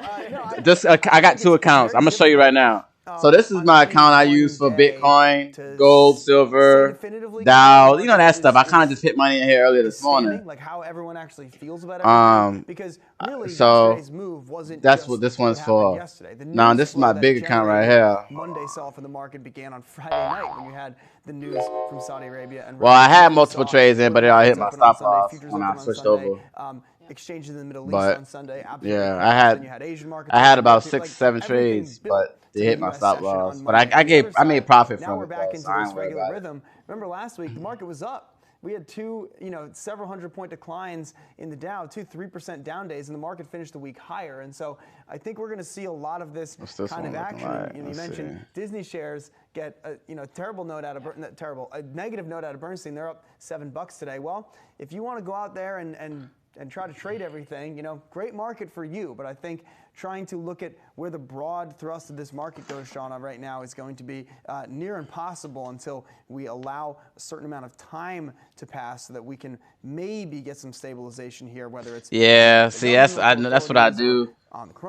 this, I got two accounts. I'm going to show you right now. So this is my account I use for Bitcoin, gold, silver, Dow, you know that stuff. I kind of just hit money in here earlier this morning. Like how everyone actually feels about everything. Because really, so yesterday's move wasn't that's just what this one's happened for. yesterday. The Now news this is flow my that big account right generated here. Monday sell-off in the market began on Friday night when you had the news from Saudi Arabia. And Well, I Russia. had We multiple saw trades in, but it all hit my markets open on stop Sunday, loss futures when open I on switched Sunday, over. Exchanges in the Middle East But on Sunday. yeah, Then you had Asian markets. I had about like 6, 7 everything trades, built but they to hit the my US stop session loss. on But Monday. I On the other made side, profit now from we're it, back though, into so I this ain't worried regular about it. rhythm. Remember last week the market was up. We had two, several 100-point declines in the Dow, 3% down days, and the market finished the week higher. And so I think we're going to see a lot of this kind of action. Like? You mentioned Disney shares get a terrible note out of a negative note out of Bernstein. They're up $7 today. Well, if you want to go out there and try to trade everything, great market for you. But I think trying to look at where the broad thrust of this market goes, Sean, right now is going to be near impossible until we allow a certain amount of time to pass so that we can maybe get some stabilization here, whether it's see, that's what I do.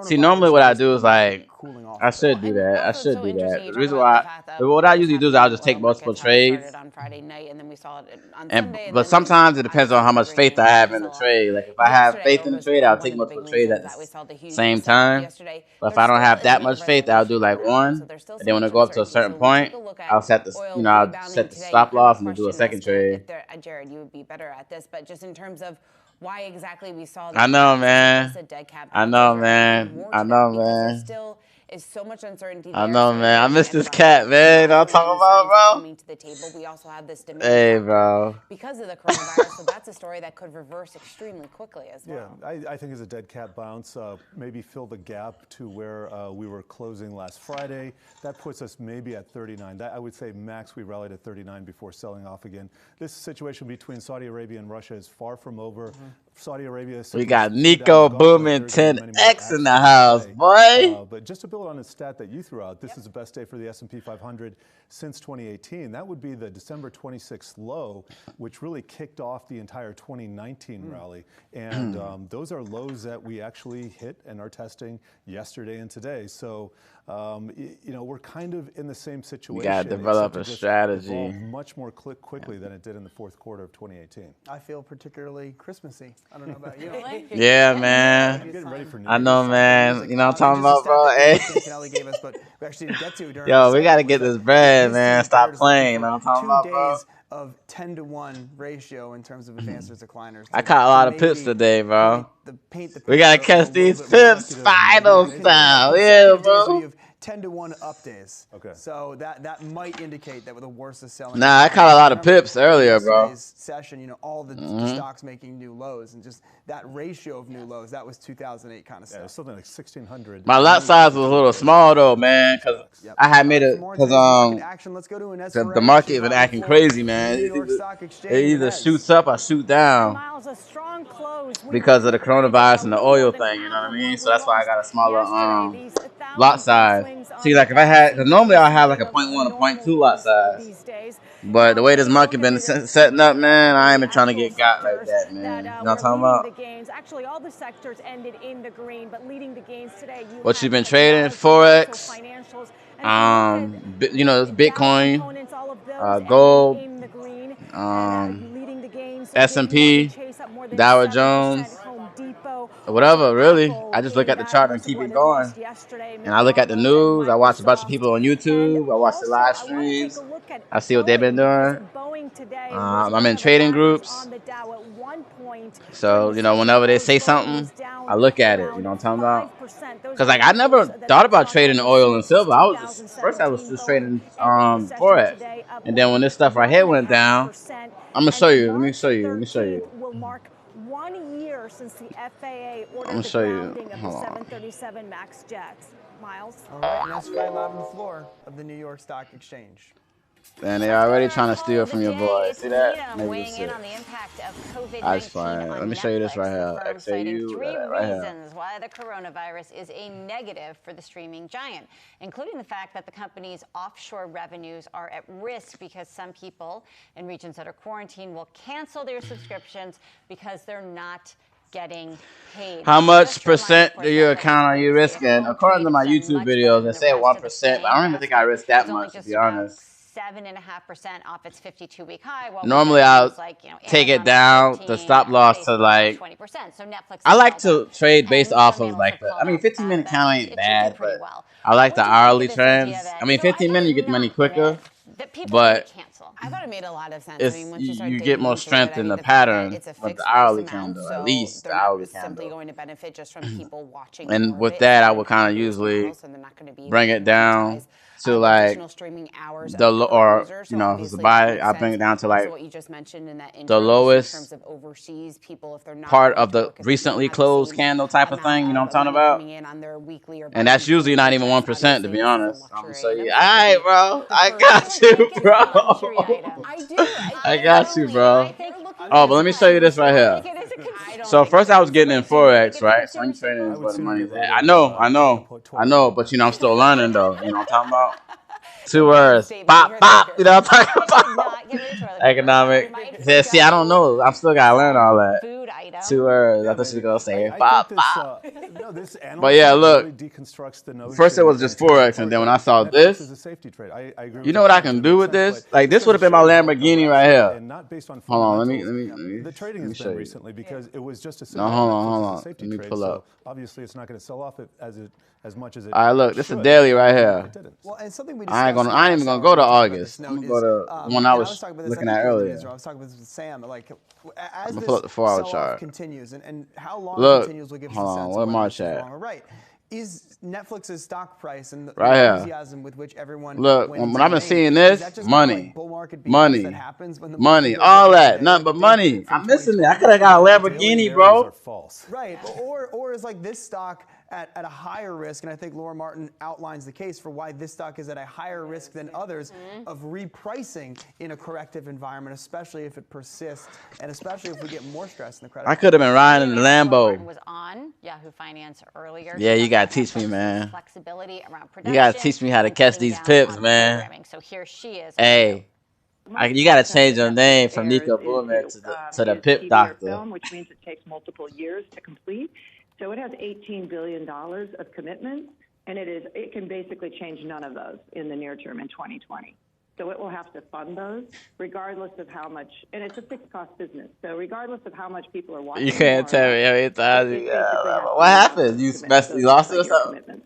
See, normally what I do is like, I should do that. I should do that. The reason why, what I usually do is I'll just take multiple trades. On Friday night, and then we saw it on Sunday. But sometimes it depends on how much faith I have in the trade. Like if I have faith in the trade, I'll take multiple trades at the same time. But if I don't have that much faith, I'll do like one. And then when I go up to a certain point, I'll set the, I'll set the stop loss and then do a second trade. Jared, you would be better at this, but just in terms of why exactly we saw I know, man. I know, man. I know, man. Still is so much uncertainty. I know, man. I miss this cat, man. I'm talking about, bro. Coming to the table, we also have this demand. Hey, bro. Because of the coronavirus, so that's a story that could reverse extremely quickly as well. Yeah, I think it's a dead cat bounce. Maybe fill the gap to where we were closing last Friday. That puts us maybe at 39. I would say max we rallied at 39 before selling off again. This situation between Saudi Arabia and Russia is far from over. Saudi Arabia. We got Nico Booming 10X in the house, boy. But just to build on the stat that you threw out, this is the best day for the S&P 500 since 2018. That would be the December 26th low, which really kicked off the entire 2019 rally. And those are lows that we actually hit and are testing yesterday and today. So, you know, we're kind of in the same situation. We got to develop a strategy. Much more quickly than it did in the fourth quarter of 2018. I feel particularly Christmassy. I don't know about you. Yeah, man. I'm getting ready for New I know, Year's. man. You know what I'm talking about, bro? Hey. Gave us, but we actually didn't get to during Yo, we got to get this bread, man. Stop playing. You know what I'm talking about, bro? Of 10-to-1 ratio in terms of advanced decliners. I caught a lot of pips today, bro. We got to catch these pips final style. Yeah, bro. 10-to-1 up days. Okay. So that might indicate that with the worst of selling. Nah, I caught a lot of pips earlier, bro. Session, you know, all the stocks making new lows, and just that ratio of new lows. That was 2008 kind of stuff. Yeah, something like 1,600. My lot size was a little small though, man, because I had made it because the market has been acting crazy, man. It either shoots up or shoot down because of the coronavirus and the oil thing. You know what I mean? So that's why I got a smaller lot size. See, like if I had, because normally I have like a 0.1 or 0.2 lot size. But the way this market been setting up, man, I ain't been trying to get got like that, man. You know what I'm talking about? Actually, all the sectors ended in the green, but leading the gains today. What you been trading? Forex, you know, Bitcoin, gold, S&P, Dow Jones, whatever, really. I just look at the chart and keep it going. And I look at the news. I watch a bunch of people on YouTube. I watch the live streams. I see what they've been doing. I'm in trading groups. So, you know, whenever they say something, I look at it. You know what I'm talking about? Because, like, I never thought about trading oil and silver. First I was just trading Forex. And then when this stuff right here went down, I'm going to show you. Let me show you. Will mark 1 year since the FAA ordered the grounding of the 737 MAX jets. Miles. All right, and that's right live on the floor of the New York Stock Exchange. And they're already trying to steal from your boy. See that? Weighing in on the impact of COVID-19 That's fine. Let me show you this right here. XAU, three right here. reasons why the coronavirus is a negative for the streaming giant, including the fact that the company's offshore revenues are at risk because some people in regions that are quarantined will cancel their subscriptions because they're not getting paid. How much percent do your account are you risking? According to my YouTube videos, they say 1%, but I don't even think I risk that much, to be honest. 7.5% off its 52-week high. Normally, I'll take it down the stop loss to like 20%. So Netflix. I like to trade based off of like the. I mean, 15-minute count ain't bad, but I like the hourly trends. I mean, 15 minutes you get the money quicker, but I thought it made a lot of sense. I mean, once you start you get more strength in the pattern with the hourly candle, at least the hourly candle. Simply going to benefit just from people watching. And with that, I would kind of usually bring it down to like the or you know if it's a buy, I bring it down to like the lowest part of the recently closed candle type of thing. You know what I'm talking about? And that's usually not even 1%, to be honest. I'm gonna show you. All right, bro. I got you, bro. I got you, bro. Oh, but let me show you this right here. So first I was getting in Forex, right? So I'm trading is where the money's at. I know, but you know I'm still learning though. You know what I'm talking about? 2 words. Bop, bop. You know what I'm talking about? Economic. Yeah, see, I don't know. I'm still gotta learn all that. 2 words. I thought she was gonna say bop, bop. But yeah, look. First it was just Forex, and then when I saw this, you know what I can do with this? Like this would have been my Lamborghini right here. Hold on, let me. The trading has been recently because it was just a. No, hold on. Let me pull up. Obviously, it's not going to sell off as much as it. All right, look, this is a daily right here. Well, and something we I ain't even gonna go to August. I'm gonna go to the one I was looking at earlier. I was talking with Sam, like I'm as gonna pull up the 4-hour chart. Continues and how long look, continues will give us hold a sense on, of where whether March it's at? long or right. Is Netflix's stock price and the right enthusiasm with which everyone look when I've been seeing this money, money, all that, nothing but money. I'm missing it. I could have got a Lamborghini, bro. Right, or is like this stock at a higher risk, and I think Laura Martin outlines the case for why this stock is at a higher risk than others of repricing in a corrective environment, especially if it persists, and especially if we get more stress in the credit. I could have been riding in the Lambo. Was on Yahoo Finance earlier. Yeah, you gotta teach me, man. Flexibility around You gotta teach me how to catch these pips, man. So here she is. Hey, you gotta change your name from Nico Boomer to the Pip PBR Doctor. film, which means it takes multiple years to complete. So it has $18 billion of commitments, and it can basically change none of those in the near term in 2020. So it will have to fund those, regardless of how much, and it's a fixed cost business. So regardless of how much people are watching, You can't tell me every time. What happened? You lost it or something?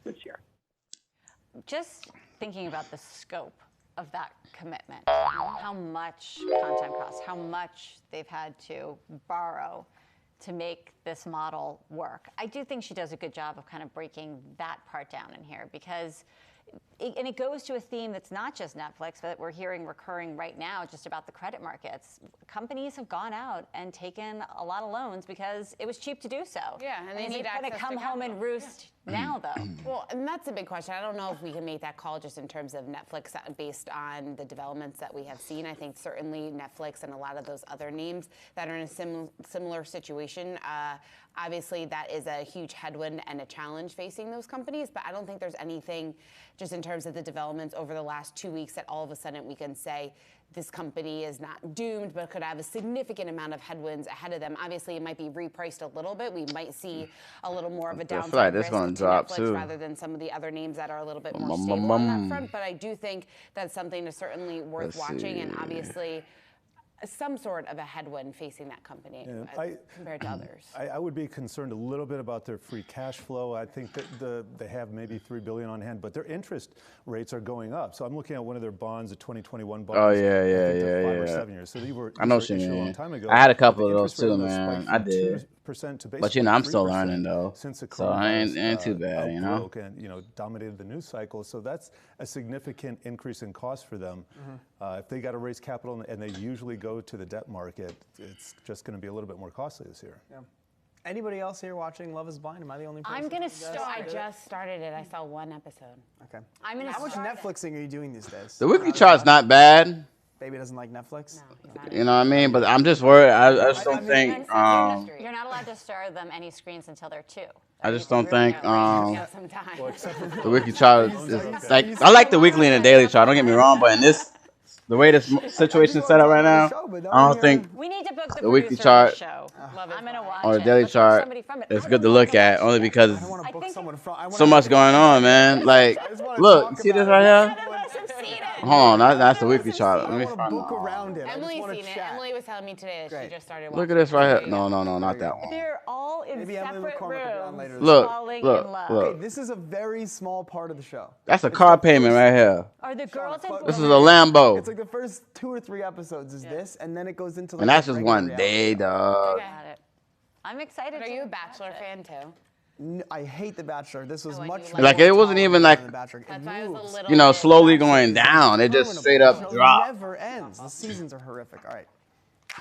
Just thinking about the scope of that commitment, how much content costs, how much they've had to borrow to make this model work. I do think she does a good job of kind of breaking that part down in here, because it goes to a theme that's not just Netflix, but that we're hearing recurring right now just about the credit markets. Companies have gone out and taken a lot of loans because it was cheap to do so. Yeah, and they need kind of access come to home and roost now, though. Well, and that's a big question. I don't know if we can make that call just in terms of Netflix based on the developments that we have seen. I think certainly Netflix and a lot of those other names that are in a similar situation, obviously that is a huge headwind and a challenge facing those companies, but I don't think there's anything just in terms of the developments over the last 2 weeks that all of a sudden we can say this company is not doomed, but could have a significant amount of headwinds ahead of them. Obviously, it might be repriced a little bit. We might see a little more of a downside risk gonna to drop Netflix too. rather than some of the other names that are a little bit more stable on that front. But I do think that's something to certainly worth watching, and obviously some sort of a headwind facing that company compared to others. I would be concerned a little bit about their free cash flow. I think that they have maybe $3 billion on hand, but their interest rates are going up. So I'm looking at one of their bonds, the 2021 bonds. Oh, I think yeah. they're 5 or 7 years. So these were issued a long time ago. I had a couple But of the those interest rate too, on those man. spiked I from did. 2% to But I'm still 3% learning though. Since the So I ain't too coronavirus, bad, you know. broke and dominated the news cycle. So that's a significant increase in cost for them. If they got to raise capital and they usually go to the debt market, it's just going to be a little bit more costly this year. Yeah. Anybody else here watching Love Is Blind? Am I the only person? I'm going to start. I just started it. I saw one episode. Okay. I'm gonna How much start Netflixing are you doing these days? The weekly chart's not bad. Baby doesn't like Netflix? You know what I mean? But I'm just worried. I just don't think. You're not allowed to stir them any screens until they're 2. I just don't think the weekly chart is like. I like the weekly and the daily chart. Don't get me wrong, but in this, the way this situation is set up right now, I don't think we need to book the weekly chart show. I'm gonna watch or the daily chart is good to look at, only because so I much going on, man. Like, look, you see this right here? Hold on, that's the weekly chart. Let me find book around it. Emily's seen it. Emily was telling me today that she just started watching. Look at this right here. No, not that one. They're all in separate rooms. Look, falling look, in love. look. Okay, this is a very small part of the show. That's a car payment right here. Are the girls in This is a Lambo. It's like the first 2 or 3 episodes is this, and then it goes into like And that's a just regular one reality day, show. dog. I'm excited. Are you a Bachelor fan too? I hate The Bachelor. This was much Like, it wasn't even like, you know, slowly going down. It just straight up It dropped. never ends. The seasons are horrific. All right.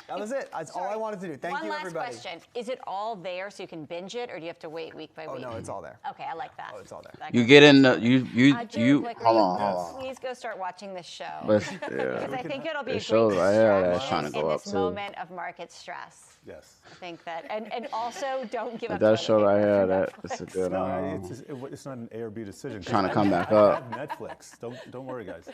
That was it. That's all I wanted to do. Thank you, everybody. One last question. Is it all there so you can binge it, or do you have to wait week by week? Oh, no, it's all there. Okay, I like that. Oh, it's all there. You get in the, you, Quickly, hold on. Please go start watching this show. But, Because I think it'll be a It shows great right here that's distraction trying to go in up this too. moment of market stress. Yes. I think that, and also don't give It up. does toilet show right paper here for that Netflix. it's a good. No, it's not an A or B decision. Trying to come back I up. have Netflix. Don't worry, guys.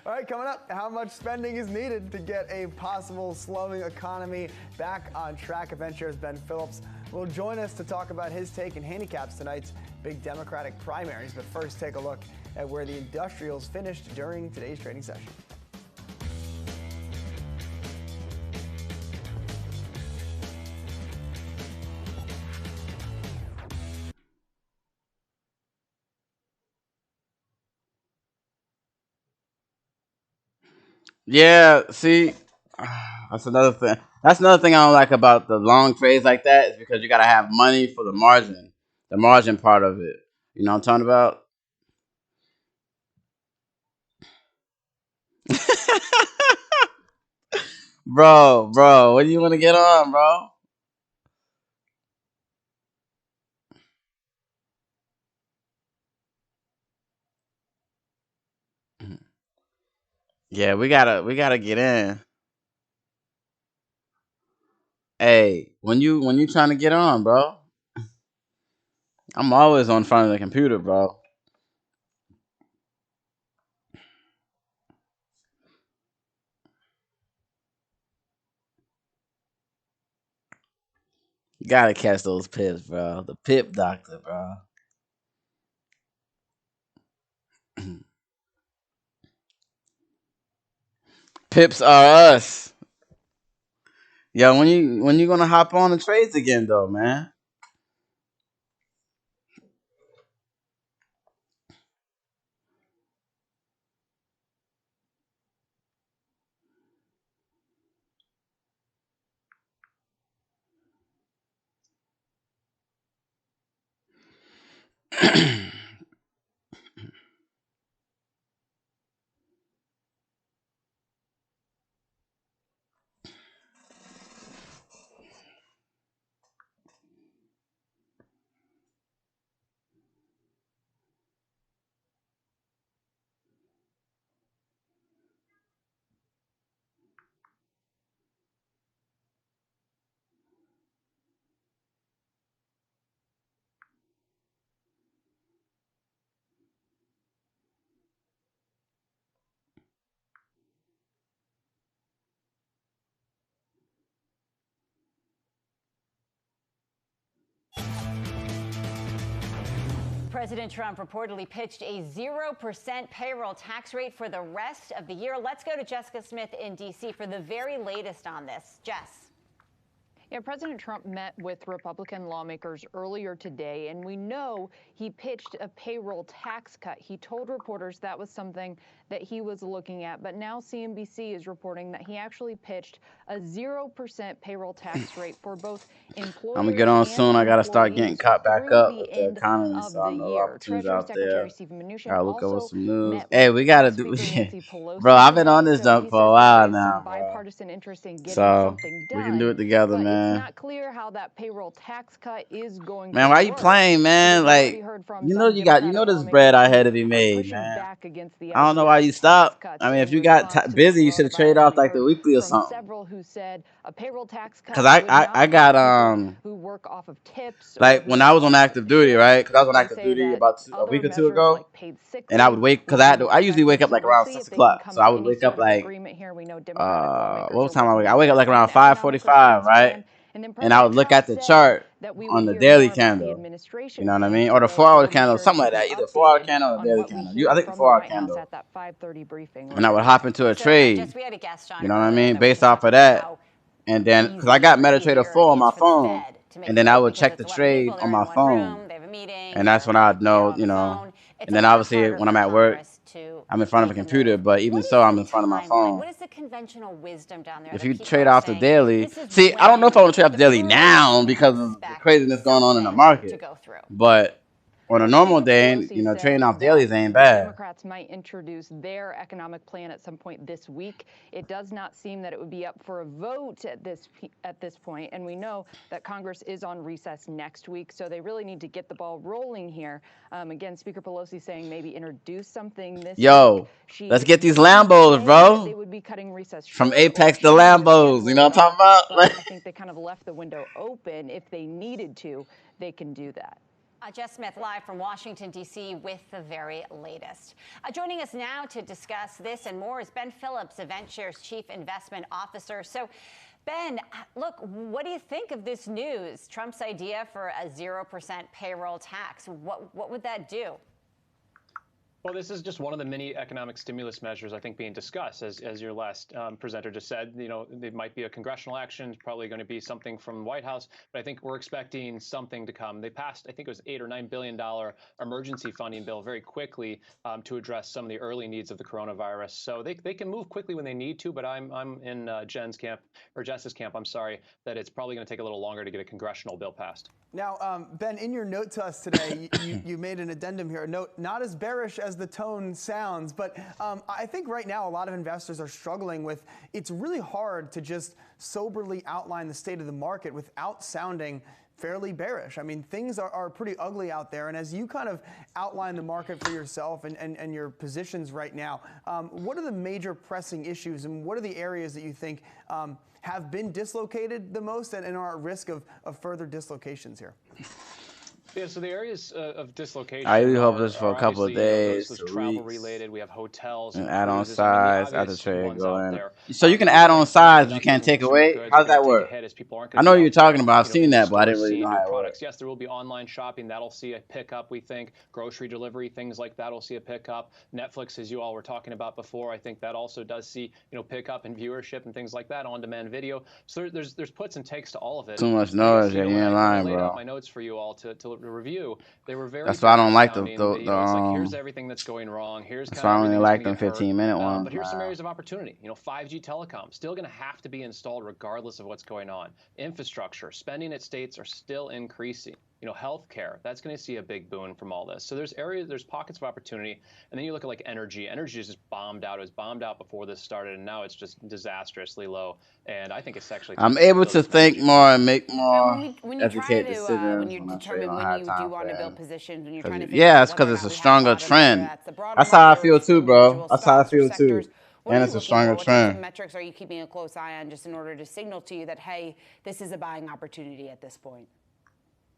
All right, coming up, how much spending is needed to get a possible slowing economy back on track? Adventure's Ben Phillips will join us to talk about his take and handicaps tonight's big Democratic primaries. But first, take a look at where the industrials finished during today's trading session. Yeah, see, that's another thing. That's another thing I don't like about the long trades like that is because you gotta have money for the margin part of it. You know what I'm talking about? Bro, what do you want to get on, bro? Yeah, we gotta get in. Hey, when you trying to get on, bro? I'm always on front of the computer, bro. You gotta catch those pips, bro. The pip doctor, bro. Pips are us. Yo, when you gonna hop on the trades again, though, man? President Trump reportedly pitched a 0% payroll tax rate for the rest of the year. Let's go to Jessica Smith in D.C. for the very latest on this. Jess. Yeah, President Trump met with Republican lawmakers earlier today, and we know he pitched a payroll tax cut. He told reporters that was something that he was looking at, but now CNBC is reporting that he actually pitched a 0% payroll tax rate for both employers I'm gonna get on soon. I gotta start getting caught back through up the with the end economy, of so I the know year. opportunities Treasury out Secretary there. Stephen Mnuchin Gotta look over also some news. met Hey, with we gotta House do. Speaker Nancy Pelosi Bro, I've been today, on this so junk he for a says while there is now, some bro. bipartisan interest in getting So something we can do it done, together, but man. it's not clear how that payroll tax cut is going Man, to why you work. playing, man? We've already Like, heard from you know some you got, Democratic there's bread lawmakers out who here to be are made, pushing man. back against the I don't know idea why of you tax stop. cuts I mean, in if you got response to the busy, you should have traded coronavirus. off We like the heard weekly or from something. several who said a payroll tax cut Cause would not I got help people who work off of tips or like who when work I was on off of active duty, shifts. right? Cause I was on They active say duty that about a other week or two measures ago, like paid sick and I leave would wake would because be I usually wake affected. up So like we'll around see if 6 they can o'clock. come So I to would any wake up sort of like agreement here. We know Democratic lawmakers what are was time I working wake? I wake up like hard on around an economic 5:45, response right? plan. And then And I President would look Trump at the said chart that we on would the hear daily more about the candle. You administration know what I plan mean? Or the today. So 4-hour we'll be candle, sure to something like keep you that. Either 4-hour updated candle or on daily what we candle. hear I think the from the 4-hour White House candle. at that 5:30 briefing. And I would Rosemary. hop into a So, trade. Jess, we had a guest on You know what I earlier mean? that was Based just off talking of about that. how And then, because I got easier MetaTrader 4 on it is my for the phone, Fed to make and then I money would because check it's the a lot of trade people. on They're in my one phone. room. They have a meeting. And that's when I'd know, on the phone. It's and a then lot obviously harder when I'm for at work, Congress to I'm in front of a make computer, move. but even What is so, I'm the in front of my timeline? phone. What is the conventional wisdom down there? If that you people trade are off the saying, daily, this is see, I don't know if I want to trade off the the daily now prudent because of the expect craziness going on in the something to market. go through. But on a normal Speaker day, Pelosi trading said off that dailies ain't the bad. Democrats might introduce their economic plan at some point this week. It does not seem that it would be up for a vote at this point, and we know that Congress is on recess next week, so they really need to get the ball rolling here. Again, Speaker Pelosi saying maybe introduce something this week. She Let's get these didn't Lambos, say bro. that they would be cutting recess From short Apex to or changing the Lambos, you know what I'm schedule, talking about? but I think they kind of left the window open. If they needed to, they can do that. Jess Smith live from Washington, D.C. with the very latest. Joining us now to discuss this and more is Ben Phillips, EventShare's Chief Investment Officer. So, Ben, look, what do you think of this news? Trump's idea for a 0% payroll tax. What would that do? Well, this is just one of the many economic stimulus measures, I think, being discussed. As your last presenter just said, it might be a congressional action. It's probably going to be something from the White House. But I think we're expecting something to come. They passed, I think it was $8 or $9 billion emergency funding bill very quickly to address some of the early needs of the coronavirus. So they can move quickly when they need to. But I'm in Jess's camp, I'm sorry, that it's probably going to take a little longer to get a congressional bill passed. Now, Ben, in your note to us today, you made an addendum here, a note not as bearish as as the tone sounds, but I think right now a lot of investors are struggling with, it's really hard to just soberly outline the state of the market without sounding fairly bearish. I mean, things are pretty ugly out there. And as you kind of outline the market for yourself and your positions right now, what are the major pressing issues and what are the areas that you think have been dislocated the most and are at risk of further dislocations here? Yeah, so the areas of dislocation I usually hope are, this for are a couple of obviously, days, those to travel weeks, related. We have hotels and and add on cruises. I mean, the size after obvious trade ones go out in. there. So you can But add really on like size, but you semiconductor can't and take consumer away. goods How are does going that to take a work? hit as people aren't I going to know be you're out there, talking about. I've seen in the that, but I didn't stores really know seeing how new it worked. products. Yes, there will be online shopping. That'll see a pickup, we think. Grocery delivery, things like that will see a pickup. Netflix, as you all were talking about before, I think that also does see, pickup in viewership and things like that, on-demand video. So there's puts and takes to all of it. Too much And I guess, noise. Yeah, when you're in I line, laid out bro. my notes for you all to review, they were very That's why I don't like the discounting. It's like, here's everything that's going wrong. Here's That's kind why of I only everything like that's them going to get 15-minute hurt. ones. But here's some Man. areas of opportunity. 5G telecom still going to have to be installed regardless of what's going on. Infrastructure, spending at states are still increasing. Healthcare, that's going to see a big boon from all this. So there's pockets of opportunity. And then you look at like energy. Energy is just bombed out. It was bombed out before this started, and now it's just disastrously low. And I think it's actually I'm able to think more and make more When you try educated to, decisions when you when I trade determine on when high you do time want to build frames. positions, and you're trying to figure Yeah, out it's whether or because it's not a we have stronger bottomed, whether trend. that's the broader That's how I market or feel it's too, bro. individual That's how I stocks or feel too. sectors. What are And you it's a looking stronger for? What types of trend. metrics are you keeping a close eye on just in order to signal to you that, hey, this is a buying opportunity at this point?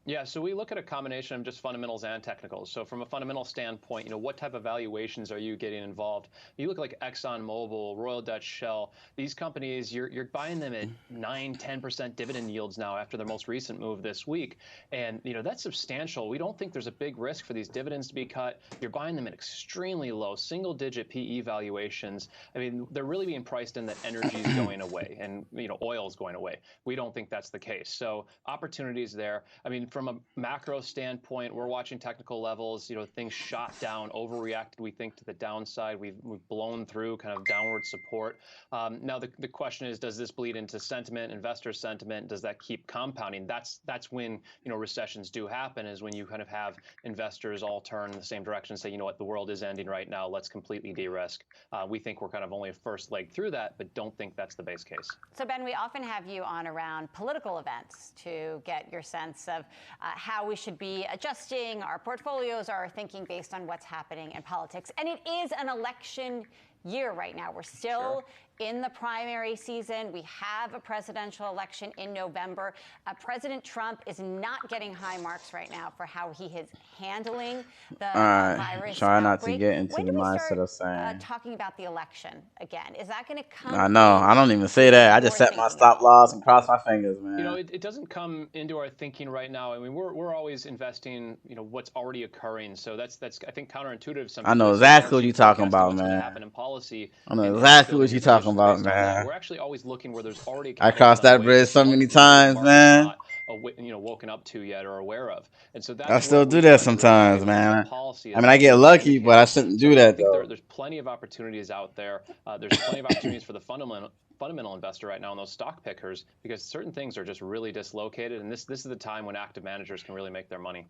Yeah, so we look at a combination of just fundamentals and technicals. So from a fundamental standpoint, what type of valuations are you getting involved? You look like ExxonMobil, Royal Dutch Shell, these companies, you're buying them at 9-10% dividend yields now after their most recent move this week. And, that's substantial. We don't think there's a big risk for these dividends to be cut. You're buying them at extremely low, single-digit PE valuations. I mean, they're really being priced in that energy is going away and, oil is going away. We don't think that's the case. So opportunities there. I mean, from a macro standpoint, we're watching technical levels. Things shot down, overreacted, we think, to the downside. We've blown through kind of downward support. Now the question is, does this bleed into sentiment, investor sentiment? Does that keep compounding? That's when recessions do happen, is when you kind of have investors all turn in the same direction and say, you know what, the world is ending right now. Let's completely de-risk. We think we're kind of only a first leg through that, but don't think that's the base case. So, Ben, we often have you on around political events to get your sense of how we should be adjusting our portfolios, our thinking based on what's happening in politics. And it is an election year right now. We're still in the primary season. We have a presidential election in November. President Trump is not getting high marks right now for how he is handling the virus Try not to outbreak. get into When the do we mindset start of saying. talking about the election again? Is that going to come? I know. I don't even say that. I just set my stop loss and cross my fingers, man. It doesn't come into our thinking right now. I mean, we're always investing, what's already occurring. So that's I think counterintuitive. Some I know people exactly what are you're talking forecasting about, what's going to man. happen in policy. I know and exactly what building you're your talking positions about, based on that. man. We're actually always looking where there's already a I catalyst crossed that underway bridge so that many the times, market's man. not, woken up to yet or aware of. And so that's I where still we do that start to really sometimes, pick on man. policy I as mean, I a get leading lucky, but I indicator. shouldn't So do I that, think though. there's plenty of opportunities out there. There's plenty of opportunities for the fundamental investor right now and those stock pickers, because certain things are just really dislocated, and this is the time when active managers can really make their money.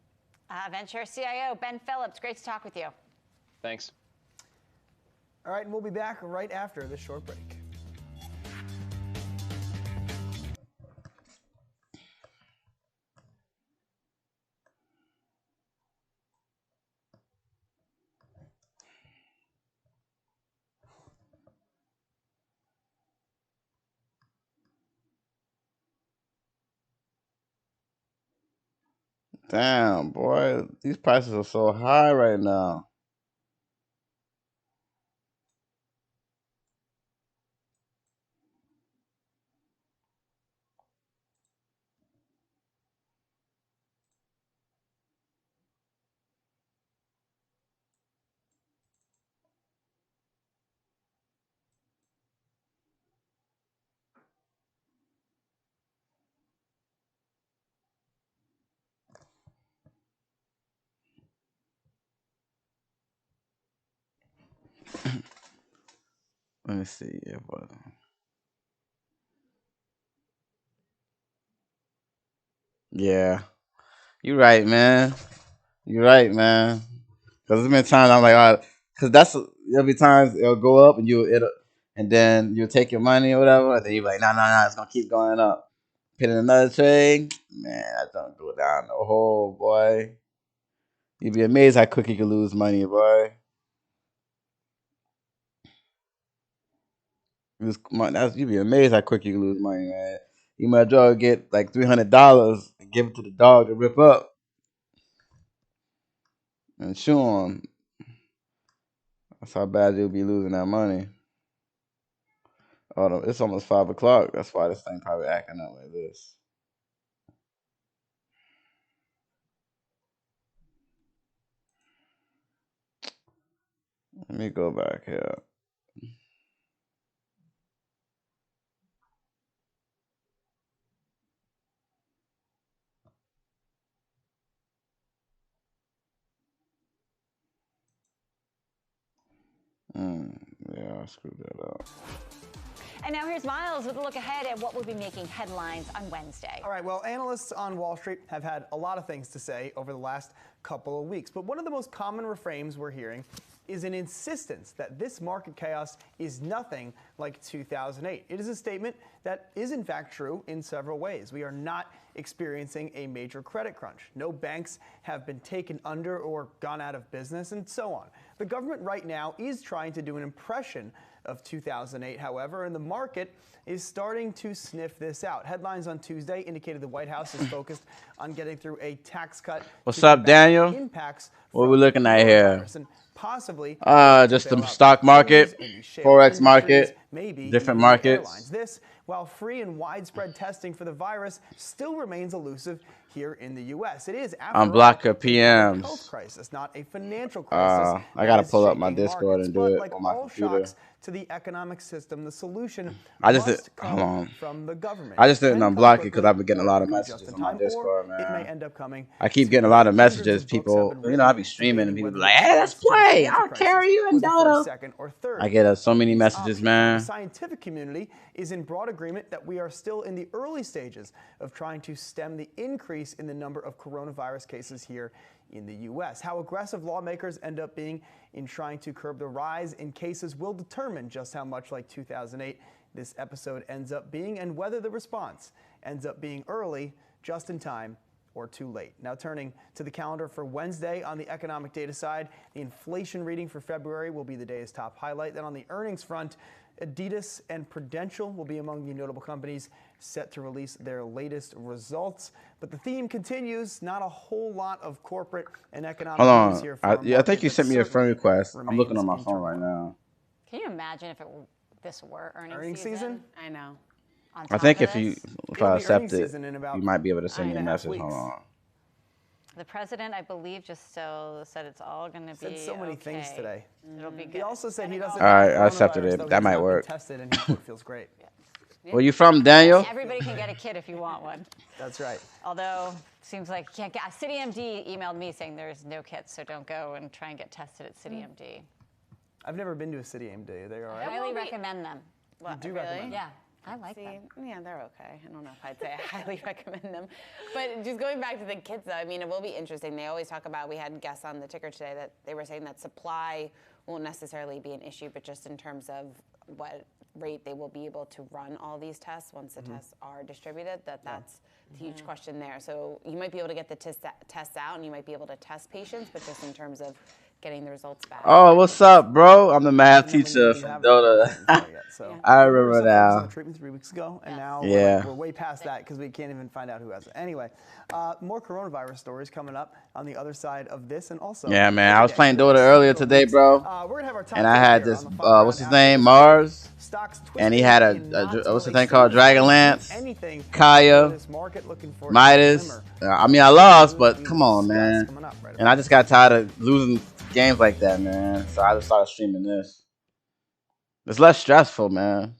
Venture CIO Ben Phillips, great to talk with you. Thanks. All right, and we'll be back right after this short break. Damn, boy. These prices are so high right now. Let me see. Yeah. You're right, man. You're right, man. Because there's been times I'm like, Cause there'll be times it'll go up and then you'll take your money or whatever, and then you're like, no, it's gonna keep going up. Put in another trade, man, that don't go down the hole, boy. You'd be amazed how quick you can lose money, boy. You'd be amazed how quick you can lose money, man. You might as well get like $300 and give it to the dog to rip up and chew on. That's how bad you'll be losing that money. Oh, no, it's almost 5 o'clock. That's why this thing probably acting up like this. Let me go back here. Yeah, I screwed that up. And now here's Miles with a look ahead at what will be making headlines on Wednesday. All right, well, analysts on Wall Street have had a lot of things to say over the last couple of weeks, but one of the most common refrains we're hearing is an insistence that this market chaos is nothing like 2008. It is a statement that is in fact true in several ways. We are not experiencing a major credit crunch. No banks have been taken under or gone out of business, and so on. The government right now is trying to do an impression of 2008, however, and the market is starting to sniff this out. Headlines on Tuesday indicated the White House is focused on getting through a tax cut. What's up, Daniel? What are we looking at here? Possibly just the stock market, Forex market, different markets. This, while free and widespread testing for the virus still remains elusive here in the U.S. It is, after Unblock your all, a health PMs. crisis, not a financial crisis. I gotta pull up my Discord and do it like on my all computer. shocks to the economic system, the solution Hold must on. come from the government. I just didn't It can unblock it come because I've been getting a lot of quickly, messages just on in my time, Discord, or it may man. end up coming I keep too getting a late. lot of Hundreds messages. of books have People, been you know, I written be streaming and debating people be whether like, the "Hey, let's response to the play. financial I'll carry crisis you in was the first, Dota." second, or third I get so many of these messages, options. man. The scientific community is in broad agreement that we are still in the early stages of trying to stem the increase in the number of coronavirus cases here in the U.S. How aggressive lawmakers end up being in trying to curb the rise in cases will determine just how much like 2008 this episode ends up being, and whether the response ends up being early, just in time, or too late. Now turning to the calendar for Wednesday, on the economic data side, the inflation reading for February will be the day's top highlight. Then on the earnings front, Adidas and Prudential will be among the notable companies set to release their latest results. But the theme continues, not a whole lot of corporate and economic Hold news on. here for our I think market you that sent me a friend certainly request. I'm looking on remains my in phone right now. Can you imagine if this were earnings Earnings season? I know. On I top think of if this, I It'll be earnings accept it, season in about you might be able to send me a 9.5 message. Hold weeks. on. the president, I believe, just said it's all going to be Said so many things okay. today. It'll be good. He also said he doesn't All right, have I accepted coronavirus, it. though he That has might not been work. tested, and he feels great. Where you from, Daniel? Everybody can get a kit if you want one. That's right. Although, seems like you can't get. CityMD emailed me saying there's no kits, so don't go and try and get tested at CityMD. I've never been to a CityMD. They're all I right. highly recommend them. You do recommend them? Yeah, I like them. Yeah, they're okay. I don't know if I'd say I highly recommend them. But just going back to the kids, though, I mean, it will be interesting. They always talk about, we had guests on the ticker today that they were saying that supply won't necessarily be an issue, but just in terms of what rate they will be able to run all these tests once the tests are distributed, that's the huge question there. So you might be able to get the tests out and you might be able to test patients, but just in terms of getting the results back. Oh, what's up, bro? I'm the math teacher from Dota. I remember on now. the treatment 3 weeks ago, and now Yeah. we're way past that because we can't even find out who has it. Anyway, more coronavirus stories coming up on the other side of this, and also Yeah, man. I was playing Dota earlier today, bro. we're gonna have our top And I 10 had here this, on the final what's his round after name? this Mars. Stocks And he twisting had in a knots. what's the Well, thing called? Dragonlance, anything for Kaya, this market, looking for a Midas. glimmer. I mean, I lost, but come on, man. coming up right And I just got tired of losing games like that, man. So I just started streaming this. It's less stressful, man.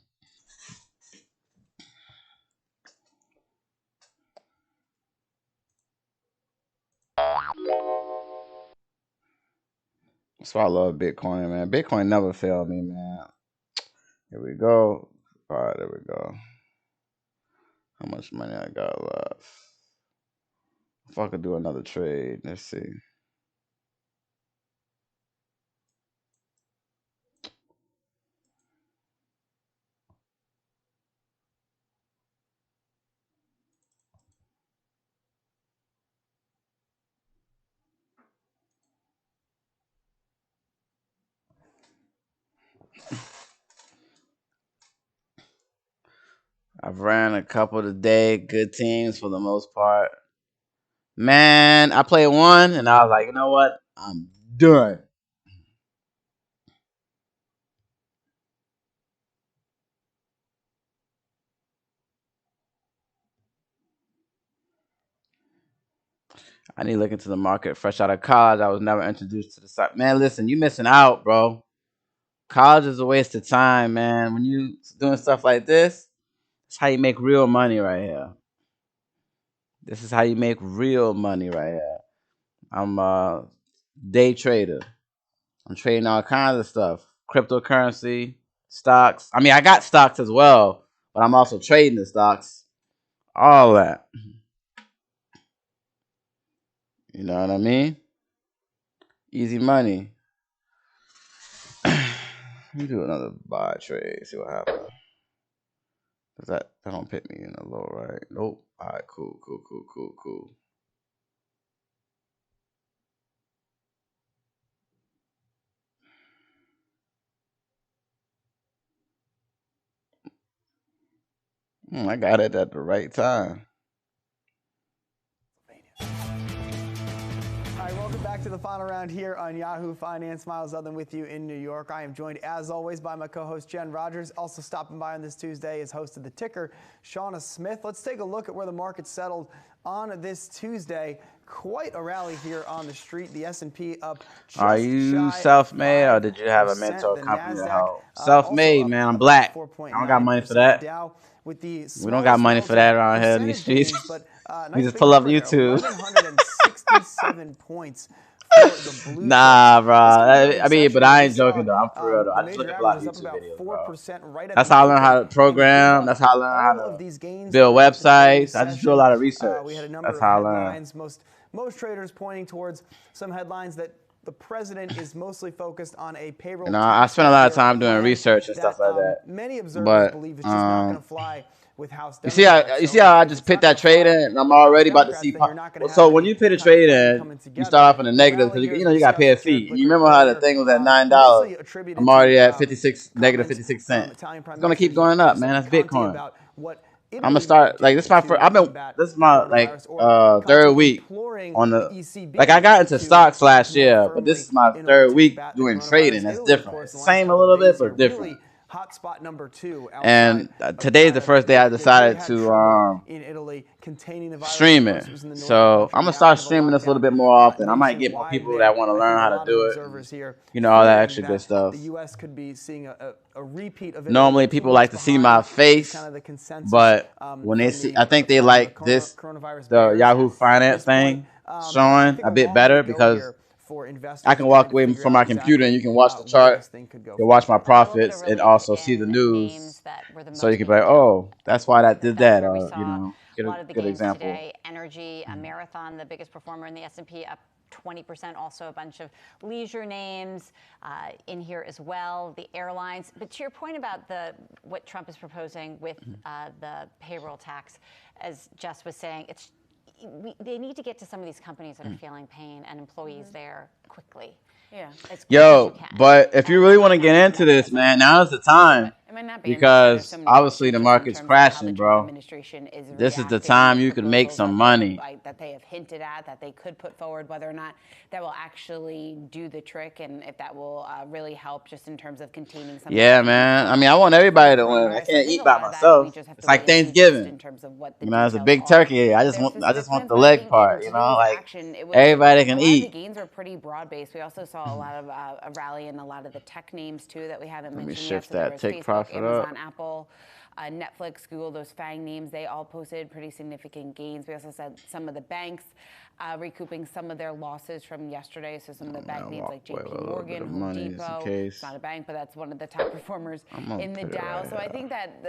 That's why I love Bitcoin, man. Bitcoin never failed me, man. Here we go. All right, there we go. How much money I got left? If I could do another trade, let's see. I've ran a couple today, good teams for the most part. Man, I played one and I was like, you know what? I'm done. I need to look into the market fresh out of college. I was never introduced to the site. Man, listen, you missing out, bro. College is a waste of time, man. When you doing stuff like this, it's how you make real money right here. This is how you make real money right here. I'm a day trader. I'm trading all kinds of stuff. Cryptocurrency, stocks. I mean, I got stocks as well, but I'm also trading the stocks. All that. You know what I mean? Easy money. Let me do another buy trade, see what happens. Cause that don't put me in a low, right? Nope. All right, cool. I got it at the right time. All right, welcome back to the final round here on Yahoo Finance. Miles Southern with you in New York. I am joined, as always, by my co-host, Jen Rogers. Also stopping by on this Tuesday is host of The Ticker, Shauna Smith. Let's take a look at where the market settled on this Tuesday. Quite a rally here on the street. The S&P up just Are you self-made or did you have a mentor company to help? Self-made, man. I'm black. I don't got money for that. With the We don't got money for that around here in these streets. We just pull up YouTube. 1,167 points. Nah, bro. I mean, but I ain't joking though. I'm for real though. I just look at a lot of YouTube videos, bro. That's how I learn how to program. That's how I learn how to build websites. I just do a lot of research. That's how I learn. Most traders pointing towards some headlines that the president is mostly focused on a payroll. You know, I spend a lot of time doing research and stuff like that. Many observers believe it's just not going to fly with House Democrats. You see how I just put that trade in, and I'm already about to see. So when you put a trade in, you start off in the negative because you got to pay a fee. You remember how the thing was at $9? I'm already at negative 56 cents. It's gonna keep going up, man. That's Bitcoin. I'm gonna start like this is my first. This is my like third week on the I got into stocks last year, but this is my third week doing trading. That's different. It's the same a little bit, but different. Hotspot number 2. And today is the first day I decided to stream it. So I'm gonna start streaming this a little bit more often. I might get more people that want to learn how to do it. You know, all that extra good stuff. The U.S. could be seeing a repeat of it. Normally people like to see my face, but when they see, I think they like this, the Yahoo Finance thing showing a bit better because I can walk away from my computer and you can watch the chart, you'll watch my profits and also see the news. So you can be like, oh, that's why that did that, or you know, get a good example. Today, Energy, Marathon, the biggest performer in the S&P, up 20%. Also a bunch of leisure names in here as well, the airlines. But to your point about what Trump is proposing with the payroll tax, as Jess was saying, they need to get to some of these companies that are feeling pain and employees there quickly. Yeah. Yo, but if you really want to get into this, man, now's the time. Because obviously the market's crashing, bro. This is the time you can make some money. That they have hinted at, that they could put forward, whether or not that will actually do the trick, and if that will really help just in terms of containing some. Yeah, man. I mean, I want everybody to win. I can't eat by myself. It's like Thanksgiving. You know, it's a big turkey. I just want the leg part. You know, like everybody can eat. The gains were pretty broad-based. We also saw a lot of a rally in a lot of the tech names too that we haven't mentioned yet. Let me shift that. Take profit Amazon, up. Apple, Netflix, Google, those FANG names, they all posted pretty significant gains. We also said some of the banks recouping some of their losses from yesterday. So some of the bank names like JP Morgan, Home Depot, it's not a bank, but that's one of the top performers in the Dow. So I think that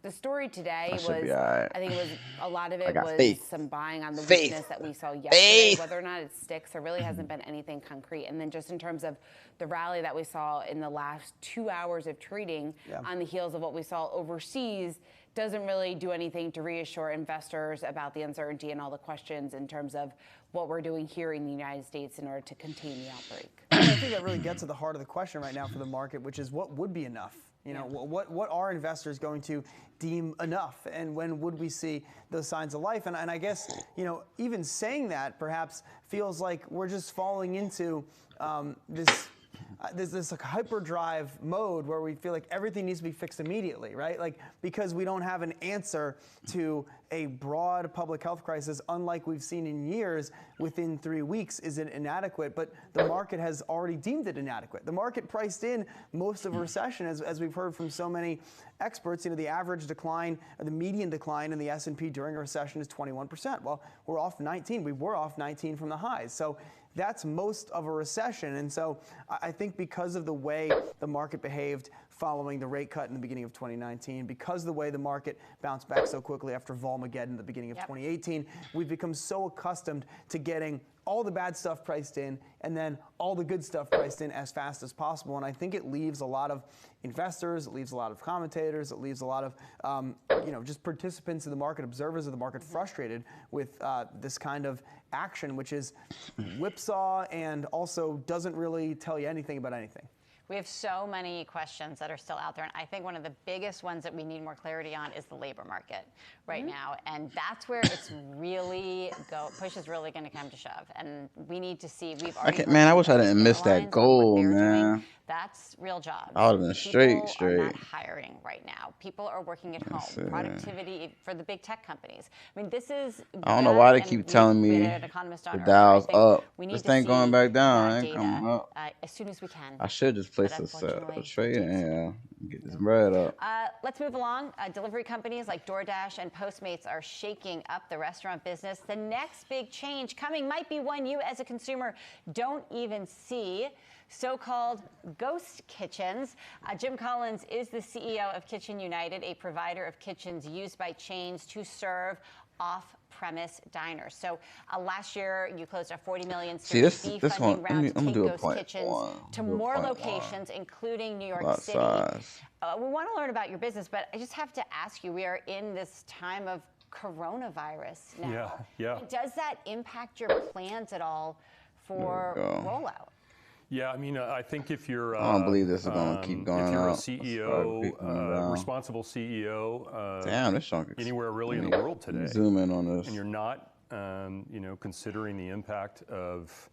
the story today was, I think it was a lot of it was some buying on the weakness that we saw yesterday. Whether or not it sticks, there really hasn't been anything concrete. And then just in terms of the rally that we saw in the last 2 hours of trading on the heels of what we saw overseas doesn't really do anything to reassure investors about the uncertainty and all the questions in terms of what we're doing here in the United States in order to contain the outbreak. I think that really gets to the heart of the question right now for the market, which is what would be enough You know, what are investors going to deem enough, and when would we see those signs of life? And I guess, you know, even saying that perhaps feels like we're just falling into this like hyperdrive mode where we feel like everything needs to be fixed immediately, right? Like, because we don't have an answer to a broad public health crisis, unlike we've seen in years, within 3 weeks, is it inadequate? But the market has already deemed it inadequate. The market priced in most of a recession, as we've heard from so many experts. You know, the average decline, or the median decline in the S&P during a recession is 21%. Well, we're off 19. We were off 19 from the highs. So that's most of a recession. And so I think because of the way the market behaved following the rate cut in the beginning of 2019, because of the way the market bounced back so quickly after Volmageddon in the beginning of 2018, we've become so accustomed to getting all the bad stuff priced in and then all the good stuff priced in as fast as possible. And I think it leaves a lot of investors, it leaves a lot of commentators, it leaves a lot of you know, just participants in the market, observers of the market, frustrated with this kind of action, which is whipsaw and also doesn't really tell you anything about anything. We have so many questions that are still out there, and I think one of the biggest ones that we need more clarity on is the labor market right now, and that's where it's really push is really going to come to shove, and we need to see. We've already Man, I wish I didn't miss that goal, man. That's real jobs. I would have been straight. People are not hiring right now. People are working at home. Productivity for the big tech companies. I mean, this is. I don't know why they keep telling me the Dow's up. This thing going back down. It ain't coming up. As soon as we can. I should just place a trade in here. Get this bread up. Let's move along. Delivery companies like DoorDash and Postmates are shaking up the restaurant business. The next big change coming might be one you as a consumer don't even see. So-called ghost kitchens. Jim Collins is the CEO of Kitchen United, a provider of kitchens used by chains to serve off-premise diners. So last year, you closed a $40 million Series B funding round to take ghost kitchens to more locations, including New York City. We want to learn about your business, but I just have to ask you, we are in this time of coronavirus now. Yeah. Does that impact your plans at all for rollout? Yeah, I mean, I think if you're, I don't believe this is going to keep going if you're up. a CEO, responsible CEO, anywhere really in the world today, zoom in on this, and you're not, you know, considering the impact of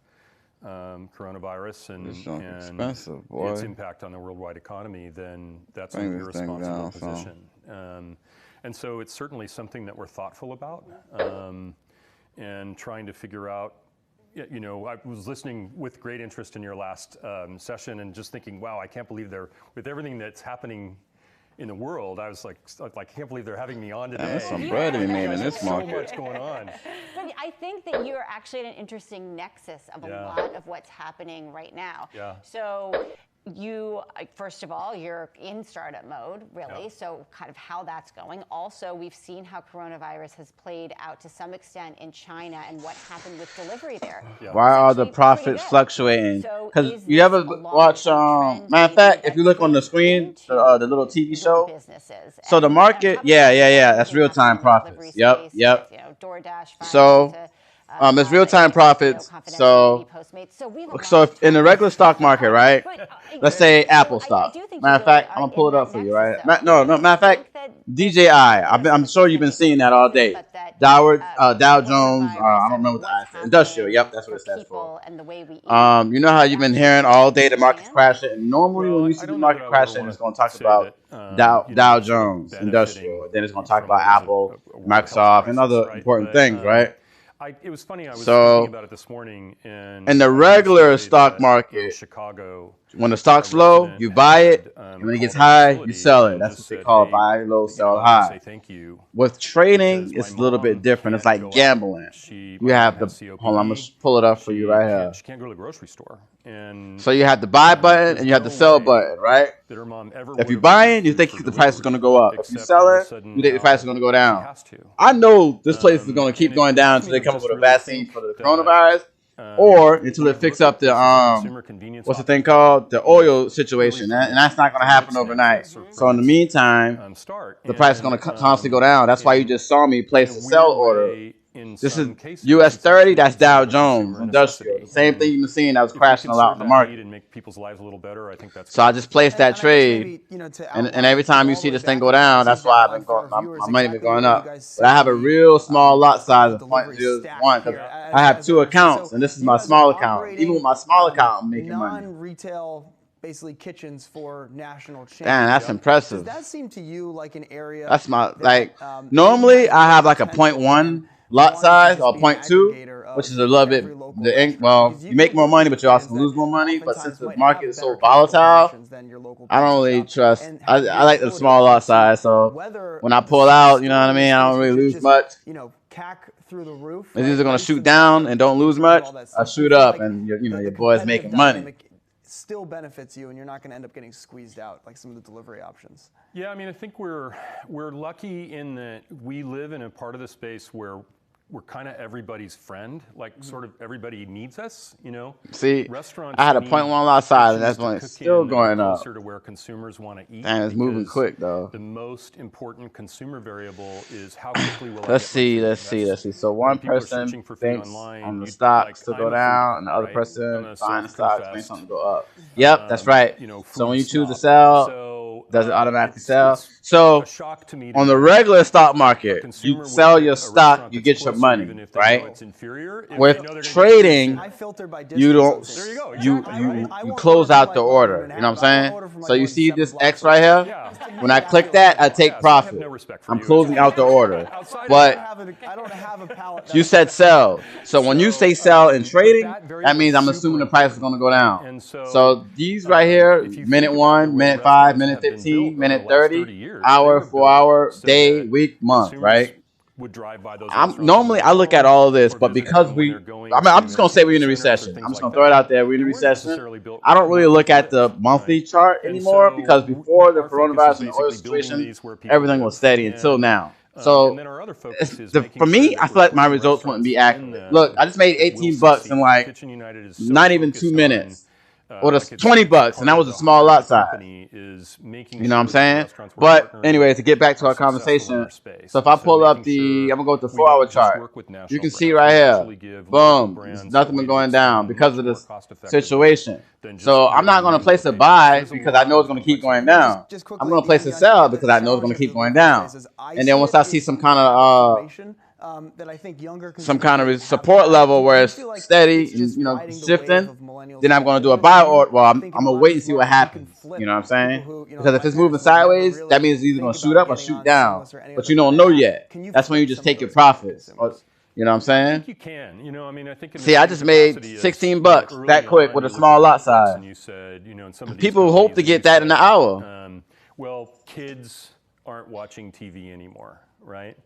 coronavirus and its impact on the worldwide economy, then that's an irresponsible position. And so it's certainly something that we're thoughtful about and trying to figure out. You know, I was listening with great interest in your last session and just thinking, wow, I can't believe with everything that's happening in the world, I was like, I can't believe they're having me on today. There's some bread to be made in this market. So much going on. But I think that you're actually at an interesting nexus of a lot of what's happening right now. So you, first of all, you're in startup mode, really. So kind of how that's going. Also, we've seen how coronavirus has played out to some extent in China and what happened with delivery there. Why are the profits fluctuating? Because you ever watch, matter of fact, if you look on the screen, the little TV show, so the market, that's real-time profits. Yep. So it's real-time profits. So if in the regular stock market, right? Let's say Apple stock. Matter of fact, I'm gonna pull it up for you, right? No. Matter of fact, DJI. I'm sure you've been seeing that all day. Dow Jones. I don't remember what the I said. Industrial. Yep, that's what it stands for. You know how you've been hearing all day the market's crashing, and normally when you see the market crashing, it's gonna talk about Dow Jones, Industrial. Then it's gonna talk about Apple, Microsoft, and other important things, right? It was funny. I was thinking about it this morning. In the regular stock market, Chicago, when the stock's low, you buy it, and when it gets high, you sell it. That's what they call buy low, sell high. With trading, it's a little bit different. It's like gambling. You have the hold on, I'm gonna pull it up for you right here. She can't go to the grocery store. So you have the buy button and you have the sell button, right? If you're buying, you think the price is going to go up. If you're selling, you think the price is going to go down. I know this place is going to keep going down until they come up with a vaccine for the coronavirus, or until it fix up the what's the thing called, the oil situation, and that's not going to happen overnight. So in the meantime, the price is going to constantly go down. That's why you just saw me place a sell order in This is some cases, US it's 30. actually That's Dow considered a consumer Jones Industrial. necessity. The same thing you've been seeing that was If we crashing can a lot serve in the that market. need and make people's lives a little better, I think that's So I great. just placed that And I guess trade, maybe, you know, to and outline, every time go you all see the way this thing back go on the down, that's CZ why I've line been for going. our My viewers, money been exactly going where you up. guys But I sit have a in the, real small lot size of delivery 0.01 stack because here I have as two a person. accounts, So and this is you my guys are small account. Even with my small account, I'm making money. non-retail, basically kitchens for national chains. Damn, that's impressive. Does that seem to you like an area? That's my that, normally I have like a potential 0.1 lot size or 0.2, which is a little bit well, you make more money, but you also lose more money. But since the market is so volatile, I don't really trust. I like the small lot size, so when I pull out, you know what I mean, I don't really lose much. You know, CAC through the roof. It's either gonna shoot down and don't lose much, or shoot up and your boy's making money. Still benefits you, and you're not going to end up getting squeezed out like some of the delivery options. Yeah, I mean, I think we're lucky in that we live in a part of the space where we're kind of everybody's friend. Like, sort of everybody needs us, you know. See, restaurants I had a 0.1 lot size, and that's when when it's still going up. closer to where consumers want to eat. Damn, it's moving quick though. The most important consumer variable is how quickly will Let's see. So one person thinks on the stocks to go down, and the other person buying the stocks makes something go up. Yep, that's right. So when you choose to sell, does it automatically sell? So on the regular stock market, you sell your stock, you get your money, right? With trading, you don't. You close out the order. You know what I'm saying? So you see this X right here? When I click that, I take profit. I'm closing out the order. But you said sell. So when you say sell in trading, that means I'm assuming the price is going to go down. So these right here, minute 1, minute 5, minute 15, minute 30, hour, 4 hour, day, week, month, right? Normally I look at all of this, but because I'm just gonna say we're in a recession. I'm just gonna throw it out there. We're in a recession. I don't really look at the monthly chart anymore because before the coronavirus and the oil situation, everything was steady until now. So for me, I feel like my results wouldn't be accurate. Look, I just made $18 in like not even 2 minutes. Or just $20, and that was a small lot size. You know what I'm saying? But anyway, to get back to our conversation, so if I pull up I'm gonna go with the 4-hour chart. You can see right here, boom, there's nothing been going down because of this situation. So I'm not gonna place a buy because I know it's gonna keep going down. I'm gonna place a sell because I know it's gonna keep going down. And then once I see some kind of that I think younger some kind of support level where it's steady and shifting, then I'm going to do a buy order. Well, I'm going to wait and see what happens. You know what I'm saying? Because if it's moving sideways, that means it's either going to shoot up or shoot down. But you don't know yet. That's when you just take your profits. You know what I'm saying? I think you can. You know, I mean, I think. See, I just made $16 that quick with a small lot size. And you said, you know, in some of these people hope to get that in an hour. Well, kids aren't watching TV anymore, right?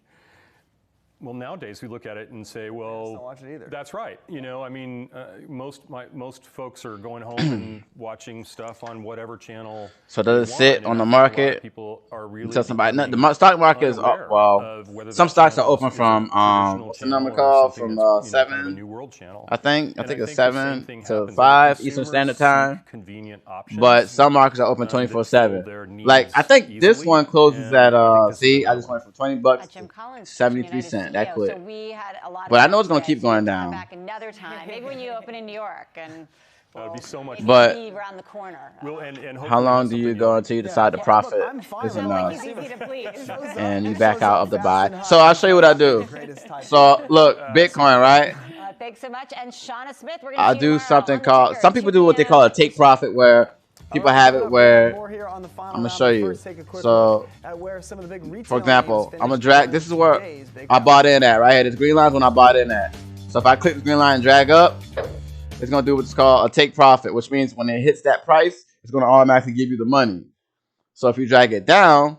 Well, nowadays we look at it and say, well, don't watch it either. That's right. You know, I mean, most folks are going home and watching stuff on whatever channel. So does it sit on the market? People are really until somebody. The stock market is well. Some stocks are open from what's the number called? From 7. Kind of a new world channel. I think it's 7 to 5 Eastern Standard Time. Convenient options. But some markets are open 24/7. Like I think this one closes at see, I just went from $20 to 73 cents. That quick. So we had a lot but I know it's going to keep going down. Back another time. Maybe when you open in New York and that would be so much. But around the corner. And how long do you go until you decide to profit is enough, and you back out of the buy? So I'll show you what I do. So look, Bitcoin, right? Thanks so much. And Shauna Smith, we're I do something called. Some people do what they call a take profit, where people have it where I'm gonna show you. So, for example, I'm gonna drag. This is where I bought in at right here. This green line is when I bought in at. So if I click the green line and drag up, it's gonna do what's called a take profit, which means when it hits that price, it's gonna automatically give you the money. So if you drag it down,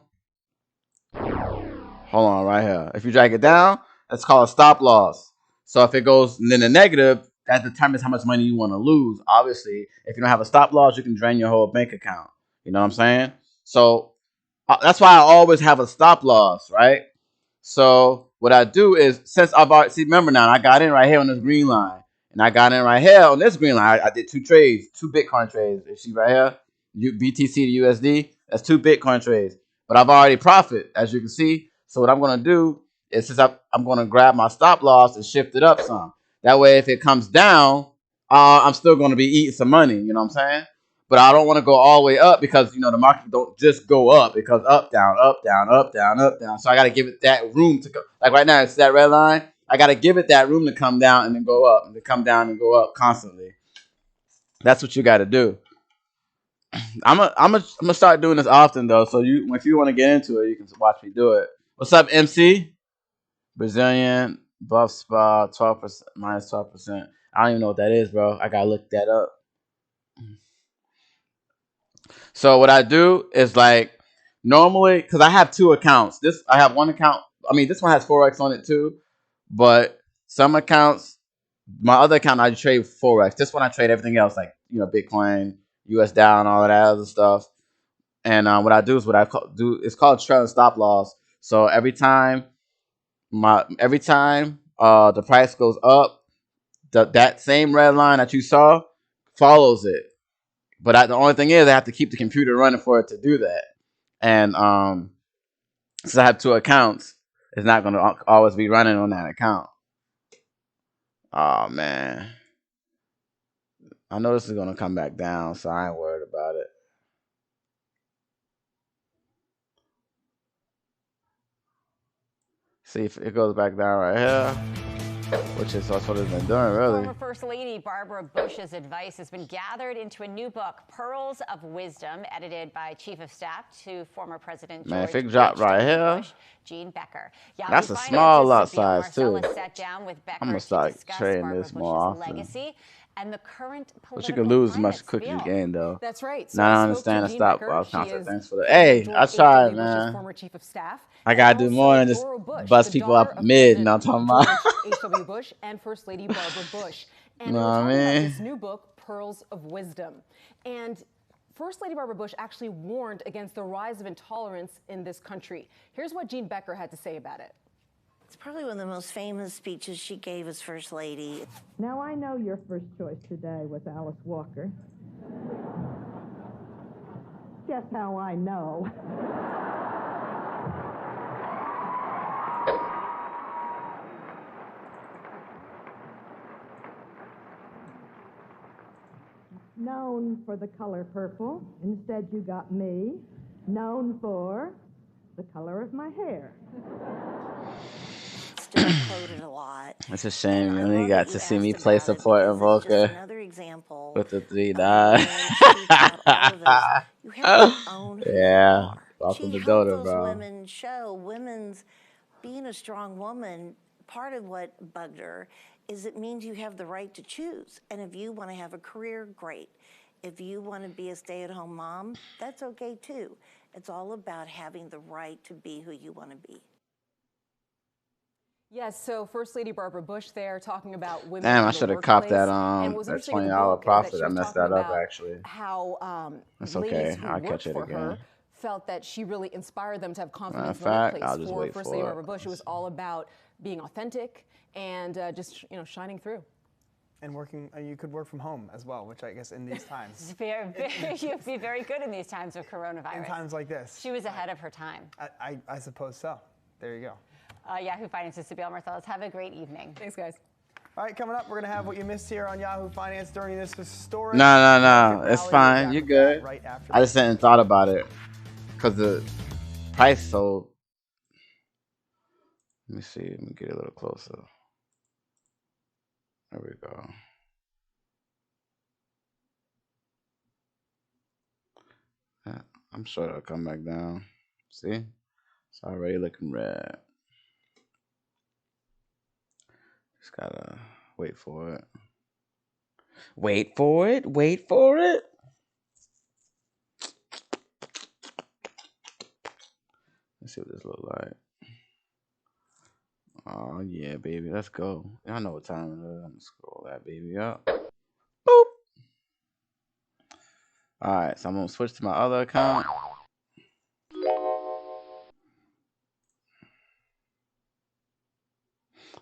hold on right here. If you drag it down, that's called a stop loss. So if it goes in the negative, that determines how much money you want to lose. Obviously, if you don't have a stop loss, you can drain your whole bank account. You know what I'm saying? So that's why I always have a stop loss, right? So what I do is, since I've already, see, remember now, I got in right here on this green line. And I got in right here on this green line. I did 2 trades, 2 Bitcoin trades. You see right here, BTC to USD. That's 2 Bitcoin trades. But I've already profited, as you can see. So what I'm going to do It's just I'm going to grab my stop loss and shift it up some. That way, if it comes down, I'm still going to be eating some money. You know what I'm saying? But I don't want to go all the way up because, you know, the market don't just go up. It goes up, down, up, down, up, down, up, down. So I got to give it that room to go. Like right now, it's that red line. I got to give it that room to come down and then go up and to come down and go up constantly. That's what you got to do. I'm gonna start doing this often though. So if you want to get into it, you can watch me do it. What's up, MC? Brazilian buff spa 12% minus 12%. I don't even know what that is, bro. I gotta look that up. So what I do is like normally because I have two accounts. I have one account. I mean, this one has Forex on it too, but some accounts, my other account, I trade Forex. This one I trade everything else, like you know, Bitcoin, US Dow, and all of that other stuff. And what I do is it's called trailing stop loss. So every time the price goes up, that same red line that you saw follows it. But the only thing is I have to keep the computer running for it to do that. And since I have two accounts, it's not going to always be running on that account. Oh man, I know this is going to come back down, so I ain't worried about it. See if it goes back down right here. Which is that's what it's been doing, really. Former First Lady Barbara Bush's advice has been gathered into a new book, Pearls of Wisdom, edited by Chief of Staff to former President George Man, if it dropped right here, Bush, Jean Becker. that's a small lot size too. Sat down with Becker I'm gonna start trading this more often. Legacy and the current but you can lose as much as quick as you gain, though. That's right. So now I understand the stop loss concept. Thanks for the. Hey, I tried, man. Former Chief of Staff, I gotta do more than just bust people up mid. You know what I'm talking about? H.W. Bush and First Lady Barbara Bush. And know we're what I talking about mean? this new book, Pearls of Wisdom. And First Lady Barbara Bush actually warned against the rise of intolerance in this country. Here's what Jean Becker had to say about it. It's probably one of the most famous speeches she gave as First Lady. Now, I know your first choice today was Alice Walker. Guess how I know. Known for the color purple, instead you got me. Known for the color of my hair. Still quoted a lot. It's a shame you only got to see me play support Invoker Another example with the 3 dies. You have to own who Yeah, you are. welcome to She Dota, helped those bro. women show women's being a strong woman. Part of what bugged her is it means you have the right to choose. And if you want to have a career, great. If you want to be a stay-at-home mom, that's okay too. It's all about having the right to be who you want to be. Yes, so First Lady Barbara Bush there talking about women. Damn, I in the should have copped that workplace. And what was that interesting in the $20 book is profit. that she I was messed talking that up about actually. How That's ladies okay. who I'll worked catch it for again. her felt that she really inspired them to have confidence in Matter the of fact, workplace. I'll just wait First for Lady it. Barbara Bush, it was all about being authentic and just shining through. And working, you could work from home as well, which I guess in these times. You'd be very good in these times of coronavirus. In times like this. She was ahead of her time. I suppose so. There you go. Yahoo Finance's Sabine Marcellus. Have a great evening. Thanks, guys. All right, coming up, we're going to have what you missed here on Yahoo Finance during this historic. No. It's fine. You're good. Right after I just hadn't thought about it because the price so. Let me see. Let me get a little closer. There we go. Yeah, I'm sure it'll come back down. See? It's already looking red. Just gotta wait for it. Wait for it. Wait for it. Let's see what this looks like. Oh, yeah, baby. Let's go. I know what time it is. I'm gonna scroll that baby up. Boop. Alright, so I'm gonna switch to my other account.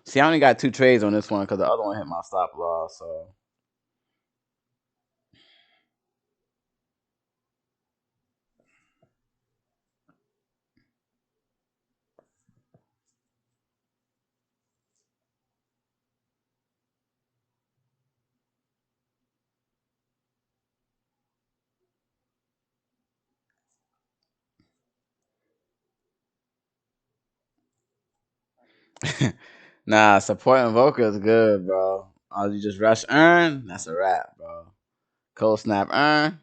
See, I only got 2 trades on this one because the other one hit my stop loss, so. Nah, support Invoker is good, bro. You just rush earn, that's a wrap, bro. Cold snap earn.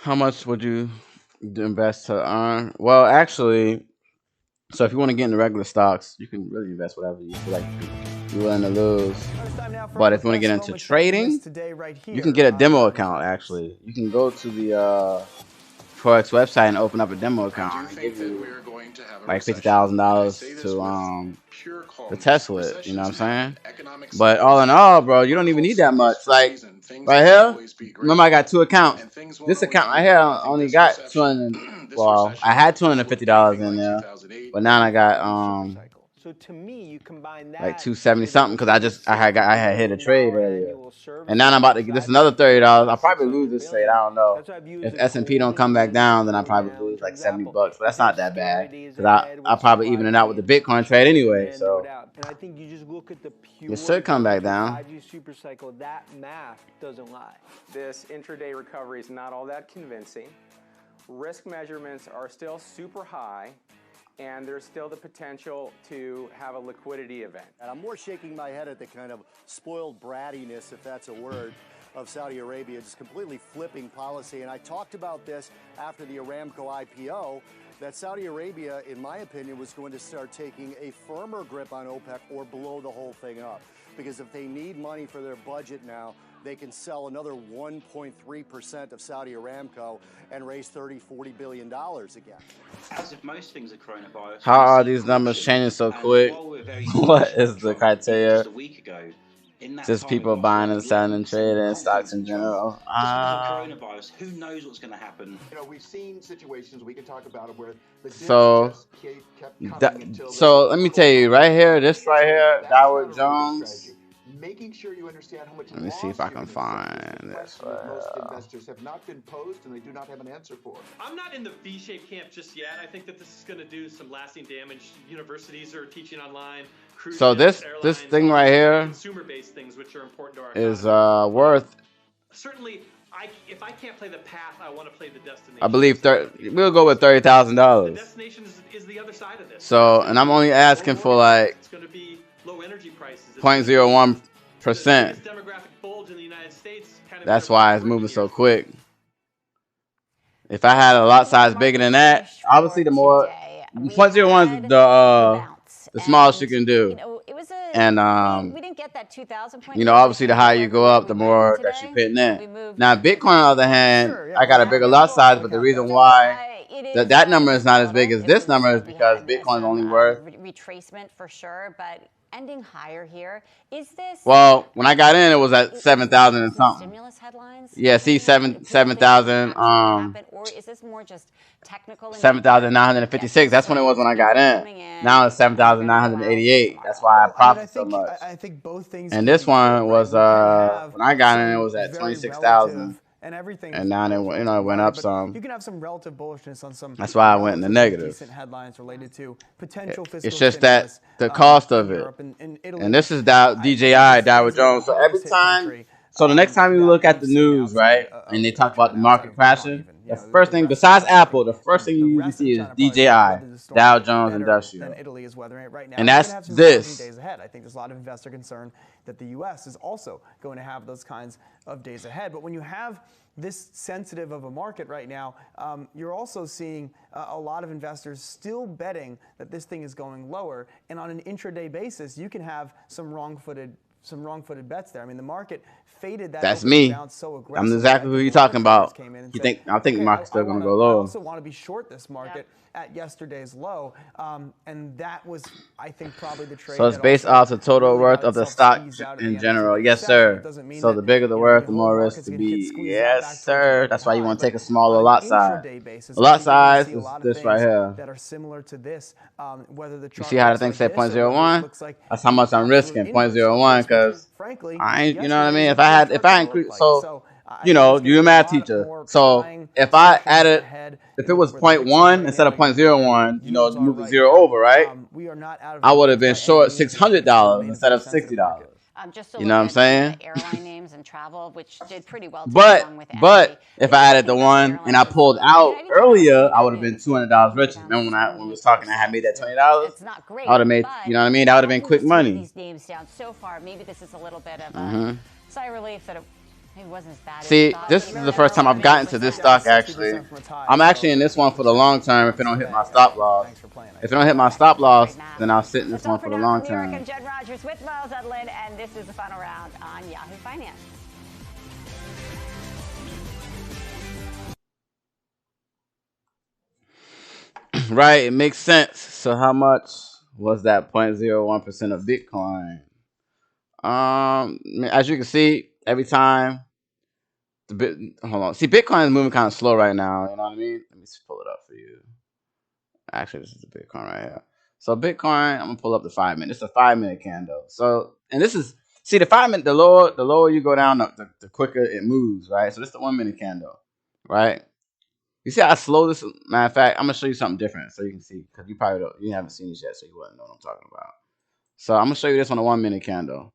How much would you invest to earn? Well, actually, so if you want to get into regular stocks, you can really invest whatever you feel like you're willing to lose. But if you want to get into trading, you can get a demo account, actually. You can go to the Forex website and open up a demo account and give you like $50,000 to test with. You know what I'm saying? But all in all, bro, you don't even need that much. Like right here, remember I got 2 accounts. This account right here only got 200. Well, I had $250 in there, but now I got So to me, you combine that like 270 something because I had hit a trade earlier, and now I'm about to get this another $30. I'll probably lose this trade. I don't know. If S&P don't come back down, then I probably lose like $70. But that's not that bad because I probably even it out with the Bitcoin trade anyway. So and I think you just look at the pure it should come back down. 5G super cycle. That math doesn't lie. This intraday recovery is not all that convincing. Risk measurements are still super high, and there's still the potential to have a liquidity event. And I'm more shaking my head at the kind of spoiled brattiness, if that's a word, of Saudi Arabia, just completely flipping policy. And I talked about this after the Aramco IPO, that Saudi Arabia, in my opinion, was going to start taking a firmer grip on OPEC or blow the whole thing up. Because if they need money for their budget now, they can sell another 1.3% of Saudi Aramco and raise $30–40 billion again. As if most things are coronavirus. How are these numbers changing so quick? What is the criteria? Just a week ago, Just people buying and selling and trading stocks in general. Coronavirus, who knows what's going to happen? You know, we've seen situations we can talk about where the So let me tell you right here, this right here, Dow Jones. Making sure you understand how much. Let me see if I can find this. Most investors have not been posed, and they do not have an answer for. I'm not in the V-shaped camp just yet. I think that this is going to do some lasting damage. Universities are teaching online. So this thing right here, consumer-based things which are important to our is worth. Certainly, if I can't play the path, I want to play the destination. I believe we'll go with $30,000. The destination is the other side of this. So, and I'm only asking for like it's going to be low energy prices. 0.01%. Demographic bulge in the United States. That's why it's moving so quick. If I had a lot size bigger than that, obviously the more 0.01 is the smallest you can do. And we didn't get that 2,000 point. You know, obviously the higher you go up, the more that you're pitting in. Now Bitcoin, on the other hand, I got a bigger lot size, but the reason why that number is not as big as this number is because Bitcoin is only worth retracement for sure, but ending higher here. Is this? Well, when I got in, it was at 7,000 and something. Stimulus headlines. Yeah, see 7,000. Or is this more just technical? 7,956. That's when it was when I got in. Now it's 7,988. That's why I profit so much. I think both things. And this one was when I got in, it was at 26,000. And everything, and now it went up some. You can have some relative bullishness on some. That's why I went in the negative. Decent headlines related to potential fiscal. It's just that the cost of it, and this is DJI, Dow Jones. So every time, so the next time you look at the news, right, and they talk about the market crashing, the first thing besides Apple, the first thing you usually see is DJI, Dow Jones Industrial. Italy is weathering it right now. And that's this. Days ahead. I think there's a lot of investor concern that the U.S. is also going to have those kinds of days ahead. But when you have this sensitive of a market right now, you're also seeing a lot of investors still betting that this thing is going lower. And on an intraday basis, you can have some wrong-footed some wrong-footed bets there. I mean, the market faded that. That's opening me. bounce so aggressively. I'm exactly who you're talking about. You think I think the market's still gonna go I low. also want to be short this market at yesterday's low, and that was, I think, probably the trade. So it's based off the total worth of the stock in general. Yes, sir. So the bigger the worth, the more risk to be. Yes, sir. That's why you want to take a smaller lot size. The lot size is this right here. That are similar to this. Whether the You see how the thing said 0.01? Like That's how much I'm risking, 0.01, because I ain't, you know what I mean? If I increased, so, you know, you're a math teacher. So if I added, if it was 0.1 instead of 0.01, you know, move the zero over, right? I would have been short $600 instead of $60. Just to You know what I'm saying? the airline names and travel, which did pretty well today, along with But if I added the one and I pulled out earlier, I would have been $200 richer. Remember when we was talking, I had made that $20? It's not great. I would have made, you know what I mean? That would have been quick money. These names down so far. Maybe this is a little bit of a sigh of relief that it maybe wasn't as bad. See, this is the first time I've gotten to this stock, actually. I'm actually in this one for the long term if it don't hit my stop loss. If it don't hit my stop loss, then I'll sit in this one for the long term. I'm Jen Rogers with Miles Edlin, and this is the final round on Yahoo Finance. Right, it makes sense. So how much was that 0.01% of Bitcoin? As you can see, every time hold on. See, Bitcoin is moving kind of slow right now. You know what I mean? Let me just pull it up for you. Actually, this is the Bitcoin right here. So Bitcoin, I'm gonna pull up the 5 minute. It's a 5 minute candle. So, and this is, see, the 5 minute, the lower you go down, the quicker it moves, right? So this is the 1 minute candle, right? You see how slow this? Matter of fact, I'm gonna show you something different so you can see, because you haven't seen this yet, so you wouldn't know what I'm talking about. So I'm gonna show you this on a 1 minute candle.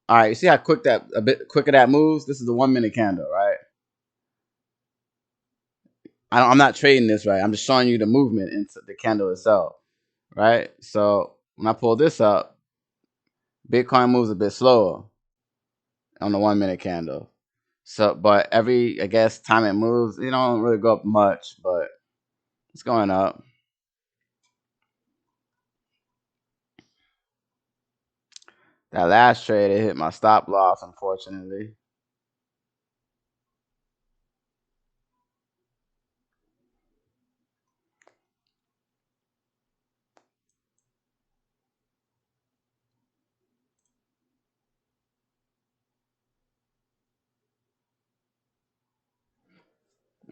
All right, you see how quick a bit quicker that moves? This is the 1 minute candle, right? I'm not trading this, right? I'm just showing you the movement into the candle itself, right? So when I pull this up, Bitcoin moves a bit slower on the 1 minute candle. So, but every, I guess, time it moves, you don't really go up much, but it's going up. That last trade, it hit my stop loss, unfortunately.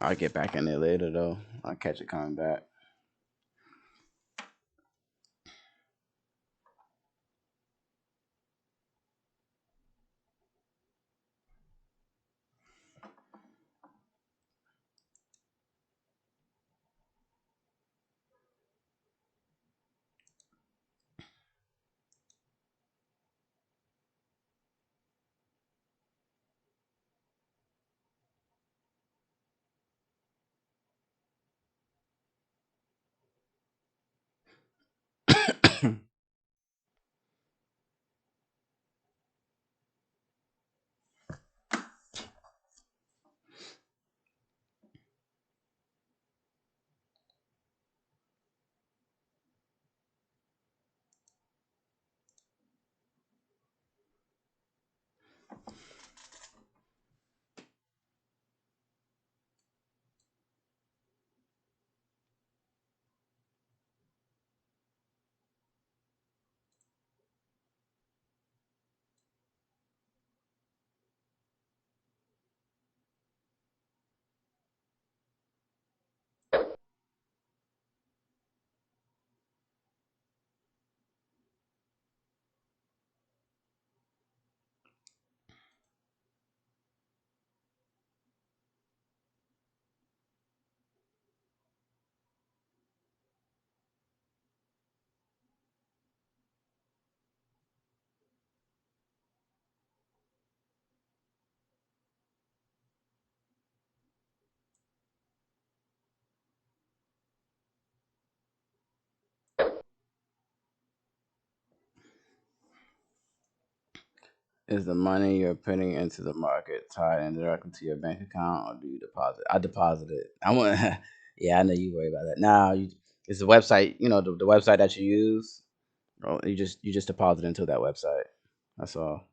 I'll get back in there later, though. I'll catch it coming back. Is the money you're putting into the market tied indirectly to your bank account, or do you deposit? I deposit it. I want. Yeah, I know you worry about that. Now, it's the website. You know, the website that you use. Oh, you just deposit into that website. That's all.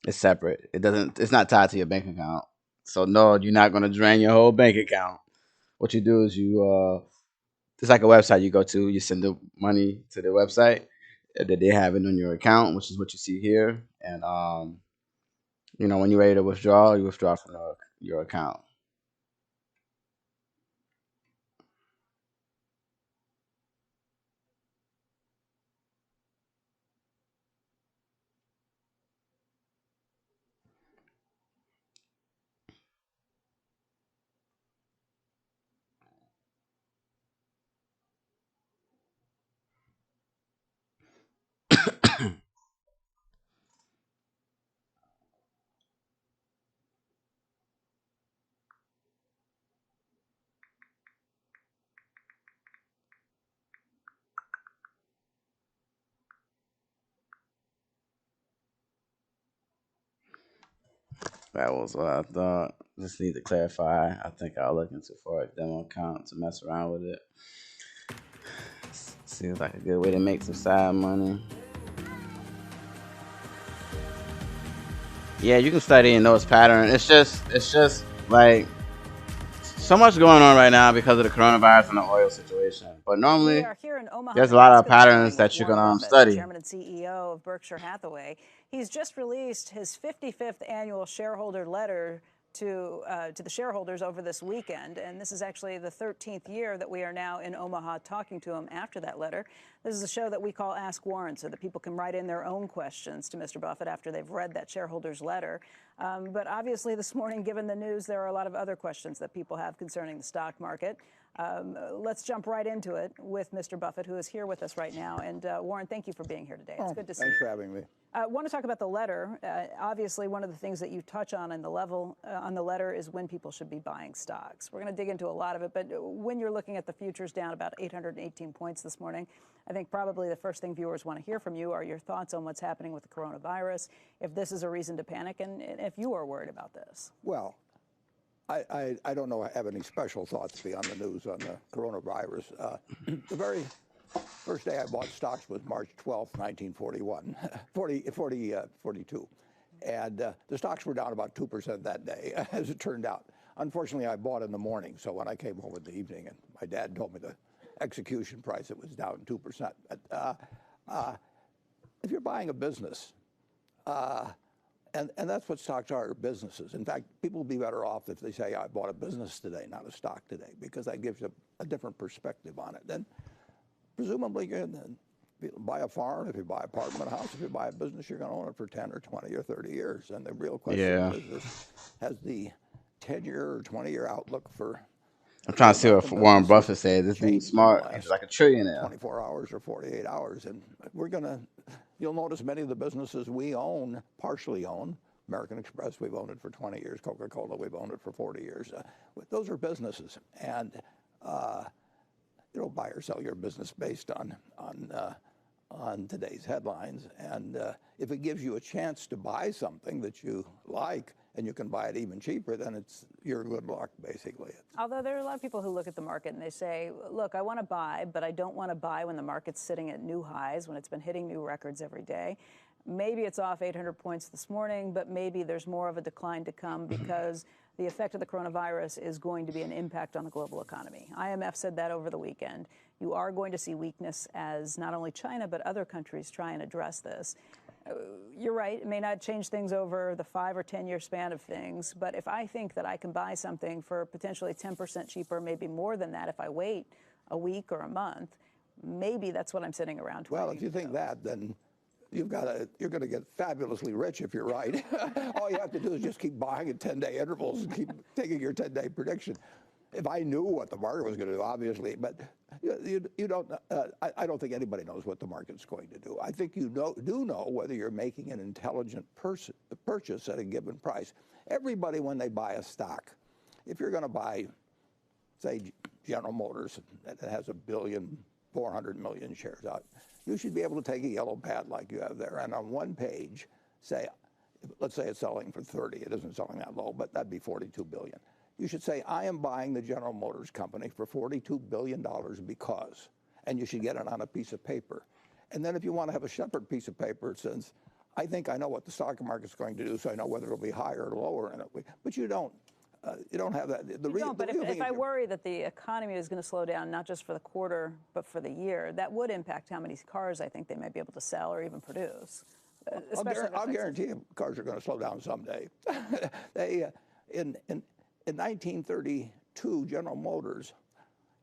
It's separate. It's not tied to your bank account. So no, you're not gonna drain your whole bank account. What you do is it's like a website you go to, you send the money to the website, and then they have it on your account, which is what you see here. And when you're ready to withdraw, you withdraw from your account. That was what I thought. Just need to clarify. I think I'll look into Forex demo account to mess around with it. Seems like a good way to make some side money. Yeah, you can study and notice pattern. It's just like so much going on right now because of the coronavirus and the oil situation. But normally, there's a lot of patterns that you can study. Chairman and CEO of Berkshire Hathaway. He's just released his 55th annual shareholder letter to the shareholders over this weekend. And this is actually the 13th year that we are now in Omaha talking to him after that letter. This is a show that we call Ask Warren, so that people can write in their own questions to Mr. Buffett after they've read that shareholder's letter. But obviously this morning, given the news, there are a lot of other questions that people have concerning the stock market. Let's jump right into it with Mr. Buffett, who is here with us right now. And Warren, thank you for being here today. It's good to see you. Thanks for having me. I want to talk about the letter. Obviously, one of the things that you touch on in the letter is when people should be buying stocks. We're going to dig into a lot of it, but when you're looking at the futures down about 818 points this morning, I think probably the first thing viewers want to hear from you are your thoughts on what's happening with the coronavirus, if this is a reason to panic, and if you are worried about this. Well, I don't know I have any special thoughts beyond the news on the coronavirus. The very first day I bought stocks was March 12th, 1942. And the stocks were down about 2% that day, as it turned out. Unfortunately, I bought in the morning, so when I came home in the evening and my dad told me the execution price, it was down 2%. But if you're buying a business, and that's what stocks are, businesses. In fact, people will be better off if they say, I bought a business today, not a stock today, because that gives you a different perspective on it. Then presumably you're going to buy a farm, if you buy an apartment house, if you buy a business, you're going to own it for 10 or 20 or 30 years. And the real question is, has the 10-year or 20-year outlook for... I'm trying to see what Warren Buffett said. This dude's smart. He's like a trillionaire. 24 hours or 48 hours. And you'll notice many of the businesses we own, partially own. American Express, we've owned it for 20 years. Coca-Cola, we've owned it for 40 years. Those are businesses. And you don't buy or sell your business based on today's headlines. And if it gives you a chance to buy something that you like, and you can buy it even cheaper, then you're good luck, basically. Although there are a lot of people who look at the market and they say, look, I want to buy, but I don't want to buy when the market's sitting at new highs, when it's been hitting new records every day. Maybe it's off 800 points this morning, but maybe there's more of a decline to come because the effect of the coronavirus is going to be an impact on the global economy. IMF said that over the weekend. You are going to see weakness as not only China, but other countries try and address this. You're right, it may not change things over the 5 or 10-year span of things, but if I think that I can buy something for potentially 10% cheaper, maybe more than that if I wait a week or a month, maybe that's what I'm sitting around. Well, if you think that, then you're going to get fabulously rich if you're right. All you have to do is just keep buying at 10-day intervals and keep taking your 10-day prediction. If I knew what the market was going to do, obviously, but you don't. I don't think anybody knows what the market's going to do. I think you do know whether you're making an intelligent purchase at a given price. Everybody, when they buy a stock, if you're going to buy, say, General Motors that has 1,400,000,000 shares out, you should be able to take a yellow pad like you have there, and on one page say, let's say it's selling for 30. It isn't selling that low, but that'd be 42 billion. You should say, I am buying the General Motors company for $42 billion because, and you should get it on a piece of paper. And then if you want to have a separate piece of paper, it says, I think I know what the stock market's going to do, so I know whether it'll be higher or lower in it. But you don't. You don't have that. But if I worry that the economy is going to slow down, not just for the quarter, but for the year, that would impact how many cars I think they might be able to sell or even produce. I'll guarantee you cars are going to slow down someday. In 1932, General Motors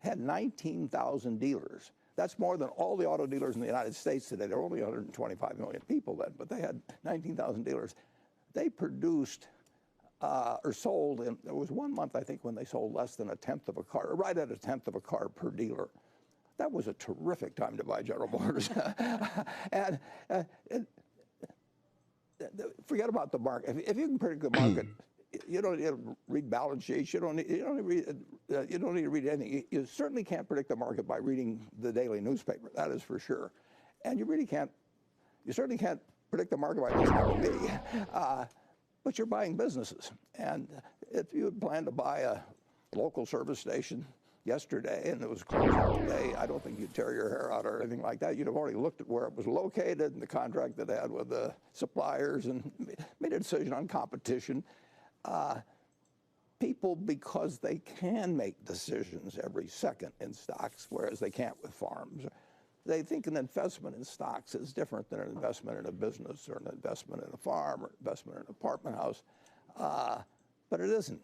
had 19,000 dealers. That's more than all the auto dealers in the United States today. There were only 125 million people then, but they had 19,000 dealers. They produced or sold, and there was 1 month, I think, when they sold less than 1/10 of a car, or right at 1/10 of a car per dealer. That was a terrific time to buy General Motors. And forget about the market. If you can predict the market, you don't need to read balance sheets. You don't need to read anything. You certainly can't predict the market by reading the daily newspaper. That is for sure. And you really can't. You certainly can't predict the market by listening to me. But you're buying businesses. And if you had planned to buy a local service station yesterday and it was closed today, I don't think you'd tear your hair out or anything like that. You'd have already looked at where it was located and the contract that it had with the suppliers and made a decision on competition. People, because they can make decisions every second in stocks, whereas they can't with farms, they think an investment in stocks is different than an investment in a business or an investment in a farm or investment in an apartment house. But it isn't.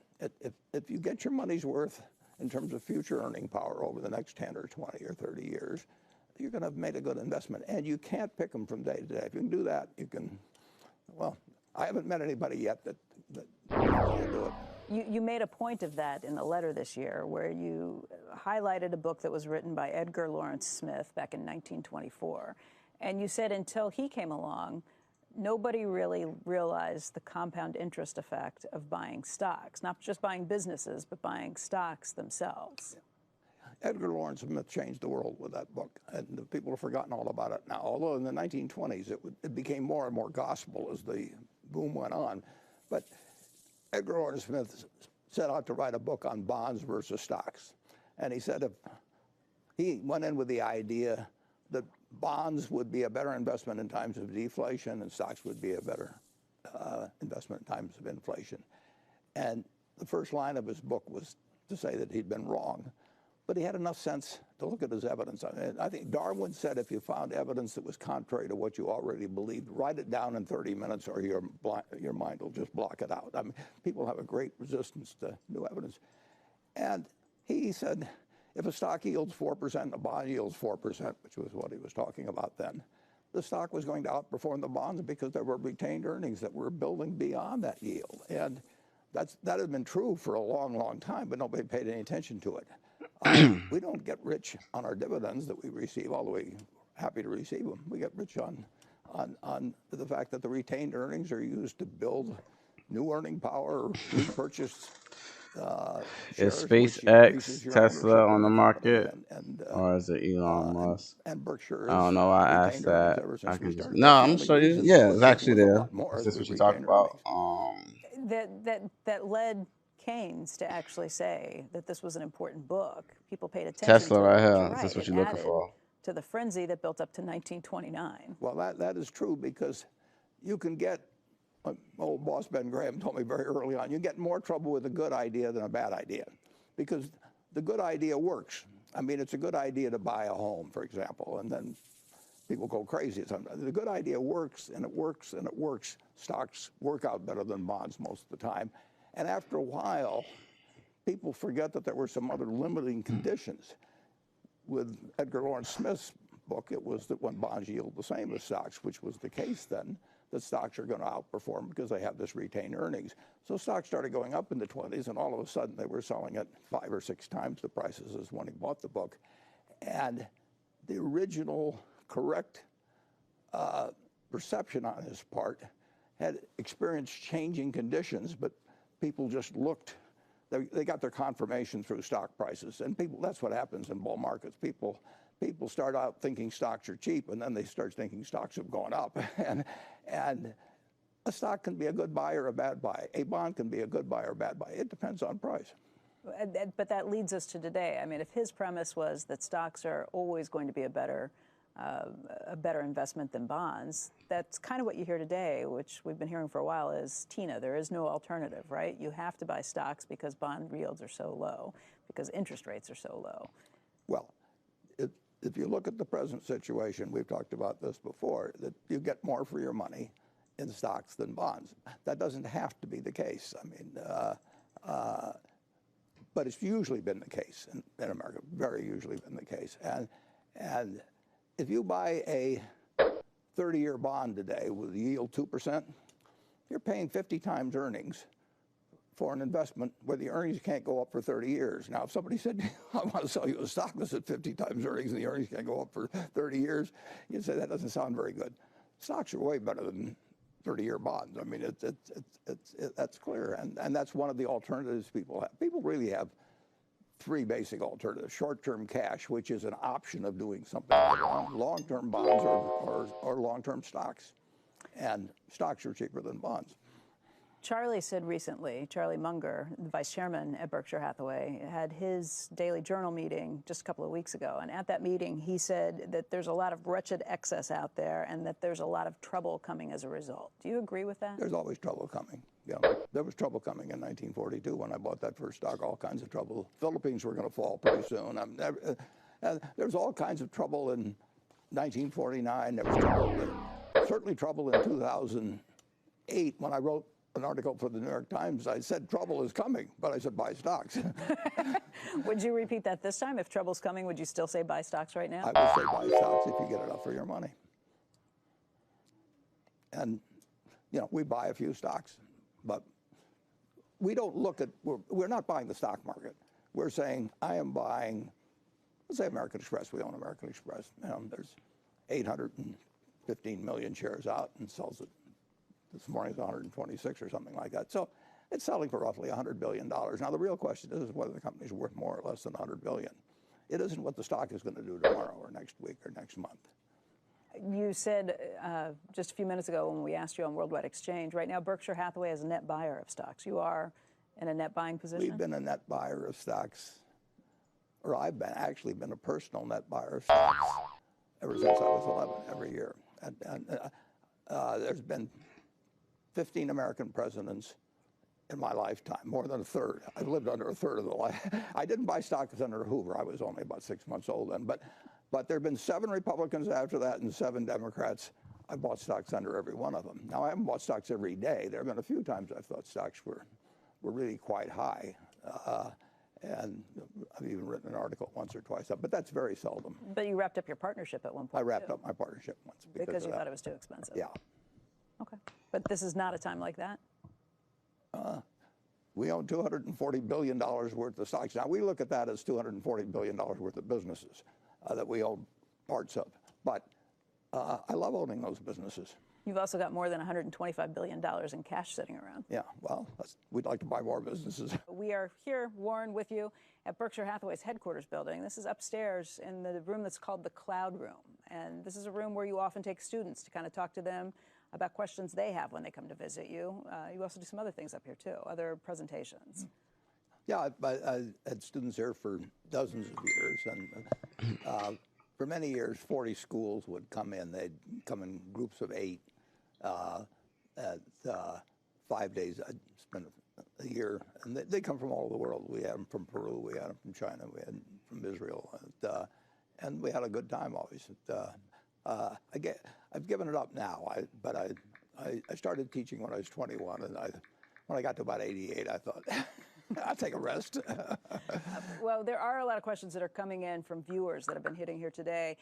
If you get your money's worth in terms of future earning power over the next 10 or 20 or 30 years, you're going to have made a good investment. And you can't pick them from day to day. If you can do that, you can, well, I haven't met anybody yet that knows how to do it. You made a point of that in the letter this year, where you highlighted a book that was written by Edgar Lawrence Smith back in 1924. And you said until he came along, nobody really realized the compound interest effect of buying stocks, not just buying businesses, but buying stocks themselves. Edgar Lawrence Smith changed the world with that book, and people have forgotten all about it now. Although in the 1920s, it became more and more gospel as the boom went on. But Edgar Lawrence Smith set out to write a book on bonds versus stocks. And he said he went in with the idea that bonds would be a better investment in times of deflation and stocks would be a better investment in times of inflation. And the first line of his book was to say that he'd been wrong. But he had enough sense to look at his evidence. I think Darwin said if you found evidence that was contrary to what you already believed, write it down in 30 minutes or your mind will just block it out. I mean, people have a great resistance to new evidence. And he said, if a stock yields 4% and a bond yields 4%, which was what he was talking about then, the stock was going to outperform the bonds because there were retained earnings that were building beyond that yield. And that had been true for a long, long time, but nobody paid any attention to it. We don't get rich on our dividends that we receive, although we're happy to receive them. We get rich on the fact that the retained earnings are used to build new earning power, repurchase Is shares, SpaceX, Tesla on the market, or is it Elon Musk? And Berkshire. I don't know why I asked that. I can just, no, I'm going to show you. Yeah, it's actually there. Is this what you talked about? That led Keynes to actually say that this was an important book. People paid attention Tesla to right it. here. Right. Is this what It you're looking added for? To the frenzy that built up to 1929. Well, that is true because you can get, old boss Ben Graham told me very early on, you get more trouble with a good idea than a bad idea because the good idea works. I mean, it's a good idea to buy a home, for example, and then people go crazy sometimes. The good idea works, and it works, and it works. Stocks work out better than bonds most of the time. And after a while, people forget that there were some other limiting conditions. With Edgar Lawrence Smith's book, it was that when bonds yield the same as stocks, which was the case then, that stocks are going to outperform because they have this retained earnings. So stocks started going up in the 20s, and all of a sudden they were selling at 5 or 6 times the prices as when he bought the book. And the original correct perception on his part had experienced changing conditions, but people just looked. They got their confirmation through stock prices, and that's what happens in bull markets. People start out thinking stocks are cheap, and then they start thinking stocks have gone up. And a stock can be a good buy or a bad buy. A bond can be a good buy or a bad buy. It depends on price. But that leads us to today. I mean, if his premise was that stocks are always going to be a better investment than bonds, that's kind of what you hear today, which we've been hearing for a while, is Tina, there is no alternative, right? You have to buy stocks because bond yields are so low, because interest rates are so low. Well, if you look at the present situation, we've talked about this before, that you get more for your money in stocks than bonds. That doesn't have to be the case. I mean, but it's usually been the case in America, very usually been the case. And if you buy a 30-year bond today with a yield 2%, you're paying 50 times earnings for an investment where the earnings can't go up for 30 years. Now, if somebody said, I want to sell you a stock that's at 50 times earnings and the earnings can't go up for 30 years, you'd say that doesn't sound very good. Stocks are way better than 30-year bonds. I mean, that's clear. And that's one of the alternatives people have. People really have three basic alternatives: short-term cash, which is an option of doing something later on, long-term bonds or long-term stocks. And stocks are cheaper than bonds. Charlie said recently, Charlie Munger, the vice chairman at Berkshire Hathaway, had his daily journal meeting just a couple of weeks ago. And at that meeting, he said that there's a lot of wretched excess out there and that there's a lot of trouble coming as a result. Do you agree with that? There's always trouble coming. Yeah, there was trouble coming in 1942 when I bought that first stock, all kinds of trouble. Philippines were going to fall pretty soon. There's all kinds of trouble in 1949. There was trouble, certainly trouble in 2008 when I wrote an article for the New York Times. I said trouble is coming, but I said buy stocks. Would you repeat that this time? If trouble's coming, would you still say buy stocks right now? I would say buy stocks if you get enough for your money. And, you know, we buy a few stocks, but we don't look at, we're not buying the stock market. We're saying, I am buying, let's say American Express. We own American Express. You know, there's 815 million shares out and sells it. This morning's 126 or something like that. So it's selling for roughly $100 billion. Now, the real question is whether the company's worth more or less than $100 billion. It isn't what the stock is going to do tomorrow or next week or next month. You said just a few minutes ago when we asked you on Worldwide Exchange, right now Berkshire Hathaway is a net buyer of stocks. You are in a net buying position? We've been a net buyer of stocks, or I've actually been a personal net buyer of stocks ever since I was 11, every year. And there's been 15 American presidents in my lifetime, more than a third. I've lived under a third of the life. I didn't buy stocks under Hoover. I was only about 6 months old then. But there have been 7 Republicans after that and 7 Democrats. I bought stocks under every one of them. Now, I haven't bought stocks every day. There have been a few times I thought stocks were really quite high. And I've even written an article once or twice, but that's very seldom. But you wrapped up your partnership at one point, I wrapped up my partnership once. Because you thought it was too expensive. Yeah. Okay. But this is not a time like that? We own $240 billion worth of stocks. Now, we look at that as $240 billion worth of businesses that we own parts of. But I love owning those businesses. You've also got more than $125 billion in cash sitting around. Yeah, well, we'd like to buy more businesses. We are here, Warren, with you at Berkshire Hathaway's headquarters building. This is upstairs in the room that's called the Cloud Room. And this is a room where you often take students to kind of talk to them about questions they have when they come to visit you. You also do some other things up here, too, other presentations. Yeah, I had students here for dozens of years. And for many years, 40 schools would come in. They'd come in groups of 8 at 5 days. I'd spend a year. And they come from all over the world. We had them from Peru. We had them from China. We had them from Israel. And we had a good time always. I've given it up now, but I started teaching when I was 21, and when I got to about 88, I thought, I'll take a rest. Well, there are a lot of questions that are coming in from viewers that have been hitting here today.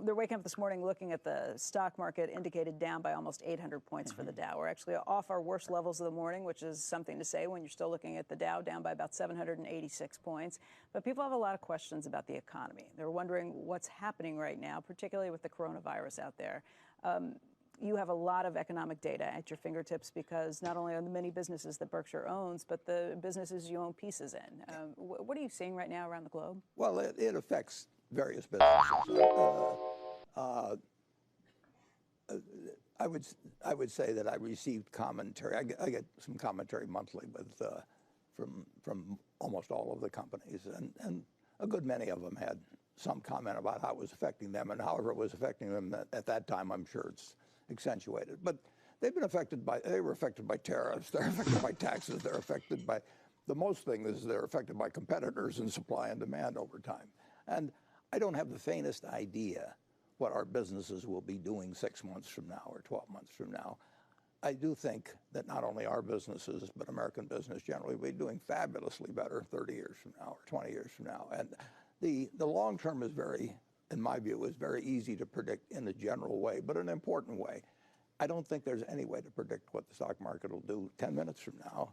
They're waking up this morning looking at the stock market indicated down by almost 800 points for the Dow. We're actually off our worst levels of the morning, which is something to say when you're still looking at the Dow down by about 786 points. But people have a lot of questions about the economy. They're wondering what's happening right now, particularly with the coronavirus out there. You have a lot of economic data at your fingertips because not only are the many businesses that Berkshire owns, but the businesses you own pieces in. What are you seeing right now around the globe? Well, it affects various businesses. I would say that I received commentary. I get some commentary monthly from almost all of the companies, and a good many of them had some comment about how it was affecting them, and however it was affecting them at that time, I'm sure it's accentuated. But they've been affected by, they were affected by tariffs, they're affected by taxes, they're affected by, the most thing is they're affected by competitors and supply and demand over time. And I don't have the faintest idea what our businesses will be doing 6 months from now or 12 months from now. I do think that not only our businesses, but American business generally will be doing fabulously better 30 years from now or 20 years from now. And the long term is very, in my view, is very easy to predict in a general way, but an important way. I don't think there's any way to predict what the stock market will do 10 minutes from now,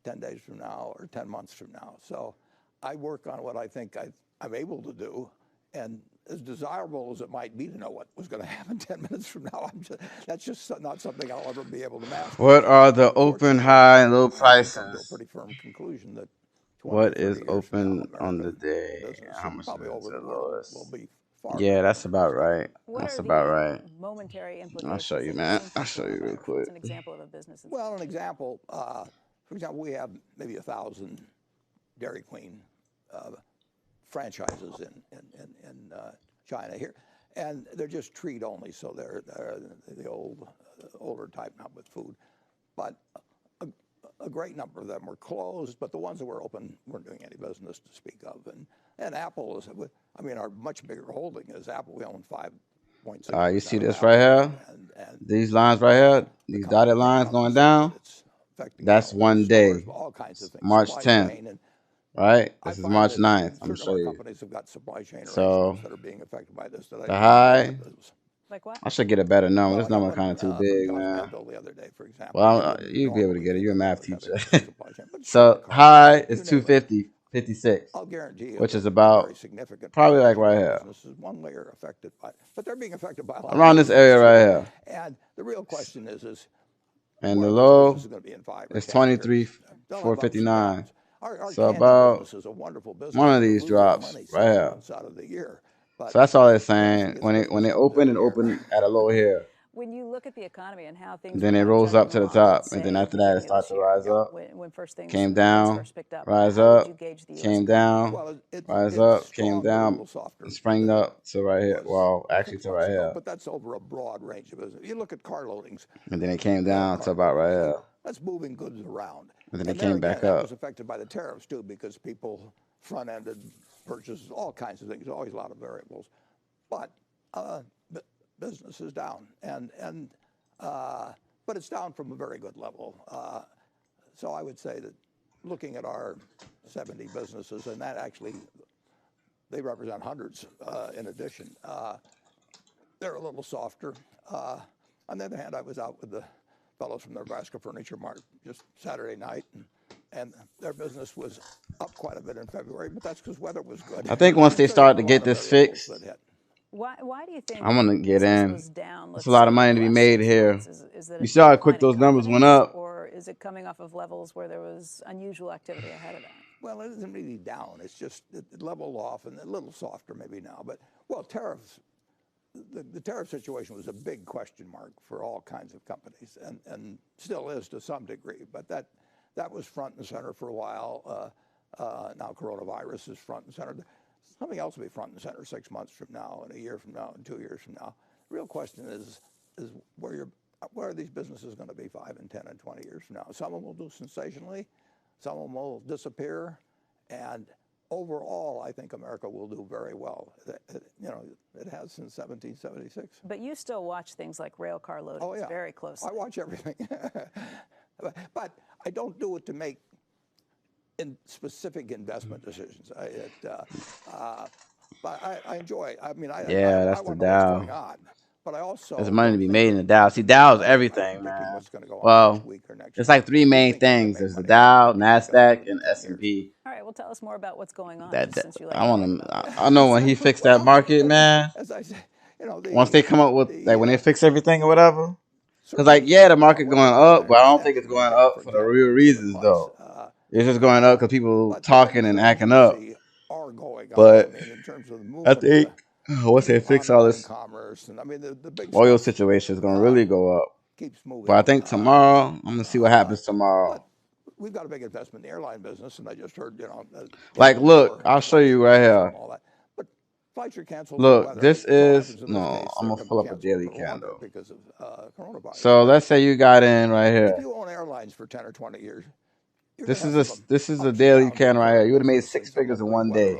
10 days from now, or 10 months from now. So I work on what I think I'm able to do, and as desirable as it might be to know what was going to happen 10 minutes from now, that's just not something I'll ever be able to master. What are the open, high, and low prices? Come to a pretty firm conclusion that 20, what is open now, on the day? How much probably is over the the world lowest? will be far. Yeah, that's about right. What That's are about the right. momentary implications? I'll show you, that man. seen from I'll show you real coronavirus? quick. What's an example of a business? Well, an example, for example, we have maybe 1,000 Dairy Queen franchises in China here, and they're just treat only, so they're the older type, not with food. But a great number of them were closed, but the ones that were open weren't doing any business to speak of. And Apple is, I mean, our much bigger holding is Apple. We own 5.6%. You see this right here? These lines right here, these dotted lines going down, that's one day, all kinds of things, March 10th, right? This is March 9th. I'm certain show you. companies have got supply chain So, arrangements that are being affected by this. the high, like what? I should get a better number. Well, this number kind of too big, man. the other day, for example. Well, you'll be able to get it. You're a math teacher. So, high is 250, 56, I'll guarantee you which is about probably like right here. Businesses, one way are affected by, but they're being affected by a lot Around this area right here. And the real question is and the low is going to be in 5 or is 10 years. 23,459. Our So about business is a wonderful business. one of these drops right here. Out of the year. But So that's all they're saying. When they open and open at a low here. When you look at the economy and how things Then it rolls up to the top, and then after that it starts to rise up. when first things Came down, first picked up, rise how would up, you gauge the US came economy? down, rise up, came down, sprang up to right here. Well, actually to right here. But that's over a broad range of business. You look at car loadings. And then it came down to about right here. That's moving goods around. And then it there came again, back that up. was affected by the tariffs too, because people front-ended purchases, all kinds of things. There's always a lot of variables. But business is down, but it's down from a very good level. So I would say that looking at our 70 businesses, and that actually, they represent hundreds in addition, they're a little softer. On the other hand, I was out with the fellows from the Nebraska Furniture Mart just Saturday night, and their business was up quite a bit in February, but that's because weather was good. I think once they start to get this fixed, Why do you think I'm gonna get in. was down, There's a lot of money to be made here. You saw how quick those numbers went up. Or is it coming off of levels where there was unusual activity ahead of that? Well, it isn't really down. It's just it leveled off and a little softer maybe now. But, well, tariffs, the tariff situation was a big question mark for all kinds of companies and still is to some degree. But that was front and center for a while. Now coronavirus is front and center. Something else will be front and center 6 months from now, and a year from now, and 2 years from now. The real question is where are these businesses going to be 5 and 10 and 20 years from now? Some of them will do sensationally, some of them will disappear, and overall, I think America will do very well. It has since 1776. But you still watch things like rail car loadings very closely. I watch everything, but I don't do it to make in specific investment decisions. But I enjoy. I mean, that's I the want to know what's Dow. going on, but I also There's money to be made in the Dow. See, Dow is everything, man. Well, there's like 3 main things. There's the Dow, NASDAQ, and S&P. All right, well, tell us more about what's going on. Since you I know when he fixed that market, man. As I say, Once they come up with like when they fix everything or whatever. Because like the market going up, but I don't think it's going up for the real reasons though. It's just going up because people talking and acting up. But I think once they fix all this oil situation, is going to really go up. But I think tomorrow, I'm going to see what happens tomorrow. we've got a big investment in the airline business, and I just heard, Like, look, I'll show you right here. all that. But flights are canceled. Look, this is no. I'm gonna pull up a daily candle because of coronavirus. So let's say you got in right here. If you own airlines for 10 or 20 years, This is a daily candle right here. You would have made 6 figures in one day.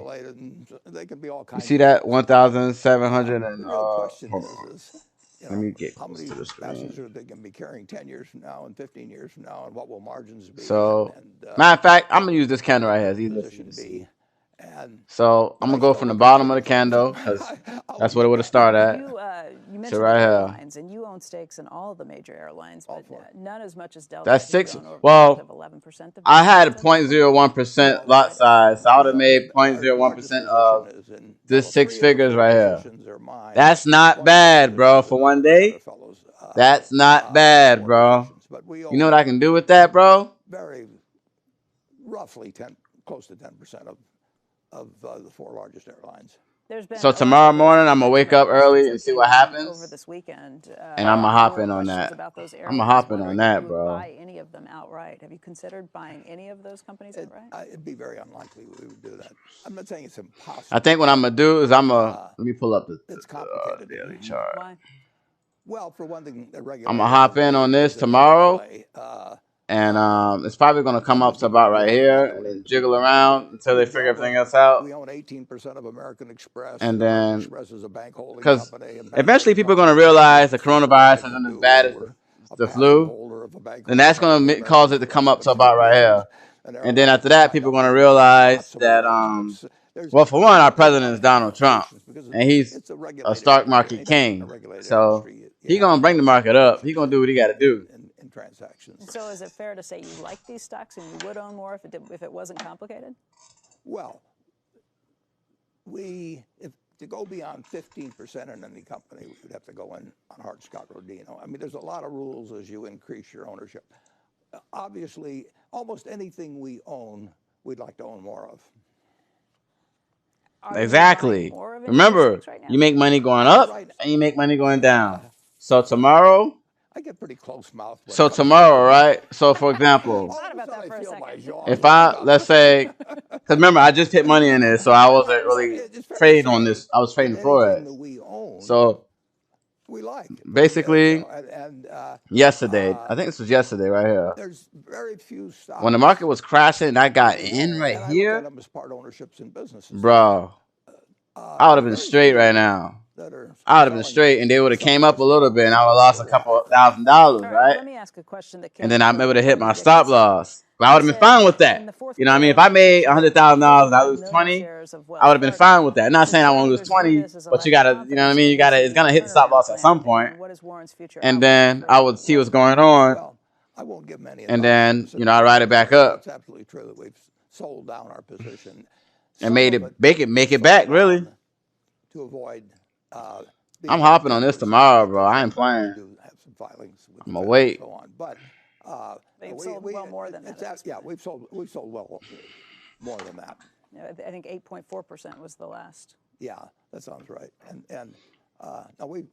They could be all You kinds see that 1,700 and the real question is let me get how close many to the screen. passengers are they going to be carrying 10 years from now and 15 years from now, and what will margins be? So, matter of fact, I'm gonna use this candle right here. It's easier for you to see. So I'm gonna go from the bottom of the candle because that's what it would have started at. You mentioned So right here. airlines, and you own stakes in all of the major airlines, but none as much as Delta. That's You've 6. owned over Well, 11% of I had 0.01% lot size, so I would have made 0.01% of this 6 figures right here. That's not bad, bro, for one day. That's not bad, bro. You know what I can do with that, bro? Very roughly close to 10% of the 4 largest airlines. So tomorrow morning, I'm gonna wake up early and see what happens. Over this weekend, And I'm gonna hop in on that. I'm gonna hop in on that, bro. Buy any of them outright? Have you considered buying any of those companies outright? It'd be very unlikely we would do that. I'm not saying it's impossible. I think what I'm gonna do is let me pull up the daily chart. Why? Well, for one thing, the I'm gonna hop in on this tomorrow, and it's probably gonna come up to about right here, and then jiggle around until they figure everything else out. We own 18% of American Express, and then Express is a bank holding because company. eventually people are gonna realize the coronavirus isn't as bad as the flu, then that's gonna cause it to come up to about right here, and then after that, people are gonna realize that well, for one, our president is Donald Trump, and he's a stock market king, so he's gonna bring the market up. He's gonna do what he got to do. In transactions. So is it fair to say you like these stocks and you would own more if it wasn't complicated? Well, to go beyond 15% in any company, we would have to go in on Hart-Scott-Rodino. I mean, there's a lot of rules as you increase your ownership. Obviously, almost anything we own, we'd like to own more of. Exactly. Remember, you make money going up and you make money going down. So tomorrow, I get pretty close mouth. So tomorrow, right? So for example, if let's say, because remember, I just hit money in this, so I wasn't really trading on this. I was trading Forex. So basically, yesterday, I think this was yesterday right here. There's very few stocks. When the market was crashing, I got in right here. Bro, I would have been straight right now. I would have been straight, and they would have came up a little bit, and I would have lost a couple $1,000, right? Let me ask a question that and then I'm able to hit my stop loss. But I would have been fine with that. You know what I mean? If I made $100,000 and I lose 20, I would have been fine with that. I'm not saying I want to lose 20, but you gotta, you know what I mean? It's gonna hit the stop loss at some point. And then I would see what's going on. I won't give many. And then, I ride it back up. It's absolutely true that we've sold down our position. And make it back, really. To avoid. I'm hopping on this tomorrow, bro. I ain't playing. I'm gonna wait. But they've sold well more than that. Yeah, we've sold well more than that. I think 8.4% was the last. Yeah, that sounds right. And no, we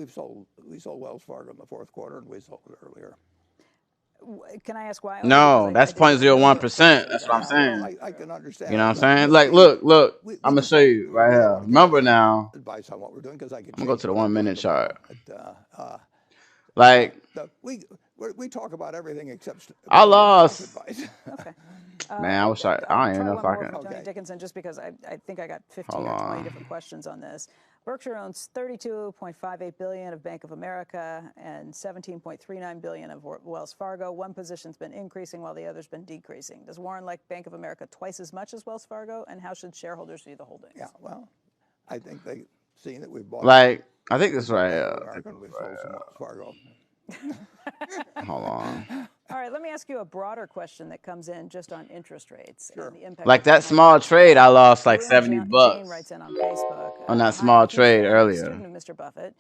sold Wells Fargo in the fourth quarter, and we sold it earlier. Can I ask why? No, that's 0.01%. That's what I'm saying. I can understand. You know what I'm saying? Like, look. I'm gonna show you right here. Remember now. Advice on what we're doing, because I can. I'm gonna go to the 1 minute chart. Like we talk about everything except. I lost. Okay. Man, I wish I don't even know if I can. Tony Dickinson, just because I think I got 15 or 20 different questions on this. Berkshire owns $32.58 billion of Bank of America and $17.39 billion of Wells Fargo. One position's been increasing while the other's been decreasing. Does Warren like Bank of America twice as much as Wells Fargo? And how should shareholders view the holdings? Yeah, well, I think they've seen that we've bought. Like, I think this is right. We've sold some Wells Fargo. Hold on. All right, let me ask you a broader question that comes in just on interest rates. Sure. And the impact Like that small trade, I lost like $70 on that small trade earlier. Student of Mr. Buffett.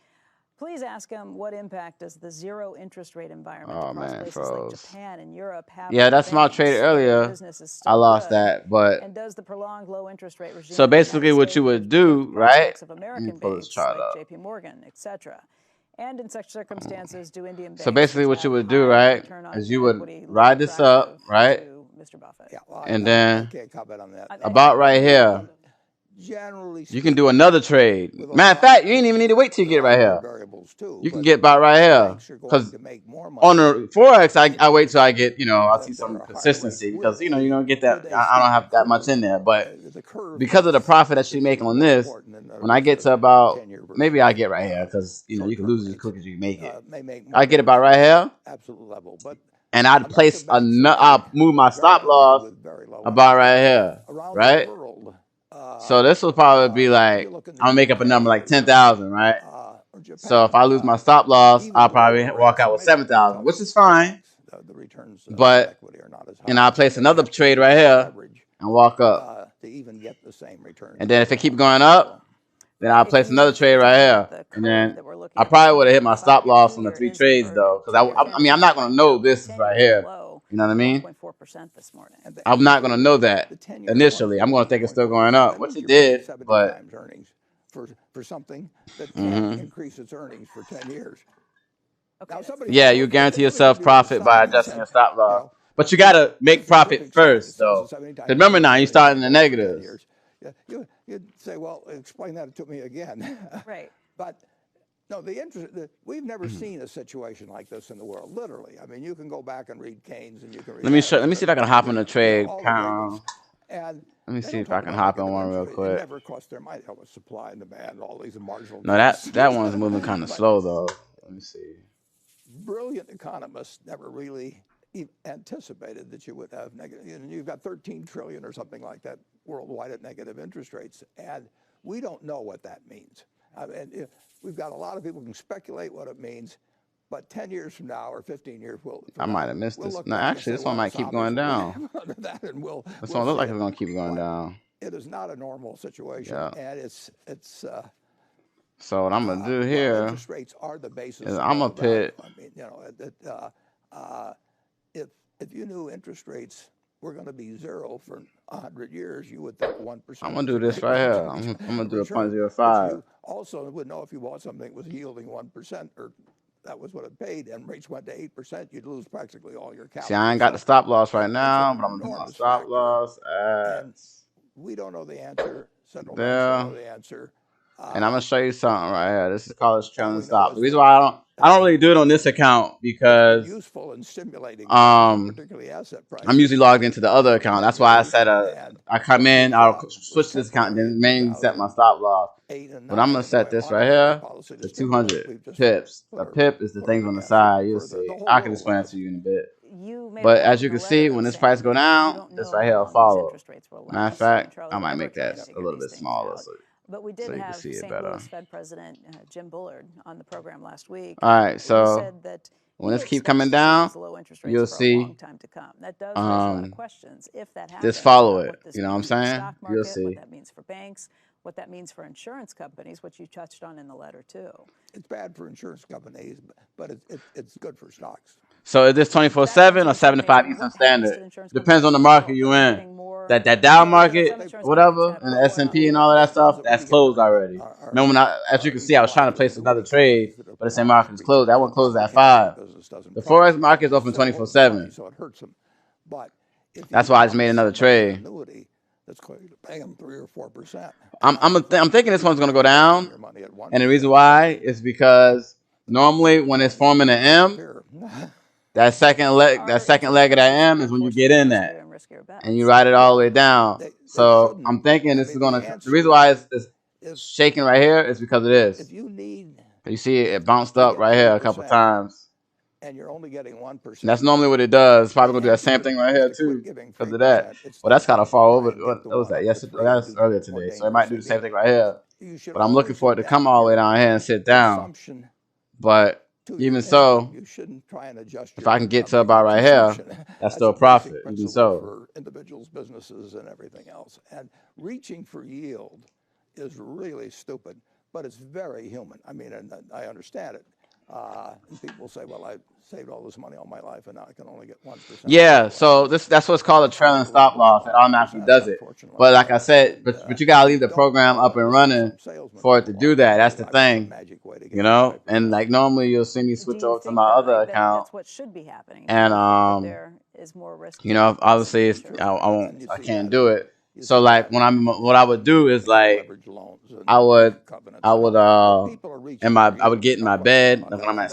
Please ask him what impact does the zero interest rate environment across places like Japan and Europe have? Yeah, that small trade earlier, I lost that, but and does the prolonged low interest rate regime? So basically, what you would do, right? Of American pull this chart up. like JP Morgan, etc. And in such circumstances, do Indian banks So basically what you would do, have right, return on is you would equity ride this up, right? to Mr. Buffett? Yeah, well, And I then can't comment on that. about right here, Generally you can do another trade. Matter of fact, you ain't even need to wait till you get right here. variables too. You can get about right here. Because on the Forex, I wait till I get, I see some consistency because, you're going to get that. I don't have that much in there. But because of the profit that she make on this, when I get to about, maybe I get right here because, you can lose as quick as you make it. I get about right here. Absolute level, but and I'd place I'll move my stop loss about right here, right? So this will probably be like, I'm gonna make up a number like 10,000, right? So if I lose my stop loss, I'll probably walk out with 7,000, which is fine. But, I'll place another trade right here and walk up. And then if it keep going up, then I'll place another trade right here. And then I probably would have hit my stop loss on the 3 trades though. Because I mean, I'm not going to know this is right here. You know what I mean? 1.4% this morning. I'm not going to know that initially. I'm going to think it's still going up, which it did. But earnings for something that can't increase its earnings for 10 years. Okay. Yeah, you guarantee yourself profit by adjusting your stop loss. But you got to make profit first though. Remember now, you start in the negatives. Yeah, you'd say, well, explain that to me again. Right. But no, we've never seen a situation like this in the world. Literally, I mean, you can go back and read Keynes, and you can read. Let me see if I can hop in a trade. And let me see if I can hop in one real quick. It never cost their mind. With supply and demand, all these marginal. No, that one's moving kind of slow though. Let me see. Brilliant economists never really anticipated that you would have negative. You've got 13 trillion or something like that worldwide at negative interest rates, and we don't know what that means. And we've got a lot of people who can speculate what it means, but 10 years from now or 15 years, I might have missed this. No, actually, this one might keep going down. This one looks like it's going to keep going down. It is not a normal situation, and it's. So what I'm gonna do here interest rates are the basis is I'm gonna pit. I mean, if you knew interest rates were going to be 0 for 100 years, you would think 1%. I'm gonna do this right here. I'm gonna do a 0.05. You also would know if you bought something that was yielding 1% or that was what it paid, and rates went to 8%, you'd lose practically all your capital. See, I ain't got the stop loss right now, but I'm gonna do my stop loss at. We don't know the answer. Central banks don't know the answer. And I'm gonna show you something right here. This is called a trailing stop. The reason why I don't really do it on this account because useful in stimulating particularly asset prices. I'm usually logged into the other account. That's why I said I come in, I'll switch to this account, and then mainly set my stop loss. But I'm gonna set this right here to 200 pips. The pip is the things on the side. You'll see. I can explain it to you in a bit. But as you can see, when this price go down, this right here will follow. Matter of fact, I might make that a little bit smaller. But we did have St. Louis Fed President Jim Bullard on the program last week. All right, so when this keep coming down, you'll see that does raise a lot of questions. If that happens, just follow it. You know what I'm saying? You'll see. What that means for banks, what that means for insurance companies, which you touched on in the letter too. It's bad for insurance companies, but it's good for stocks. So is this 24/7 or 7 to 5 Eastern Standard? Depends on the market you in. That Dow market, whatever, and the S&P and all of that stuff, that's closed already. Remember, as you can see, I was trying to place another trade, but the same market is closed. That one closed at 5. The Forex market is open 24/7. So it hurts them. But that's why I just made another trade. That's paying them 3 or 4%. I'm thinking this one's gonna go down, and the reason why is because normally when it's forming an M, that second leg of that M is when you get in that, and you ride it all the way down. So I'm thinking this is gonna. The reason why it's shaking right here is because of this. If you need, you see it bounced up right here a couple times, and you're only getting 1%. That's normally what it does. It's probably gonna do that same thing right here too, because of that. Well, that's gotta fall over. What was that? Yesterday, that's earlier today. So it might do the same thing right here. But I'm looking for it to come all the way down here and sit down. But even so, if I can get to about right here, that's still a profit. Even so, for individuals, businesses, and everything else. And reaching for yield is really stupid, but it's very human. I mean, and I understand it. And people say, well, I saved all this money all my life, and now I can only get 1%. Yeah, so that's what's called a trailing stop loss. It automatically does it. But like I said, but you gotta leave the program up and running for it to do that. That's the thing, you know. And like normally you'll see me switch over to my other account. That's what should be happening. And there is more risk. you know, obviously I can't do it. So like what I would do is like I would get in my bed when I'm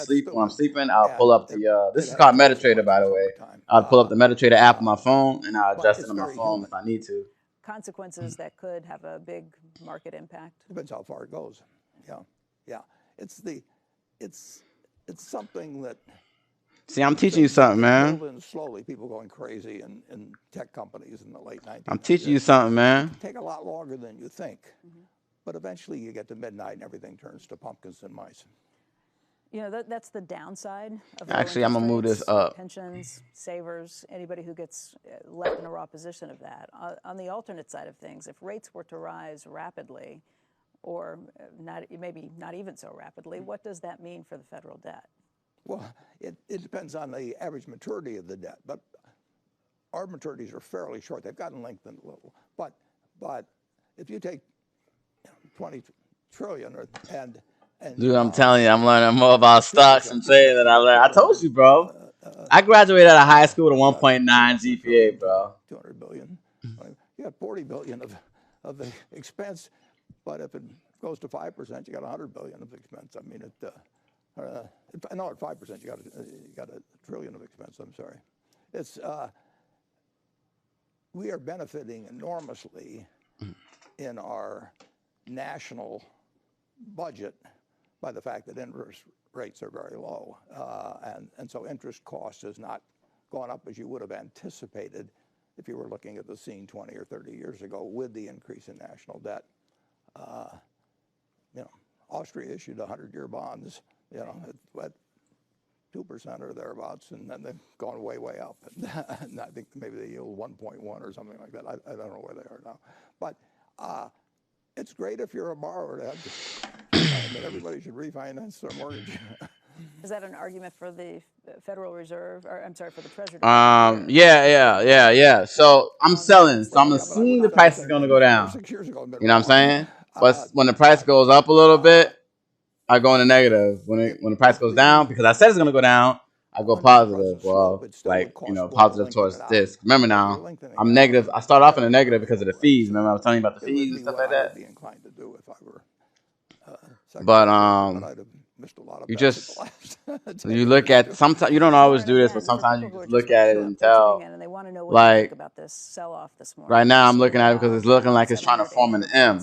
sleeping, I'll pull up the this is called MetaTrader, by the way. I'll pull up the MetaTrader app on my phone and I'll adjust it on my phone if I need to. Consequences that could have a big market impact. Depends how far it goes. Yeah. It's something that. See, I'm teaching you something, man. Slowly, people going crazy in tech companies in the late 1900s. I'm teaching you something, man. It can take a lot longer than you think, but eventually you get to midnight and everything turns to pumpkins and mice. You know, that's the downside of actually, I'm gonna move this up. Pensions, savers, anybody who gets left in a raw position of that. On the alternate side of things, if rates were to rise rapidly, or maybe not even so rapidly, what does that mean for the federal debt? Well, it depends on the average maturity of the debt, but our maturities are fairly short. They've gotten lengthened a little, but if you take 20 trillion and dude, I'm telling you, I'm learning more about stocks and trading than I learned. I told you, bro. I graduated out of high school with a 1.9 GPA, bro. 200 billion. You got 40 billion of the expense, but if it goes to 5%, you got 100 billion of expense. I mean, no, at 5%, you got a trillion of expense. I'm sorry. It's we are benefiting enormously in our national budget by the fact that interest rates are very low, and so interest cost has not gone up as you would have anticipated if you were looking at the scene 20 or 30 years ago with the increase in national debt. You know, Austria issued 100-year bonds, you know, at 2% or thereabouts, and then they've gone way, way up. And I think maybe they yield 1.1 or something like that. I don't know where they are now. But it's great if you're a borrower. I mean, everybody should refinance their mortgage. Is that an argument for the Federal Reserve, or I'm sorry, for the Treasury? Yeah. So I'm selling. So I'm assuming the price is gonna go down. 6 years ago, you know what I'm saying? But when the price goes up a little bit, I go into negative. When the price goes down, because I said it's gonna go down, I go positive. Well, like, you know, positive towards this. Remember now, I'm negative. I start off in a negative because of the fees. Remember I was telling you about the fees and stuff like that. I would be inclined to do if I were. But you just you look at sometimes you don't always do this, but sometimes you just look at it and tell. Like about this sell-off this morning. right now, I'm looking at it because it's looking like it's trying to form an M.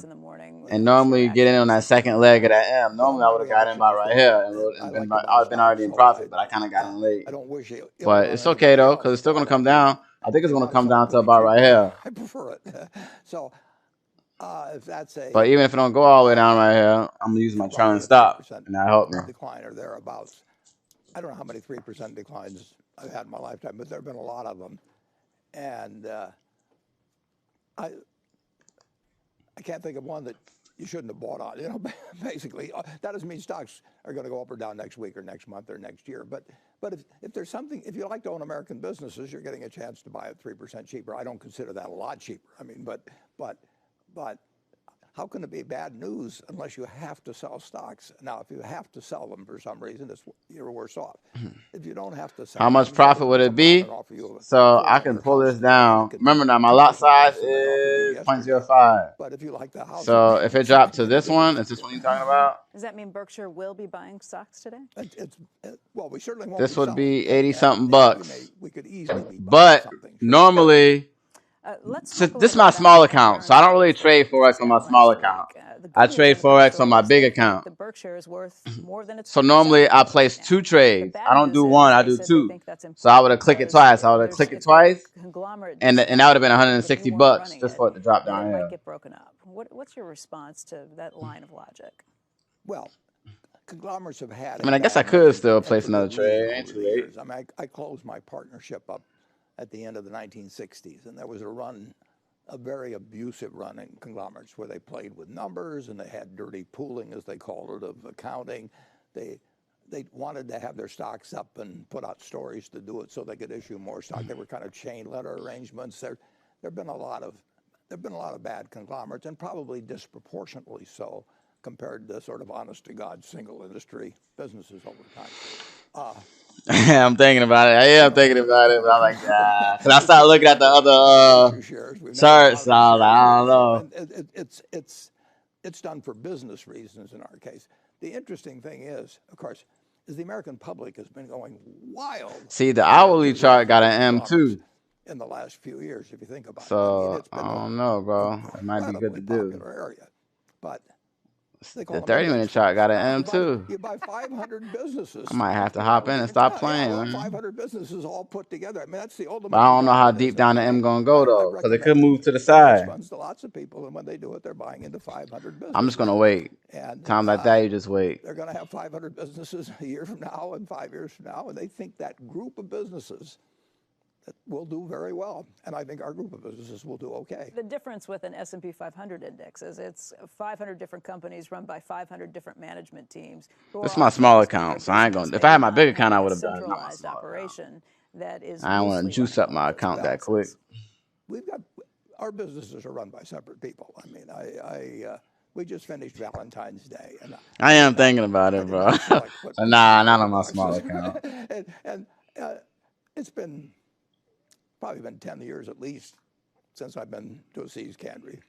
And normally, you get in on that second leg of that M. Normally, I would have got in by right here and I've been already in profit, but I kind of got in late. But it's okay though, because it's still going to come down. I think it's going to come down to about right here. I prefer it. So. If that's but even if it don't go all the way down right here, I'm gonna use my trailing stop, and that helped me. Decline or thereabouts. I don't know how many 3% declines I've had in my lifetime, but there have been a lot of them, and I can't think of one that you shouldn't have bought on. You know, basically, that doesn't mean stocks are going to go up or down next week or next month or next year. But if there's something, if you like to own American businesses, you're getting a chance to buy it 3% cheaper. I don't consider that a lot cheaper. I mean, but how can it be bad news unless you have to sell stocks? Now, if you have to sell them for some reason, you're worse off. If you don't have to sell how much profit would it be? So I can pull this down. Remember now, my lot size is 0.05. But if you like the house, so if it dropped to this one, is this one you're talking about? Does that mean Berkshire will be buying stocks today? Well, we certainly won't. This would be 80-something bucks. We could easily be but normally. So this is my small account, so I don't really trade Forex on my small account. I trade Forex on my big account. The Berkshire is worth more than it's so normally I place 2 trades. I don't do 1, I do 2. So I would have clicked it twice. I would have clicked it twice, and that would have been 160 bucks just for it to drop down here. It might get broken up. What's your response to that line of logic? Well, conglomerates have had. I mean, I guess I could still place another trade. Ain't too late. I mean, I closed my partnership up at the end of the 1960s, and there was a very abusive run in conglomerates where they played with numbers and they had dirty pooling, as they called it, of accounting. They they wanted to have their stocks up and put out stories to do it so they could issue more stock. They were kind of chain letter arrangements. There've been a lot of bad conglomerates, and probably disproportionately so compared to sort of honest to God single industry businesses over time. I'm thinking about it. I am thinking about it, but I'm like, ah. Cause I started looking at the other charts, and I was like, I don't know. It's done for business reasons in our case. The interesting thing is, of course, is the American public has been going wild. See, the hourly chart got an M too. In the last few years, if you think about it. So I don't know, bro. It might be good to do. Area. But the 30-minute chart got an M too. You buy 500 businesses. I might have to hop in and stop playing, man. 500 businesses all put together. I mean, that's the ultimate. But I don't know how deep down the M gonna go though, because it could move to the side. Funds to lots of people, and when they do it, they're buying into 500 businesses. I'm just gonna wait. And times like that, you just wait. They're gonna have 500 businesses a year from now and 5 years from now, and they think that group of businesses that will do very well, and I think our group of businesses will do okay. The difference with an S&P 500 index is it's 500 different companies run by 500 different management teams. It's my small account, so I ain't gonna. If I had my big account, I would have done it. Centralized operation that is. I don't want to juice up my account that quick. We've got our businesses are run by separate people. I mean, we just finished Valentine's Day, and I am thinking about it, bro. Nah, not on my small account. and it's probably been 10 years at least since I've been to a See's candy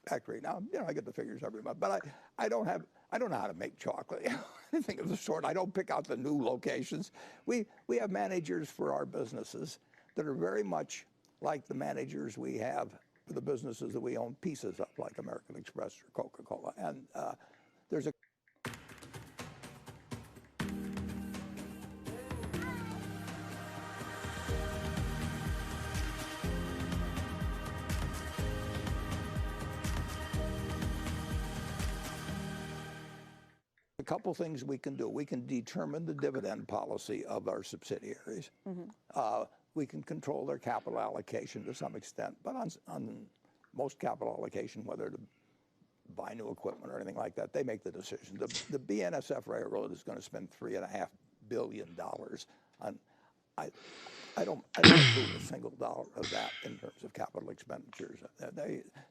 factory. Now, I get the figures every month, but I don't know how to make chocolate, anything of the sort. I don't pick out the new locations. We have managers for our businesses that are very much like the managers we have for the businesses that we own pieces of, like American Express or Coca-Cola. And there's a couple things we can do. We can determine the dividend policy of our subsidiaries. We can control their capital allocation to some extent, but on most capital allocation, whether to buy new equipment or anything like that, they make the decision. The BNSF Railroad is going to spend $3.5 billion on. I don't include a single dollar of that in terms of capital expenditures.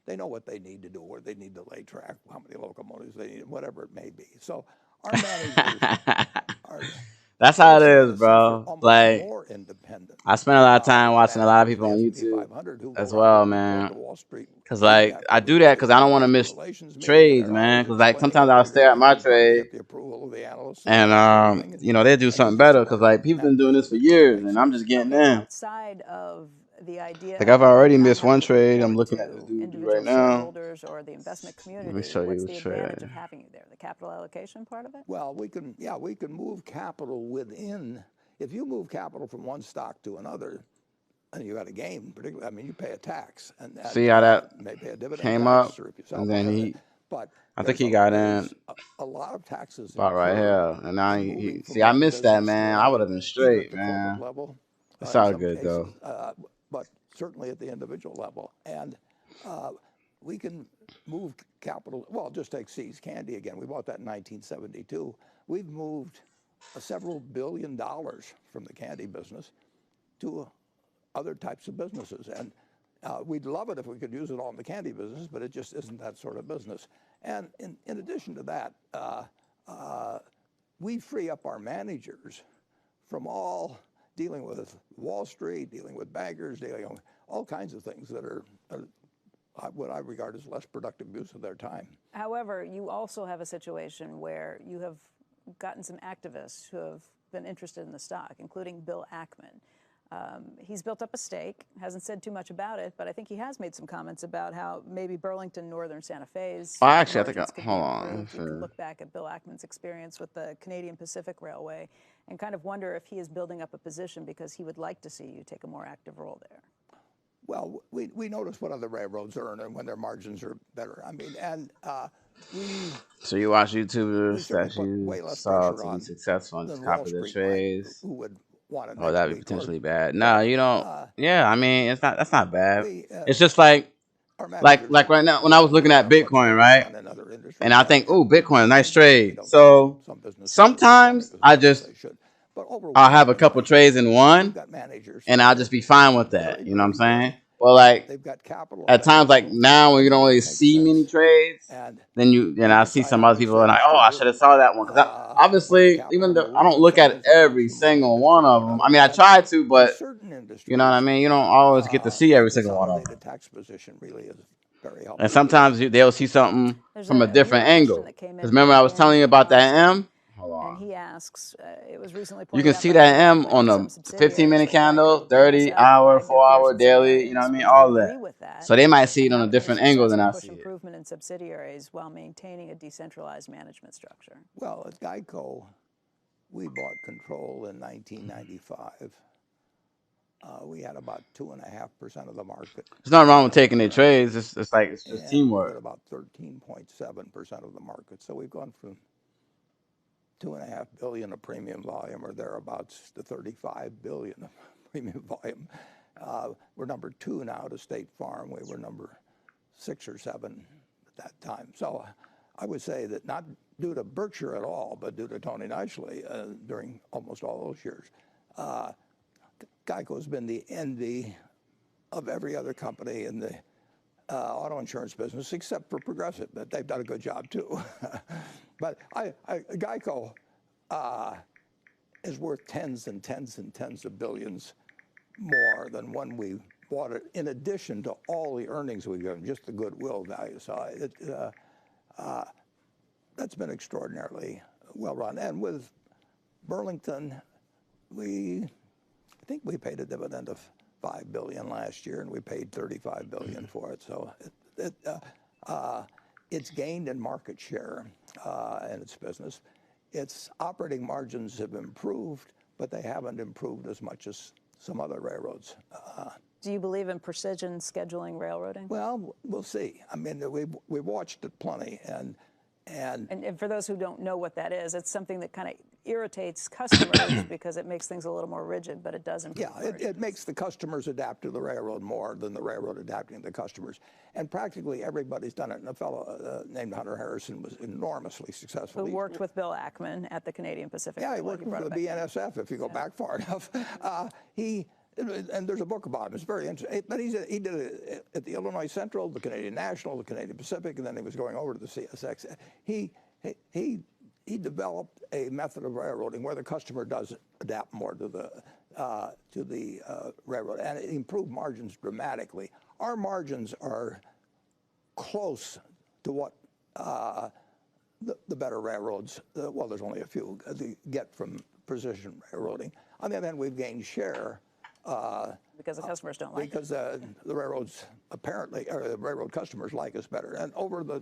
They know what they need to do, where they need to lay track, how many locomotives they need, whatever it may be. So our managers are. That's how it is, bro. Like, I spend a lot of time watching a lot of people on YouTube as well, man. Cause like I do that because I don't want to miss trades, man. Cause like sometimes I'll stare at my trade, and they'll do something better. Cause like people been doing this for years, and I'm just getting in. Outside of the idea, like I've already missed one trade. I'm looking at this dude right now. Or the investment community. Let me show you the advantage of having you there? The capital allocation part of it. Well, we can move capital within. If you move capital from one stock to another, and you got a gain, particularly, I mean, you pay a tax. And see how that may pay a dividend came up, and then but I think he got in a lot of taxes about right here, and now he see, I missed that, man. I would have been straight, man. It's all good though. But certainly at the individual level, and we can move capital. Well, just take See's Candy again. We bought that in 1972. We've moved several $1 billion from the candy business to other types of businesses, and we'd love it if we could use it all in the candy business, but it just isn't that sort of business. And in addition to that, we free up our managers from all dealing with Wall Street, dealing with bankers, dealing with all kinds of things that are what I regard as less productive use of their time. However, you also have a situation where you have gotten some activists who have been interested in the stock, including Bill Ackman. He's built up a stake, hasn't said too much about it, but I think he has made some comments about how maybe Burlington Northern Santa Fe's. Oh, actually, I think hold on. You can look back at Bill Ackman's experience with the Canadian Pacific Railway and kind of wonder if he is building up a position because he would like to see you take a more active role there. Well, we notice what other railroads earn and when their margins are better. I mean, and so you watch YouTubers that you saw to be successful and just copy their trades. Oh, that'd be potentially bad. No, you don't. Yeah, I mean, it's not. That's not bad. It's just like right now when I was looking at Bitcoin, right? and I think, ooh, Bitcoin, nice trade. So sometimes I'll have a couple trades in one, and I'll just be fine with that. You know what I'm saying? Well, like at times like now when you don't really see many trades, then I see some other people and like, oh, I should have saw that one because obviously even though I don't look at every single one of them. I mean, I try to, but you know what I mean. You don't always get to see every single one of them. Tax position really is very helpful. And sometimes they'll see something from a different angle. Because remember I was telling you about that M. And he asks, it was recently You pointed can out see by that Bill M Ackman on that a some subsidiaries 15-minute like candle, Geico, 30-hour, BASF, 4-hour, lagged their peers daily, in you know what I mean? areas. All Would you that. agree with that? So they might see it on a How they're different angle than I push see it. improvement in subsidiaries while maintaining a decentralized management structure. Well, at Geico, we bought control in 1995. We had about 2.5% of the market. There's nothing wrong with taking their trades. It's like it's just We teamwork. had about 13.7% of the market. So we've gone from $2.5 billion of premium volume or thereabouts to $35 billion of premium volume. We're number 2 now to State Farm. We were number 6 or 7 at that time. So I would say that not due to Berkshire at all, but due to Tony Nicely during almost all those years. Geico's been the envy of every other company in the auto insurance business, except for Progressive, but they've done a good job too. But Geico is worth tens and tens and tens of billions more than when we bought it, in addition to all the earnings we've given, just the goodwill value. So that's been extraordinarily well run. And with Burlington, I think we paid a dividend of $5 billion last year, and we paid $35 billion for it. So it's gained in market share in its business. Its operating margins have improved, but they haven't improved as much as some other railroads. Do you believe in precision scheduling railroading? Well, we'll see. I mean, we watched it plenty, and for those who don't know what that is, it's something that kind of irritates customers because it makes things a little more rigid, but it does improve. Yeah, it makes the customers adapt to the railroad more than the railroad adapting to the customers. And practically everybody's done it. And a fellow named Hunter Harrison was enormously successful. Who worked with Bill Ackman at the Canadian Pacific. Yeah, he worked with the BNSF, if you go back far enough. And there's a book about him. It's very interesting. But he did it at the Illinois Central, the Canadian National, the Canadian Pacific, and then he was going over to the CSX. He developed a method of railroading where the customer does adapt more to the railroad, and it improved margins dramatically. Our margins are close to what the better railroads, well, there's only a few, get from precision railroading. On the other hand, we've gained share. Because the customers don't like it. Because the railroads apparently, or the railroad customers like us better. And over the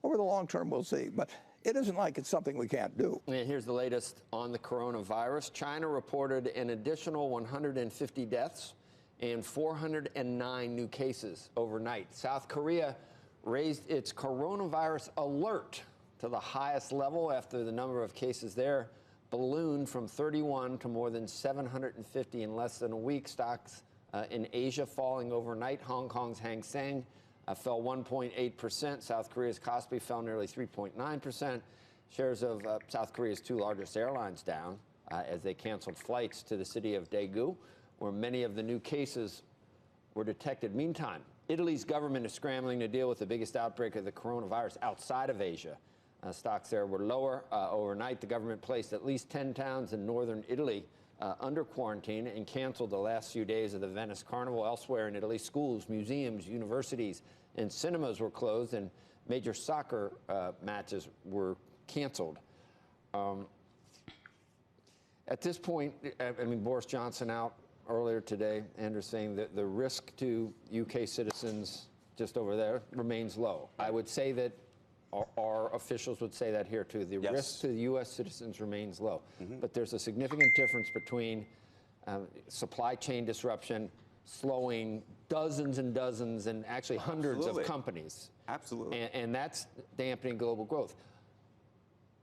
long term, we'll see. But it isn't like it's something we can't do. And here's the latest on the coronavirus. China reported an additional 150 deaths and 409 new cases overnight. South Korea raised its coronavirus alert to the highest level after the number of cases there ballooned from 31 to more than 750 in less than a week. Stocks in Asia falling overnight. Hong Kong's Hang Seng fell 1.8%. South Korea's Kospi fell nearly 3.9%. Shares of South Korea's 2 largest airlines down as they canceled flights to the city of Daegu, where many of the new cases were detected. Meantime, Italy's government is scrambling to deal with the biggest outbreak of the coronavirus outside of Asia. Stocks there were lower overnight. The government placed at least 10 towns in northern Italy under quarantine and canceled the last few days of the Venice Carnival. Elsewhere in Italy, schools, museums, universities, and cinemas were closed, and major soccer matches were canceled. At this point, I mean, Boris Johnson out earlier today, Andrew, saying that the risk to UK citizens just over there remains low. I would say that our officials would say that here too. The risk to the U.S. citizens remains low. But there's a significant difference between supply chain disruption, slowing dozens and dozens and actually hundreds of companies. Absolutely. And that's dampening global growth.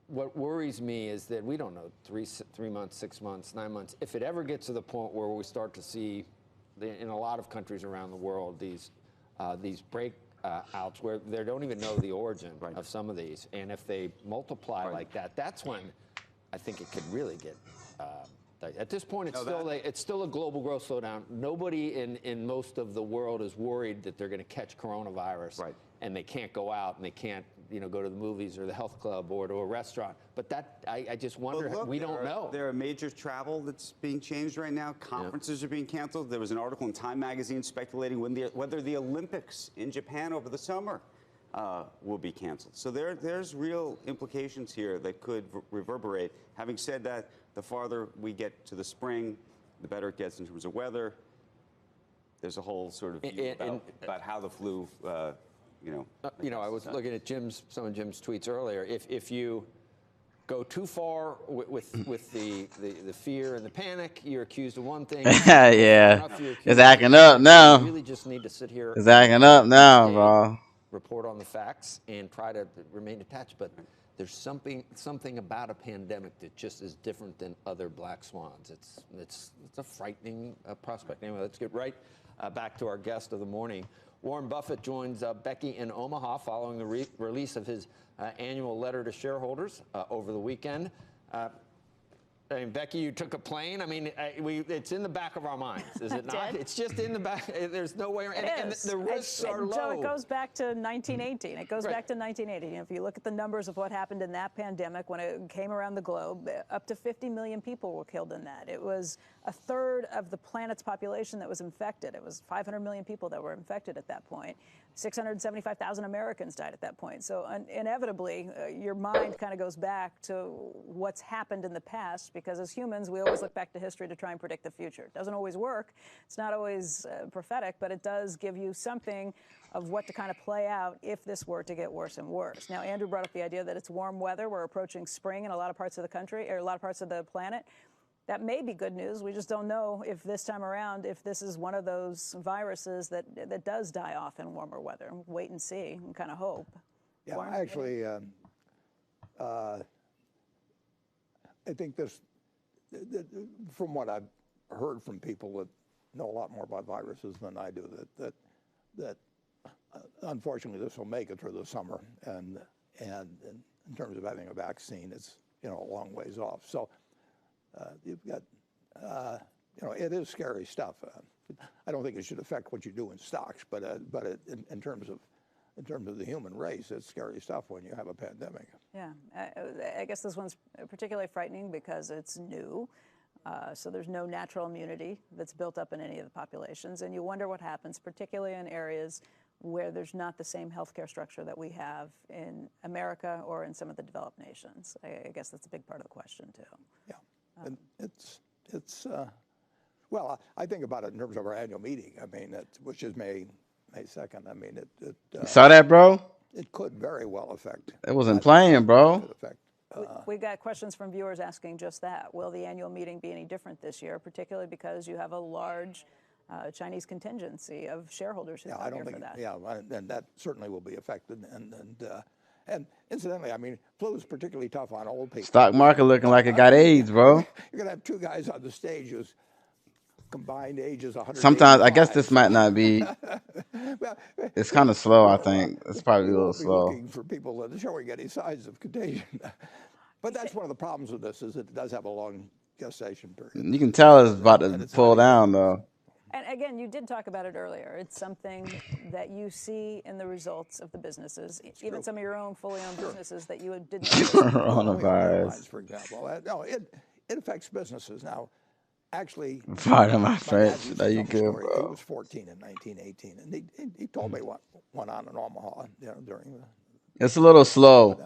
What worries me is that we don't know 3 months, 6 months, 9 months. If it ever gets to the point where we start to see, in a lot of countries around the world, these outs where they don't even know the origin of some of these. And if they multiply like that, that's when I think it could really get. At this point, it's still a global growth slowdown. Nobody in most of the world is worried that they're going to catch coronavirus, and they can't go out and they can't go to the movies or the health club or to a restaurant. But that I just wonder. Well, look, we don't know. There are major travel that's being changed right now. Conferences are being canceled. There was an article in Time magazine speculating whether the Olympics in Japan over the summer will be canceled. So there's real implications here that could reverberate. Having said that, the farther we get to the spring, the better it gets in terms of weather. There's a whole sort of view about how the flu, I was looking at some of Jim's tweets earlier. If you go too far with the fear and the panic, you're accused of one thing. Yeah, it's acting up now. You really just need to sit here. It's acting up now, bro. Report on the facts and try to remain detached, but there's something about a pandemic that just is different than other black swans. It's a frightening prospect. Anyway, let's get right back to our guest of the morning. Warren Buffett joins Becky in Omaha following the release of his annual letter to shareholders over the weekend. I mean, Becky, you took a plane. I mean, it's in the back of our minds, is it not? It's just in the back. There's no way around. And the risks are low. So it goes back to 1918. It goes back to 1918. If you look at the numbers of what happened in that pandemic when it came around the globe, up to 50 million people were killed in that. It was a third of the planet's population that was infected. It was 500 million people that were infected at that point. 675,000 Americans died at that point. So inevitably, your mind kind of goes back to what's happened in the past, because as humans, we always look back to history to try and predict the future. It doesn't always work. It's not always prophetic, but it does give you something of what to kind of play out if this were to get worse and worse. Now, Andrew brought up the idea that it's warm weather. We're approaching spring in a lot of parts of the country, or a lot of parts of the planet. That may be good news. We just don't know if this time around, if this is one of those viruses that does die off in warmer weather. Wait and see and kind of hope. Yeah, actually, I think this, from what I've heard from people that know a lot more about viruses than I do, that unfortunately this will make it through the summer, and in terms of having a vaccine, it's a long ways off. So. You've got, it is scary stuff. I don't think it should affect what you do in stocks, but in terms of the human race, it's scary stuff when you have a pandemic. Yeah, I guess this one's particularly frightening because it's new. So there's no natural immunity that's built up in any of the populations, and you wonder what happens, particularly in areas where there's not the same healthcare structure that we have in America or in some of the developed nations. I guess that's a big part of the question too. Yeah. And it's well, I think about it in terms of our annual meeting. I mean, which is May 2nd. I mean, you saw that, bro? It could very well affect. It wasn't playing, bro. We got questions from viewers asking just that. Will the annual meeting be any different this year, particularly because you have a large Chinese contingency of shareholders who come here for that? Yeah, and that certainly will be affected. And incidentally, I mean, flu is particularly tough on old people. Stock market looking like it got AIDS, bro. You're going to have two guys on the stage whose combined age is 100. Sometimes, I guess this might not be. It's kind of slow, I think. It's probably a little slow. Looking for people that are showing any signs of contagion. But that's one of the problems with this, is it does have a long gestation period. You can tell it's about to pull down, though. And again, you did talk about it earlier. It's something that you see in the results of the businesses, even some of your own fully owned businesses that you didn't. Coronavirus, for example. No, it affects businesses now. Actually, part of my friends. There you go, bro. He was 14 in 1918, and he told me what went on in Omaha, during the. It's a little slow.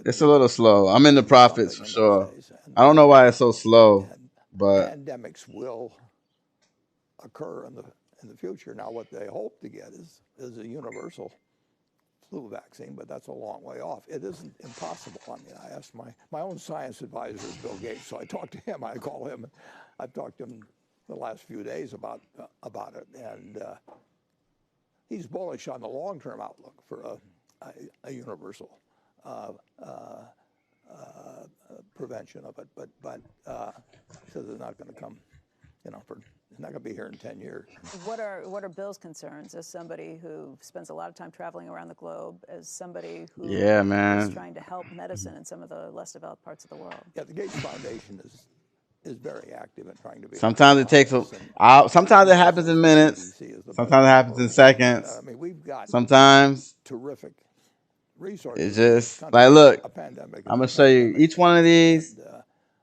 It's a little slow. I'm in the profits for sure. I don't know why it's so slow, but pandemics will occur in the future. Now, what they hope to get is a universal flu vaccine, but that's a long way off. It isn't impossible. I mean, I asked my own science advisor is Bill Gates, so I talked to him. I call him. I've talked to him the last few days about it, and he's bullish on the long-term outlook for a universal prevention of it, but says it's not going to come, for It's not going to be here in 10 years. What are Bill's concerns as somebody who spends a lot of time traveling around the globe, as somebody who is trying to help medicine in some of the less developed parts of the world? Yeah, the Gates Foundation is very active in trying to be. Sometimes it takes sometimes it happens in minutes. Sometimes it happens in seconds. I mean, we've got sometimes terrific resources. it's just like, look, I'm gonna show you each one of these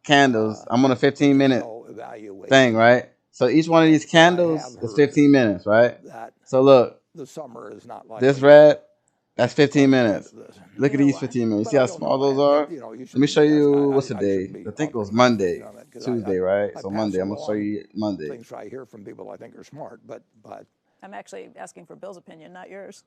candles. I'm on a 15-minute thing, right? So each one of these candles is 15 minutes, right? So look, the summer is not like this red, that's 15 minutes. Look at these 15 minutes. See how small those are? Let me show you what's the day. I think it was Monday, Tuesday, right? So Monday, I'm gonna show you Monday. Things I hear from people I think are smart, but I'm actually asking for Bill's opinion, not yours.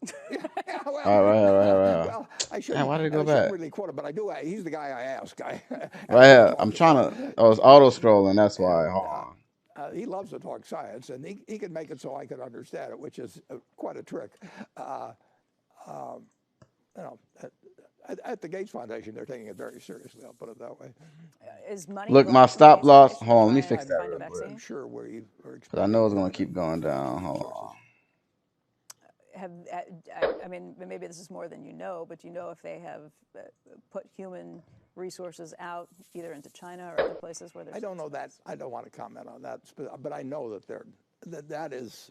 All right. Well, I shouldn't. Man, why did it go I shouldn't back? really quote it, but I do. He's the guy I ask. Right here. I'm trying to. Oh, it's auto scrolling. That's why. Hold on. He loves to talk science, and he can make it so I can understand it, which is quite a trick. You know, at the Gates Foundation, they're taking it very seriously. I'll put it that way. Is money? Look, my stop loss. Hold on, let me fix that real quick. I'm sure where you are. Because I know it's gonna keep going down. Hold on. I mean, maybe this is more than you know, but do you know if they have put human resources out either into China or other places where there's? I don't know that. I don't want to comment on that, but I know that that is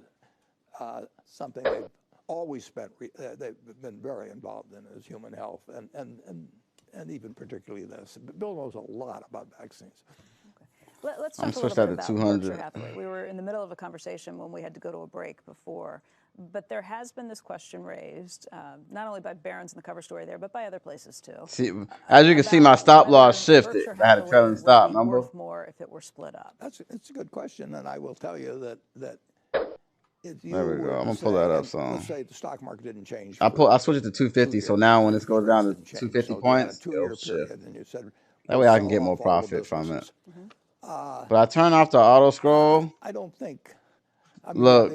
something they've always spent. They've been very involved in is human health and even particularly this. Bill knows a lot about vaccines. Let's talk a little bit about Berkshire Hathaway. We were in the middle of a conversation when we had to go to a break before, but there has been this question raised, not only by Barron's in the cover story there, but by other places too. See, as you can see, my stop loss shifted. I had a trailing stop. Remember? Worth more if it were split up. It's a good question, and I will tell you that. If you there we go. I'm gonna pull that up. So let's say the stock market didn't change. I switch it to 250. So now when it goes down to 250 points, it'll shift. That way I can get more profit from it. But I turn off the auto scroll. I don't think. Look,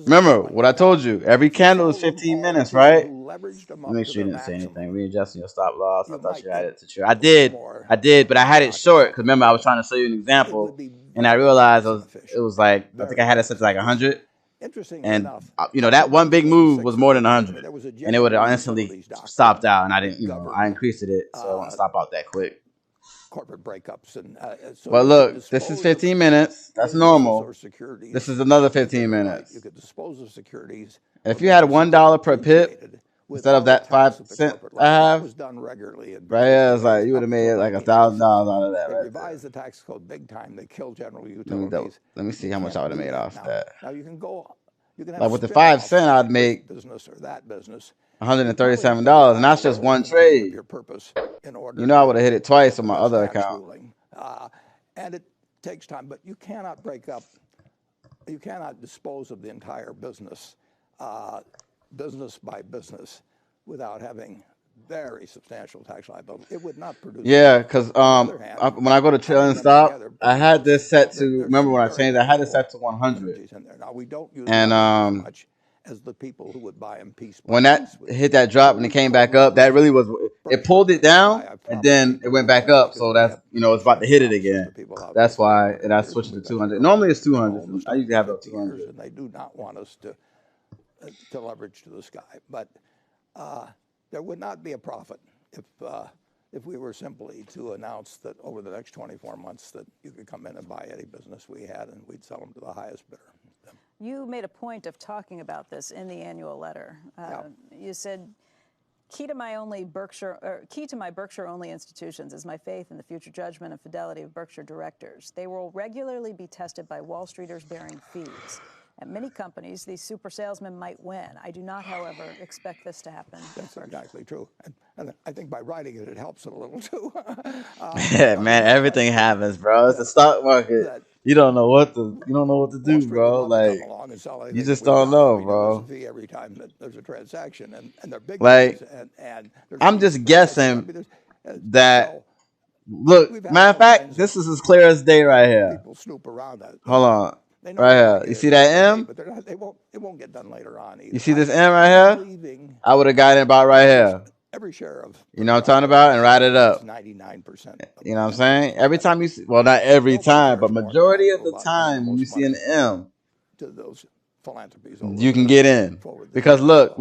remember what I told you. Every candle is 15 minutes, right? Make sure you didn't say anything. Readjusting your stop loss. I thought you had it to true. I did, but I had it short because remember I was trying to show you an example, and I realized it was like I think I had it set to like 100. And you know that one big move was more than 100, and it would have instantly stopped out. And I didn't, I increased it, so I won't stop out that quick. Corporate breakups and. Well, look, this is 15 minutes. That's normal. This is another 15 minutes. You could dispose of securities. And if you had $1 per pip instead of that 5 cent I have, was done regularly. Right here, it's like you would have made like $1,000 out of that. They Right revised the tax code big time. They killed General Utilities. Let me see how much I would have made off that. Now you can go. You can have like with the 5 cent, I'd make business or that business. $137, and that's just one trade. Your purpose in order. You know, I would have hit it twice on my other account. And it takes time, but you cannot break up. You cannot dispose of the entire business, business by business, without having very substantial tax liability. It would not produce. Yeah, because when I go to trailing stop, I had this set to. Remember when I changed? I had it set to 100. Now we don't use and much as the people who would buy them piece. When that hit that drop and it came back up, that really was. It pulled it down and then it went back up. So that's it's about to hit it again. That's why, and I switched to 200. Normally it's 200. I usually have it 200. And they do not want us to leverage to the sky, but. There would not be a profit if we were simply to announce that over the next 24 months that you could come in and buy any business we had and we'd sell them to the highest bidder. You made a point of talking about this in the annual letter. You said, key to my Berkshire only institutions is my faith in the future judgment and fidelity of Berkshire directors. They will regularly be tested by Wall Streeters bearing fees. At many companies, these super salesmen might win. I do not, however, expect this to happen. That's exactly true. And I think by writing it, it helps it a little too. Yeah, man, everything happens, bro. It's the stock market. You don't know what to do, bro. Like you just don't know, bro. Every time that there's a transaction, and they're big. Like I'm just guessing that. Look, matter of fact, this is as clear as day right here. People snoop around that. Hold on. Right here. You see that M? But it won't get done later on either. You see this M right here? I would have got it about right here. every share of. You know what I'm talking about? And ride it up. 99%. You know what I'm saying? Every time you see, well, not every time, but majority of the time when you see an M, to those philanthropies. you can get in. Because look,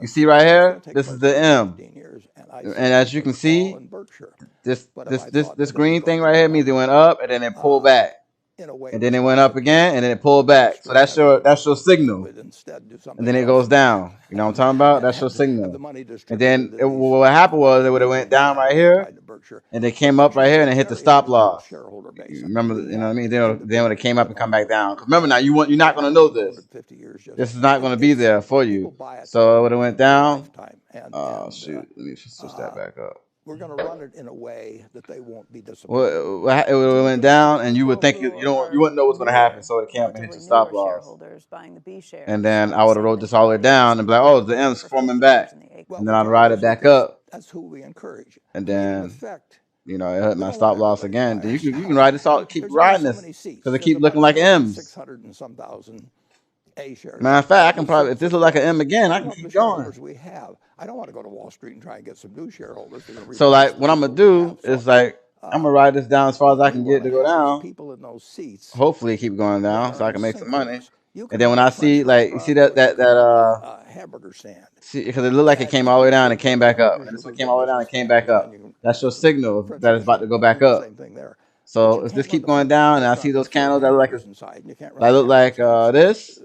you see right here, this is the M. And as you can see, this green thing right here means it went up and then it pulled back. And then it went up again and then it pulled back. So that's your signal. And then it goes down. You know what I'm talking about? That's your signal. And then what happened was it would have went down right here and they came up right here and it hit the stop loss. Remember, you know what I mean? Then when it came up and come back down. Remember now, you're not going to know this. This is not going to be there for you. So it would have went down. Oh shoot! Let me switch that back up. We're going to run it in a way that they won't be disappointed. Well, it went down, and you would think you wouldn't know what's going to happen, so it came up and hit the stop loss. And then I would have wrote this all the way down and be like, oh, the M's forming back, and then I'd ride it back up. That's who we encourage. And then, you know, it hit my stop loss again. Then you can ride this all, keep riding this because it keep looking like M's. 600 and some thousand A shares. Matter of fact, I can probably, if this looks like an M again, I can keep going. We have. I don't want to go to Wall Street and try and get some new shareholders. So like, what I'm gonna do is like, I'm gonna ride this down as far as I can get to go down. People in those seats. Hopefully, keep going down so I can make some money. And then when I see, like, you see that hamburger stand. See, because it looked like it came all the way down and came back up. And this one came all the way down and came back up. That's your signal that it's about to go back up. So if this keep going down and I see those candles that look like this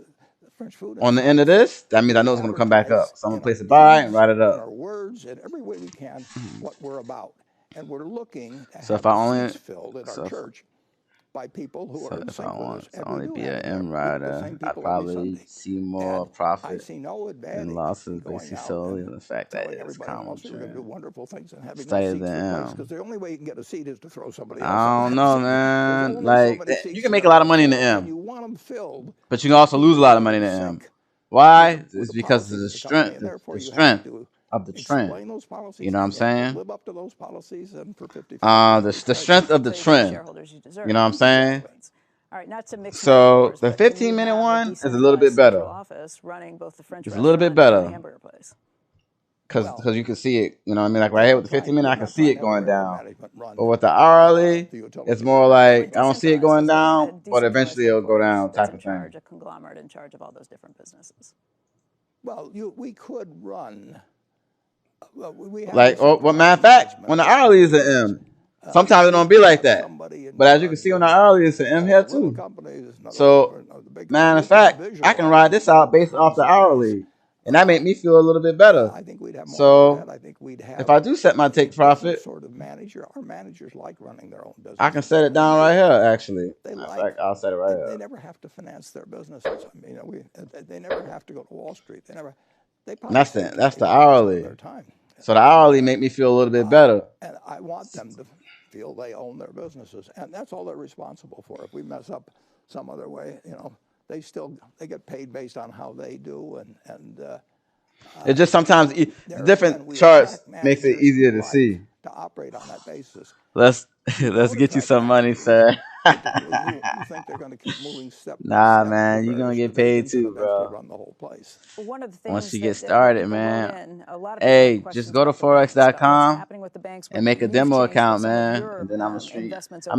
on the end of this, that means I know it's going to come back up. So I'm going to place a buy and ride it up. Our words in every way we can what we're about, and we're looking to so have if I only filled at our church by people who are in if sync I want with us. to only be an M rider, I probably see more profit than losses basically solely on the fact that it's common trend. Stay the M. Because the only way you can get a seat is to throw somebody else. I don't know, man. Like you can make a lot of money in the M, you want them filled, but you can also lose a lot of money in the M. Why? It's because of the strength of the trend. You know what I'm saying? Live up to those policies and for 50. The strength of the trend. You know what I'm saying? All right, not to mix so the 15-minute one is a little bit better. It's a little bit better. Because you can see it, you know what I mean? Like right here with the 15-minute, I can see it going down. But with the hourly, it's more like I don't see it going down, but eventually it'll go down type of thing. A conglomerate in charge of all those different businesses. Well, we could run. Like, well, matter of fact, when the hourly is an M, sometimes it don't be like that. But as you can see on the hourly, it's an M here too. So, matter of fact, I can ride this out based off the hourly. And that made me feel a little bit better. So, if I do set my take profit, sort of manager, our managers like running their own business. I can set it down right here, actually. In fact, I'll set it right here. They never have to finance their businesses. I mean, they never have to go to Wall Street. That's the hourly. So the hourly make me feel a little bit better. And I want them to feel they own their businesses, and that's all they're responsible for. If we mess up some other way, you know, they get paid based on how they do, and it just sometimes different charts makes it easier to see. To operate on that basis. Let's get you some money, sir. You think they're going to keep moving step by nah, step, man, you're gonna get paid too, bro. Run the whole place. One of the things once you get started, man. Hey, just go to forex.com and make a demo account, man. And then I'm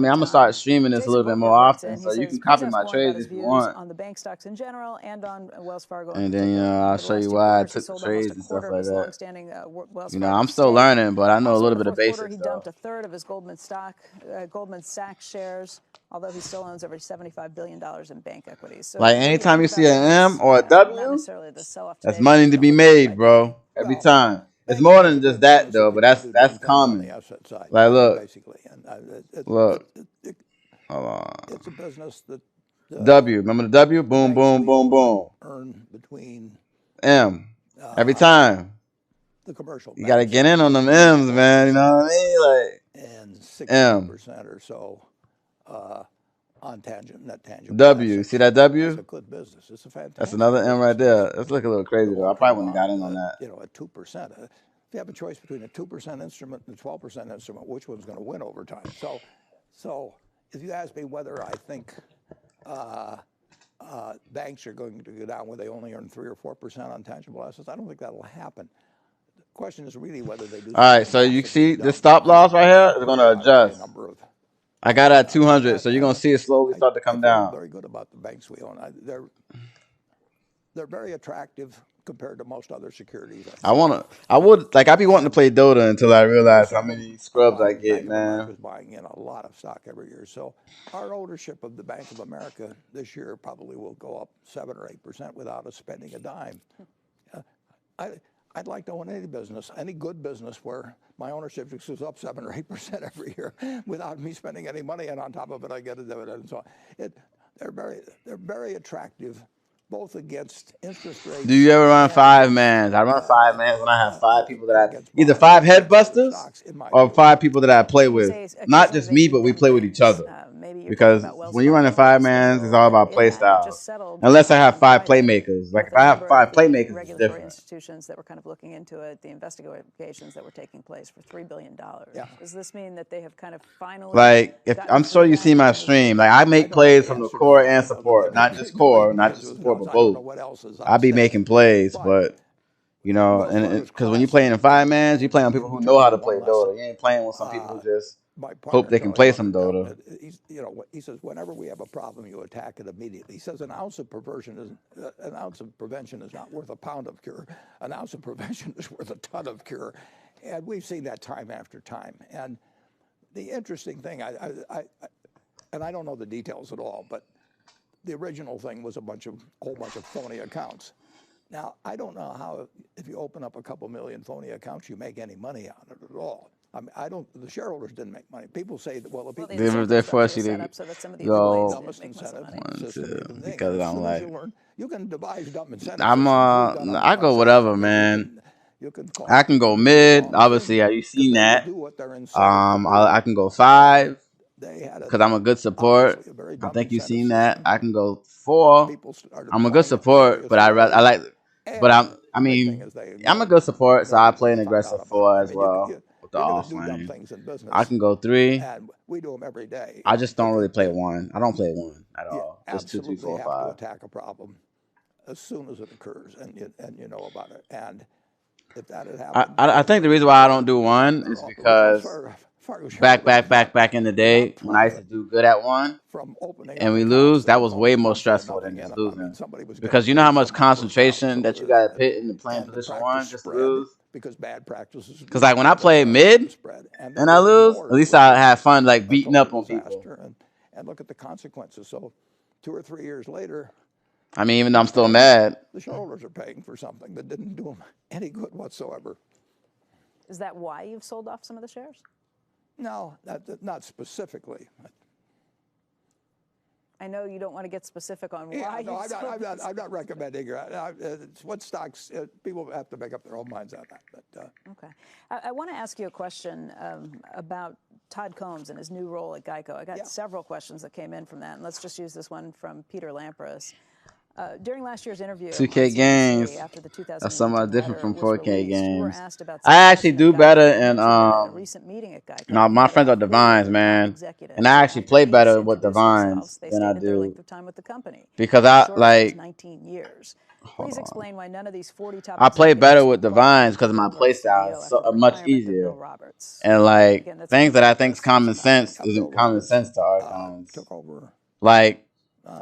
gonna start streaming this a little bit more often, so you can copy my trades if you want. On the bank stocks in general and on Wells Fargo. And then I'll show you why I took the trades and stuff like that. You know, I'm still learning, but I know a little bit of basics. He dumped a third of his Goldman Sachs shares, although he still owns over $75 billion in bank equities. So like anytime you see an M or a W, that's money to be made, bro. Every time. It's more than just that, though, but that's common. Like, look. Look. Hold on. It's a business that W. Remember the W? Boom, boom, boom, boom. Earn between M. Every time. The commercial. You gotta get in on them M's, man. You know what I mean? Like and 60% or so on net tangible. W. See that W? It's a good business. It's a fantastic. That's another M right there. Let's look a little crazy though. I probably wouldn't have got in on that. You know, at 2%. If you have a choice between a 2% instrument and a 12% instrument, which one's going to win over time? So if you ask me whether I think banks are going to go down where they only earn 3 or 4% on tangible assets, I don't think that'll happen. question is really whether they do. All right, so you see this stop loss right here is going to adjust. I got it at 200, so you're going to see it slowly start to come down. Very good about the banks we own. They're very attractive compared to most other securities. I be wanting to play Dota until I realize how many scrubs I get, man. Is buying in a lot of stock every year. So our ownership of the Bank of America this year probably will go up 7 or 8% without us spending a dime. I'd like to own any business, any good business where my ownership goes up 7 or 8% every year without me spending any money, and on top of it, I get a dividend and so on. They're very attractive, both against interest rates. Do you ever run 5-mans? I run 5-mans when I have 5 people that I either 5 head busters or 5 people that I play with. Not just me, but we play with each other. Because when you're running 5-mans, it's all about play styles. Unless I have 5 playmakers. Like if I have 5 playmakers, it's different. Institutions that were kind of looking into it, the investigations that were taking place for $3 billion. Does this mean that they have kind of finally? Like if I'm sure you see my stream, like I make plays from the core and support, not just core, not just support, but both. I be making plays, but you know, and because when you play in 5-mans, you play on people who know how to play Dota. You ain't playing with some people who just hope they can play some Dota. He says, whenever we have a problem, you attack it immediately. He says an ounce of prevention is not worth a pound of cure. An ounce of prevention is worth a ton of cure, and we've seen that time after time. And the interesting thing, and I don't know the details at all, but the original thing was a whole bunch of phony accounts. Now, I don't know how, if you open up a couple million phony accounts, you make any money on it at all. I mean, the shareholders didn't make money. People say that, well, the people... They're forced you to go 1, 2, because I'm like... You can devise dumb incentives. I go whatever, man. I can go mid. Obviously, you've seen that. I can go 5 because I'm a good support. I think you've seen that. I can go 4. I'm a good support, but I like... But I'm a good support, so I play an aggressive 4 as well with the off lane. I can go 3. We do them every day. I just don't really play 1. I don't play 1 at all. Just 2, 3, 4, 5. Have to attack a problem as soon as it occurs, and you know about it. And if that had happened, I think the reason why I don't do 1 is because back in the day when I used to do good at 1 and we lose, that was way more stressful than just losing. Because you know how much concentration that you got to put in the playing position 1 just to lose. Because bad practices. Because like when I play mid and I lose, at least I have fun like beating up on people. And look at the consequences. So 2 or 3 years later, I mean, even though I'm still mad, the shareholders are paying for something that didn't do them any good whatsoever. Is that why you've sold off some of the shares? No, not specifically. I know you don't want to get specific on why. Yeah, no, I'm not recommending what stocks. People have to make up their own minds on that. But, okay, I want to ask you a question about Todd Combs and his new role at Geico. I got several questions that came in from that, and let's just use this one from Peter Lampras. During last year's interview, 2K games. After the That's somewhat different from 4K games. About I actually do better in a recent meeting at Geico. No, my friends are divines, man, and I actually play better with divines than I do because I like. 19 years. Please explain why none of these 40 top. I play better with divines because my play style is so much easier, and like things that I think is common sense isn't common sense to our times. Like.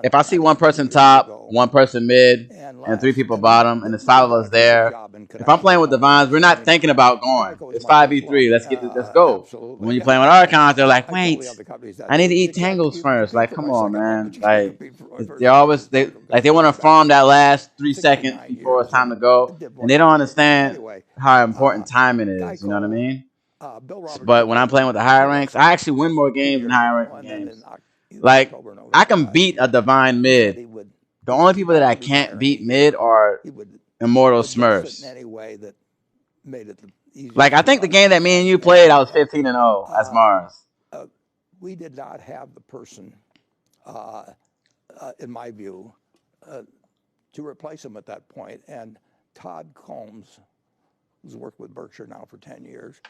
If I see one person top, one person mid, and 3 people bottom, and there's 5 of us there, if I'm playing with divines, we're not thinking about going. It's 5v3. Let's go. When you're playing with our accounts, they're like, wait, I need to eat tangles first. Like, come on, man. Like, they want to farm that last 3 seconds before it's time to go, and they don't understand how important timing is. You know what I mean? But when I'm playing with the higher ranks, I actually win more games than higher ranking games. Like, I can beat a divine mid. The only people that I can't beat mid are Immortal Smurfs. Like, I think the game that me and you played, I was 15-0 as Mars. We did not have the person, in my view, to replace him at that point. And Todd Combs, who's worked with Berkshire now for 10 years,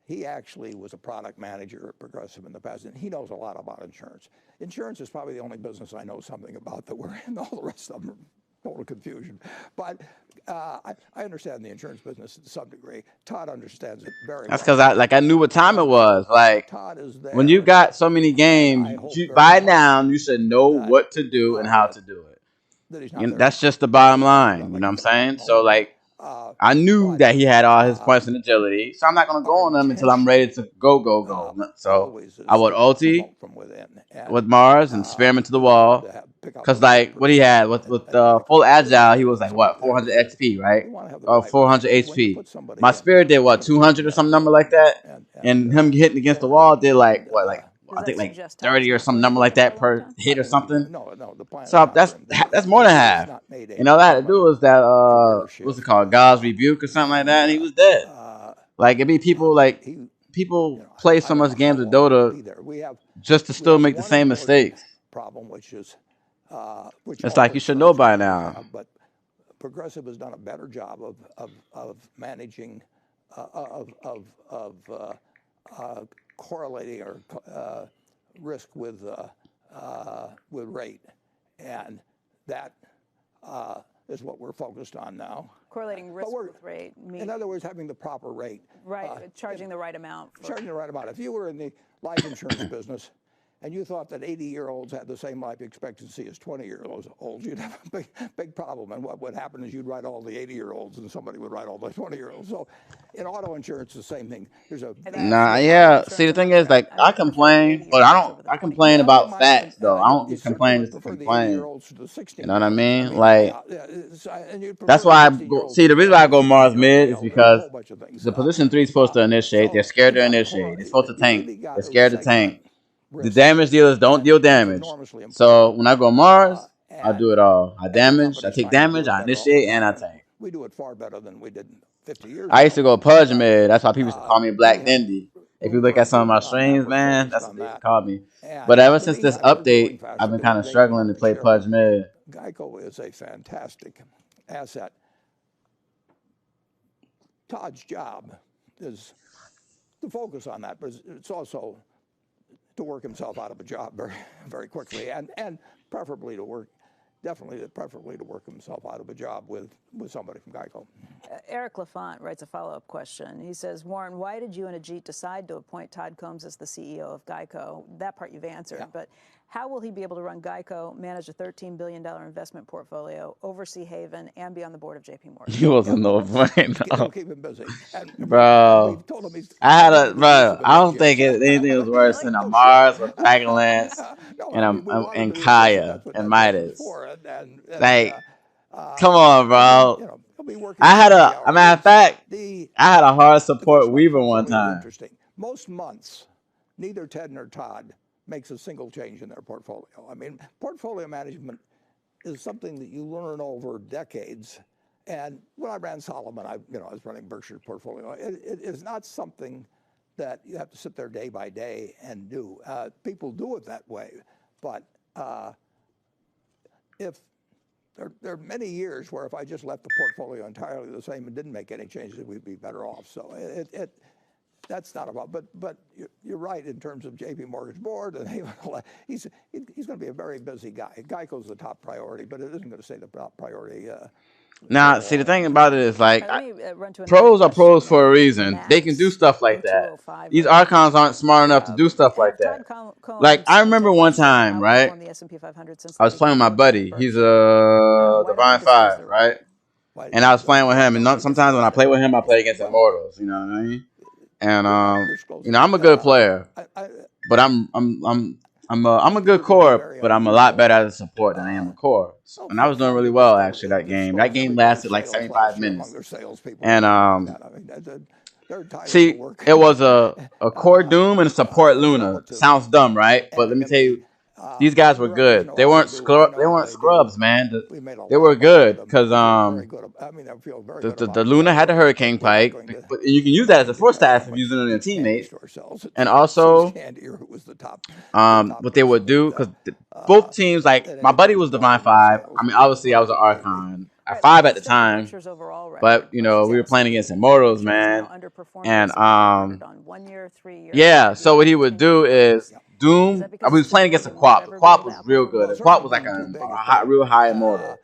he actually was a product manager at Progressive in the past, and he knows a lot about insurance. Insurance is probably the only business I know something about that we're in. All the rest of them total confusion. But I understand the insurance business to some degree. Todd understands it very That's well. because I knew what time it was. Like Todd is there. when you got so many games, by now you should know what to do and how to do it. That's just the bottom line. You know what I'm saying? So like, I knew that he had all his points and agility, so I'm not gonna go on them until I'm ready to go. So I would ulti with Mars and spare him into the wall. Cause like what he had with full agile, he was like what 400 XP, right? Or 400 HP. My spirit did what 200 or some number like that, and him hitting against the wall did like what like I think like 30 or some number like that per hit or something. So that's more than half. And all I had to do was that what's it called, God's rebuke or something like that, and he was dead. Like it'd be people like people play so much games of Dota just to still make the same mistakes. Problem, which is it's like you should know by now. But Progressive has done a better job of managing correlating or risk with rate, and that is what we're focused on now. Correlating risk with rate. In other words, having the proper rate. Right, charging the right amount. Charging the right amount. If you were in the life insurance business and you thought that 80-year-olds had the same life expectancy as 20-year-olds, you'd have a big problem. And what would happen is you'd write all the 80-year-olds and somebody would write all the 20-year-olds. So in auto insurance, the same thing. There's a yeah. See, the thing is, like, I complain, but I complain about facts, though. I don't complain just to complain. You know what I mean? Like, that's why see, the reason why I go Mars mid is because the position 3 is supposed to initiate. They're scared to initiate. They're supposed to tank. They're scared to tank. The damage dealers don't deal damage. So when I go Mars, I do it all. I damage, I take damage, I initiate, and I tank. We do it far better than we did 50 years ago. I used to go Pudge mid. That's why people used to call me Black Dindy. If you look at some of my streams, man, that's what they used to call me. But ever since this update, I've been kind of struggling to play Pudge mid. Geico is a fantastic asset. Todd's job is to focus on that, but it's also to work himself out of a job very, very quickly, and preferably to work himself out of a job with somebody from Geico. Eric LaFont writes a follow-up question. He says, Warren, why did you and Ajit decide to appoint Todd Combs as the CEO of Geico? That part you've answered, but how will he be able to run Geico, manage a $13 billion investment portfolio, oversee Haven, and be on the board of JP Morgan? He wasn't no point, It'll keep him busy. Bro, I don't think anything was worse than a Mars with Dragonlance and Kaya and Midas. Like, come on, bro. A matter of fact, I had a hard support Weaver one time. Interesting. Most months, neither Ted nor Todd makes a single change in their portfolio. I mean, portfolio management is something that you learn over decades. And when I ran Solomon, I was running Berkshire's portfolio. It is not something that you have to sit there day by day and do. People do it that way, but if there are many years where if I just left the portfolio entirely the same and didn't make any changes, we'd be better off. So that's not about. But you're right in terms of JP Morgan's board, and he's going to be a very busy guy. Geico's the top priority, but it isn't going to stay the top priority. Now, see, the thing about it is, like, pros are pros for a reason. They can do stuff like that. These Archons aren't smart enough to do stuff like that. Like, I remember one time, right? I was playing with my buddy. He's a Divine 5, right? And I was playing with him. And sometimes when I play with him, I play against Immortals. You know what I mean? And I'm a good player, but I'm a good core, but I'm a lot better as a support than I am a core. And I was doing really well actually that game. That game lasted like 75 minutes. And see, it was a core Doom and a support Luna. Sounds dumb, right? But let me tell you, these guys were good. They weren't scrubs, man. They were good because the Luna had the Hurricane Pike, but you can use that as a force staff if you're using it on your teammates. And also, what they would do, because both teams, like my buddy was Divine 5. I mean, obviously I was an Archon. 5 at the time, but we were playing against Immortals, man. And yeah, so what he would do is Doom. I was playing against a Quap. The Quap was real good. The Quap was like a real high Immortal.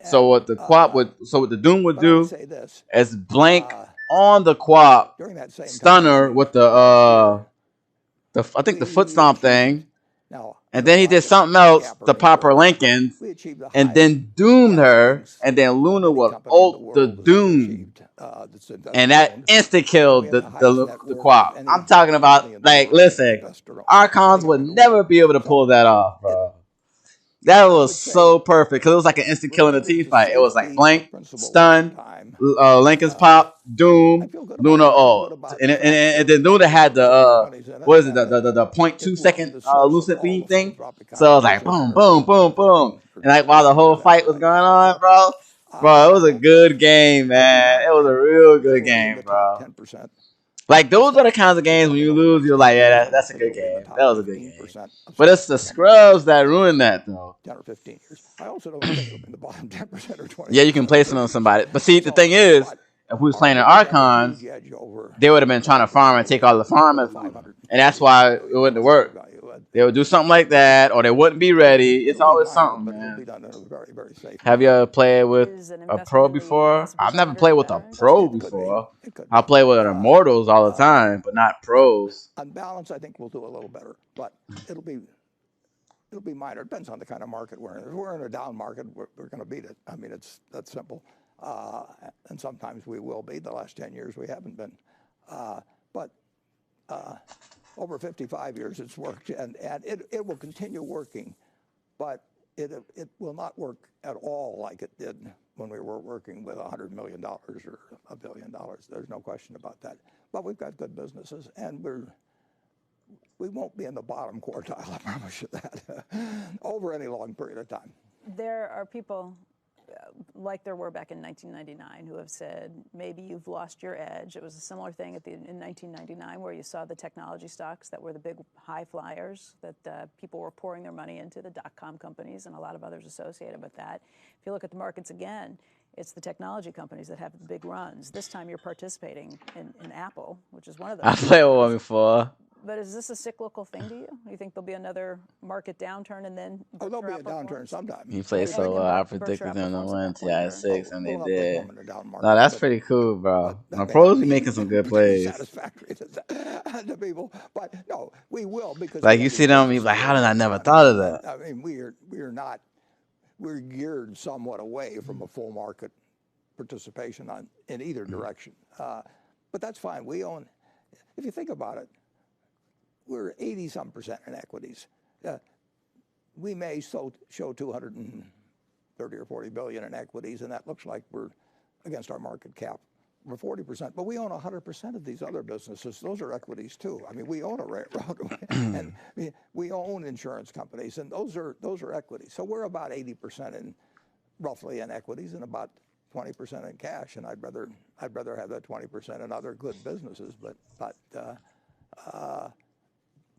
So what the quap would, so what the Doom would But I would do say this, is blank on the quap, during that same stunner with the I think the foot stomp thing, and then he did something else to pop her Lincolns, and then doomed her, and then Luna would ult the Doom, and that instant killed the quap. I'm talking about, like, listen, Archons would never be able to pull that off, bro. That was so perfect because it was like an instant kill in a team fight. It was like blank, stun, Lincoln's pop, Doom, Luna ult, and then Luna had the what is it, the 0.2 second lucid beam thing. So it was like boom, boom, boom, boom, and like while the whole fight was going on, bro, it was a good game, man. It was a real good game, bro. Like, those are the kinds of games when you lose, you're like, yeah, that's a good game. That was a good game. But it's the scrubs that ruin that, though. 10 or 15 years. I also don't think it'll be the bottom 10% or 20%. Yeah, you can place it on somebody. But see, the thing is, if we was playing in Archons, they would have been trying to farm and take all the farm info. And that's why it wouldn't work. They would do something like that, or they wouldn't be ready. It's always something, man. Have you ever played with a pro before? I've never played with a pro before. I play with Immortals all the time, but not pros. On balance, I think we'll do a little better, but it'll be minor. It depends on the kind of market we're in. If we're in a down market, we're going to beat it. I mean, it's that simple. And sometimes we will be. The last 10 years we haven't been. But over 55 years it's worked, and it will continue working, but it will not work at all like it did when we were working with $100 million or $1 billion. There's no question about that. But we've got good businesses, and we won't be in the bottom quartile, I promise you that, over any long period of time. There are people, like there were back in 1999, who have said, maybe you've lost your edge. It was a similar thing in 1999 where you saw the technology stocks that were the big high flyers that people were pouring their money into, the dot-com companies and a lot of others associated with that. If you look at the markets again, it's the technology companies that have the big runs. This time you're participating in Apple, which is one of those. I played with one before. But is this a cyclical thing to you? You think there'll be another market downturn and then there'll be a downturn sometime. He played so well. I predicted them to win TI6, and they did. No, that's pretty cool, bro. My pros be making some good plays. Satisfactory to people, but no, we will, because like you see them, you're like, how did I never thought of that? I mean, we're geared somewhat away from a full market participation in either direction, but that's fine. We own, if you think about it, we're 80-some% in equities. We may show 230 or 40 billion in equities, and that looks like we're against our market cap. We're 40%, but we own 100% of these other businesses. Those are equities too. I mean, we own a railroad, and we own insurance companies, and those are equities. So we're about 80% roughly in equities, and about 20% in cash. And I'd rather have that 20% in other good businesses, but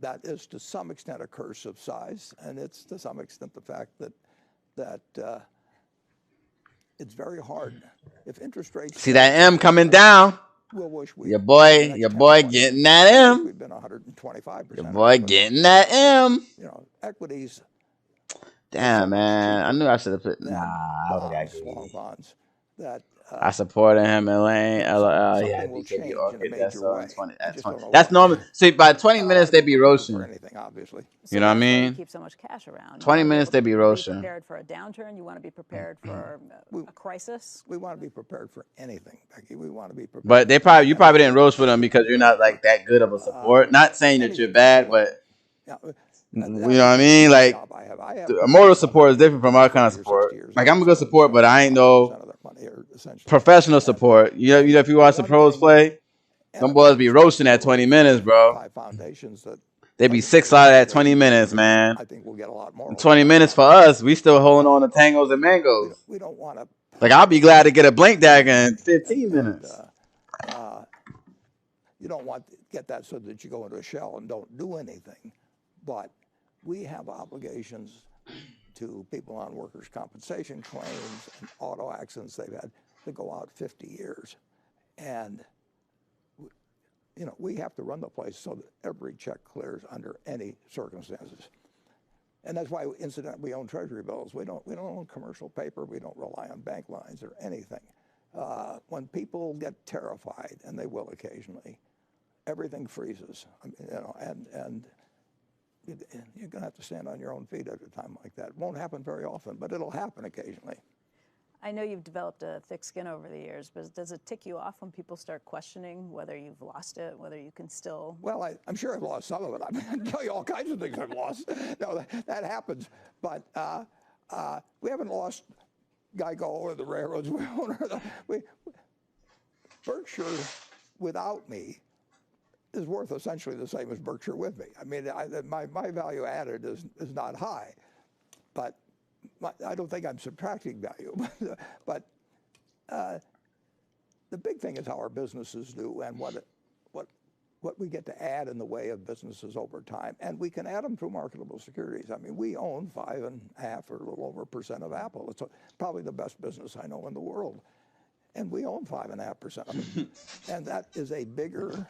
that is to some extent a curse of size, and it's to some extent the fact that it's very hard. If interest rates see that M coming down, your boy getting that M. We've been 125%. Your boy getting that M. You know, equities. Damn, man, I knew I should have put. Nah, I would have got long bonds. That I supported him in Lane, LOL. Yeah, BKB Orchid. That's 20. That's 20. That's normal. See, by 20 minutes they be roasting. You know what I mean? Keep so much cash around. 20 minutes they be roasting. Be prepared for a downturn. You want to be prepared for a crisis. We want to be prepared for anything, Becky. We want to be prepared. But you probably didn't roast with them because you're not like that good of a support. Not saying that you're bad, but you know what I mean? Like, Immortal support is different from our kind of support. Like, I'm a good support, but I ain't no professional support. You know, if you watch the pros play, them boys be roasting at 20 minutes, bro. They be 6 out of that 20 minutes, man. I think we'll get a lot more. 20 minutes for us, we still holding on to tangos and mangoes. We don't want to. Like, I'll be glad to get a blink dagger in 15 minutes. You don't want to get that so that you go into a shell and don't do anything. But we have obligations to people on workers' compensation claims and auto accidents they've had to go out 50 years. And, you know, we have to run the place so that every check clears under any circumstances. And that's why, incidentally, we own Treasury bills. We don't own commercial paper. We don't rely on bank lines or anything. When people get terrified, and they will occasionally, everything freezes. I mean, you know, and you're going to have to stand on your own feet at a time like that. It won't happen very often, but it'll happen occasionally. I know you've developed a thick skin over the years, but does it tick you off when people start questioning whether you've lost it, whether you can still? Well, I'm sure I've lost some of it. I can tell you all kinds of things I've lost. No, that happens. But we haven't lost Geico or the railroads. Berkshire, without me, is worth essentially the same as Berkshire with me. I mean, my value added is not high, but I don't think I'm subtracting value. But the big thing is how our businesses do and what we get to add in the way of businesses over time. And we can add them through marketable securities. I mean, we own 5.5% or a little over % of Apple. It's probably the best business I know in the world. And we own 5.5% of it. And that is a bigger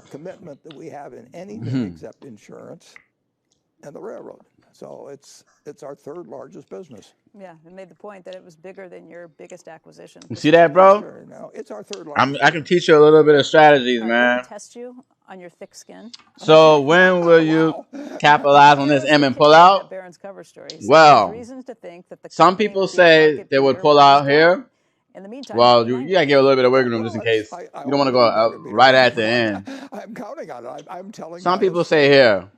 commitment that we have in anything except insurance and the railroad. So it's our third largest business. Yeah, it made the point that it was bigger than your biggest acquisition. You see that, bro? No, it's our third largest. I can teach you a little bit of strategies, man. Let me test you on your thick skin. So when will you capitalize on this M and pull out? Barron's cover story. Well, reasons to think that the some people say they would pull out here. In the meantime, well, you gotta give a little bit of wiggle room just in case. You don't want to go right at the end. I'm counting on it. I'm telling. Some people say here.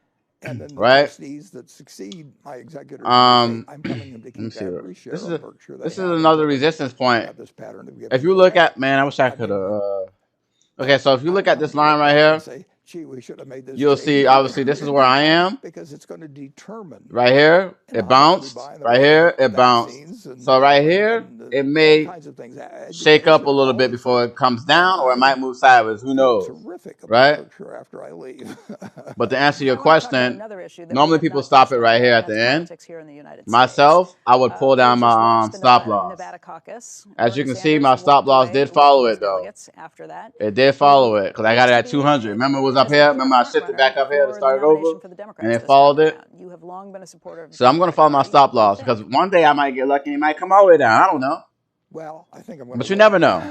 And then the right? trustees that succeed my executors, I'm telling them to keep every share of Berkshire. This is another resistance point. If you look at, man, I wish I could have. Okay, so if you look at this line right here, you'll see, obviously, this is where I am. Because it's going to determine. Right here, it bounced. Right here, it bounced. So right here, it may shake up a little bit before it comes down, or it might move sideways. Who knows? Right? After I leave. But to answer your question, normally people stop it right here at the end. Myself, I would pull down my stop loss. As you can see, my stop loss did follow it, though. It did follow it, because I got it at 200. Remember it was up here? Remember I shifted back up here to start it over? And it followed it? So I'm going to follow my stop loss, because one day I might get lucky and it might come all the way down. I don't know. Well, I think I'm going but you never know.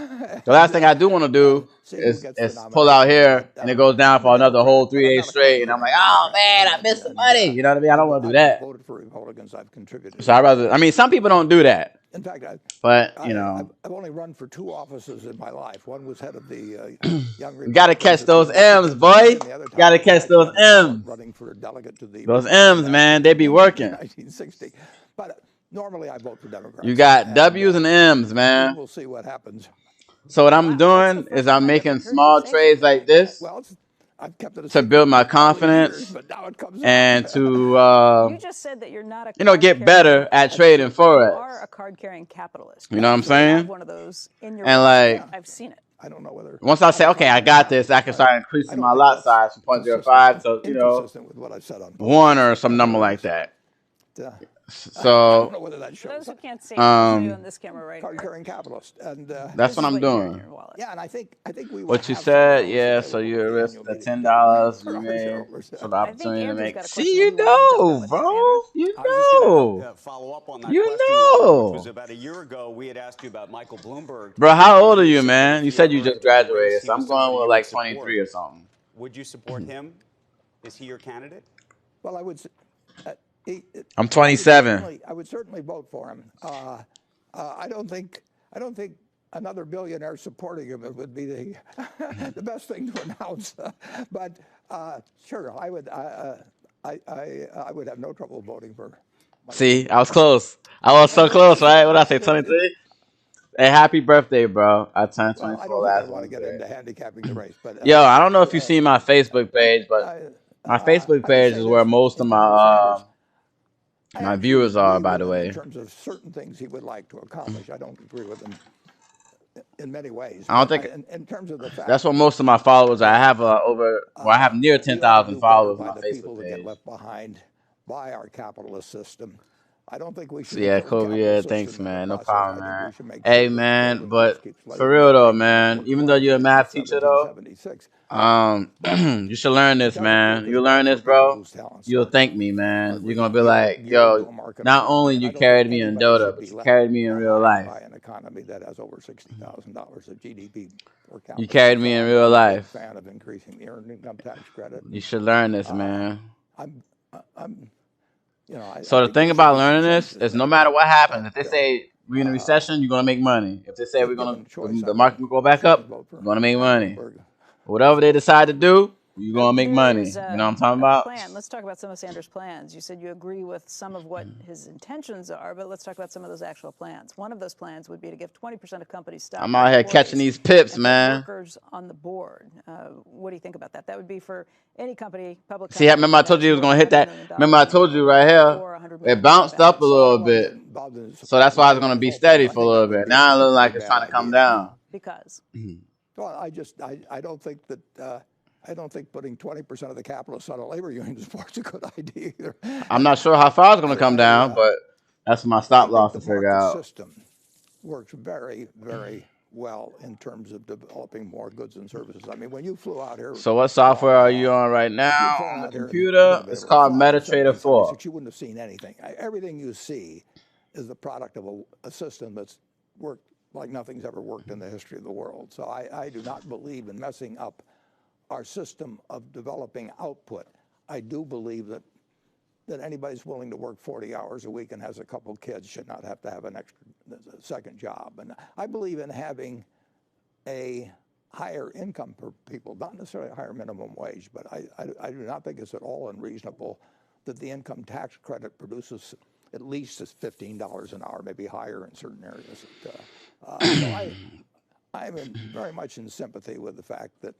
The last thing I do want to do is pull out here and it goes down for another whole 3 days straight, and I'm like, oh man, I missed the money. You know what I mean? I don't want to do that. Voted for Republicans. I've contributed. So I mean, some people don't do that. In fact, but you know, I've only run for 2 offices in my life. One was head of the Young. You gotta catch those M's, boy. You gotta catch those M's. Running for a delegate to the. Those M's, man, they be working. 1960, but. Normally, I vote for Democrats. You got W's and M's, man. We'll see what happens. So what I'm doing is I'm making small trades like this to build my confidence and to, you just said that you're not a you know, get better at trading Forex. You are a card-carrying capitalist. You know what I'm saying? One of those in your and like, I've seen it. I don't know whether. Once I say, okay, I got this, I can start increasing my lot size from 0.05 to, you know, 1 or some number like that. So, I don't know whether that shows. Those who can't see you on this camera right card-carrying capitalist, and that's what I'm doing. Yeah, and I think we. What you said, yeah. So you risked the $10 you made for the opportunity to make. See, you know, bro. You know. Follow up on that you question, know. Which was about a year ago. We had asked you about Michael Bloomberg. Bro, how old are you, man? You said you just graduated, so I'm going with like 23 or something. Would you support him? Is he your candidate? Well, I would. I'm 27. I would certainly vote for him. I don't think another billionaire supporting him would be the best thing to announce. But sure, I would have no trouble voting for. See, I was close. I was so close, right? What did I say, 23? Hey, happy birthday, bro! I turned 24 last I want to get into handicapping the race, but yo, I don't know if you see my Facebook page, but my Facebook page is where most of my my viewers are, by the way. In terms of certain things he would like to accomplish, I don't agree with him in many ways. I don't think in terms of the fact that's what most of my followers. I have I have near 10,000 followers on my Facebook people that get left behind by our capitalist system. I don't think we should. Yeah, Kobe. Yeah, thanks, man. No problem, man. Hey, man, but for real though, man. Even though you're a math teacher, though, You should learn this, man. You learn this, bro. You'll thank me, man. You're gonna be like, yo, not only you carried me in Dota, but you carried me in real life. By an economy that has over $60,000 of GDP per capita. You carried me in real life. I'm a big fan of increasing the earned income tax credit. You should learn this, man. So the thing about learning this is no matter what happens, if they say we're in a recession, you're gonna make money. If they say the market will go back up, you're gonna make money. Whatever they decide to do, you're gonna make money. You know what I'm talking about? Let's talk about some of Sanders' plans. You said you agree with some of what his intentions are, but let's talk about some of those actual plans. One of those plans would be to give 20% of companies stock. I'm out here catching these pips, man. Workers on the board. What do you think about that? That would be for any company, public. See, remember I told you he was gonna hit that. Remember I told you right here, it bounced up a little bit, so that's why it's gonna be steady for a little bit. Now it looks like it's trying to come down. Because. Well, I don't think that. I don't think putting 20% of the capitalists on a labor union is a good idea either. I'm not sure how far it's going to come down, but that's my stop loss to figure out. The system works very, very well in terms of developing more goods and services. I mean, when you flew out here. So what software are you on right now on the computer? It's called MetaTrader 4. You wouldn't have seen anything. Everything you see is the product of a system that's worked like nothing's ever worked in the history of the world. So I do not believe in messing up our system of developing output. I do believe that anybody's willing to work 40 hours a week and has a couple kids should not have to have an extra second job. And I believe in having a higher income per people, not necessarily a higher minimum wage, but I do not think it's at all unreasonable that the income tax credit produces at least $15 an hour, maybe higher in certain areas. So I'm very much in sympathy with the fact that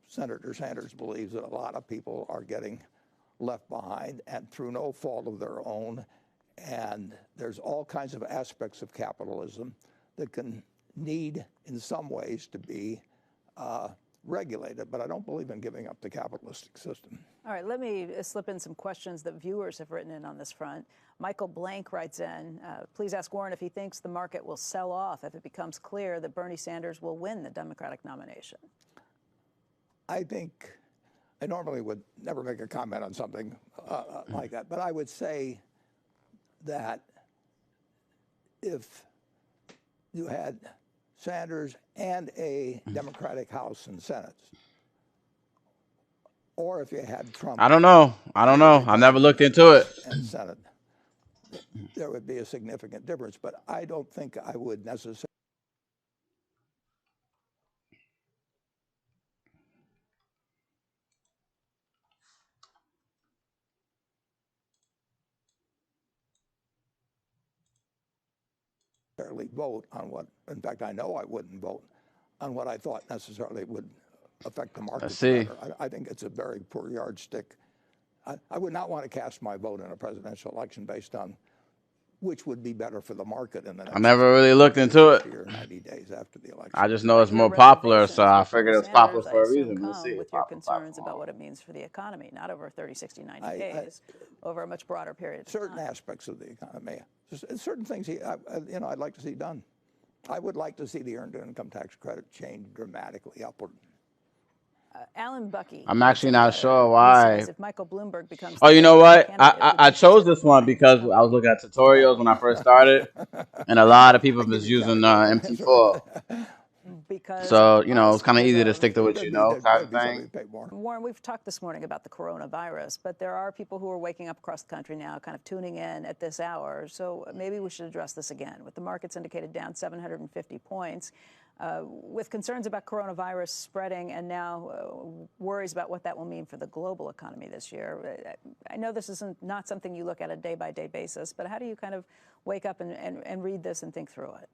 Senator Sanders believes that a lot of people are getting left behind and through no fault of their own. And there's all kinds of aspects of capitalism that can need, in some ways, to be regulated. But I don't believe in giving up the capitalistic system. All right, let me slip in some questions that viewers have written in on this front. Michael Blank writes in, please ask Warren if he thinks the market will sell off if it becomes clear that Bernie Sanders will win the Democratic nomination. I think I normally would never make a comment on something like that, but I would say that if you had Sanders and a Democratic House and Senate, or if you had Trump. I don't know. I never looked into it. And Senate, there would be a significant difference, but I don't think I would necessarily. Vote on what, in fact, I know I wouldn't vote on what I thought necessarily would affect the market. I think it's a very poor yardstick. I would not want to cast my vote in a presidential election based on which would be better for the market in the next. I never really looked into it. 90 days after the election. I just know it's more popular, so I figured it's popular for a reason. We'll see. With your concerns about what it means for the economy, not over 30, 60, 90 days, over a much broader period of time. Certain aspects of the economy, certain things, I'd like to see done. I would like to see the earned income tax credit change dramatically upward. Alan Bucky. I'm actually not sure why. If Michael Bloomberg becomes you know what? I chose this one because I was looking at tutorials when I first started, and a lot of people was using MT4. So, it's kind of easy to stick to what you know type of thing. Warren, we've talked this morning about the coronavirus, but there are people who are waking up across the country now kind of tuning in at this hour. So maybe we should address this again. With the markets indicated down 750 points, with concerns about coronavirus spreading and now worries about what that will mean for the global economy this year. I know this is not something you look at a day-by-day basis, but how do you kind of wake up and read this and think through it?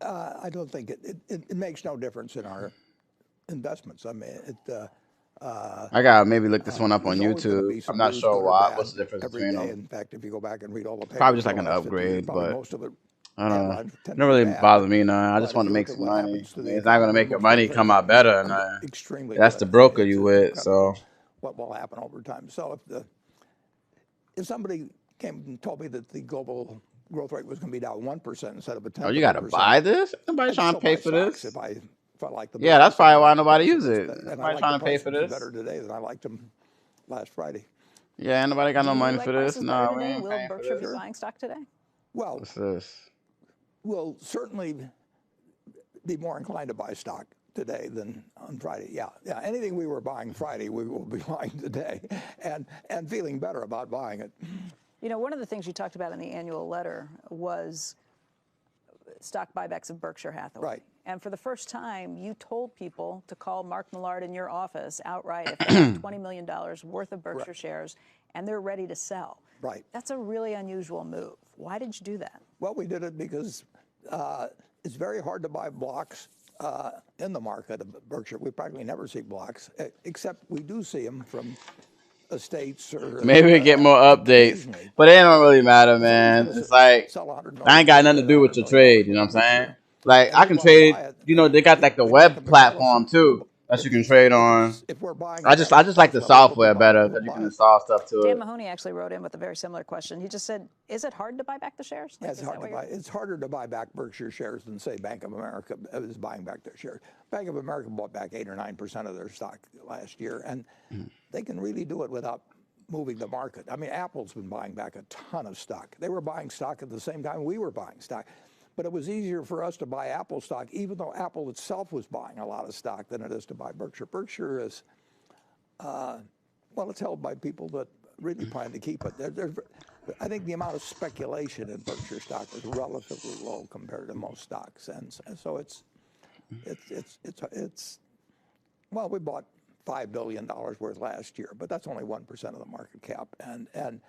I don't think it makes no difference in our investments. I mean, I gotta maybe look this one up on YouTube. I'm not sure why. What's the difference between them? In fact, if you go back and read all the papers, probably just like an upgrade, but most of it, I don't know. It don't really bother me none. I just want to make some money. It's not gonna make your money come out better. And that's the broker you with. So what will happen over time? So if somebody came and told me that the global growth rate was going to be down 1% instead of a 10%. Oh, you got to buy this? Nobody's trying to pay for this. If I I like them. Yeah, that's probably why nobody uses it. And I Nobody like trying the to pay for prices this. better today than I liked them last Friday. Yeah, ain't nobody got no Do you money like for this. prices No, better we today? ain't Will paying for Berkshire be this. buying stock today? Well, What's this? we'll certainly be more inclined to buy stock today than on Friday. Yeah, anything we were buying Friday, we will be buying today, and feeling better about buying it. You know, one of the things you talked about in the annual letter was stock buybacks of Berkshire Hathaway. Right. And for the first time, you told people to call Mark Millard in your office outright if they have $20 million worth of Berkshire shares and they're ready to sell. Right. That's a really unusual move. Why did you do that? Well, we did it because it's very hard to buy blocks in the market of Berkshire. We practically never see blocks, except we do see them from estates or Maybe we get more updates, but it don't really matter, man. It's like I ain't got nothing to do with your trade. You know what I'm saying? Like I can trade. You know, they got like the web platform too that you can trade on. I just like the software better because you can install stuff to Dan it. Mahoney actually wrote in with a very similar question. He just said, "Is it hard to buy back the shares?" Yeah, it's harder to buy back Berkshire shares than, say, Bank of America is buying back their shares. Bank of America bought back 8 or 9% of their stock last year, and they can really do it without moving the market. I mean, Apple's been buying back a ton of stock. They were buying stock at the same time we were buying stock. But it was easier for us to buy Apple stock, even though Apple itself was buying a lot of stock, than it is to buy Berkshire. Berkshire is, well, it's held by people that really plan to keep it. I think the amount of speculation in Berkshire stock is relatively low compared to most stocks, and so it's well, we bought $5 billion worth last year, but that's only 1% of the market cap, and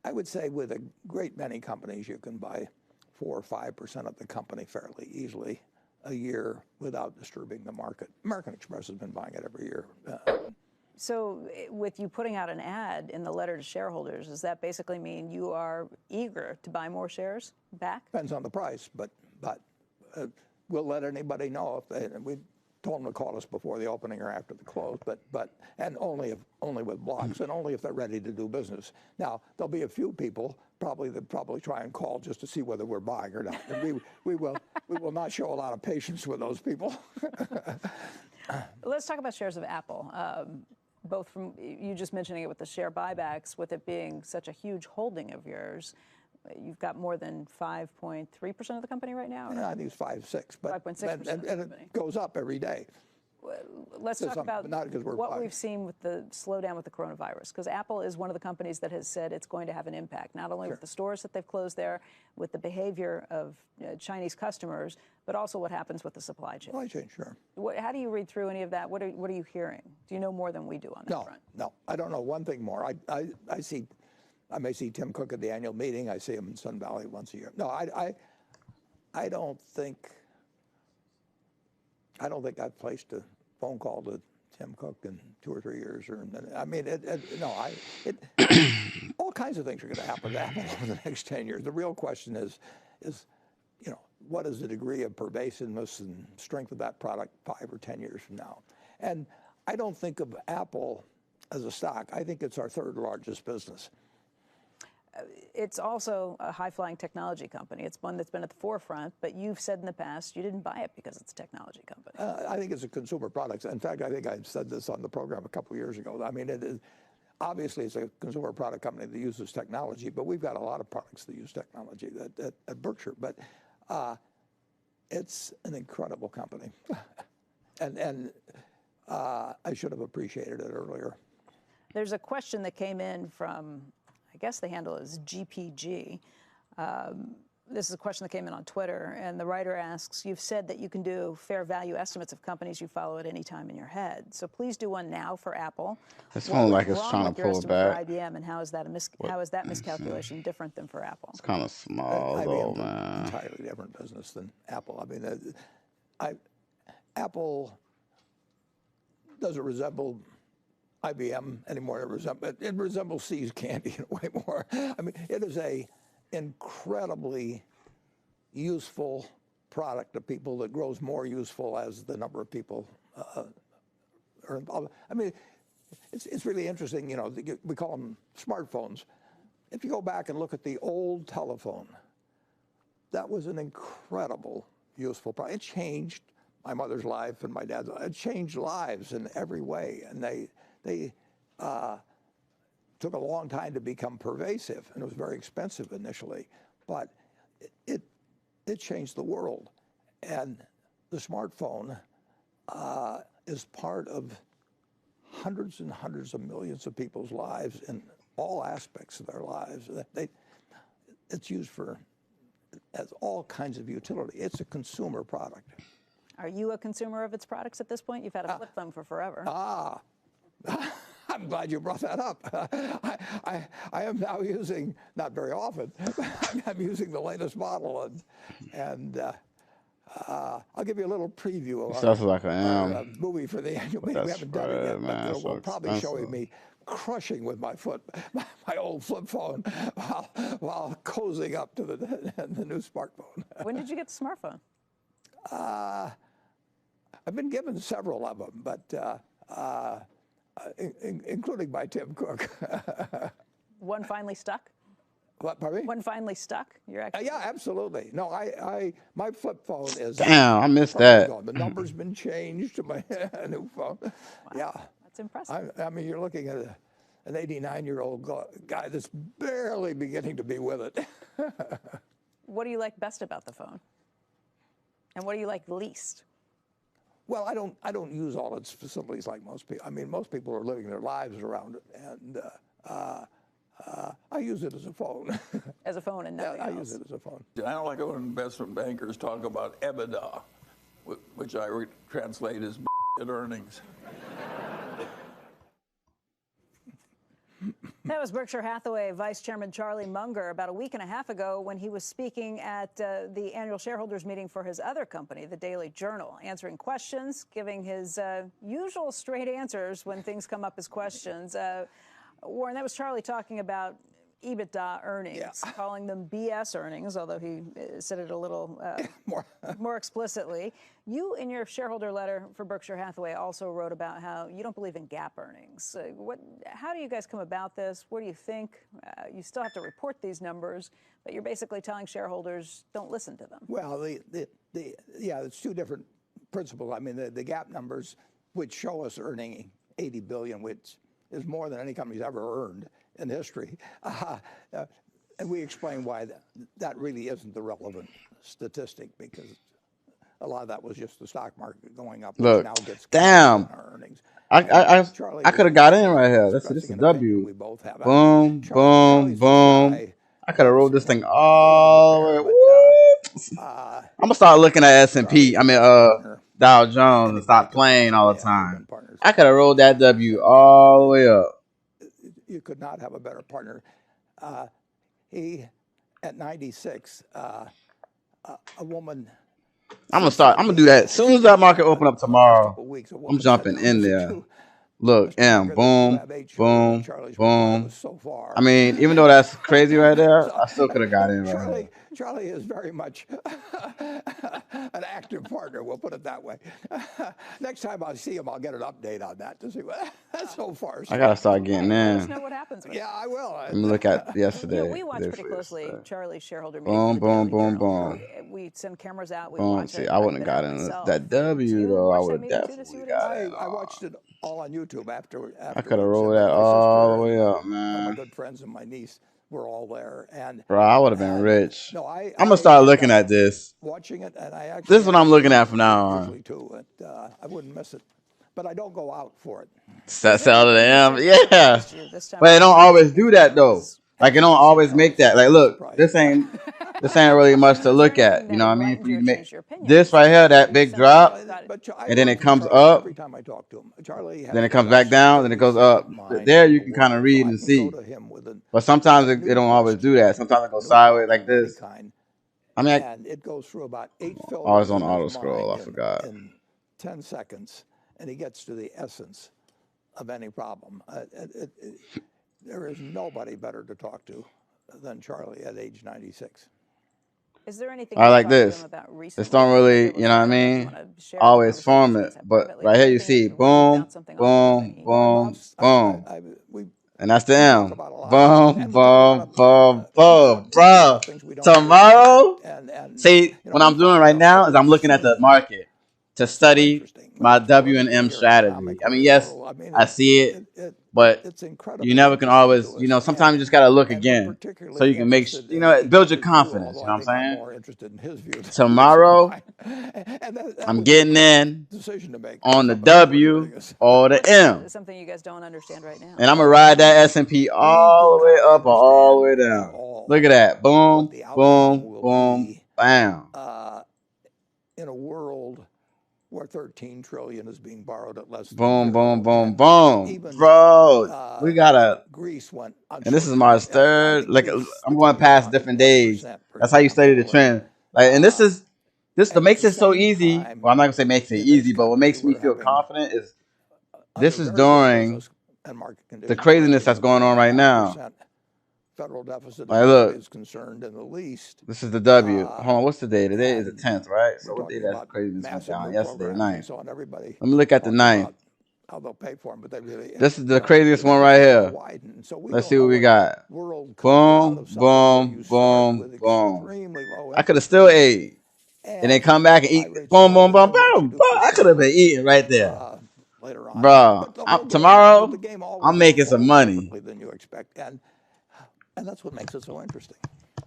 I would say with a great many companies you can buy 4 or 5% of the company fairly easily a year without disturbing the market. American Express has been buying it every year. So with you putting out an ad in the letter to shareholders, does that basically mean you are eager to buy more shares back? Depends on the price, but we'll let anybody know if we told them to call us before the opening or after the close, and only with blocks and only if they're ready to do business. Now there'll be a few people that probably try and call just to see whether we're buying or not. And we will not show a lot of patience with those people. Let's talk about shares of Apple. Both from you just mentioning it with the share buybacks, with it being such a huge holding of yours. You've got more than 5.3% of the company right now? Yeah, I think it's 5.6, but 5.6%. And it goes up every day. Let's talk about what buying. we've seen with the slowdown with the coronavirus, because Apple is one of the companies that has said it's going to have an impact, not only with the stores that they've closed there, with the behavior of Chinese customers, but also what happens with the supply chain. Supply chain, sure. How do you read through any of that? What are you hearing? Do you know more than we do on that front? No, I don't know one thing more. I may see Tim Cook at the annual meeting. I see him in Sun Valley once a year. No, I don't think I've placed a phone call to Tim Cook in 2 or 3 years. I mean, all kinds of things are going to happen to Apple over the next 10 years. The real question is, what is the degree of pervasiveness and strength of that product 5 or 10 years from now? And I don't think of Apple as a stock. I think it's our 3rd largest business. It's also a high-flying technology company. It's one that's been at the forefront, but you've said in the past you didn't buy it because it's a technology company. I think it's a consumer product. In fact, I think I said this on the program a couple of years ago. I mean, obviously it's a consumer product company that uses technology, but we've got a lot of products that use technology at Berkshire. But it's an incredible company, and I should have appreciated it earlier. There's a question that came in from, I guess the handle is GPG. This is a question that came in on Twitter, and the writer asks, you've said that you can do fair value estimates of companies you follow at any time in your head. So please do one now for Apple. It's kind of like it's trying to pull it back. For IBM, and how is that miscalculation different than for Apple? It's kind of small, though, man. An entirely different business than Apple. I mean, Apple doesn't resemble IBM anymore. It resembles See's Candy in a way more. I mean, it is a incredibly useful product to people that grows more useful as the number of people are involved. I mean, it's really interesting. We call them smartphones. If you go back and look at the old telephone, that was an incredible useful product. It changed my mother's life and my dad's life. It changed lives in every way, and they took a long time to become pervasive, and it was very expensive initially, but it changed the world. And the smartphone is part of hundreds and hundreds of millions of people's lives in all aspects of their lives. It's used as all kinds of utility. It's a consumer product. Are you a consumer of its products at this point? You've had a flip phone for forever. I'm glad you brought that up. I am now using, not very often, I'm using the latest model, and I'll give you a little preview of our movie for the annual meeting. We haven't done it yet, but we'll probably showing me crushing with my foot my old flip phone while cozying up to the new smartphone. When did you get the smartphone? I've been given several of them, but including by Tim Cook. One finally stuck? What, pardon me? One finally stuck? You're actually yeah, absolutely. No, my flip phone is. Damn, I missed that. Gone. The number's been changed to my new phone. Wow. Yeah. That's impressive. I mean, you're looking at an 89-year-old guy that's barely beginning to be with it. What do you like best about the phone? And what do you like least? Well, I don't use all its facilities like most people. I mean, most people are living their lives around it, and I use it as a phone. As a phone and nothing else. I use it as a phone. I don't like it when investment bankers talk about EBITDA, which I translate as earnings. That was Berkshire Hathaway Vice Chairman Charlie Munger about a week and a half ago when he was speaking at the annual shareholders meeting for his other company, the Daily Journal, answering questions, giving his usual straight answers when things come up as questions. Warren, that was Charlie talking about EBITDA earnings, calling them BS earnings, although he said it a little more explicitly. You, in your shareholder letter for Berkshire Hathaway, also wrote about how you don't believe in GAAP earnings. How do you guys come about this? What do you think? You still have to report these numbers, but you're basically telling shareholders don't listen to them. Well, it's two different principles. I mean, the GAAP numbers, which show us earning $80 billion, which is more than any company's ever earned in history. And we explain why that really isn't the relevant statistic, because a lot of that was just the stock market going up. Look, now gets damn. Our earnings. I could have got in right here. This is a W. We both have. Boom, boom, boom. I could have rolled this thing all the way. I'm gonna start looking at S&P. I mean, Dow Jones, and stop playing all the time. I could have rolled that W all the way up. You could not have a better partner. He, at 96, a woman. I'm gonna do that as soon as that market open up tomorrow. I'm jumping in there. Look, and boom, boom, boom. I mean, even though that's crazy right there, I still could have got in right here. Charlie is very much an active partner, we'll put it that way. Next time I see him, I'll get an update on that to see what so far. I gotta start getting in. Let us know what happens. Yeah, I will. Let me look at yesterday. We watch pretty closely Charlie's shareholder meeting. Boom, boom, boom, boom. We send cameras out. We Boom. watch See, it. I wouldn't have gotten that W though. I would have definitely got it. I watched it all on YouTube after I could have rolled that all the way up, my man. good friends and my niece were all there, and Bro, I would have been rich. No, I'm gonna start looking at this. watching it, and I actually This is what I'm looking at from now on. usually too. I wouldn't miss it, but I don't go out for it. Sell to the M, yeah. But it don't always do that though. Like it don't always make that. Like, look, this ain't really much to look at. You know what I mean? If you make this right here, that big drop, and then it comes up, Every time I talk to him, Charlie. then it comes back down, then it goes up. There you can kind of read and see. But sometimes it don't always do that. Sometimes it goes sideways like this. I mean, and it goes through about 8 filters. I was on auto scroll. I forgot. In 10 seconds, and he gets to the essence of any problem. There is nobody better to talk to than Charlie at age 96. Is there anything I like this. This don't really, you know what I mean? Always form it. But right here you see boom, boom, boom, boom. And that's the M. Boom, boom, boom, boom. Bro, tomorrow, see, what I'm doing right now is I'm looking at the market. to study my W and M strategy. I mean, yes, I see it, but you never can always, you know, sometimes you just got to look again so you can make, you know, build your confidence. You know what I'm saying? Tomorrow, I'm getting in on the W or the M. Something you guys don't understand right now. And I'm going to ride that S&P all the way up or all the way down. Look at that. Boom, boom, boom, bam. In a world where 13 trillion is being borrowed at less than boom, zero, boom, boom, boom. Bro, we got to. Greece went And this is my third. Like, I'm going past different days. That's how you study the trend. Like, and this that makes it so easy. Well, I'm not going to say makes it easy, but what makes me feel confident is this is during the craziness that's going on right now. Federal deficit like, look, is concerned in the least. This is the W. Hold on, what's the day? Today is the 10th, right? So what day that craziness went down? Yesterday, 9th. So Let me look at the 9th. How they'll pay for them, but they really. This is the craziest one right here. Let's see what we got. Boom, boom, boom, boom. I could have still ate, and then come back and eat. Boom, boom, boom, boom, boom. I could have been eating right there, bro. Tomorrow, I'm making some money. Than you expect, and that's what makes it so interesting.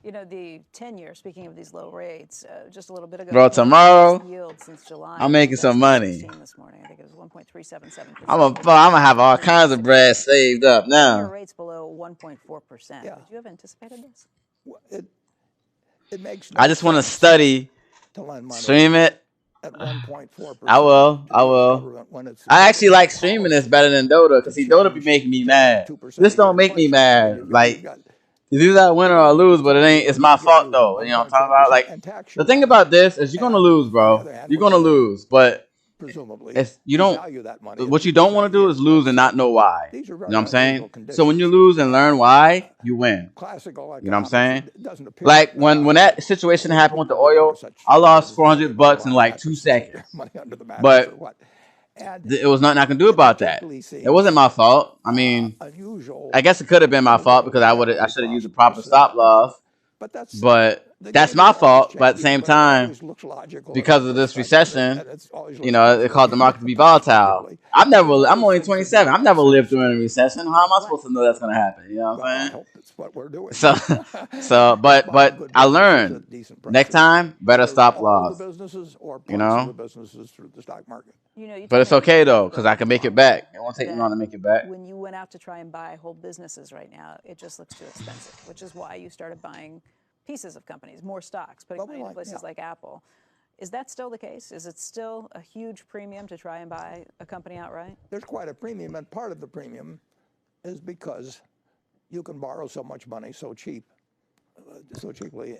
You know, the 10-year, speaking of these low rates, just a little bit ago. Bro, tomorrow, yield since July, I'm making some money. This morning. I think it was 1.377%. I'm gonna have all kinds of bread saved up now. Rates below 1.4%. Yeah. Would you have anticipated this? It makes. I just want to study, stream it. At 1.4%. I will. I actually like streaming this better than Dota because see, Dota be making me mad. This don't make me mad. Like, you either win or lose, but it ain't. It's my fault though. You know what I'm talking about? Like, the thing about this is you're gonna lose, bro. You're gonna lose, but it's you don't. What you don't want to do is lose and not know why. You know what I'm saying? So when you lose and learn why, you win. You know what I'm saying? Like when that situation happened with the oil, I lost $400 in like 2 seconds. But it was nothing I can do about that. It wasn't my fault. I mean, I guess it could have been my fault because I should have used the proper stop loss. But that's my fault. But at the same time, because of this recession, you know, it caused the market to be volatile. I'm only 27. I've never lived through a recession. How am I supposed to know that's going to happen? You know what I'm saying? That's what we're doing. But I learned next time better stop loss. You know. Businesses through the stock market. But it's okay though because I can make it back. It won't take me long to make it back. When you went out to try and buy whole businesses right now, it just looks too expensive, which is why you started buying pieces of companies, more stocks, putting money in places like Apple. Is that still the case? Is it still a huge premium to try and buy a company outright? There's quite a premium, and part of the premium is because you can borrow so much money so cheaply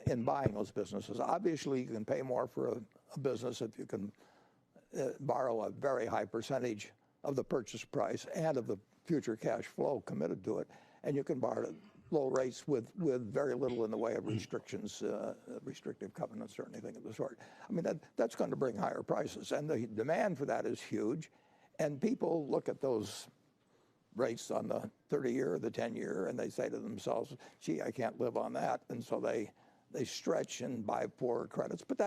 in buying those businesses. Obviously, you can pay more for a business if you can borrow a very high percentage of the purchase price and of the future cash flow committed to it, and you can borrow at low rates with very little in the way of restrictions, restrictive covenants or anything of the sort. I mean, that's going to bring higher prices, and the demand for that is huge, and people look at those rates on the 30-year or the 10-year, and they say to themselves, gee, I can't live on that, and so they stretch and buy poorer credits. But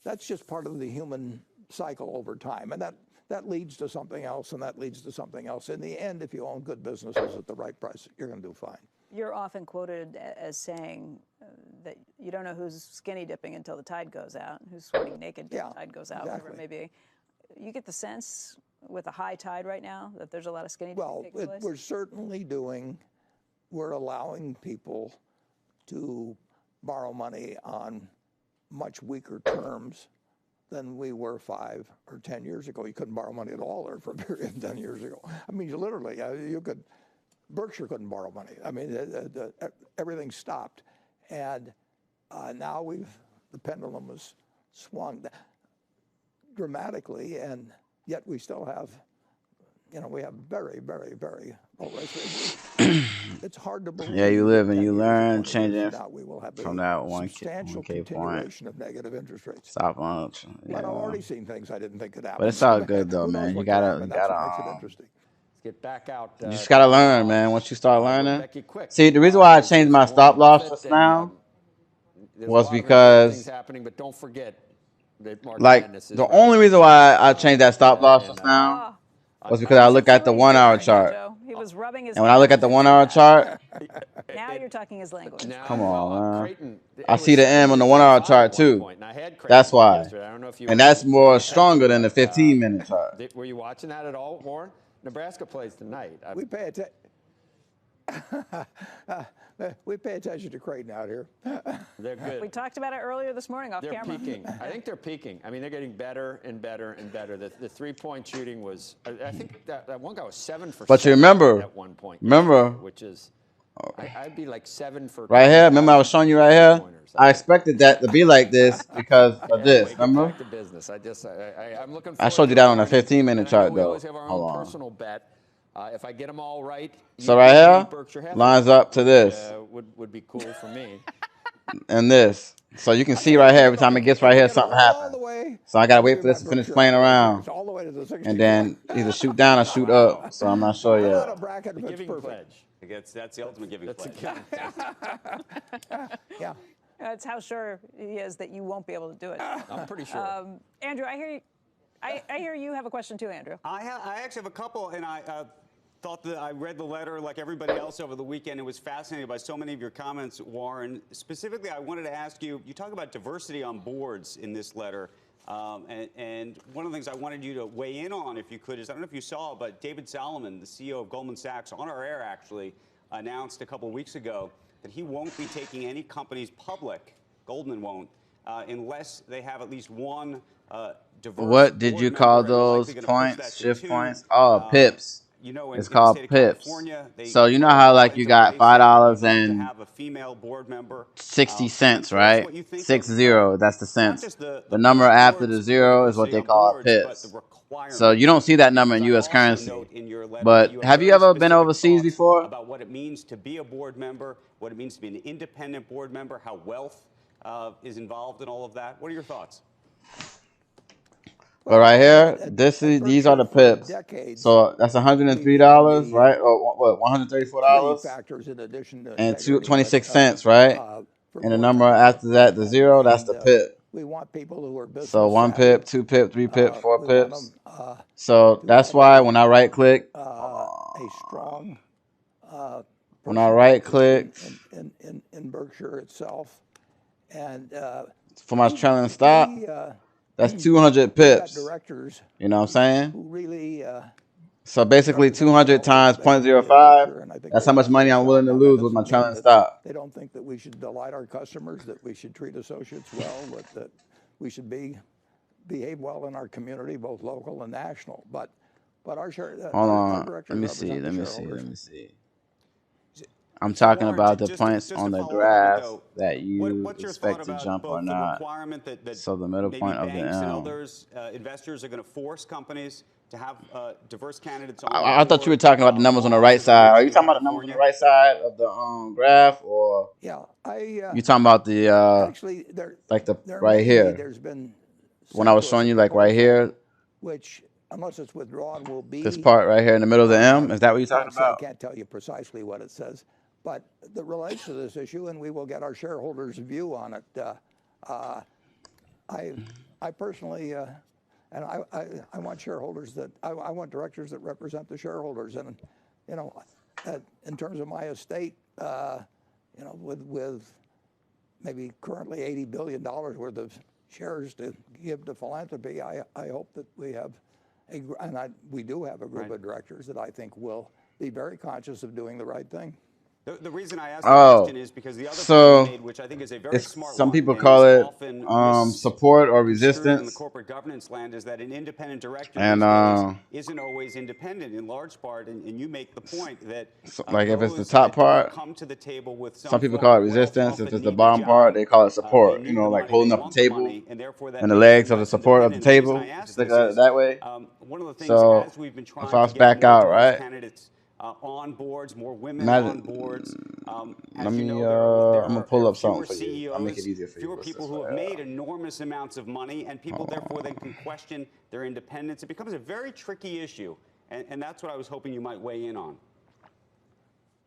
that's just part of the human cycle over time, and that leads to something else, and that leads to something else. In the end, if you own good businesses at the right price, you're going to do fine. You're often quoted as saying that you don't know who's skinny dipping until the tide goes out, who's swimming naked until the tide goes out, whatever it may be. You get the sense with a high tide right now that there's a lot of skinny dipping taking place? We're certainly we're allowing people to borrow money on much weaker terms than we were 5 or 10 years ago. You couldn't borrow money at all there for a period of 10 years ago. I mean, you literally, Berkshire couldn't borrow money. I mean, everything stopped. And now the pendulum has swung dramatically, and yet we still have, we have very, very, very low rates. It's hard to believe. Yeah, you live and you learn, changing from that substantial 1K continuation of negative interest rates. Stop lunch. But I've already seen things I didn't think could happen. But it's all good though, man. You gotta get back out. You just gotta learn, man. Once you start learning. See, the reason why I changed my stop loss just now was because happening, but don't forget, that March Like Madness is the right only around reason the why I changed that stop loss just now was because I look at the 1 hour chart. He was rubbing his And when I look at the 1 hour chart, now you're talking his language. come on, man. Creighton, I see the M on the 1 hour chart too. That's why. And that's more stronger than the 15-minute chart. Were you watching that at all, Warren? Nebraska plays tonight. We pay attention to Creighton out here. They're good. We talked about it earlier this morning off They're camera. peaking. I think they're peaking. I mean, they're getting better and better and better. The three-point shooting was, I think that one guy was 7 for 7 But you remember, at one point. remember, Which is, I'd be like 7 for. right here, remember I was showing you right here? I expected that to be like this because of this, remember? Back to business. I'm looking. I showed you that on a 15-minute chart though. Hold on. Personal bet. If I get them all right, So right here lines up to this. Would be cool for me. And this. So you can see right here, every time it gets right here, something happens. So I got to wait for this to finish playing around. And then either shoot down or shoot up. So I'm not sure yet. The giving pledge. That's the ultimate giving pledge. Yeah. That's how sure he is that you won't be able to do it. I'm pretty sure. Andrew, I hear you have a question too, Andrew. I actually have a couple, and I thought that I read the letter like everybody else over the weekend. It was fascinated by so many of your comments, Warren. Specifically, I wanted to ask you, you talk about diversity on boards in this letter. And one of the things I wanted you to weigh in on, if you could, is I don't know if you saw, but David Solomon, the CEO of Goldman Sachs, on our air actually, announced a couple weeks ago that he won't be taking any companies public, Goldman won't, unless they have at least one diverse. What did you call those points? Shift points? Oh, pips. You know, it's called pips. So you know how like you got $5 and 60 cents, right? 60. That's the cents. The number after the 0 is what they call pips. So you don't see that number in U.S. currency. But have you ever been overseas before? About what it means to be a board member, what it means to be an independent board member, how wealth is involved in all of that. What are your thoughts? But right here, these are the pips. So that's $103, right? Or what? $134 and 26 cents, right? And the number after that, the 0, that's the pip. We want people who are business So 1 pip, 2 pip, 3 pip, 4 we want pips. them, So that's why when I right click, a strong. when I right click in Berkshire itself, and for my trailing stop, that's 200 pips. Directors, you know what I'm saying? Who really, so basically 200 times 0.05, that's how much money I'm willing to lose with my trailing stop. They don't think that we should delight our customers, that we should treat associates well, that we should behave well in our community, both local and national. But our share. Hold on. Let me see. I'm talking about the points on the graph that you expect to jump or not. So the middle point of the banks and M. others, investors are going to force companies to have diverse candidates. I thought you were talking about the numbers on the right side. Are you talking about the numbers on the right side of the graph, or yeah, you talking about the actually like the right here? There's been when I was showing you like right here, which unless it's withdrawn will be this part right here in the middle of the M. Is that what you're talking about? I can't tell you precisely what it says, but that relates to this issue, and we will get our shareholders' view on it. I personally, and I want shareholders that I want directors that represent the shareholders, and you know, in terms of my estate, you know, with maybe currently $80 billion worth of shares to give to philanthropy, I hope that we have we do have a group of directors that I think will be very conscious of doing the right thing. The reason I asked the question is because the other point you made, which I think is a very smart some one, people and call is it often support or in the resistance. corporate governance land, is that an independent director And, these days isn't always independent in large part, and you make the point that like if it's the top part, come to the table with some people call it resistance. If it's the bottom part, they call it support. You know, like holding up the table and the legs of the support of the table. Just think of it that way. One of the things So as we've been if trying I was to get back more out, diverse right? candidates on boards, more women Imagine, on boards. let me, I'm gonna pull up something for you. I'll make it easier for you. Fewer people who have made enormous amounts of money, and people therefore then can question their independence. It becomes a very tricky issue, and that's what I was hoping you might weigh in on.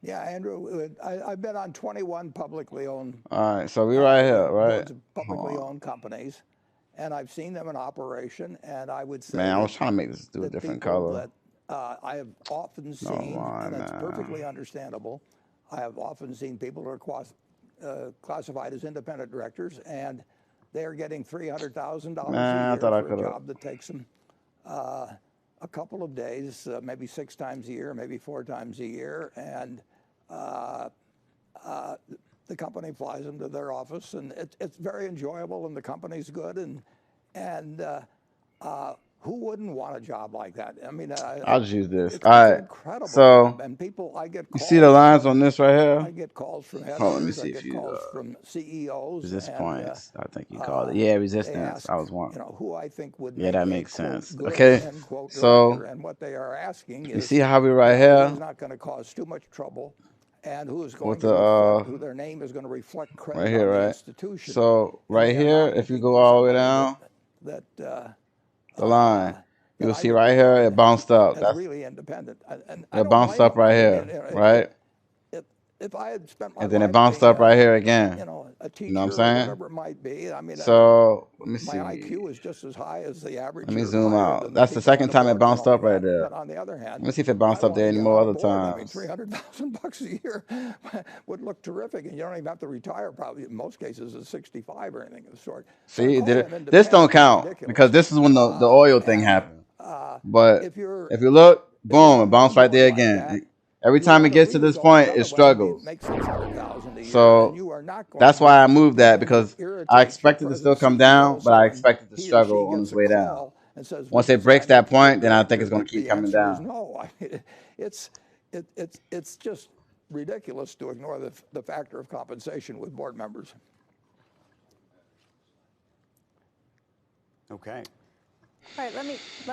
Yeah, Andrew, I've been on 21 publicly owned. All right, so we're right here, right? Publicly owned companies, and I've seen them in operation, and I would say Man, I was trying to make this do a different color. That I have often seen, and it's perfectly understandable, I have often seen people who are classified as independent directors, and they're getting $300,000 a year for a job that takes them a couple of days, maybe 6 times a year, maybe 4 times a year, and the company flies them to their office, and it's very enjoyable, and the company's good, and who wouldn't want a job like that? I mean, I'll just use this. It's All right. an incredible So, job, and people, I get you calls. see the lines on this right here? I get calls from headhunters. Oh, let me see I if get calls from CEOs. resist and, points. I think you called it. Yeah, resistance. Ask, I was one. who I think would Yeah, make that a, makes quote, sense. good, Okay. end quote, So, director. And what they are asking is, you see how we right here? who's not going to cause too much trouble, and who is going With to the, reflect, who their name is going to reflect credit right here, on the right? institution. So, And right they are here, not if you looking go for all the way somebody down, that the line, that you'll I see would right here, it bounced up. as That's really independent. And I it don't bounced blame up them. right I here, mean, right? If I had spent my And then it life bounced being up right here again. a teacher You know what I'm or saying? whatever it might be, I mean, So, let me my see. IQ is just as high as the average. Let me or zoom higher out. than That's the people on second the time it board and bounced all up right that. there. But on the other hand, Let me see if it bounced I up there want to any get more on other board. I mean, times. $300,000 a year would look terrific, and you don't even have to retire. Probably in most cases at 65 or anything of the sort. So See, calling them this don't independent is count ridiculous. because this is when the oil thing happened. But if you're if you look, if you're boom, on it bounced one right there board like again. that, Every you time it want to gets to really this go point, the it other way struggles. make $600,000 a year, So and you are not going that's to why I moved that begin because to irritate I your expected to still present come CEO, down, but so I when expected to he or she struggle on gets its a way down. call and says, Once "Would it you breaks sign me that up to be a point, then I think director?" it's going to keep the coming answer is down. no. I mean, it's just ridiculous to ignore the factor of compensation with board members. Okay. All right, let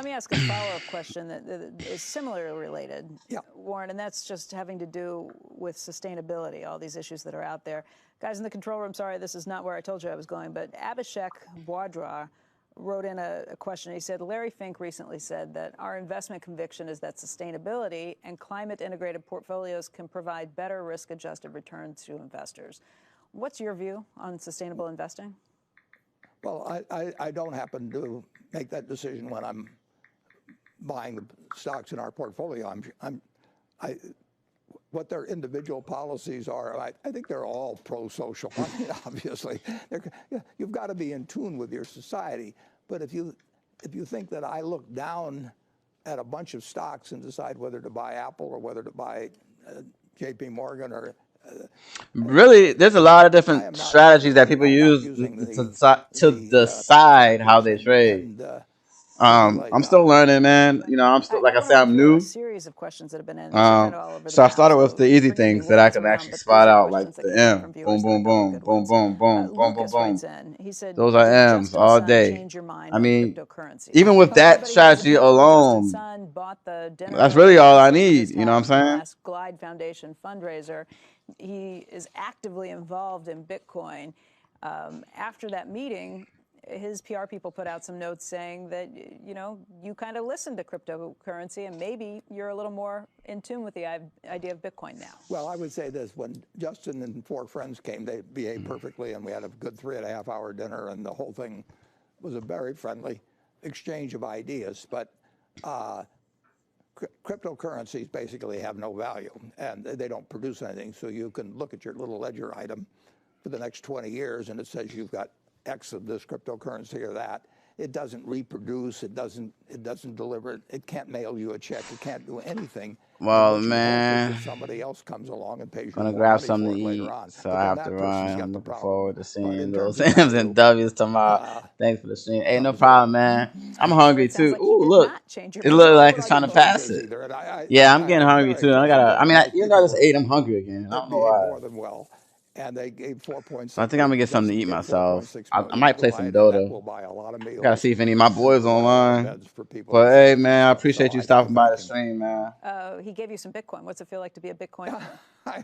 me ask a follow-up question that is similarly related, Warren, and that's just having to do with sustainability, all these issues that are out there. Guys in the control room, sorry, this is not where I told you I was going, but Abhishek Boudreau wrote in a question. He said, Larry Fink recently said that our investment conviction is that sustainability and climate-integrated portfolios can provide better risk-adjusted returns to investors. What's your view on sustainable investing? Well, I don't happen to make that decision when I'm buying the stocks in our portfolio. What their individual policies are, I think they're all pro-social. I mean, obviously, you've got to be in tune with your society. But if you think that I look down at a bunch of stocks and decide whether to buy Apple or whether to buy J.P. Morgan or Really, there's a lot of different strategies that people use to decide how they trade. I'm still learning, man. You know, I'm still, like I said, I'm new. A series of questions that have been in. These are kind of all over the So I map, started with so the easy forgive me things that I whipping can through them, actually but spot these are out, questions like that the came in M. from Boom, viewers, and boom, a couple boom, good boom, ones. boom, boom, boom, boom, Lucas boom. writes in. He said, Those are "Did M's Justin all Sun day. change your mind I on mean, cryptocurrency?" even with Well, that everybody strategy who doesn't know, alone, Justin Sun bought the dinner that's for really all I that we need. just You know what I'm had from the saying? last Glide Foundation fundraiser. He is actively involved in Bitcoin. After that meeting, his PR people put out some notes saying that, you know, you kind of listened to cryptocurrency and maybe you're a little more in tune with the idea of Bitcoin now. Well, I would say this. When Justin and 4 friends came, they behaved perfectly, and we had a good 3.5-hour dinner, and the whole thing was a very friendly exchange of ideas. But cryptocurrencies basically have no value, and they don't produce anything. So you can look at your little ledger item for the next 20 years, and it says you've got X of this cryptocurrency or that. It doesn't reproduce. It doesn't deliver it. It can't mail you a check. It can't do anything. Well, man, If somebody else comes along and pays you gonna more grab money something for to it later eat, on. so But I then have to that run. person's I'm got the looking problem. forward to But seeing in those terms of M's value, and W's tomorrow. Thanks for the stream. Hey, no comes problem, man. I'm hungry too. Ooh, look, it looks like it's trying to pass it. Yeah, I'm getting hungry too. I gotta. I mean, even though I just ate, I'm hungry again. I don't know why. more than well. And they gave 4.6. So I think I'm gonna get something to eat myself. I might play some Glide, and that Dota. will buy a lot of meals. Gotta see if any of my boys and provide a lot of online. beds for people But in hey, shelters man, I and stuff. appreciate So you I stopping by the thank him. stream, man. He gave you some Bitcoin. What's it feel like to be a Bitcoin? I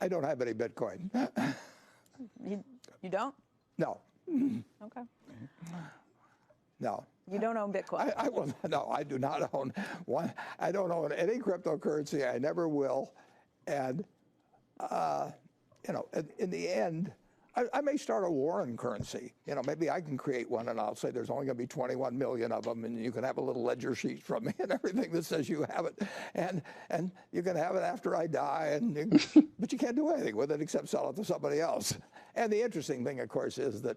don't have any Bitcoin. You don't? No. Okay. No. You don't own Bitcoin? No, I do not own one. I don't own any cryptocurrency. I never will. And, you know, in the end, I may start a Warren currency. You know, maybe I can create one, and I'll say there's only going to be 21 million of them, and you can have a little ledger sheet from me and everything that says you have it, and you can have it after I die, but you can't do anything with it except sell it to somebody else. And the interesting thing, of course, is that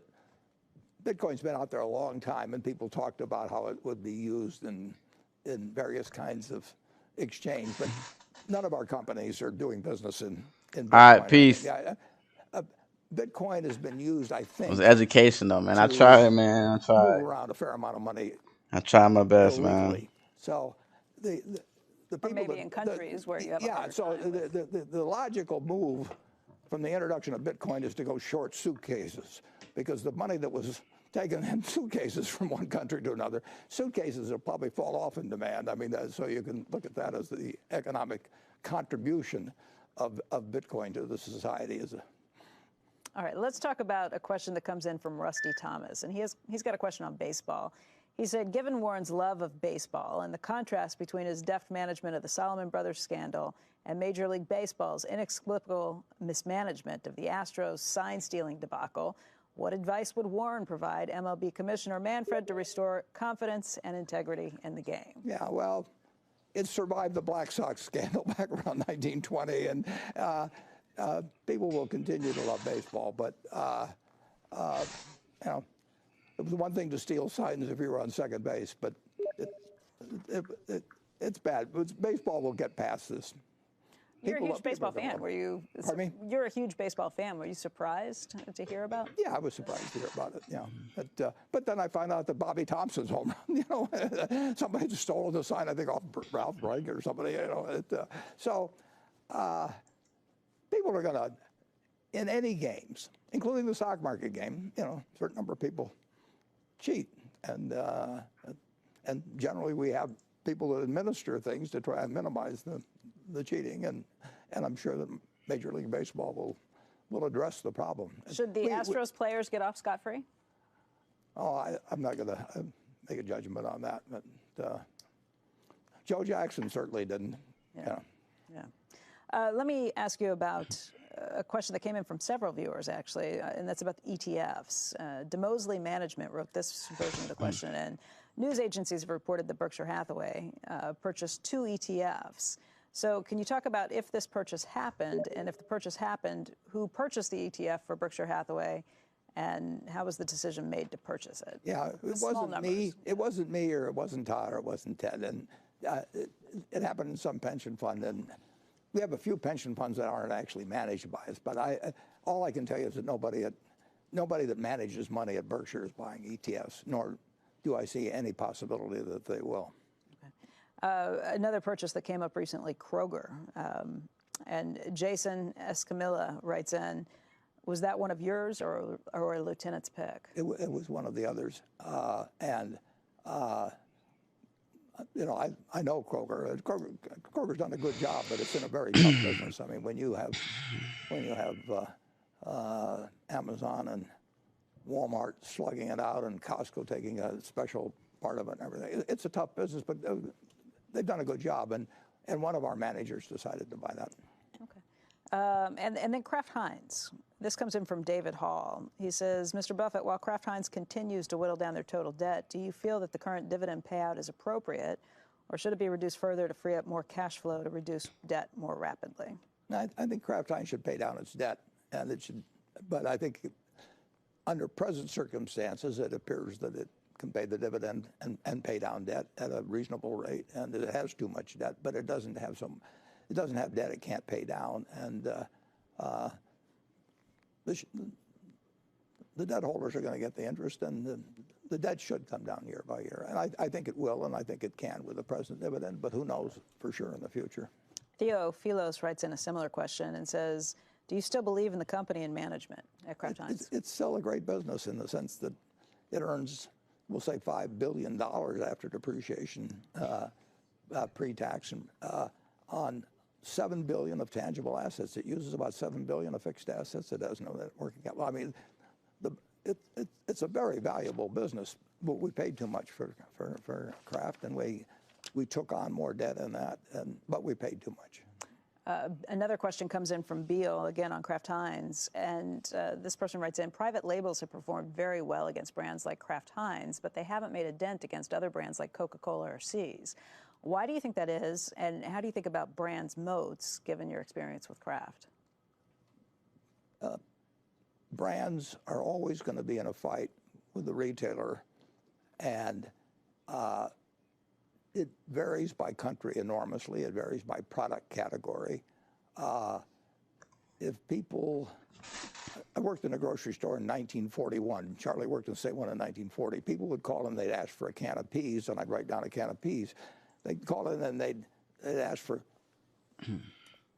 Bitcoin's been out there a long time, and people talked about how it would be used in various kinds of exchange, but none of our companies are doing business in Bitcoin. All right, peace. Bitcoin has been used, I think. It was education, though, man. I tried, man. I tried. Move around a fair amount of money. I tried my best, illegally. man. So the people maybe in countries where you have a harder so time the logical move from the introduction of Bitcoin is to go short suitcases, because the money that was taken in suitcases from one country to another, suitcases will probably fall off in demand. I mean, so you can look at that as the economic contribution of Bitcoin to the society. All right, let's talk about a question that comes in from Rusty Thomas, and he's got a question on baseball. He said, given Warren's love of baseball and the contrast between his deft management of the Solomon Brothers scandal and Major League Baseball's inexplicable mismanagement of the Astros sign-stealing debacle, what advice would Warren provide MLB Commissioner Manfred to restore confidence and integrity in the game? Yeah, well, it survived the Black Sox scandal back around 1920, and people will continue to love baseball, but you know, it was one thing to steal signs if you were on second base, but it's bad. Baseball will get past this. You're a huge baseball fan. Were you? Pardon me? You're a huge baseball fan. Were you surprised to hear about? Yeah, I was surprised to hear about it. Yeah, but then I found out that Bobby Thompson's home run. You know, somebody just stole the sign. I think off Ralph Brink or somebody. You know, so people are gonna, in any games, including the stock market game, you know, a certain number of people cheat, and generally we have people that administer things to try and minimize the cheating, and I'm sure that Major League Baseball will address the problem. Should the Astros players get off scot-free? Oh, I'm not going to make a judgment on that, but Joe Jackson certainly didn't. Yeah. Let me ask you about a question that came in from several viewers, actually, and that's about the ETFs. DeMosley Management wrote this version of the question, and news agencies have reported that Berkshire Hathaway purchased 2 ETFs. So can you talk about if this purchase happened, and if the purchase happened, who purchased the ETF for Berkshire Hathaway, and how was the decision made to purchase it? Yeah, it wasn't me. It wasn't me, or it wasn't Todd, or it wasn't Ted, and it happened in some pension fund, and we have a few pension funds that aren't actually managed by us. But all I can tell you is that nobody that manages money at Berkshire is buying ETFs, nor do I see any possibility that they will. Another purchase that came up recently, Kroger. And Jason Escamilla writes in, was that one of yours or a lieutenant's pick? It was one of the others. You know, I know Kroger. Kroger's done a good job, but it's in a very tough business. I mean, when you have Amazon and Walmart slugging it out and Costco taking a special part of it and everything, it's a tough business, but they've done a good job, and one of our managers decided to buy that. Okay. And then Kraft Heinz. This comes in from David Hall. He says, Mr. Buffett, while Kraft Heinz continues to whittle down their total debt, do you feel that the current dividend payout is appropriate, or should it be reduced further to free up more cash flow to reduce debt more rapidly? I think Kraft Heinz should pay down its debt, and it should. But I think under present circumstances, it appears that it can pay the dividend and pay down debt at a reasonable rate, and it has too much debt, but it doesn't have debt it can't pay down, and the debt holders are going to get the interest, and the debt should come down year by year, and I think it will, and I think it can with the present dividend, but who knows for sure in the future. Theo Philos writes in a similar question and says, do you still believe in the company and management at Kraft Heinz? It's still a great business in the sense that it earns, we'll say, $5 billion after depreciation, pre-tax, on $7 billion of tangible assets. It uses about $7 billion of fixed assets. It has no net working capital. I mean, it's a very valuable business, but we paid too much for Kraft, and we took on more debt in that, but we paid too much. Another question comes in from Beal, again on Kraft Heinz, and this person writes in, private labels have performed very well against brands like Kraft Heinz, but they haven't made a dent against other brands like Coca-Cola or See's. Why do you think that is, and how do you think about brands' moats, given your experience with Kraft? Brands are always going to be in a fight with the retailer, and it varies by country enormously. It varies by product category. If people, I worked in a grocery store in 1941. Charlie worked in the same one in 1940. People would call and they'd ask for a can of peas, and I'd write down a can of peas. They'd call in and they'd ask for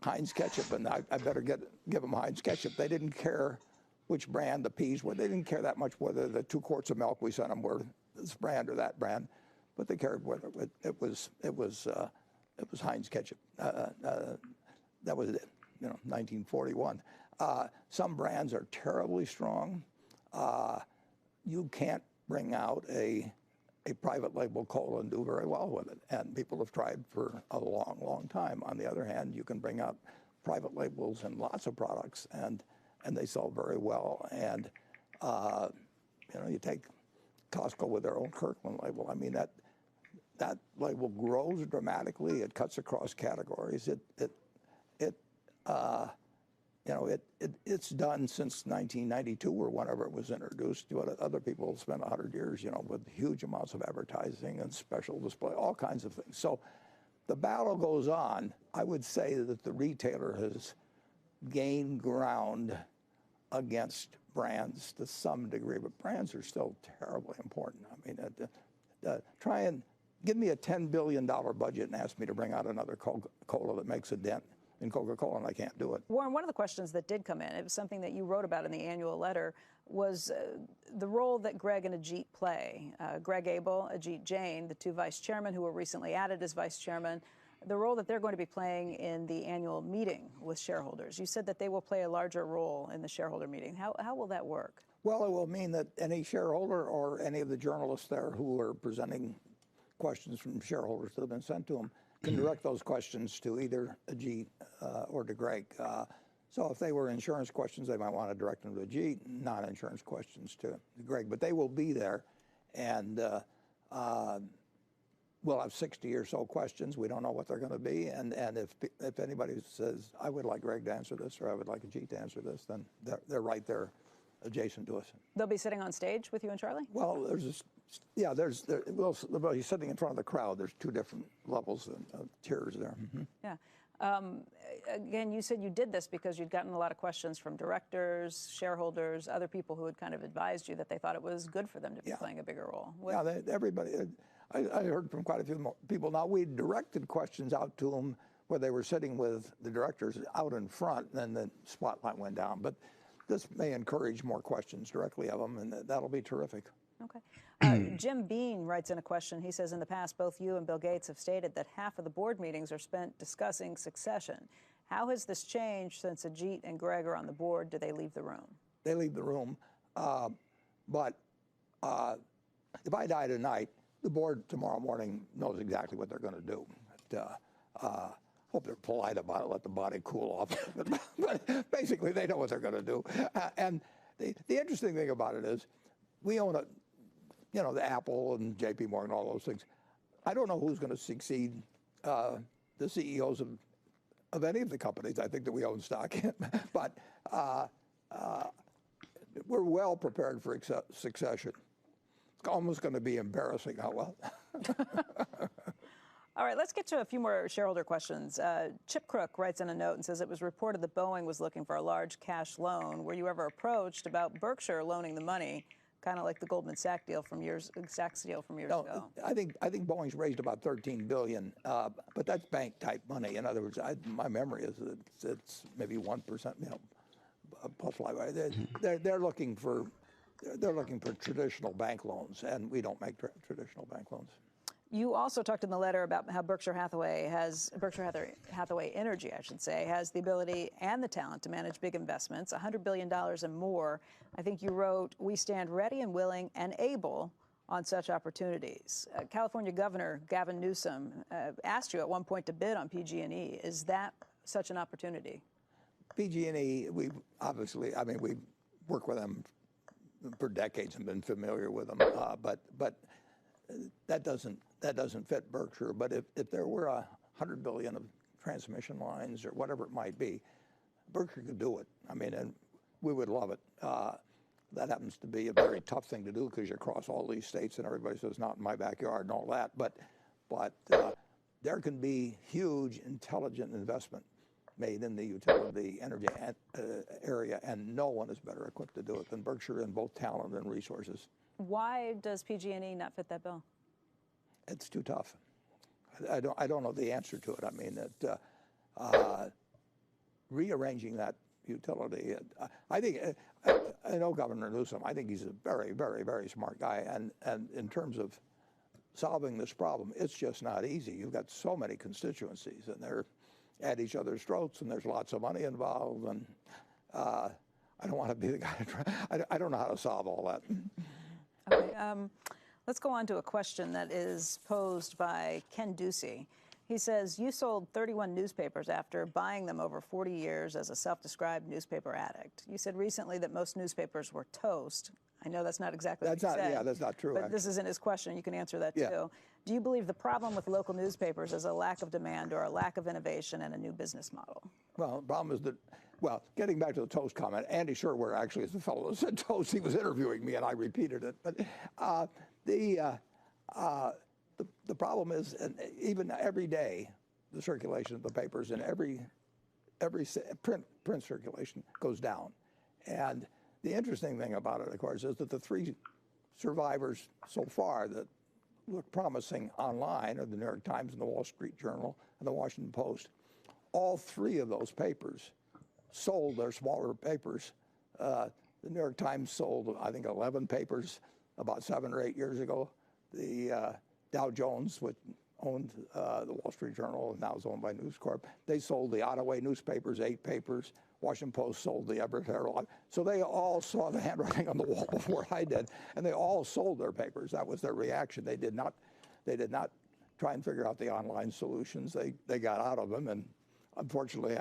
Heinz ketchup, and I better give them Heinz ketchup. They didn't care which brand the peas were. They didn't care that much whether the 2 quarts of milk we sent them were this brand or that brand, but they cared whether it was Heinz ketchup. That was it, 1941. Some brands are terribly strong. You can't bring out a private label cola and do very well with it, and people have tried for a long, long time. On the other hand, you can bring out private labels in lots of products, and they sell very well. And you take Costco with their own Kirkland label. I mean, that label grows dramatically. It cuts across categories. It's done since 1992 or whenever it was introduced. Other people spent 100 years, with huge amounts of advertising and special display, all kinds of things. So the battle goes on. I would say that the retailer has gained ground against brands to some degree, but brands are still terribly important. I mean, try and give me a $10 billion budget and ask me to bring out another Coca-Cola that makes a dent in Coca-Cola, and I can't do it. Warren, one of the questions that did come in, it was something that you wrote about in the annual letter, was the role that Greg and Ajit play. Greg Abel, Ajit Jain, the 2 vice chairmen who were recently added as vice chairman, the role that they're going to be playing in the annual meeting with shareholders. You said that they will play a larger role in the shareholder meeting. How will that work? Well, it will mean that any shareholder or any of the journalists there who are presenting questions from shareholders that have been sent to them can direct those questions to either Ajit or to Greg. So if they were insurance questions, they might want to direct them to Ajit, non-insurance questions to Greg. But they will be there, and we'll have 60 or so questions. We don't know what they're going to be, and if anybody says, I would like Greg to answer this, or I would like Ajit to answer this, then they're right there adjacent to us. They'll be sitting on stage with you and Charlie? Well, he's sitting in front of the crowd. There's 2 different levels of tiers there. Mm-hmm. Yeah. Again, you said you did this because you'd gotten a lot of questions from directors, shareholders, other people who had kind of advised you that they thought it was good for them to be playing a bigger role. Everybody. I heard from quite a few people. Now, we directed questions out to them where they were sitting with the directors out in front, and then the spotlight went down. But this may encourage more questions directly of them, and that'll be terrific. Okay. Jim Bean writes in a question. He says, in the past, both you and Bill Gates have stated that half of the board meetings are spent discussing succession. How has this changed since Ajit and Greg are on the board? Do they leave the room? They leave the room. But if I die tonight, the board tomorrow morning knows exactly what they're going to do. Hope they're polite about it, let the body cool off. But basically, they know what they're going to do. And the interesting thing about it is, we own the Apple and J.P. Morgan, all those things. I don't know who's going to succeed the CEOs of any of the companies I think that we own stock in. But we're well prepared for succession. It's almost going to be embarrassing how well. All right, let's get to a few more shareholder questions. Chip Crook writes in a note and says, it was reported that Boeing was looking for a large cash loan. Were you ever approached about Berkshire loaning the money, kind of like the Goldman Sachs deal from years ago? I think Boeing's raised about $13 billion, but that's bank type money. In other words, my memory is that it's maybe 1%, plus they're looking for traditional bank loans, and we don't make traditional bank loans. You also talked in the letter about how Berkshire Hathaway Energy, has the ability and the talent to manage big investments, $100 billion and more. I think you wrote, we stand ready and willing and able on such opportunities. California Governor Gavin Newsom asked you at one point to bid on PG&E. Is that such an opportunity? PG&E, we obviously, I mean, we worked with them for decades and been familiar with them, but that doesn't fit Berkshire. But if there were $100 billion of transmission lines or whatever it might be, Berkshire could do it. I mean, and we would love it. That happens to be a very tough thing to do because you're across all these states and everybody says not in my backyard and all that. But there can be huge, intelligent investment made in the utility energy area, and no one is better equipped to do it than Berkshire in both talent and resources. Why does PG&E not fit that bill? It's too tough. I don't know the answer to it. I mean, rearranging that utility. I think I know Governor Newsom. I think he's a very, very, very smart guy. And in terms of solving this problem, it's just not easy. You've got so many constituencies, and they're at each other's throats, and there's lots of money involved. And I don't want to be the guy. I don't know how to solve all that. Okay. Let's go on to a question that is posed by Ken Ducey. He says, you sold 31 newspapers after buying them over 40 years as a self-described newspaper addict. You said recently that most newspapers were toast. I know that's not exactly what you said. Yeah, that's not true. But this isn't his question. You can answer that too. Do you believe the problem with local newspapers is a lack of demand or a lack of innovation and a new business model? Well, the problem is that, well, getting back to the toast comment, Andy Sherware actually is the fellow that said toast. He was interviewing me and I repeated it. But the problem is, and even every day, the circulation of the papers and every print circulation goes down. And the interesting thing about it, of course, is that the three survivors so far that look promising online are the New York Times and the Wall Street Journal and the Washington Post. All three of those papers sold their smaller papers. The New York Times sold, I think, 11 papers about 7 or 8 years ago. The Dow Jones, which owned the Wall Street Journal and now is owned by News Corp, they sold the Ottaway newspapers, 8 papers. Washington Post sold the Everett Herald. So they all saw the handwriting on the wall before I did, and they all sold their papers. That was their reaction. They did not try and figure out the online solutions. They got out of them, and unfortunately,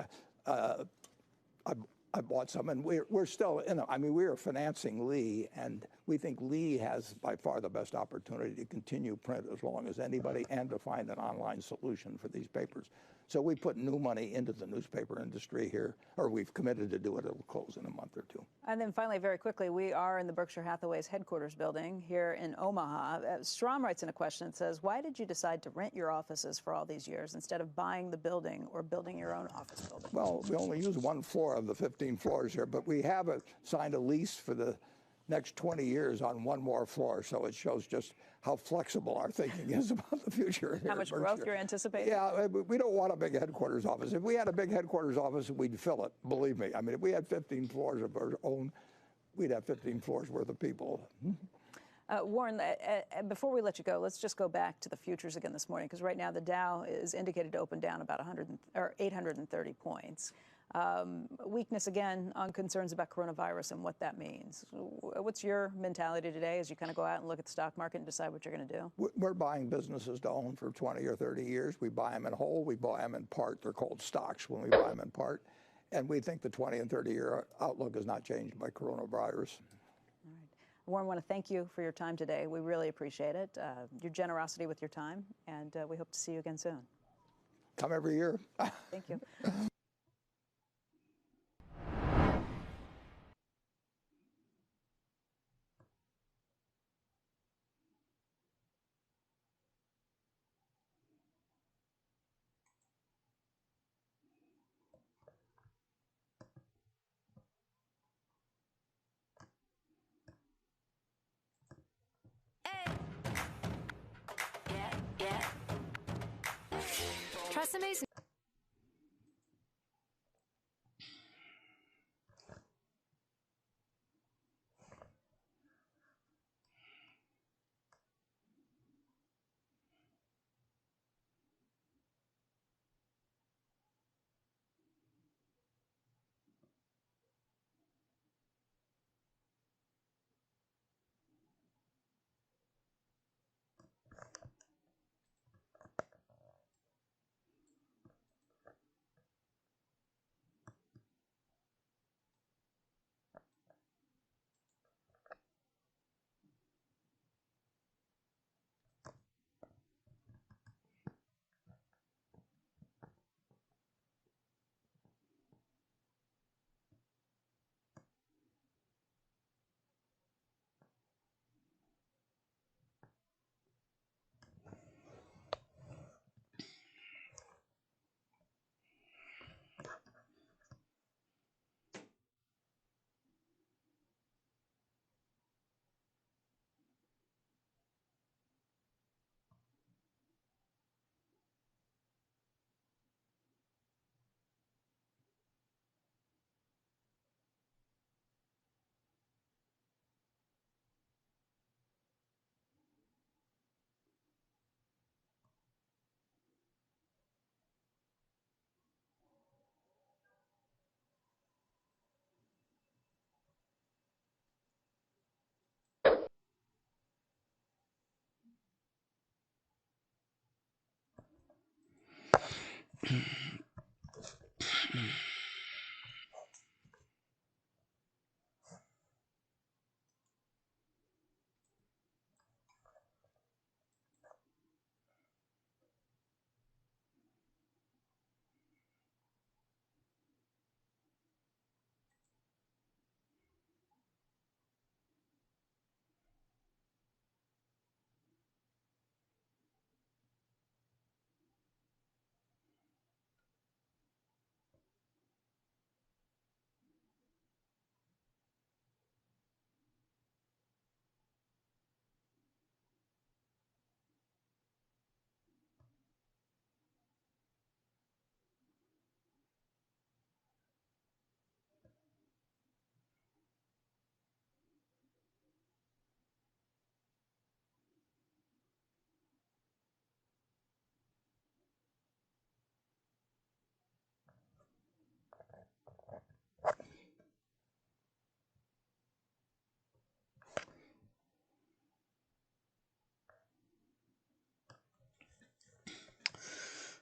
I bought some, and we're still in it. I mean, we are financing Lee, and we think Lee has by far the best opportunity to continue print as long as anybody and to find an online solution for these papers. So we put new money into the newspaper industry here, or we've committed to do it. It'll close in a month or two. And then finally, very quickly, we are in the Berkshire Hathaway's headquarters building here in Omaha. Strom writes in a question that says, why did you decide to rent your offices for all these years instead of buying the building or building your own office building? Well, we only use 1 floor of the 15 floors here, but we have signed a lease for the next 20 years on 1 more floor, so it shows just how flexible our thinking is about the future. How much growth you're anticipating? Yeah, we don't want a big headquarters office. If we had a big headquarters office, we'd fill it, believe me. I mean, if we had 15 floors of our own, we'd have 15 floors worth of people. Warren, before we let you go, let's just go back to the futures again this morning, because right now the Dow is indicated to open down about 830 points. Weakness again on concerns about coronavirus and what that means. What's your mentality today as you kind of go out and look at the stock market and decide what you're going to do? We're buying businesses to own for 20 or 30 years. We buy them in whole, we buy them in part. They're called stocks when we buy them in part. And we think the 20 and 30-year outlook is not changed by coronavirus. All right. Warren, I want to thank you for your time today. We really appreciate it, your generosity with your time, and we hope to see you again soon. Come every year. Thank you. Trust amazing.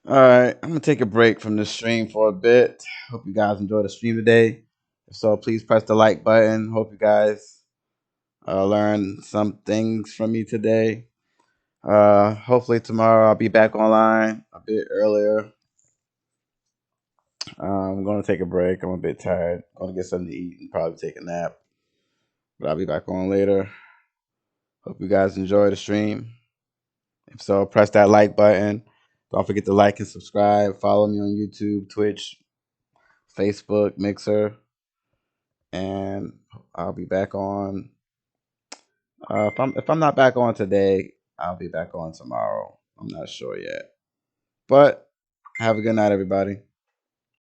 All right, I'm gonna take a break from this stream for a bit. Hope you guys enjoyed the stream today. If so, please press the like button. Hope you guys learned some things from me today. Hopefully tomorrow I'll be back online a bit earlier. I'm gonna take a break. I'm a bit tired. Gonna get something to eat and probably take a nap. But I'll be back on later. Hope you guys enjoy the stream. If so, press that like button. Don't forget to like and subscribe. Follow me on YouTube, Twitch, Facebook, Mixer. And I'll be back on. If I'm not back on today, I'll be back on tomorrow. I'm not sure yet. But have a good night, everybody.